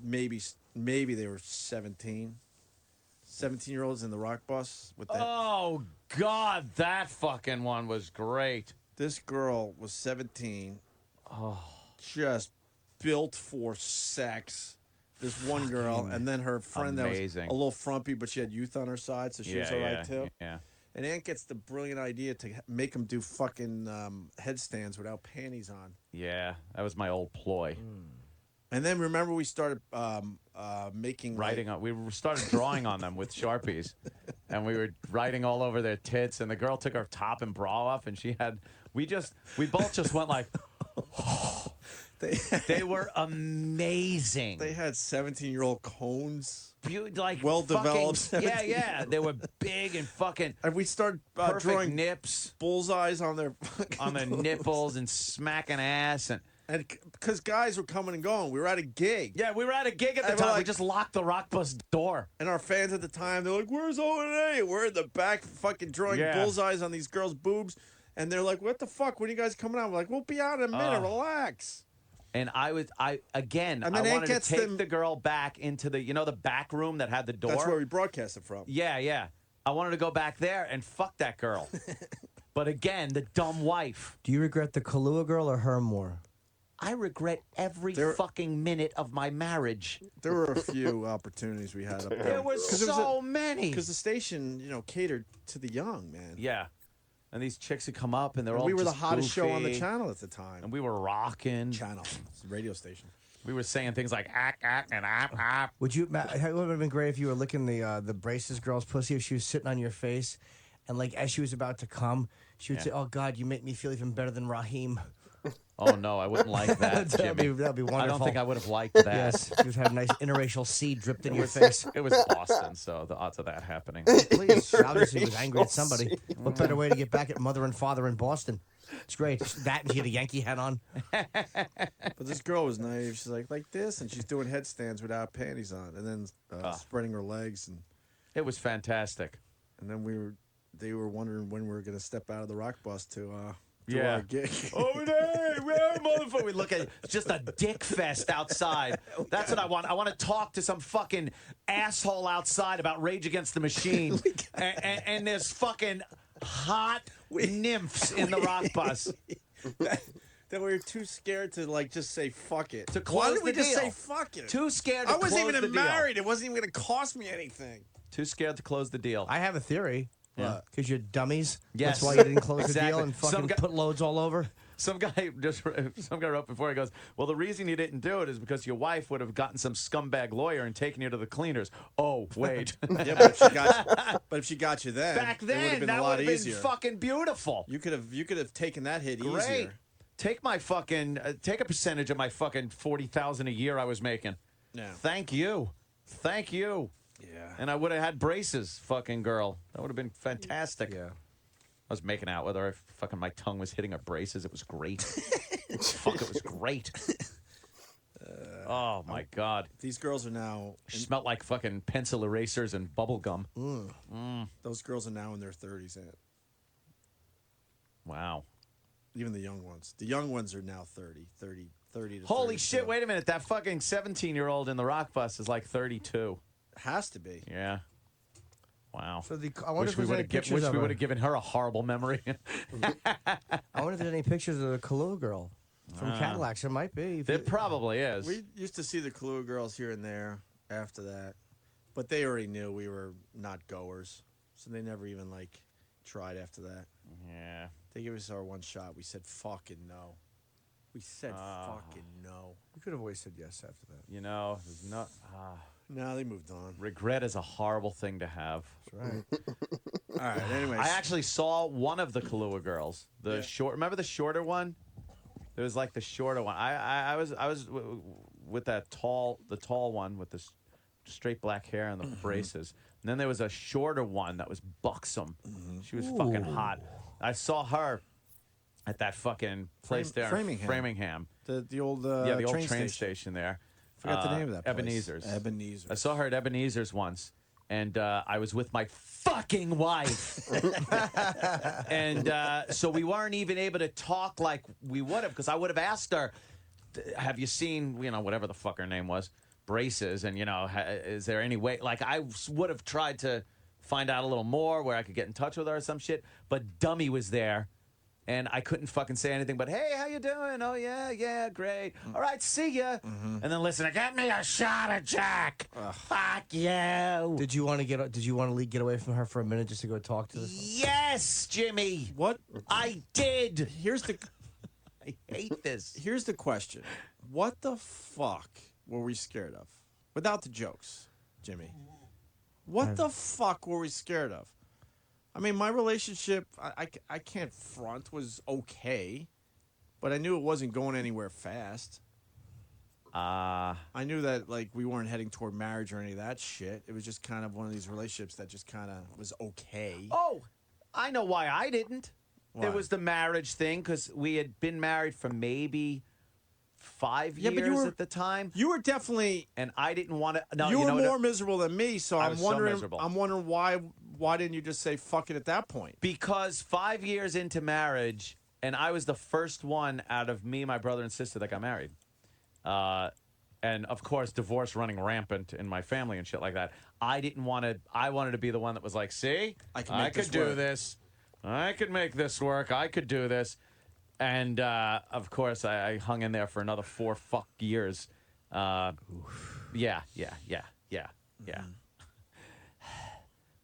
L: maybe they were 17-year-olds in the rock bus with that.
D: Oh God, that fucking one was great.
L: This girl was 17.
D: Oh,
L: just built for sex. This one girl, and then her friend
D: amazing.
L: that was a little frumpy, but she had youth on her side, so she was all right too.
D: Yeah.
L: And Aunt gets the brilliant idea to make them do fucking headstands without panties on.
D: Yeah, that was my old ploy.
L: And then remember we started making
D: writing on. We started drawing on them with Sharpies, and we were writing all over their tits. And the girl took her top and bra off, and she had. We both just went like. They were amazing.
L: They had 17-year-old cones.
D: Like
L: well developed.
D: Yeah. They were big and fucking.
L: And we started drawing
D: nips,
L: bullseyes on their
D: nipples, and smacking ass,
L: and because guys were coming and going. We were at a gig.
D: Yeah, we were at a gig at the time. We just locked the rock bus door.
L: And our fans at the time, they're like, "Where's O&A?" We're in the back, fucking drawing bullseyes on these girls' boobs, and they're like, "What the fuck? When are you guys coming out?" We're like, "We'll be out in a minute. Relax."
D: And I wanted to take the girl back into the back room that had the door.
L: That's where we broadcasted from.
D: Yeah. I wanted to go back there and fuck that girl. But again, the dumb wife.
J: Do you regret the Kahlua girl or her more?
D: I regret every fucking minute of my marriage.
L: There were a few opportunities we had up there.
D: There were so many.
L: Because the station, catered to the young, man.
D: Yeah. And these chicks would come up, and they're all
L: we were the
D: just
L: hottest show on the
D: goofy.
L: channel at the time.
D: And we were rocking.
L: Channel. It's a radio station.
D: We were saying things like, and ah.
J: Would you, Matt, it would have been great if you were licking the braces girl's pussy if she was sitting on your face, and like as she was about to come, she would say, "Oh God, you make me feel even better than Raheem."
D: Oh no, I wouldn't like that, Jimmy.
J: That'd be wonderful.
D: I don't think I would have liked that.
J: Yes, you had a nice interracial seed dripped in your face.
D: It was Boston, so the odds of that happening.
J: Please, obviously, he was angry at somebody. What better way to get back at mother and father in Boston? It's great. That and she had a Yankee hat on.
L: But this girl was naive. She's like this, and she's doing headstands without panties on, and then spreading her legs, and
D: it was fantastic.
L: And then they were wondering when we were going to step out of the rock bus to
D: our
L: gig.
D: Oh, no, motherfucker. We look at it. It's just a dick fest outside. That's what I want. I want to talk to some fucking asshole outside about Rage Against the Machine. and there's fucking hot nymphs in the rock bus.
L: That we were too scared to just say fuck it.
D: To close
L: Why did we
D: the
L: just
D: deal.
L: say fuck it?
D: Too scared to
L: I wasn't
D: close
L: even
D: the deal.
L: married. It wasn't even going to cost me anything.
D: Too scared to close the deal.
J: I have a theory.
D: Yeah.
J: Because you're dummies.
D: Yes.
J: That's why you didn't close the
D: Exactly.
J: deal and fucking
D: Some guy-
J: put loads all over.
D: Some guy wrote before. He goes, "Well, the reason you didn't do it is because your wife would have gotten some scumbag lawyer and taken you to the cleaners." Oh, wait.
L: Yeah, but if she got you then,
D: Back
L: it would have
D: then,
L: been
D: that
L: a
D: would
L: lot
D: have
L: easier.
D: been fucking beautiful.
L: You could have taken that hit
D: Great.
L: easier.
D: Take my fucking take a percentage of my fucking $40,000 a year I was making.
L: Yeah.
D: Thank you.
L: Yeah.
D: And I would have had braces, fucking girl. That would have been fantastic.
L: Yeah.
D: I was making out with her. Fucking my tongue was hitting her braces. It was great. Fuck, it was great. Oh my God.
L: These girls are now.
D: She smelled like fucking pencil erasers and bubble gum.
L: Those girls are now in their 30s.
D: Wow.
L: Even the young ones. The young ones are now 30 to
D: Holy
L: 32.
D: shit, wait a minute. That fucking 17-year-old in the rock bus is like 32.
L: Has to be.
D: Yeah. Wow.
J: So I wonder
D: Wish
J: if
D: we
J: there's
D: would
J: any
D: have
J: pictures
D: wish
J: of
D: we
J: her.
D: would have given her a horrible memory.
J: I wonder if there's any pictures of the Kahlua girl from Cadillacs. There might be.
D: There probably is.
L: We used to see the Kahlua girls here and there after that, but they already knew we were not goers, so they never even tried after that.
D: Yeah.
L: They gave us our one shot. We said fucking no. We said fucking no.
J: We could have always said yes after that.
D: You know, there's not.
L: No, they moved on.
D: Regret is a horrible thing to have.
J: That's right.
L: All right. Anyways,
D: I actually saw one of the Kahlua girls. The short. Remember the shorter one? It was like the shorter one. I was with the tall one with the straight black hair and the braces. And then there was a shorter one that was buxom. She was fucking hot. I saw her at that fucking place there, Framingham.
L: The old
D: the old
L: train
D: station there.
L: Forgot the name of that place.
D: Ebenezer's.
L: Ebenezer's.
D: I saw her at Ebenezer's once, and I was with my fucking wife. And so we weren't even able to talk like we would have, because I would have asked her, have you seen, whatever the fuck her name was, braces, and, is there any way, I would have tried to find out a little more where I could get in touch with her or some shit, but Dummy was there. And I couldn't fucking say anything but, hey, how you doing? Oh, yeah, great. All right, see ya. And then listen, get me a shot of Jack. Fuck you.
J: Did you want to get away from her for a minute just to go talk to this?
D: Yes, Jimmy.
L: What?
D: I did.
L: Here's the
D: I hate this.
L: Here's the question: what the fuck were we scared of? Without the jokes, Jimmy. What the fuck were we scared of? I mean, my relationship, I can't front, was okay, but I knew it wasn't going anywhere fast. I knew that like we weren't heading toward marriage or any of that shit. It was just kind of one of these relationships that just kind of was okay.
D: Oh, I know why I didn't.
L: Why?
D: It was the marriage thing because we had been married for maybe 5
L: Yeah,
D: years
L: but you were,
D: at the time.
L: You were definitely,
D: and I didn't want to. No,
L: you were
D: know what?
L: more miserable than me. So
D: I
L: I'm
D: was so
L: wondering.
D: miserable.
L: I'm wondering why didn't you just say fuck it at that point?
D: Because 5 years into marriage, and I was the first one out of me, my brother, and sister that got married. And of course, divorce running rampant in my family and shit like that. I didn't want to. I wanted to be the one that was like, "See, I could do this. I could make this work. I could do this." And of course, I hung in there for another 4 years. Yeah.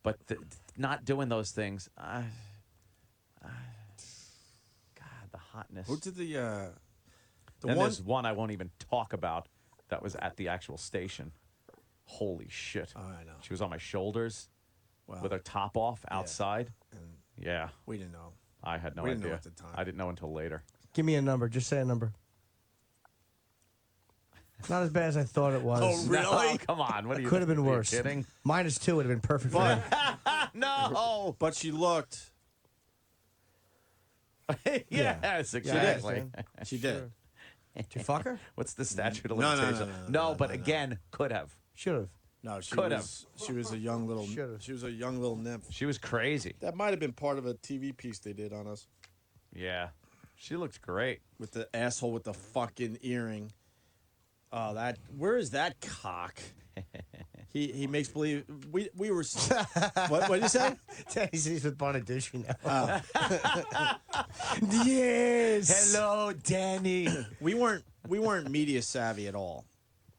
D: But not doing those things. God, the hotness.
L: Who did the
D: and
L: one?
D: there's one I won't even talk about that was at the actual station. Holy shit.
L: Oh, I know.
D: She was on my shoulders
L: Wow.
D: with her top off outside. Yeah.
L: We didn't know.
D: I had no
L: We didn't know
D: idea.
L: at the time.
D: I didn't know until later.
J: Give me a number. Just say a number. Not as bad as I thought it was.
D: Oh, really? No, come on. What are you
J: Could have been
D: are you
J: worse.
D: kidding?
J: -2 would have been perfect for him.
D: No.
L: But she looked.
D: Yes, exactly.
L: She did.
J: Did you fuck her?
D: What's the statute of
L: No, no, no,
D: limitations?
L: no,
D: but again, could have.
J: Should have.
L: No, she
D: Could
L: was. She was a young little. She was a young little nymph.
D: She was crazy.
L: That might have been part of a TV piece they did on us.
D: Yeah. She looked great.
L: With the asshole with the fucking earring. Oh, that. Where is that cock? He makes believe we were. What did you say?
J: He's with Bonaducci now.
L: Yes.
D: Hello, Danny.
L: We weren't media savvy at all.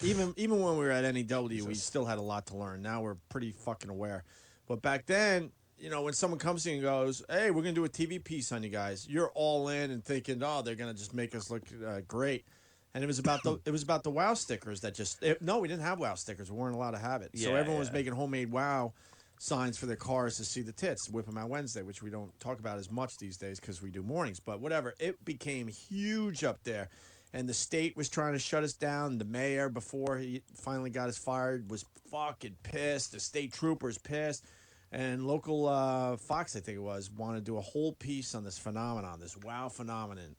L: Even when we were at NEW, we still had a lot to learn. Now we're pretty fucking aware. But back then, you know, when someone comes to you and goes, "Hey, we're gonna do a TV piece on you guys," you're all in and thinking, "Oh, they're gonna just make us look great." And it was about the WoW stickers that no, we didn't have WoW stickers. We weren't allowed to have it. So everyone was making homemade WoW signs for their cars to see the tits. Whip them out Wednesday, which we don't talk about as much these days because we do mornings. But whatever, it became huge up there. And the state was trying to shut us down. The mayor, before he finally got us fired, was fucking pissed. The state troopers pissed. And local Fox, I think it was, wanted to do a whole piece on this phenomenon, this WoW phenomenon,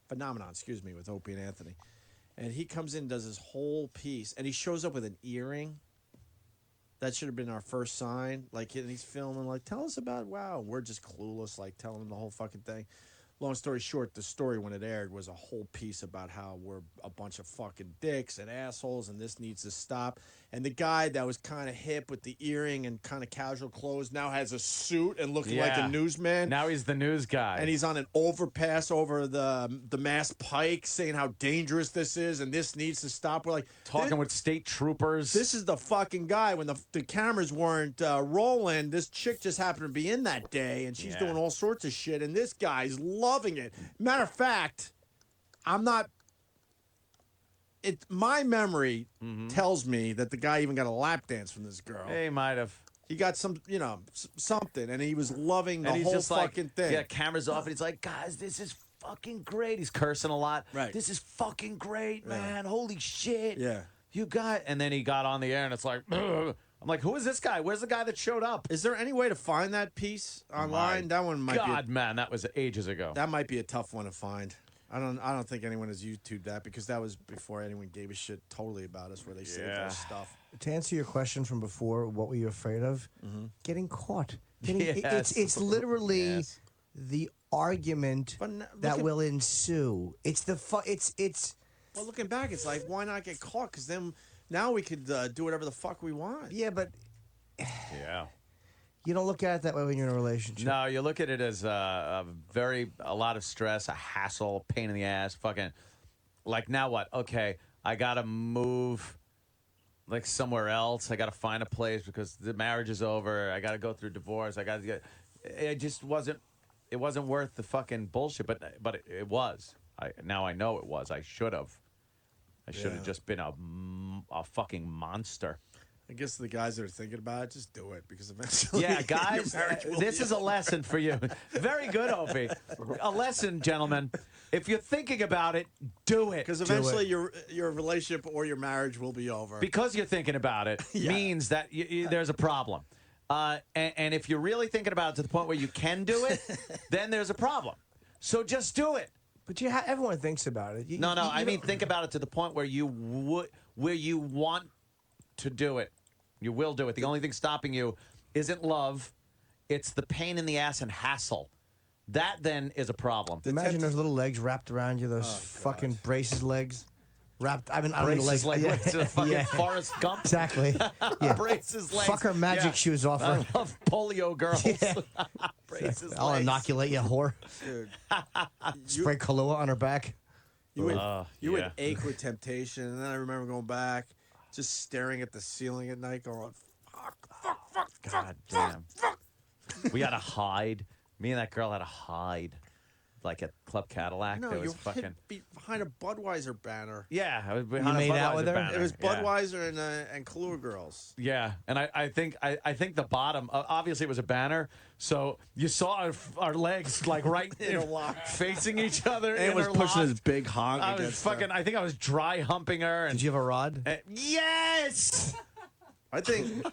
L: with Opie and Anthony. And he comes in and does this whole piece, and he shows up with an earring. That should have been our first sign. Like, and he's filming, like, tell us about WoW. We're just clueless, like, telling him the whole fucking thing. Long story short, the story when it aired was a whole piece about how we're a bunch of fucking dicks and assholes and this needs to stop. And the guy that was kind of hip with the earring and kind of casual clothes now has a suit and looking like a newsman.
D: Now he's the news guy.
L: And he's on an overpass over the Mass Pike saying how dangerous this is and this needs to stop. We're like,
D: talking with state troopers.
L: This is the fucking guy. When the cameras weren't rolling, this chick just happened to be in that day and she's doing all sorts of shit. And this guy's loving it. Matter of fact, my memory tells me that the guy even got a lap dance from this girl.
D: He might have.
L: He got some, something, and he was loving the
D: And he's
L: whole
D: just
L: fucking
D: like,
L: thing.
D: yeah, cameras off, and he's like, guys, this is fucking great. He's cursing a lot.
L: Right.
D: This is fucking great, man. Holy shit.
L: Yeah.
D: You got, and then he got on the air, and it's like, ugh. I'm like, who is this guy? Where's the guy that showed up?
L: Is there any way to find that piece online? That one might
D: God, man, that was ages ago.
L: That might be a tough one to find. I don't think anyone has YouTubed that because that was before anyone gave a shit totally about us where they saved our stuff.
J: To answer your question from before, what were you afraid of? Getting caught. It's literally the argument that will ensue. It's
L: Well, looking back, it's like, why not get caught? Because then now we could do whatever the fuck we want.
J: Yeah, but
D: Yeah.
J: you don't look at it that way when you're in a relationship.
D: No, you look at it as a lot of stress, a hassle, pain in the ass, fucking. Like, now what? Okay, I gotta move, like, somewhere else. I gotta find a place because the marriage is over. I gotta go through divorce. It just wasn't. It wasn't worth the fucking bullshit, but it was. Now I know it was. I should have. I should have
L: Yeah.
D: just been a fucking monster.
L: I guess the guys that are thinking about it, just do it because eventually.
D: Yeah,
L: your
D: guys,
L: marriage will
D: this
L: be
D: is a
L: over.
D: lesson for you. Very good, Opie. A lesson, gentlemen. If you're thinking about it, do it.
L: Because eventually your relationship or your marriage will be over.
D: Because you're thinking about it means that there's a problem. And if you're really thinking about it to the point where you can do it, then there's a problem. So just do it.
J: But everyone thinks about it.
D: I mean think about it to the point where you want to do it. You will do it. The only thing stopping you isn't love. It's the pain in the ass and hassle. That then is a problem.
J: Imagine those little legs wrapped around you, those fucking braces legs. Wrapped, I don't mean
D: Braces
J: legs.
D: like what's a fucking Forrest Gump?
J: Exactly. Yeah.
D: Braces legs.
J: Fuck her magic shoes off her.
D: I love polio girls. Braces
J: I'll
D: legs.
J: inoculate you, whore.
L: Dude.
J: Spray Kahlua on her back.
L: You would ache with temptation, and then I remember going back, just staring at the ceiling at night, going, fuck.
D: God damn. We had to hide. Me and that girl had to hide. Like at Club Cadillac.
L: No,
D: there
L: you
D: was fucking.
L: behind a Budweiser banner.
D: Yeah, I was
J: You
D: behind
J: made
D: a
J: out with
D: Budweiser
J: her?
D: banner.
L: It was
D: Yeah.
L: Budweiser and Kahlua girls.
D: Yeah, and I think the bottom obviously it was a banner, so you saw our legs like right facing each other.
L: And was pushing
D: interlocked.
L: his big honk
D: I was
L: against
D: fucking.
L: her.
D: I think I was dry humping her. And
J: Did you have a rod?
D: Yes.
L: I think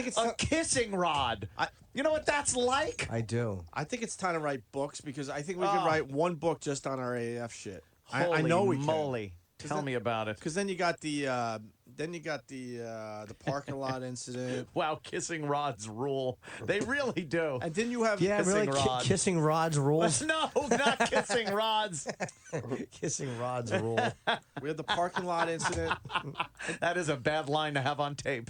L: it's
D: a kissing rod. You know what that's like?
J: I do.
L: I think it's time to write books because I think we could write one book just on our AAF shit. I
D: Holy
L: know we
D: moly.
L: can.
D: Tell me about it.
L: Because then you got the parking lot incident.
D: Wow, kissing rods rule. They really do.
L: And didn't you have
J: Yeah, really.
D: Kissing rod.
J: Kissing rods rules.
D: No, not kissing rods.
J: Kissing rods rule.
L: We had the parking lot incident.
D: That is a bad line to have on tape.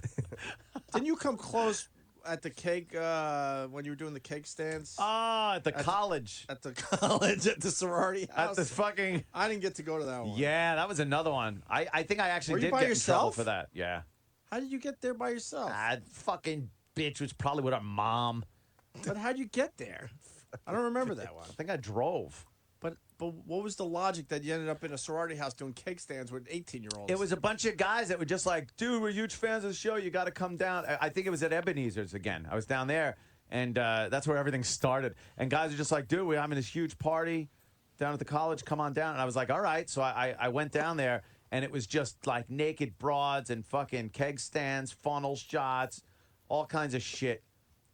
L: Didn't you come close at the cake when you were doing the cake stands?
D: At the college.
L: At the college, at the sorority house.
D: At the fucking.
L: I didn't get to go to that one.
D: Yeah, that was another one. I think I actually
L: Were you
D: did
L: by
D: get in trouble
L: yourself?
D: for that. Yeah.
L: How did you get there by yourself?
D: That fucking bitch was probably with her mom.
L: But how'd you get there? I don't remember that one.
D: I think I drove.
L: But what was the logic that you ended up in a sorority house doing cake stands with 18-year-olds?
D: It was a bunch of guys that were just like, dude, we're huge fans of the show. You got to come down. I think it was at Ebenezer's again. I was down there, and that's where everything started. And guys are just like, dude, we're having this huge party down at the college. Come on down. And I was like, all right. So I went down there, and it was just like naked broads and fucking keg stands, funnel shots, all kinds of shit.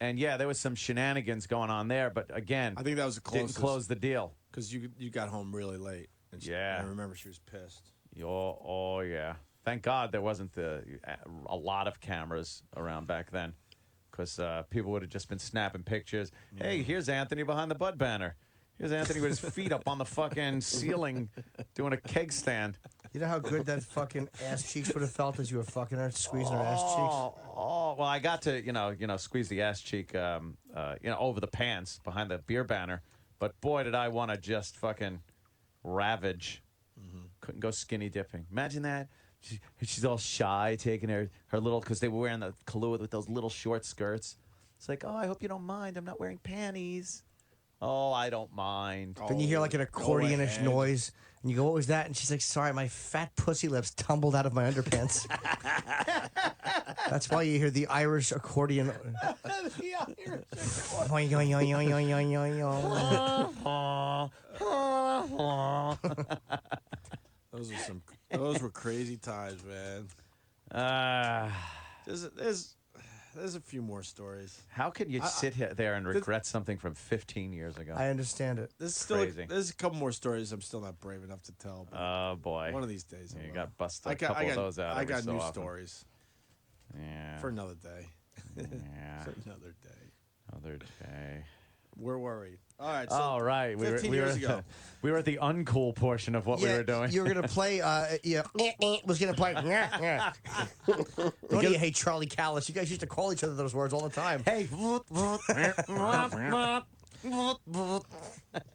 D: And yeah, there was some shenanigans going on there. But again,
L: I think that was the closest.
D: didn't close the deal.
L: Because you got home really late. And
D: Yeah.
L: I remember she was pissed.
D: Oh yeah. Thank God there wasn't a lot of cameras around back then, because people would have just been snapping pictures. Hey, here's Anthony behind the Bud banner. Here's Anthony with his feet up on the fucking ceiling doing a keg stand.
J: You know how good that fucking ass cheeks would have felt as you were fucking her, squeezing her ass cheeks?
D: Oh, well, I got to, squeeze the ass cheek, over the pants behind the beer banner. But boy, did I want to just fucking ravage. Couldn't go skinny dipping. Imagine that. She's all shy, taking her little, because they were wearing the Kahlua with those little short skirts. It's like, oh, I hope you don't mind. I'm not wearing panties. Oh, I don't mind.
J: Then you hear like an accordionish noise, and you go, what was that? And she's like, sorry, my fat pussy lips tumbled out of my underpants. That's why you hear the Irish accordion.
L: Those were crazy times, man. There's a few more stories.
D: How could you sit there and regret something from 15 years ago?
J: I understand it.
L: There's still
D: crazy.
L: there's a couple more stories I'm still not brave enough to tell. But
D: Oh boy!
L: one of these days, I
D: you
L: will.
D: got busted a couple of those out.
L: I
D: every
L: got
D: so
L: new
D: often.
L: stories
D: Yeah.
L: for another day.
D: Yeah.
L: For another day.
D: Other day.
L: We're worried. All right. So
D: All right.
L: 15 years ago.
D: We were at the uncool portion of what we were doing.
J: You were going to play, was going to play. Don't you hate Charlie Callis? You guys used to call each other those words all the time.
D: Hey.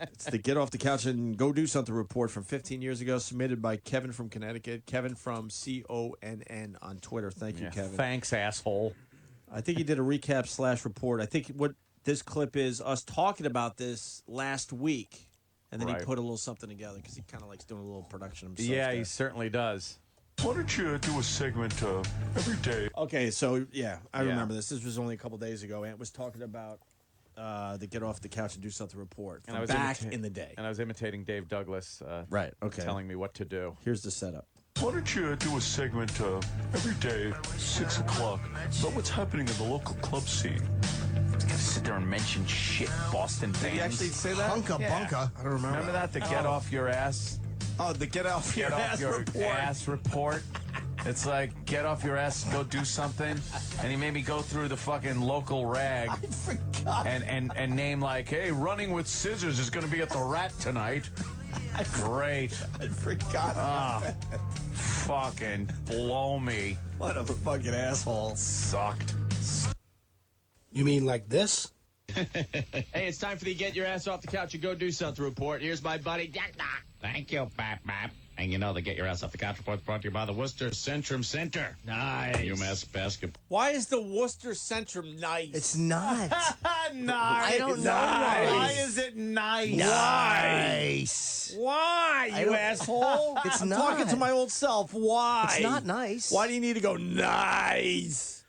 L: It's the Get Off the Couch and Go Do Something report from 15 years ago, submitted by Kevin from Connecticut. Kevin from CONN on Twitter. Thank you, Kevin.
D: Thanks, asshole.
L: I think he did a recap / report. I think what this clip is us talking about this last week
S: and then
D: Right.
S: he put a little something together because he kind of likes doing a little production himself.
D: Yeah,
S: there.
D: he certainly does.
E: Why don't you do a segment every day?
L: Okay, so yeah, I
D: Yeah.
L: remember this. This was only a couple days ago. Ant was talking about the get off the couch and do something report from back in the day.
D: And I was imitating Dave Douglas.
L: Right, okay.
D: Telling me what to do.
L: Here's the setup.
E: Why don't you do a segment every day, 6 o'clock, about what's happening in the local club scene?
D: Sit there and mention shit Boston bands.
T: Did you actually say that?
L: Hunka bunka. I don't remember.
D: Remember that? The get off your ass.
T: Oh, the get off
D: Get
T: your
D: off
T: ass
D: your
T: report.
D: ass report. It's like, get off your ass, go do something. And he made me go through the fucking local rag and name like, hey, Running with Scissors is going to be at the Rat tonight. Great.
T: I forgot.
D: Fucking blow me.
T: What a fucking asshole.
D: Sucked.
M: You mean like this?
N: Hey, it's time for the Get Your Ass Off the Couch and Go Do Something report. Here's my buddy, Jack Doc.
P: Thank you, Bap Bap. And you know the Get Your Ass Off the Couch report brought to you by the Worcester Centrum Center.
N: Nice.
P: UMass basketball.
L: Why is the Worcester Centrum nice?
J: It's not.
D: Nice.
J: I don't know
D: Why is it nice?
J: Nice.
L: Why,
J: I
L: you
J: don't-
L: asshole?
J: It's
L: I'm
J: not.
L: talking to my old self. Why?
J: It's not nice.
L: Why do you need to go nice?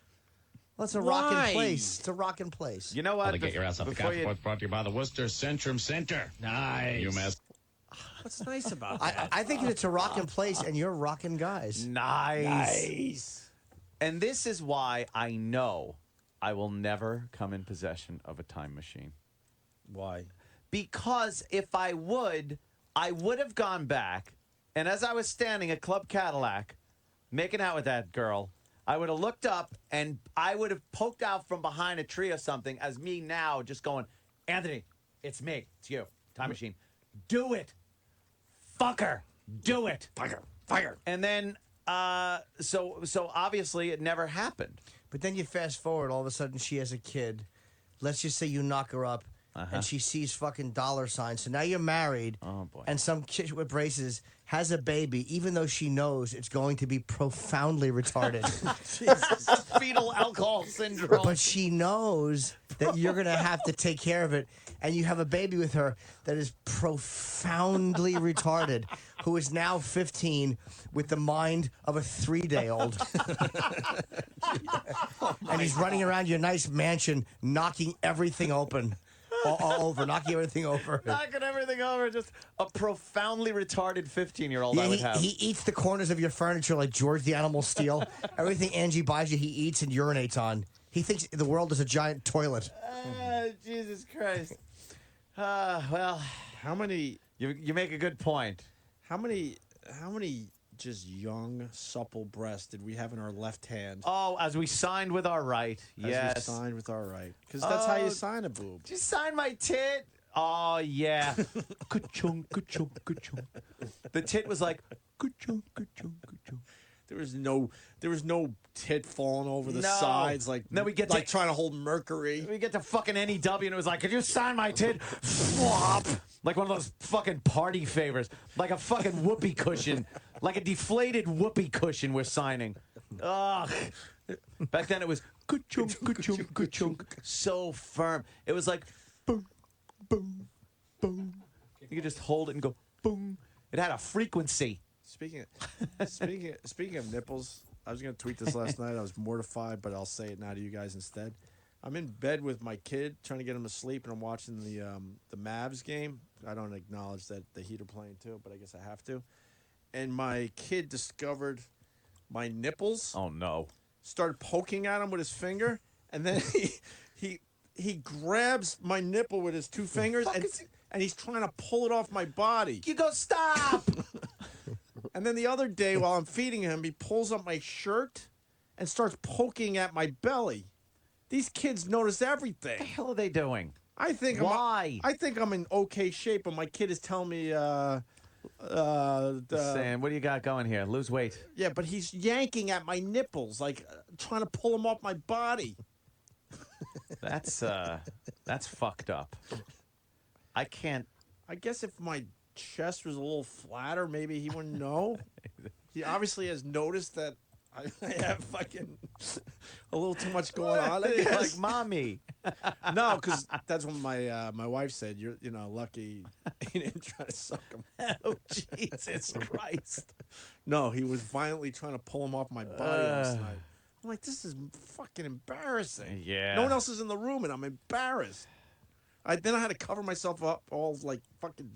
J: Well, it's a
L: Why?
J: rockin' place. It's a rockin' place.
D: You know
P: Well,
D: what?
P: the Get Your Ass Off the
D: Before
P: Couch
D: you-
P: report brought to you by the Worcester Centrum Center.
N: Nice.
P: UMass.
L: What's nice about that?
J: I think it's a rockin' place, and you're rockin' guys.
D: Nice. And this is why I know I will never come in possession of a time machine.
L: Why?
D: Because if I would have gone back, and as I was standing at Club Cadillac, making out with that girl, I would have looked up and I would have poked out from behind a tree or something as me now just going, Anthony, it's me. It's you. Time machine. Do it. Fucker. Do it. Fire. And then, so obviously it never happened.
J: But then you fast forward, all of a sudden she has a kid. Let's just say you knock her up, and she sees fucking dollar signs. So now you're married, and some kid with braces has a baby, even though she knows it's going to be profoundly retarded.
D: Fetal alcohol syndrome.
J: But she knows that you're going to have to take care of it, and you have a baby with her that is profoundly retarded, who is now 15 with the mind of a 3-day-old. And he's running around your nice mansion, knocking everything open. All over, knocking everything over.
D: Knocking everything over. Just a profoundly retarded 15-year-old I would have.
J: He eats the corners of your furniture like George the Animal Steel. Everything Angie buys you, he eats and urinates on. He thinks the world is a giant toilet.
D: Jesus Christ. Well,
L: how many?
D: You make a good point.
L: How many just young, supple breasts did we have in our left hand?
D: Oh, as we signed with our right.
L: As
D: Yes.
L: we signed with our right. Because that's how you sign a boob.
D: Did you sign my tit? Oh, yeah. Ka-chung, ka-chung, ka-chung. The tit was like, ka-chung, ka-chung, ka-chung.
L: There was no tit falling over the
D: No.
L: sides like
D: Then we get
L: like
D: to-
L: trying to hold mercury.
D: We get to fucking NEW and it was like, could you sign my tit? Flop. Like one of those fucking party favors. Like a fucking whoopee cushion. Like a deflated whoopee cushion we're signing. Ugh. Back then it was ka-chunk, ka-chunk, ka-chunk. So firm. It was like boom, boom, boom. You could just hold it and go boom. It had a frequency.
L: Speaking of nipples, I was gonna tweet this last night. I was mortified, but I'll say it now to you guys instead. I'm in bed with my kid, trying to get him to sleep, and I'm watching the Mavs game. I don't acknowledge that the Heat are playing too, but I guess I have to. And my kid discovered my nipples.
D: Oh no!
L: Started poking at him with his finger, and then he grabs my nipple with his two fingers, and he's trying to pull it off my body.
D: You go stop.
L: And then the other day, while I'm feeding him, he pulls up my shirt and starts poking at my belly. These kids notice everything.
D: What the hell are they doing?
L: I think
D: Why?
L: I think I'm in okay shape, but my kid is telling me,
D: Saying, what do you got going here? Lose weight.
L: yeah, but he's yanking at my nipples, like trying to pull them off my body.
D: That's fucked up. I can't.
L: I guess if my chest was a little flatter, maybe he wouldn't know. He obviously has noticed that I have fucking a little too much going on. I
D: You're
L: guess.
D: like, mommy.
L: No, because that's what my wife said. You're lucky he didn't try to suck him.
D: Oh, Jesus Christ.
L: No, he was violently trying to pull him off my body last night. I'm like, this is fucking embarrassing.
D: Yeah.
L: No one else is in the room, and I'm embarrassed. Then I had to cover myself up, all like fucking.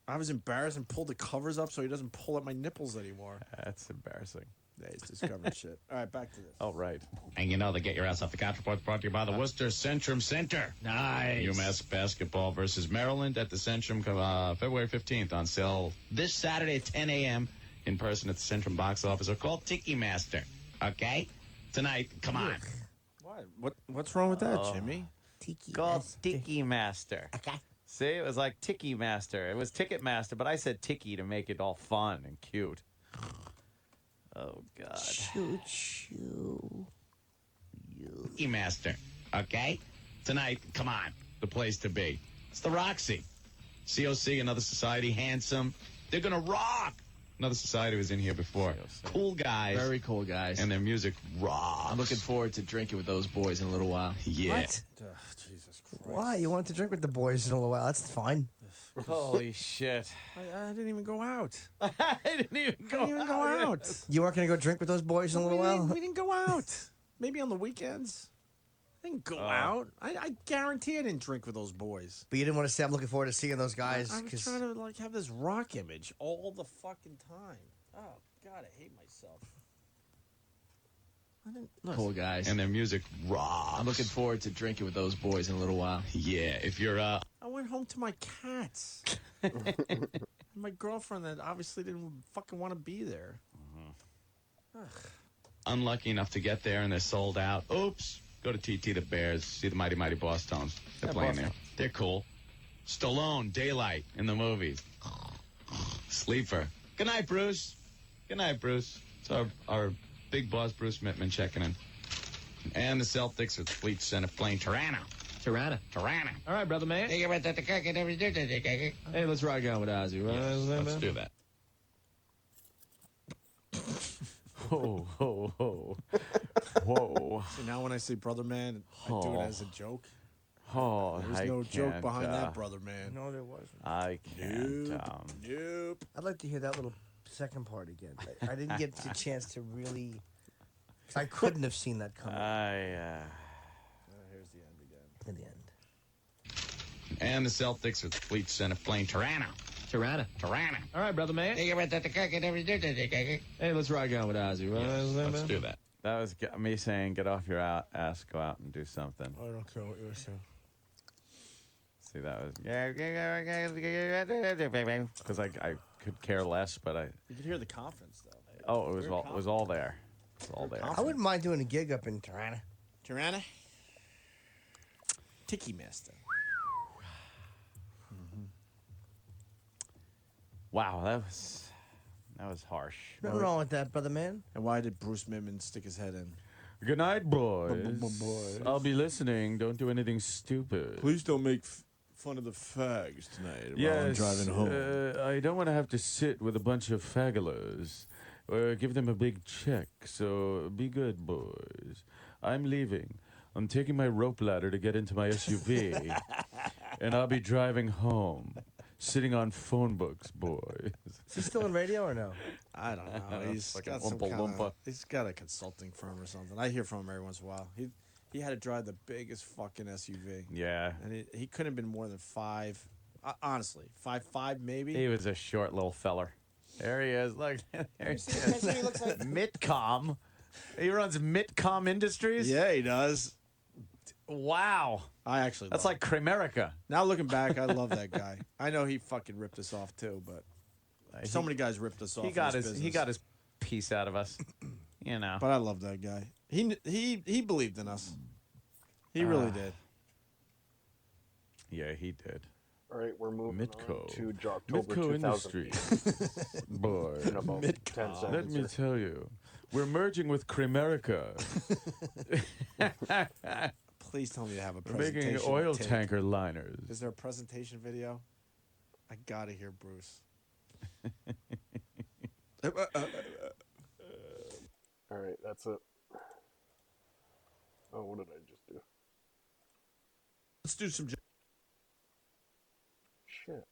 L: I was embarrassed and pulled the covers up so he doesn't pull at my nipples anymore.
D: That's embarrassing.
L: Yeah, he's discovering shit. All right, back to this.
D: Oh, right.
P: And you know the Get Your Ass Off the Couch report brought to you by the Worcester Centrum Center.
N: Nice.
P: UMass basketball versus Maryland at the Centrum, February 15th, on sale this Saturday at 10 a.m. in person at the Centrum box office, or call Tiki Master. Okay? Tonight, come on.
L: What's wrong with that, Jimmy?
D: Called Tiki Master. Okay. See, it was like Tiki Master. It was Ticket Master, but I said Tiki to make it all fun and cute. Oh, God.
J: Choo choo.
P: Tiki Master. Okay? Tonight, come on. The place to be. It's the Roxy. COC, Another Society, handsome. They're going to rock. Another Society was in here before. Cool guys.
N: Very cool guys.
P: And their music rocks.
N: I'm looking forward to drinking with those boys in a little while.
P: Yeah.
J: What?
L: Jesus Christ.
J: Why? You want to drink with the boys in a little while. That's fine.
D: Holy shit.
L: I didn't even go out.
D: I didn't even go
L: out.
J: You weren't going to go drink with those boys in a little while?
L: We didn't go out. Maybe on the weekends. I didn't go out. I guarantee I didn't drink with those boys.
J: But you didn't want to say, I'm looking forward to seeing those guys.
L: I was trying to have this rock image all the fucking time. Oh, God, I hate myself.
N: Cool guys.
P: And their music rocks.
N: I'm looking forward to drinking with those boys in a little while.
P: Yeah, if you're
L: I went home to my cats. My girlfriend that obviously didn't fucking want to be there.
P: unlucky enough to get there and they're sold out, oops, go to TT the Bears, see the Mighty Mighty Boss Tones. They're playing there. They're cool. Stallone, Daylight in the movies. Sleeper. Good night, Bruce. Good night, Bruce. It's our big boss, Bruce Mittman, checking in. And the Celtics with Fleet Center playing Tirana.
N: Tirana. All right, brother man. Hey, let's rock out with Ozzy.
P: Yes, let's do that.
D: Whoa, whoa, whoa. Whoa.
L: So now when I say brother man, I do it as a joke.
D: Oh,
L: There's no joke behind that, brother man.
J: No, there wasn't.
D: I can't.
L: Nope.
J: I'd like to hear that little second part again. I didn't get the chance to really. I couldn't have seen that coming.
L: Here's the end again.
J: In the end.
P: And the Celtics with Fleet Center playing Tirana.
N: Tirana. All right, brother man. Hey, let's rock out with Ozzy.
P: Yes, let's do that.
D: That was me saying, get off your ass, go out and do something.
L: I don't care what you were saying.
D: See, that was because I could care less, but
L: You could hear the confidence though.
D: oh, it was all there. It's all there.
J: I wouldn't mind doing a gig up in Tirana.
L: Tirana? Tiki Master.
D: Wow, that was harsh.
J: Nothing wrong with that, brother man.
L: And why did Bruce Mittman stick his head in?
D: Good night, boys.
L: Boys.
D: I'll be listening. Don't do anything stupid.
L: Please don't make fun of the fags tonight while I'm driving home.
D: I don't want to have to sit with a bunch of fagulous or give them a big check. So be good, boys. I'm leaving. I'm taking my rope ladder to get into my SUV, and I'll be driving home. Sitting on phone books, boys.
J: Is he still in radio or no?
L: I don't know. He's
D: Like
L: got
D: a
L: some
D: Oompa
L: kind
D: Loompa.
L: he's got a consulting firm or something. I hear from him every once in a while. He had to drive the biggest fucking SUV.
D: Yeah.
L: And he couldn't have been more than 5. Honestly, 5'5" maybe.
D: He was a short little feller. There he is. Look, there he is.
J: He looks like
D: Mitcom. He runs Mitcom Industries.
L: Yeah, he does.
D: Wow.
L: I actually.
D: That's
L: love
D: like Kramerica.
L: Now looking back, I love that guy. I know he fucking ripped us off too, but so many guys ripped us off.
D: He got his piece out of us. You know.
L: But I love that guy. He believed in us. He really did.
D: Yeah, he did.
A: All right, we're moving
D: Mitco.
A: on to Jocktober
D: Mitco
A: 2000.
D: Industries. Boy.
A: In about 10 seconds.
D: Let me tell you. We're merging with Kramerica.
L: Please tell me you have a
D: We're
L: presentation.
D: making oil
L: tape.
D: tanker liners.
L: Is there a presentation video? I gotta hear Bruce.
A: All right, that's it. Oh, what did I just do?
L: Let's do some.
A: Shit.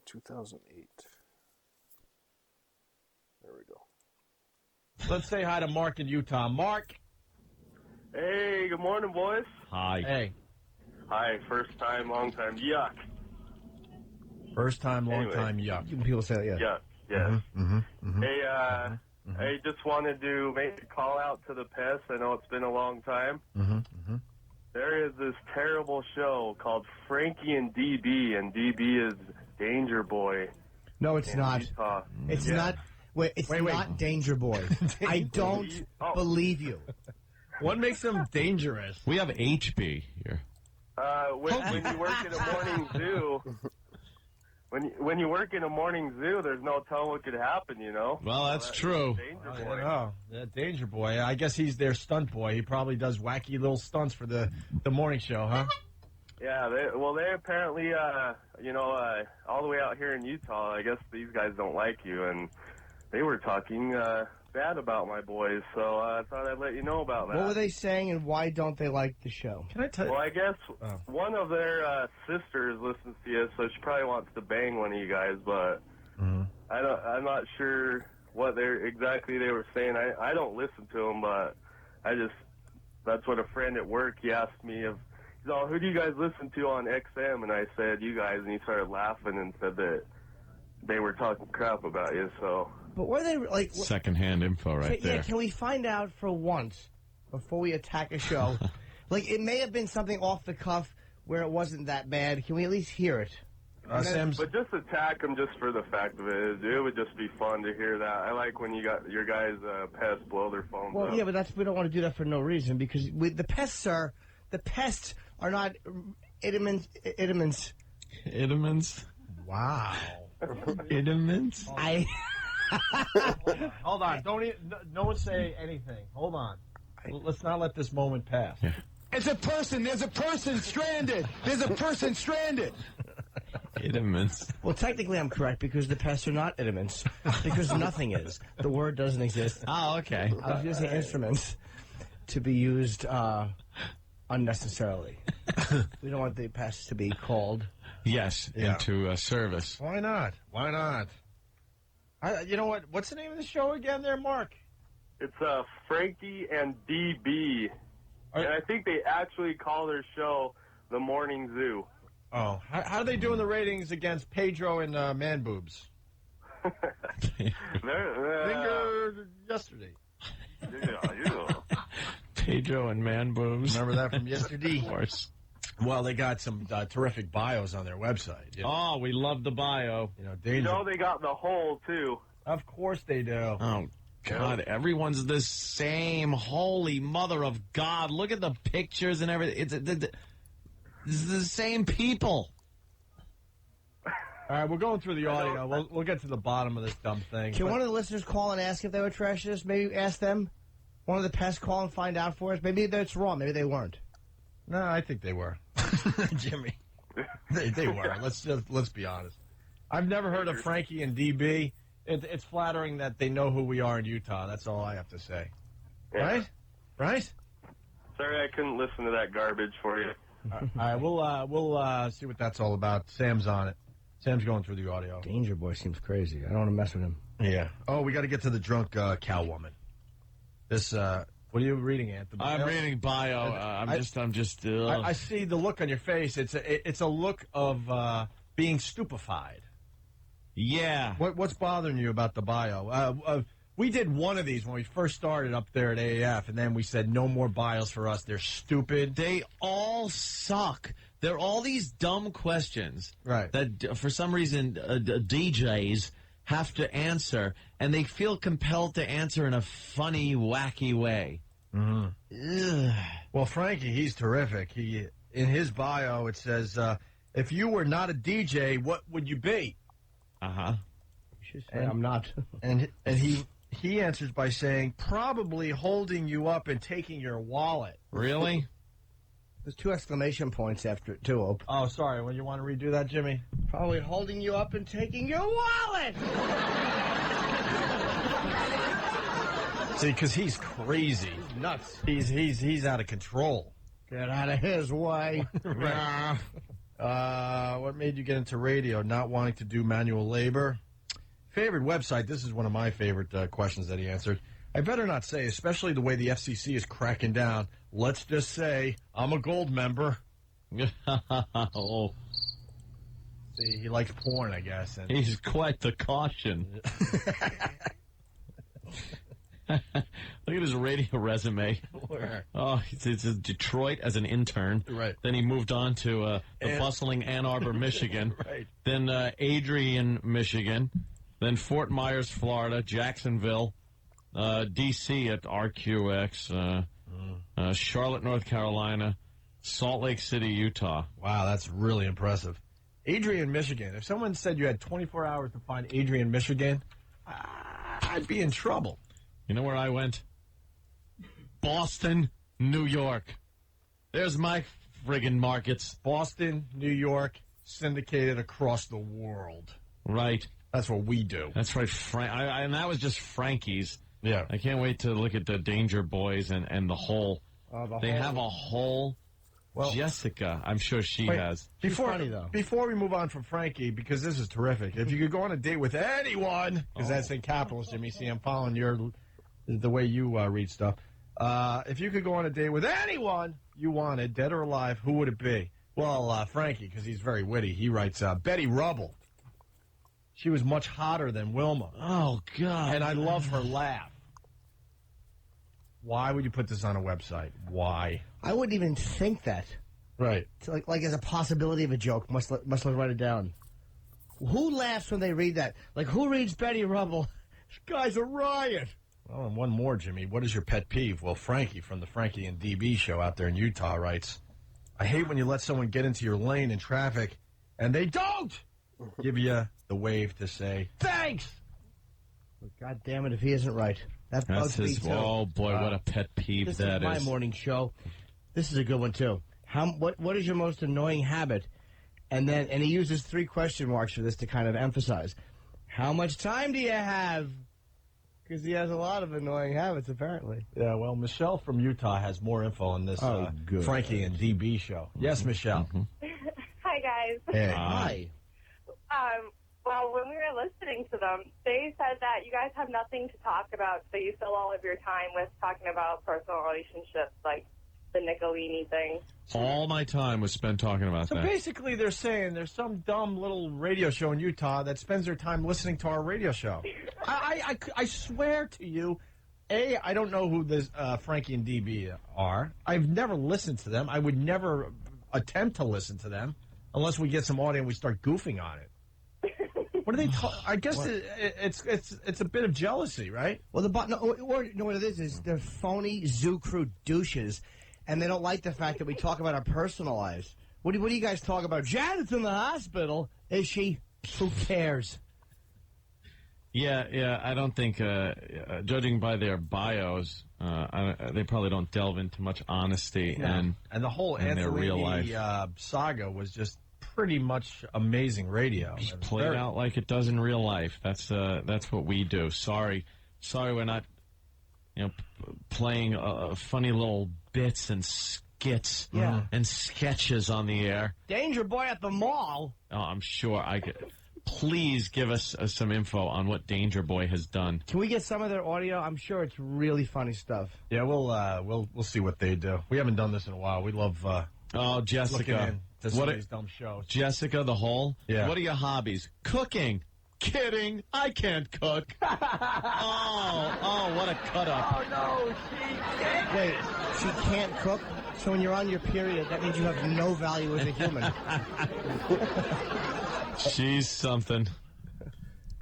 A: 2008. There we go.
L: Let's say hi to Mark in Utah. Mark.
B: Hey, good morning, boys.
T: Hi.
L: Hey.
B: Hi, first time, long time. Yuck.
L: First time, long
B: Anyway.
L: time, yuck.
J: People say that, yeah.
B: Yuck. Yes.
L: Mm-hmm.
B: Hey, I just wanted to make a call out to the pests. I know it's been a long time.
L: Mm-hmm.
B: There is this terrible show called Frankie and DB is Danger Boy.
J: No, it's
B: in
J: not.
B: Utah.
J: It's
B: Yeah.
J: not. Wait, it's not Danger Boy. I don't believe you.
L: What makes him dangerous?
T: We have HB here.
B: When you work in a morning zoo, when you work in a morning zoo, there's no telling what could happen, you know?
T: Well, that's true.
B: Danger Boy.
L: Yeah, Danger Boy. I guess he's their stunt boy. He probably does wacky little stunts for the morning show, huh?
B: Yeah, they apparently, all the way out here in Utah, I guess these guys don't like you, and they were talking bad about my boys, so I thought I'd let you know about that.
J: What were they saying, and why don't they like the show?
L: Can I tell you?
B: Well, I guess one of their sisters listens to you, so she probably wants to bang one of you guys, but I'm not sure what they were saying. I don't listen to them, but that's what a friend at work, he asked me if, he's all, who do you guys listen to on XM? And I said, you guys, and he started laughing and said that they were talking crap about you, so.
J: But were they like
T: Secondhand info right there.
J: Yeah, can we find out for once before we attack a show? Like, it may have been something off the cuff where it wasn't that bad. Can we at least hear it?
B: But just attack them just for the fact of it. It would just be fun to hear that. I like when you got your guys' pests blow their phones
J: Well,
B: up.
J: yeah, but we don't want to do that for no reason because the pests are not Idamants.
T: Idamants?
L: Wow.
T: Idamants?
L: Hold on. No one say anything. Hold on. Let's not let this moment pass.
T: Yeah.
M: It's a person. There's a person stranded. There's a person stranded.
T: Idamants.
J: Well, technically, I'm correct because the pests are not Idamants because nothing is. The word doesn't exist.
T: Oh, okay.
J: I was using instruments to be used unnecessarily. We don't want the pests to be called.
T: Yes, into service.
L: Why not? Why not? You know what? What's the name of the show again there, Mark?
B: It's Frankie and DB. And I think they actually call their show The Morning Zoo.
L: Oh. How are they doing the ratings against Pedro and Man Boobs? Finger yesterday.
B: Yeah.
T: Pedro and Man Boobs.
L: Remember that from yesterday?
T: Of course.
L: Well, they got some terrific bios on their website. You know?
T: Oh, we love the bio.
B: You know they got the hole, too.
L: Of course they do.
T: Oh, God, everyone's the same. Holy mother of God. Look at the pictures and everything. It's the same people.
L: All right, we're going through the audio. We'll get to the bottom of this dumb thing.
J: Can one of the listeners call and ask if they were trashers? Maybe ask them. One of the pests call and find out for us. Maybe that's wrong. Maybe they weren't.
L: No, I think they were. Jimmy. They were. Let's be honest. I've never heard of Frankie and DB. It's flattering that they know who we are in Utah. That's all I have to say.
B: Yeah.
L: Right?
B: Sorry I couldn't listen to that garbage for you.
L: All right, we'll see what that's all about. Sam's on it. Sam's going through the audio.
J: Danger Boy seems crazy. I don't want to mess with him.
L: Yeah. Oh, we got to get to the drunk cow woman. This. What are you reading, Anthony?
T: I'm reading bio. I'm just.
L: I see the look on your face. It's a look of being stupefied.
T: Yeah.
L: What's bothering you about the bio? We did one of these when we first started up there at AAF, and then we said no more bios for us. They're stupid.
T: They all suck. They're all these dumb questions.
L: Right.
T: That for some reason DJs have to answer, and they feel compelled to answer in a funny, wacky way.
L: Mm-hmm. Well, Frankie, he's terrific. In his bio, it says, if you were not a DJ, what would you be?
T: Uh-huh.
J: I'm not.
L: and he answers by saying, probably holding you up and taking your wallet.
T: Really?
J: There's 2 exclamation points after it, too, Ope.
L: Oh, sorry. Well, you want to redo that, Jimmy?
J: Probably holding you up and taking your wallet.
F: See, because he's crazy.
J: Nuts.
F: He's out of control.
J: Get out of his way.
F: Right. What made you get into radio? Not wanting to do manual labor? Favorite website? This is one of my favorite questions that he answered. I better not say, especially the way the FCC is cracking down. Let's just say I'm a gold member.
K: Oh.
F: See, he likes porn, I guess. And
K: he's quite the caution. Look at his radio resume.
F: Where?
K: Oh, it's Detroit as an intern.
F: Right.
K: Then he moved on to the bustling Ann Arbor, Michigan.
F: Right.
K: Then Adrian, Michigan. Then Fort Myers, Florida. Jacksonville. D.C. at RQX. Charlotte, North Carolina. Salt Lake City, Utah.
F: Wow, that's really impressive. Adrian, Michigan. If someone said you had 24 hours to find Adrian, Michigan, I'd be in trouble.
K: You know where I went? Boston, New York. There's my friggin' markets.
F: Boston, New York, syndicated across the world.
K: Right.
F: That's what we do.
K: That's right. And that was just Frankie's.
F: Yeah.
K: I can't wait to look at the Danger Boys and the whole. They have a whole. Well, Jessica, I'm sure she has.
F: Before we move on from Frankie, because this is terrific, if you could go on a date with anyone, because that's in capitals, Jimmy. See, I'm following the way you read stuff. If you could go on a date with anyone you wanted, dead or alive, who would it be? Well, Frankie, because he's very witty. He writes, Betty Rubble. She was much hotter than Wilma.
K: Oh, God.
F: And I love her laugh. Why would you put this on a website? Why?
J: I wouldn't even think that.
F: Right.
J: It's like as a possibility of a joke. Must write it down. Who laughs when they read that? Like, who reads Betty Rubble? This guy's a riot.
F: Well, and one more, Jimmy. What is your pet peeve? Well, Frankie from the Frankie and DB show out there in Utah writes, I hate when you let someone get into your lane in traffic and they don't give you the wave to say, thanks!
J: God damn it if he isn't right. That bugs me, too.
K: Oh, boy, what a pet peeve
J: this
K: that
J: is. My
K: is.
J: morning show. This is a good one, too. What is your most annoying habit? And he uses 3 question marks for this to kind of emphasize. How much time do you have? Because he has a lot of annoying habits, apparently.
F: Yeah, well, Michelle from Utah has more info on this Frankie and DB show. Yes, Michelle.
V: Hi, guys.
F: Hey.
J: Hi.
V: Well, when we were listening to them, they said that you guys have nothing to talk about, so you fill all of your time with talking about personal relationships, like the Nicolini thing.
K: All my time was spent talking about
F: So
K: that.
F: basically they're saying there's some dumb little radio show in Utah that spends their time listening to our radio show. I swear to you, I don't know who this Frankie and DB are. I've never listened to them. I would never attempt to listen to them unless we get some audio and we start goofing on it. What are they? I guess it's a bit of jealousy, right?
J: Well, or you know what it is they're phony zoo crew douches, and they don't like the fact that we talk about our personal lives. What do you guys talk about? Janet's in the hospital. Is she? Who cares?
K: Yeah. I don't think, judging by their bios, they probably don't delve into much honesty and
F: the whole
K: their real life
F: saga was just pretty much amazing radio.
K: Just played out like it does in real life. That's what we do. Sorry, we're not, playing funny little bits and skits and sketches on the air.
J: Danger Boy at the mall.
K: Oh, I'm sure I could. Please give us some info on what Danger Boy has done.
J: Can we get some of their audio? I'm sure it's really funny stuff.
F: Yeah, we'll see what they do. We haven't done this in a while. We love.
K: Jessica.
F: What these dumb shows.
K: Jessica the Whole?
F: Yeah.
K: What are your hobbies? Cooking. Kidding. I can't cook. What a cut-up.
J: Oh, no, she can't. Wait, she can't cook? So when you're on your period, that means you have no value as a human.
K: She's something.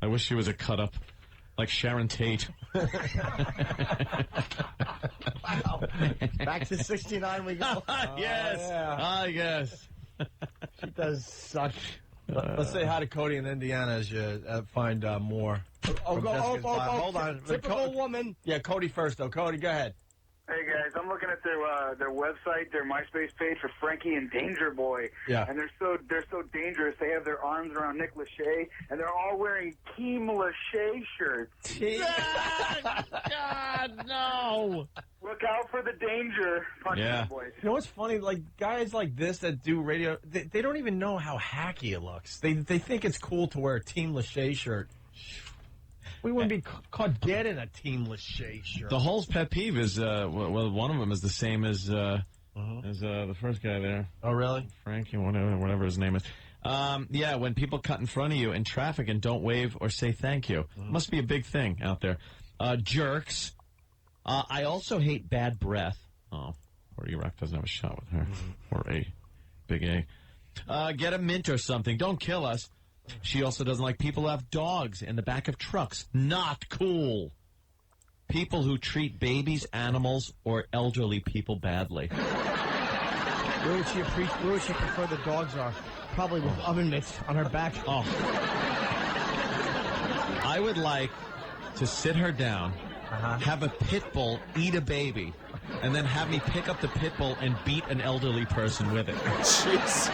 K: I wish she was a cut-up. Like Sharon Tate.
J: Wow. Back to 69 we go.
K: Yes. I guess.
J: She does suck.
F: Let's say hi to Cody in Indiana as you find more.
J: Hold on.
F: Typical
J: woman.
F: Yeah, Cody first, though. Cody, go ahead.
B: Hey, guys.
H: guys. I'm looking at their website, their MySpace page for Frankie and Danger Boy.
F: Yeah.
H: And they're so dangerous. They have their arms around Nick Lachey, and they're all wearing Team Lachey shirts.
F: God, no.
H: Look out for the danger, Punchline Boys.
F: You know what's funny? Like, guys like this that do radio, they don't even know how hacky it looks. They think it's cool to wear a Team Lachey shirt. We wouldn't be caught dead in a Team Lachey shirt.
K: The whole pet peeve is, well, one of them is the same as the first guy there.
F: Oh, really?
K: Frankie, whatever his name is. Yeah, when people cut in front of you in traffic and don't wave or say thank you. Must be a big thing out there. Jerks. I also hate bad breath. Oh, poor E-Rock doesn't have a shot with her. Or A. Big A. Get a mint or something. Don't kill us. She also doesn't like people who have dogs in the back of trucks. Not cool. People who treat babies, animals, or elderly people badly.
J: Where would she prefer the dogs are? Probably with oven mitts on her back.
K: Oh. I would like to sit her down, have a pit bull eat a baby, and then have me pick up the pit bull and beat an elderly person with it.
A: Jesus.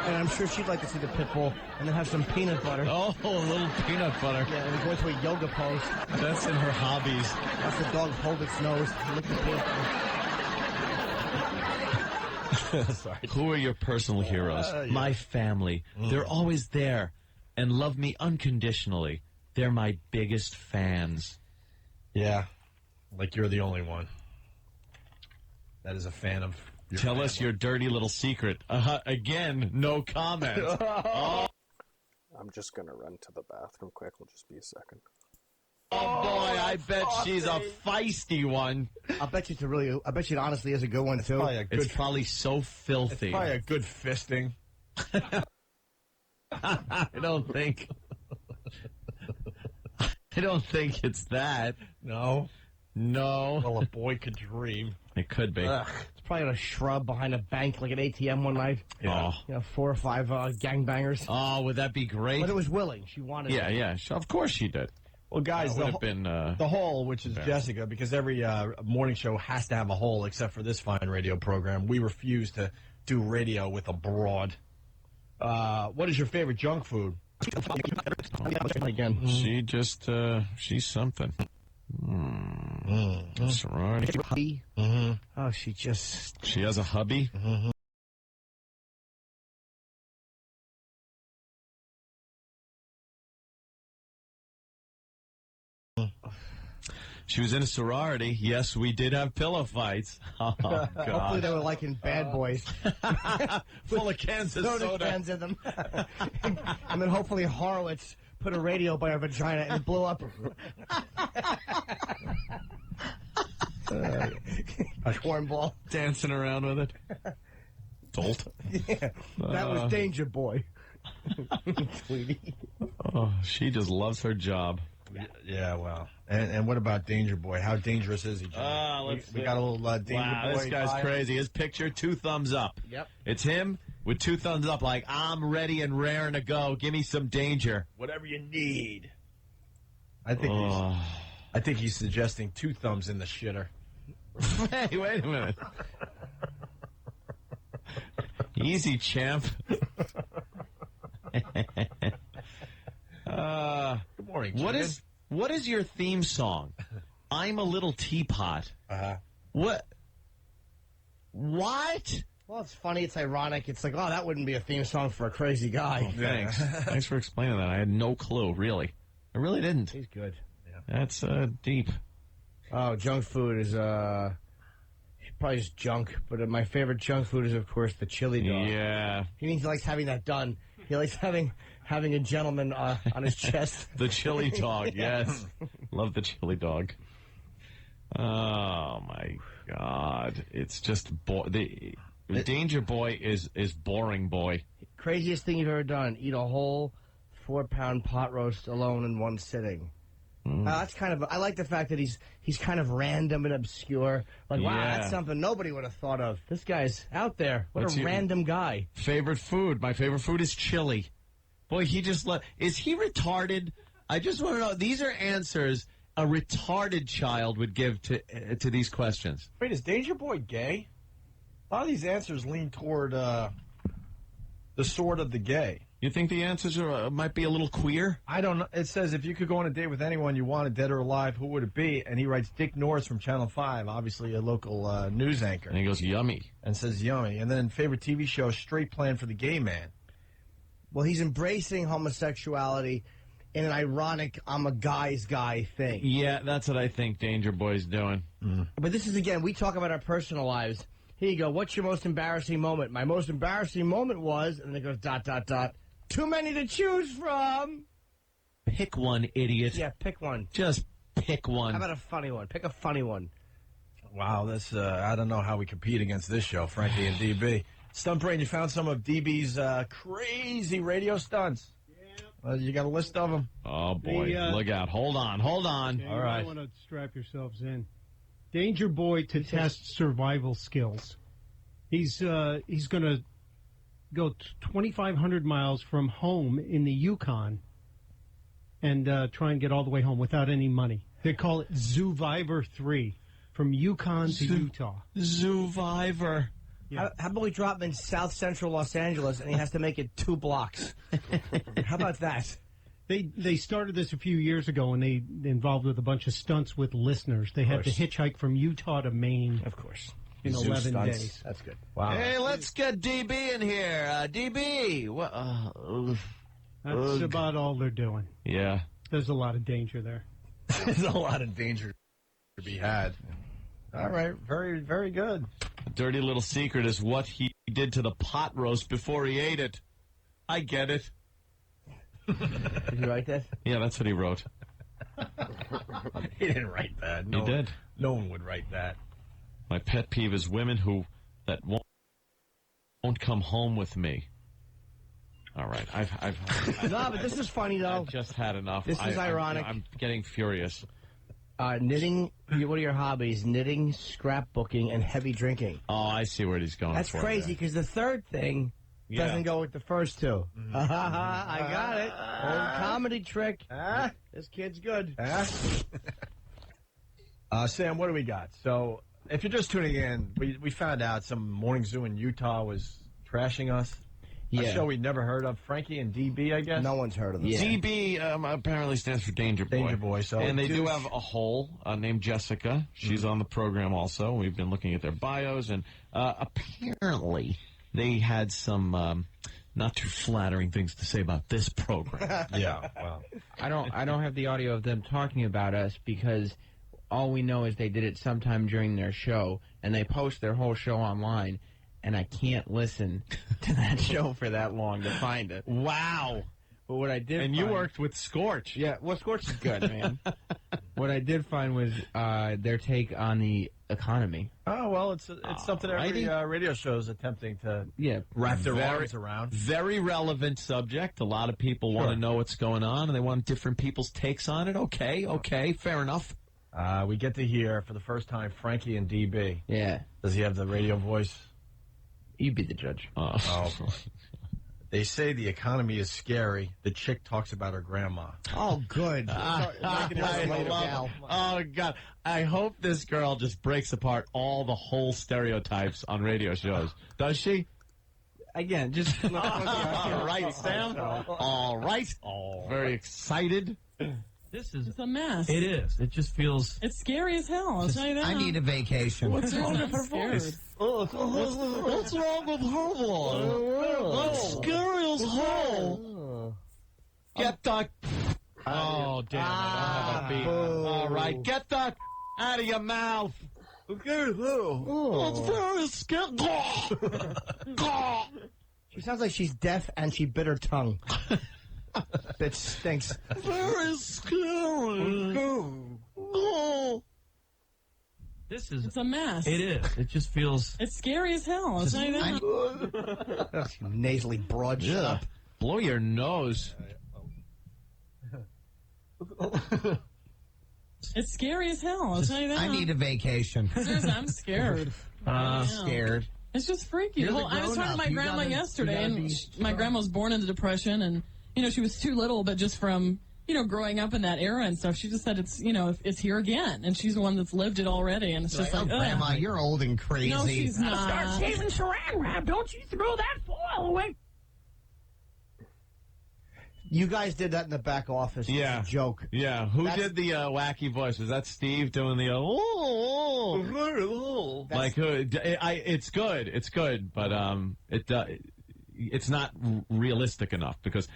J: And I'm sure she'd like to see the pit bull and then have some peanut butter.
K: Oh, a little peanut butter.
J: Yeah, and go into a yoga pose.
K: That's in her hobbies.
J: That's the dog hold its nose and lick the peanut butter.
K: Sorry. Who are your personal heroes? My family. They're always there and love me unconditionally. They're my biggest fans.
F: Yeah, like you're the only one that is a fan of your
K: Tell
F: family.
K: us your dirty little secret. Again, no comment. Oh.
A: I'm just going to run to the bathroom quick. It'll just be a second.
K: Oh, boy, I bet she's a feisty one.
J: I bet it honestly is a good one, too.
K: It's probably so filthy.
F: It's probably a good fisting.
K: I don't think it's that.
F: No. Well, a boy could dream.
K: It could be.
J: It's probably on a shrub behind a bank, like an ATM one night.
K: Yeah.
J: You know, 4 or 5 gangbangers.
K: Oh, would that be great?
J: But it was willing. She wanted it.
K: Yeah. Of course she did.
F: Well, guys,
K: would have been
F: the hole, which is Jessica, because every morning show has to have a hole except for this fine radio program. We refuse to do radio with a broad. What is your favorite junk food?
J: Again.
K: She just, she's something. Sorority.
J: Hubby. Oh, she
K: has a hubby? She was in a sorority. Yes, we did have pillow fights. Oh, God.
J: Hopefully they were like in Bad Boys.
K: Full of cans of soda.
J: Cans in them. And then hopefully Horowitz put a radio by her vagina and it blew up. A cornball.
K: Dancing around with it. Dolt.
J: Yeah, that was Danger Boy. Tweety.
K: Oh, she just loves her job.
F: Yeah, well. And what about Danger Boy? How dangerous is he, John? We got a little Danger Boy.
K: This guy's
F: vibe.
K: crazy. His picture, 2 thumbs up.
J: Yep.
K: It's him with 2 thumbs up like, I'm ready and raring to go. Give me some danger.
F: Whatever you need. I think he's suggesting 2 thumbs in the shitter.
K: Hey, wait a minute. Easy, champ.
F: Good morning,
K: What is your theme song? I'm a little teapot. What? What?
J: Well, it's funny. It's ironic. It's like, oh, that wouldn't be a theme song for a crazy guy.
K: Oh, thanks. Thanks for explaining that. I had no clue, really. I really didn't.
J: He's good.
K: Yeah. That's deep.
J: Oh, junk food is probably just junk. But my favorite junk food is, of course, the chili dog.
K: Yeah.
J: He means he likes having that done. He likes having a gentleman on his chest.
K: The chili dog, yes. Love the chili dog. Oh, my God. It's just... the Danger Boy is boring boy.
J: Craziest thing you've ever done, eat a whole 4-pound pot roast alone in one sitting. That's kind of... I like the fact that he's kind of random and obscure. Like, wow, that's something nobody would have thought of. This guy's out there. What a random guy.
K: Favorite food? My favorite food is chili. Boy, he just... Is he retarded? I just want to know. These are answers a retarded child would give to these questions.
F: Wait, is Danger Boy gay? A lot of these answers lean toward the sword of the gay.
K: You think the answers might be a little queer?
F: I don't know. It says, if you could go on a date with anyone you wanted, dead or alive, who would it be? And he writes Dick Norris from Channel 5, obviously a local news anchor.
K: And he goes, yummy.
F: And says, yummy. And then favorite TV show, Straight Plan for the Gay Man.
J: Well, he's embracing homosexuality in an ironic, I'm a guy's guy thing.
K: Yeah, that's what I think Danger Boy's doing.
J: But this is, again, we talk about our personal lives. Here you go. What's your most embarrassing moment? My most embarrassing moment was, and then it goes ... Too many to choose from.
K: Pick one, idiot.
J: Yeah, pick one.
K: Just pick one.
J: How about a funny one? Pick a funny one.
F: Wow, this I don't know how we compete against this show, Frankie and DB. Stunt Brain, you found some of DB's crazy radio stunts. Yeah. You got a list of them?
K: Oh, boy. Look out. Hold on.
F: Okay,
K: all right.
Q: You want to strap yourselves in. Danger Boy to test survival skills. He's going to go 2,500 miles from home in the Yukon and try and get all the way home without any money. They call it Zoovivor 3, from Yukon to Utah.
K: Zoovivor.
J: Yeah. How about we drop him in South Central Los Angeles and he has to make it 2 blocks? How about that?
Q: They started this a few years ago, and they involved with a bunch of stunts with listeners. They had to hitchhike from Utah to Maine.
J: Of course.
Q: In 11
J: stunts.
Q: days.
J: That's good.
F: Wow.
K: Hey, let's get DB in here. DB.
Q: That's about all they're doing.
K: Yeah.
Q: There's a lot of danger there.
F: There's a lot of danger to be had. All right. Very, very good.
K: A dirty little secret is what he did to the pot roast before he ate it. I get it.
J: Did you write that?
K: Yeah, that's what he wrote.
F: He didn't write that.
K: He did.
F: No one would write that.
K: My pet peeve is women that won't come home with me. All right, I've
J: No, but this is funny though.
K: I've just had enough.
J: This is ironic.
K: I'm getting furious.
J: Knitting. What are your hobbies? Knitting, scrapbooking, and heavy drinking.
K: Oh, I see where he's going.
J: That's crazy because the third thing doesn't go with the first two. I got it. Old comedy trick. This kid's good.
F: Sam, what do we got? So, if you're just tuning in, we found out some morning zoo in Utah was trashing us.
J: Yeah.
F: A show we'd never heard of. Frankie and DB, I guess.
J: No one's heard of them.
K: Yeah. DB apparently stands for Danger Boy.
F: Danger Boy. So,
K: and they do have a whole named Jessica. She's on the program also. We've been looking at their bios, and apparently they had some not too flattering things to say about this program.
F: Yeah. Well,
R: I don't have the audio of them talking about us because all we know is they did it sometime during their show, and they post their whole show online. And I can't listen to that show for that long to find it.
K: Wow.
R: But what I did
K: And
R: find,
K: you worked with Scorch.
R: Yeah, well, Scorch is good, man. What I did find was their take on the economy.
F: oh, well, it's something every radio show is attempting to wrap their arms around.
K: Very relevant subject. A lot of people want to know what's going on, and they want different people's takes on it. Okay, fair enough.
F: We get to hear, for the first time, Frankie and DB.
R: Yeah.
F: Does he have the radio voice?
R: You be the judge.
F: Oh. They say the economy is scary. The chick talks about her grandma.
J: Oh, good.
K: Oh, God. I hope this girl just breaks apart all the whole stereotypes on radio shows. Does she?
R: Again, just...
K: All right, Sam. All right. Very excited.
W: This is a mess.
K: It is. It just feels...
W: It's scary as hell. I'll tell you that.
T: I need a vacation.
W: What's wrong with her voice?
K: What's wrong with her? That's scary as hell. Get the... Oh, damn it. I don't have a beat. All right. Get the out of your mouth.
J: Okay,
K: It's very scary.
J: She sounds like she's deaf and she bit her tongue. Bitch stinks.
K: Very scary.
W: It's a mess.
K: It is. It just feels...
W: It's scary as hell. I'll tell you that.
J: Nasally broad. Shut up.
K: Blow your nose.
W: It's scary as hell. I'll tell you that.
T: I need a vacation.
W: Seriously, I'm scared.
T: Scared.
W: It's just freaky.
T: You're the
W: I was talking to my
T: grown-up.
W: grandma
T: You
W: yesterday,
T: gotta
W: and
T: be
W: my grandma was born into depression, and, she was too little, but just from,
G: growing up in that era and stuff. She just said it's here again, and she's the one that's lived it already, and it's just like,
M: Grandma, you're old and crazy.
G: No, she's not.
W: Start saving saran wrap. Don't you throw that foil away.
J: You guys did that in the back office.
K: Yeah.
J: It's a joke.
K: Yeah. Who did the wacky voice? Was that Steve doing the like who? It's good. It's good, but it's not realistic enough because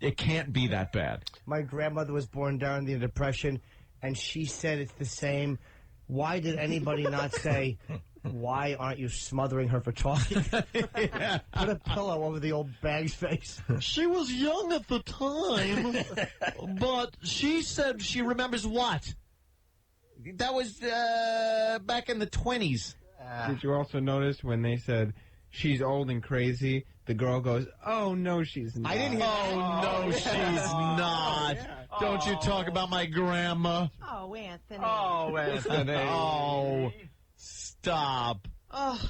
K: it can't be that bad.
J: My grandmother was born during the Depression, and she said it's the same. Why did anybody not say, why aren't you smothering her for talking?
K: Yeah.
J: Put a pillow over the old bag's face.
K: She was young at the time, but she said she remembers what? That was back in the 20s.
R: Did you also notice when they said she's old and crazy, the girl goes, "Oh no, she's not."
J: I didn't hear that.
K: Oh, no, she's not. Don't you talk about my grandma.
I: Oh, Anthony.
K: Oh, Anthony. Oh, stop.
I: Oh,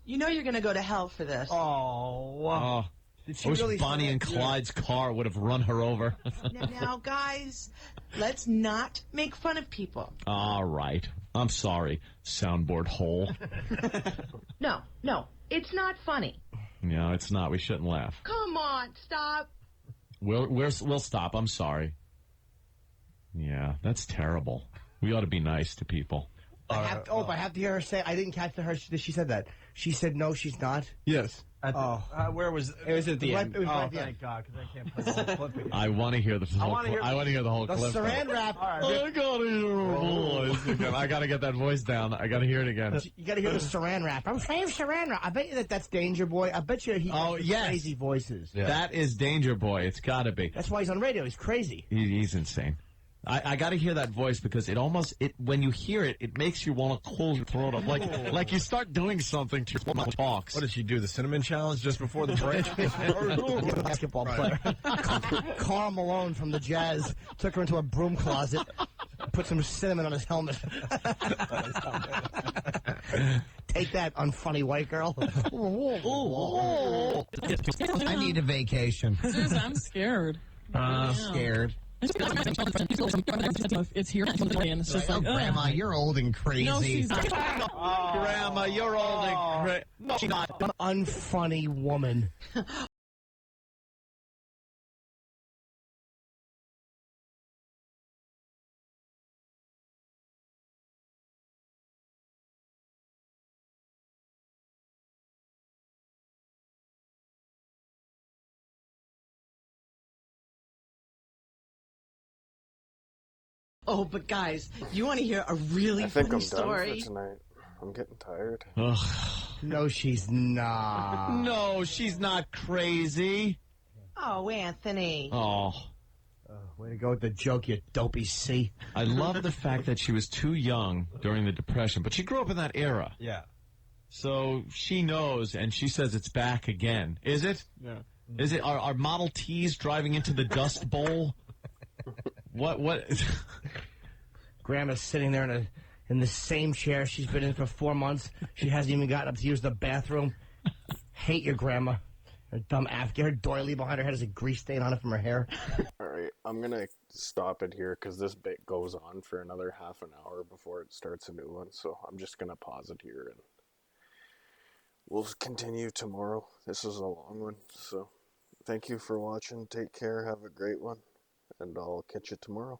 I: you know you're going to go to hell for this.
K: Oh.
J: Did
K: I
J: she
K: wish
J: really
K: Bonnie
J: say
K: and
J: that?
K: Clyde's car would have run her over.
I: Now, guys, let's not make fun of people.
K: All right. I'm sorry, soundboard hole.
I: No, it's not funny.
K: No, it's not. We shouldn't laugh.
I: Come on, stop.
K: We'll stop. I'm sorry. Yeah, that's terrible. We ought to be nice to people.
J: I have to hear her say, I didn't catch her. She said that. She said, no, she's not.
K: Yes.
L: Where was
R: It was at the
J: Right-
R: end.
J: it was right
L: Oh,
J: at the end.
L: thank God, because I can't play the whole clip again.
K: I want to hear the whole. I want to hear the whole
J: The
K: clip.
J: saran wrap.
K: I gotta hear her voice again. I gotta get that voice down. I gotta hear it again.
J: You got to hear the saran wrap. I'm saying saran wrap. I bet you that's Danger Boy. I bet you he does
K: yes.
J: crazy voices.
K: That is Danger Boy. It's gotta be.
J: That's why he's on radio. He's crazy.
K: He's insane. I got to hear that voice because it when you hear it, it makes you want to close your throat up. Like you start doing something to your talks.
F: What did she do? The cinnamon challenge just before the break?
J: Basketball player. Karl Malone from the Jazz took her into a broom closet, put some cinnamon on his helmet. Take that, unfunny white girl.
M: I need a vacation.
G: Seriously, I'm scared.
M: Scared.
G: It's here, and it's just like,
M: Grandma, you're old and crazy.
G: No, she's not.
K: Grandma, you're old and crazy. No, she's not.
J: An unfunny woman.
I: Oh, but guys, you want to hear a really
A: I think
I: funny
A: I'm
I: story?
A: done for tonight. I'm getting tired.
J: No, she's not.
K: No, she's not crazy.
I: Oh, Anthony.
K: Oh.
J: Way to go with the joke, you dopey C.
K: I love the fact that she was too young during the Depression, but she grew up in that era.
L: Yeah.
K: So she knows, and she says it's back again. Is it?
L: Yeah.
K: Is it? Are Model Ts driving into the Dust Bowl? What?
J: Grandma's sitting there in the same chair she's been in for 4 months. She hasn't even gotten up to use the bathroom. Hate your grandma. Her dumb ass. Get her doily behind her head has a grease stain on it from her hair.
A: All right, I'm going to stop it here because this bit goes on for another half an hour before it starts a new one. So I'm just going to pause it here and we'll continue tomorrow. This is a long one. So thank you for watching. Take care. Have a great one. And I'll catch you tomorrow.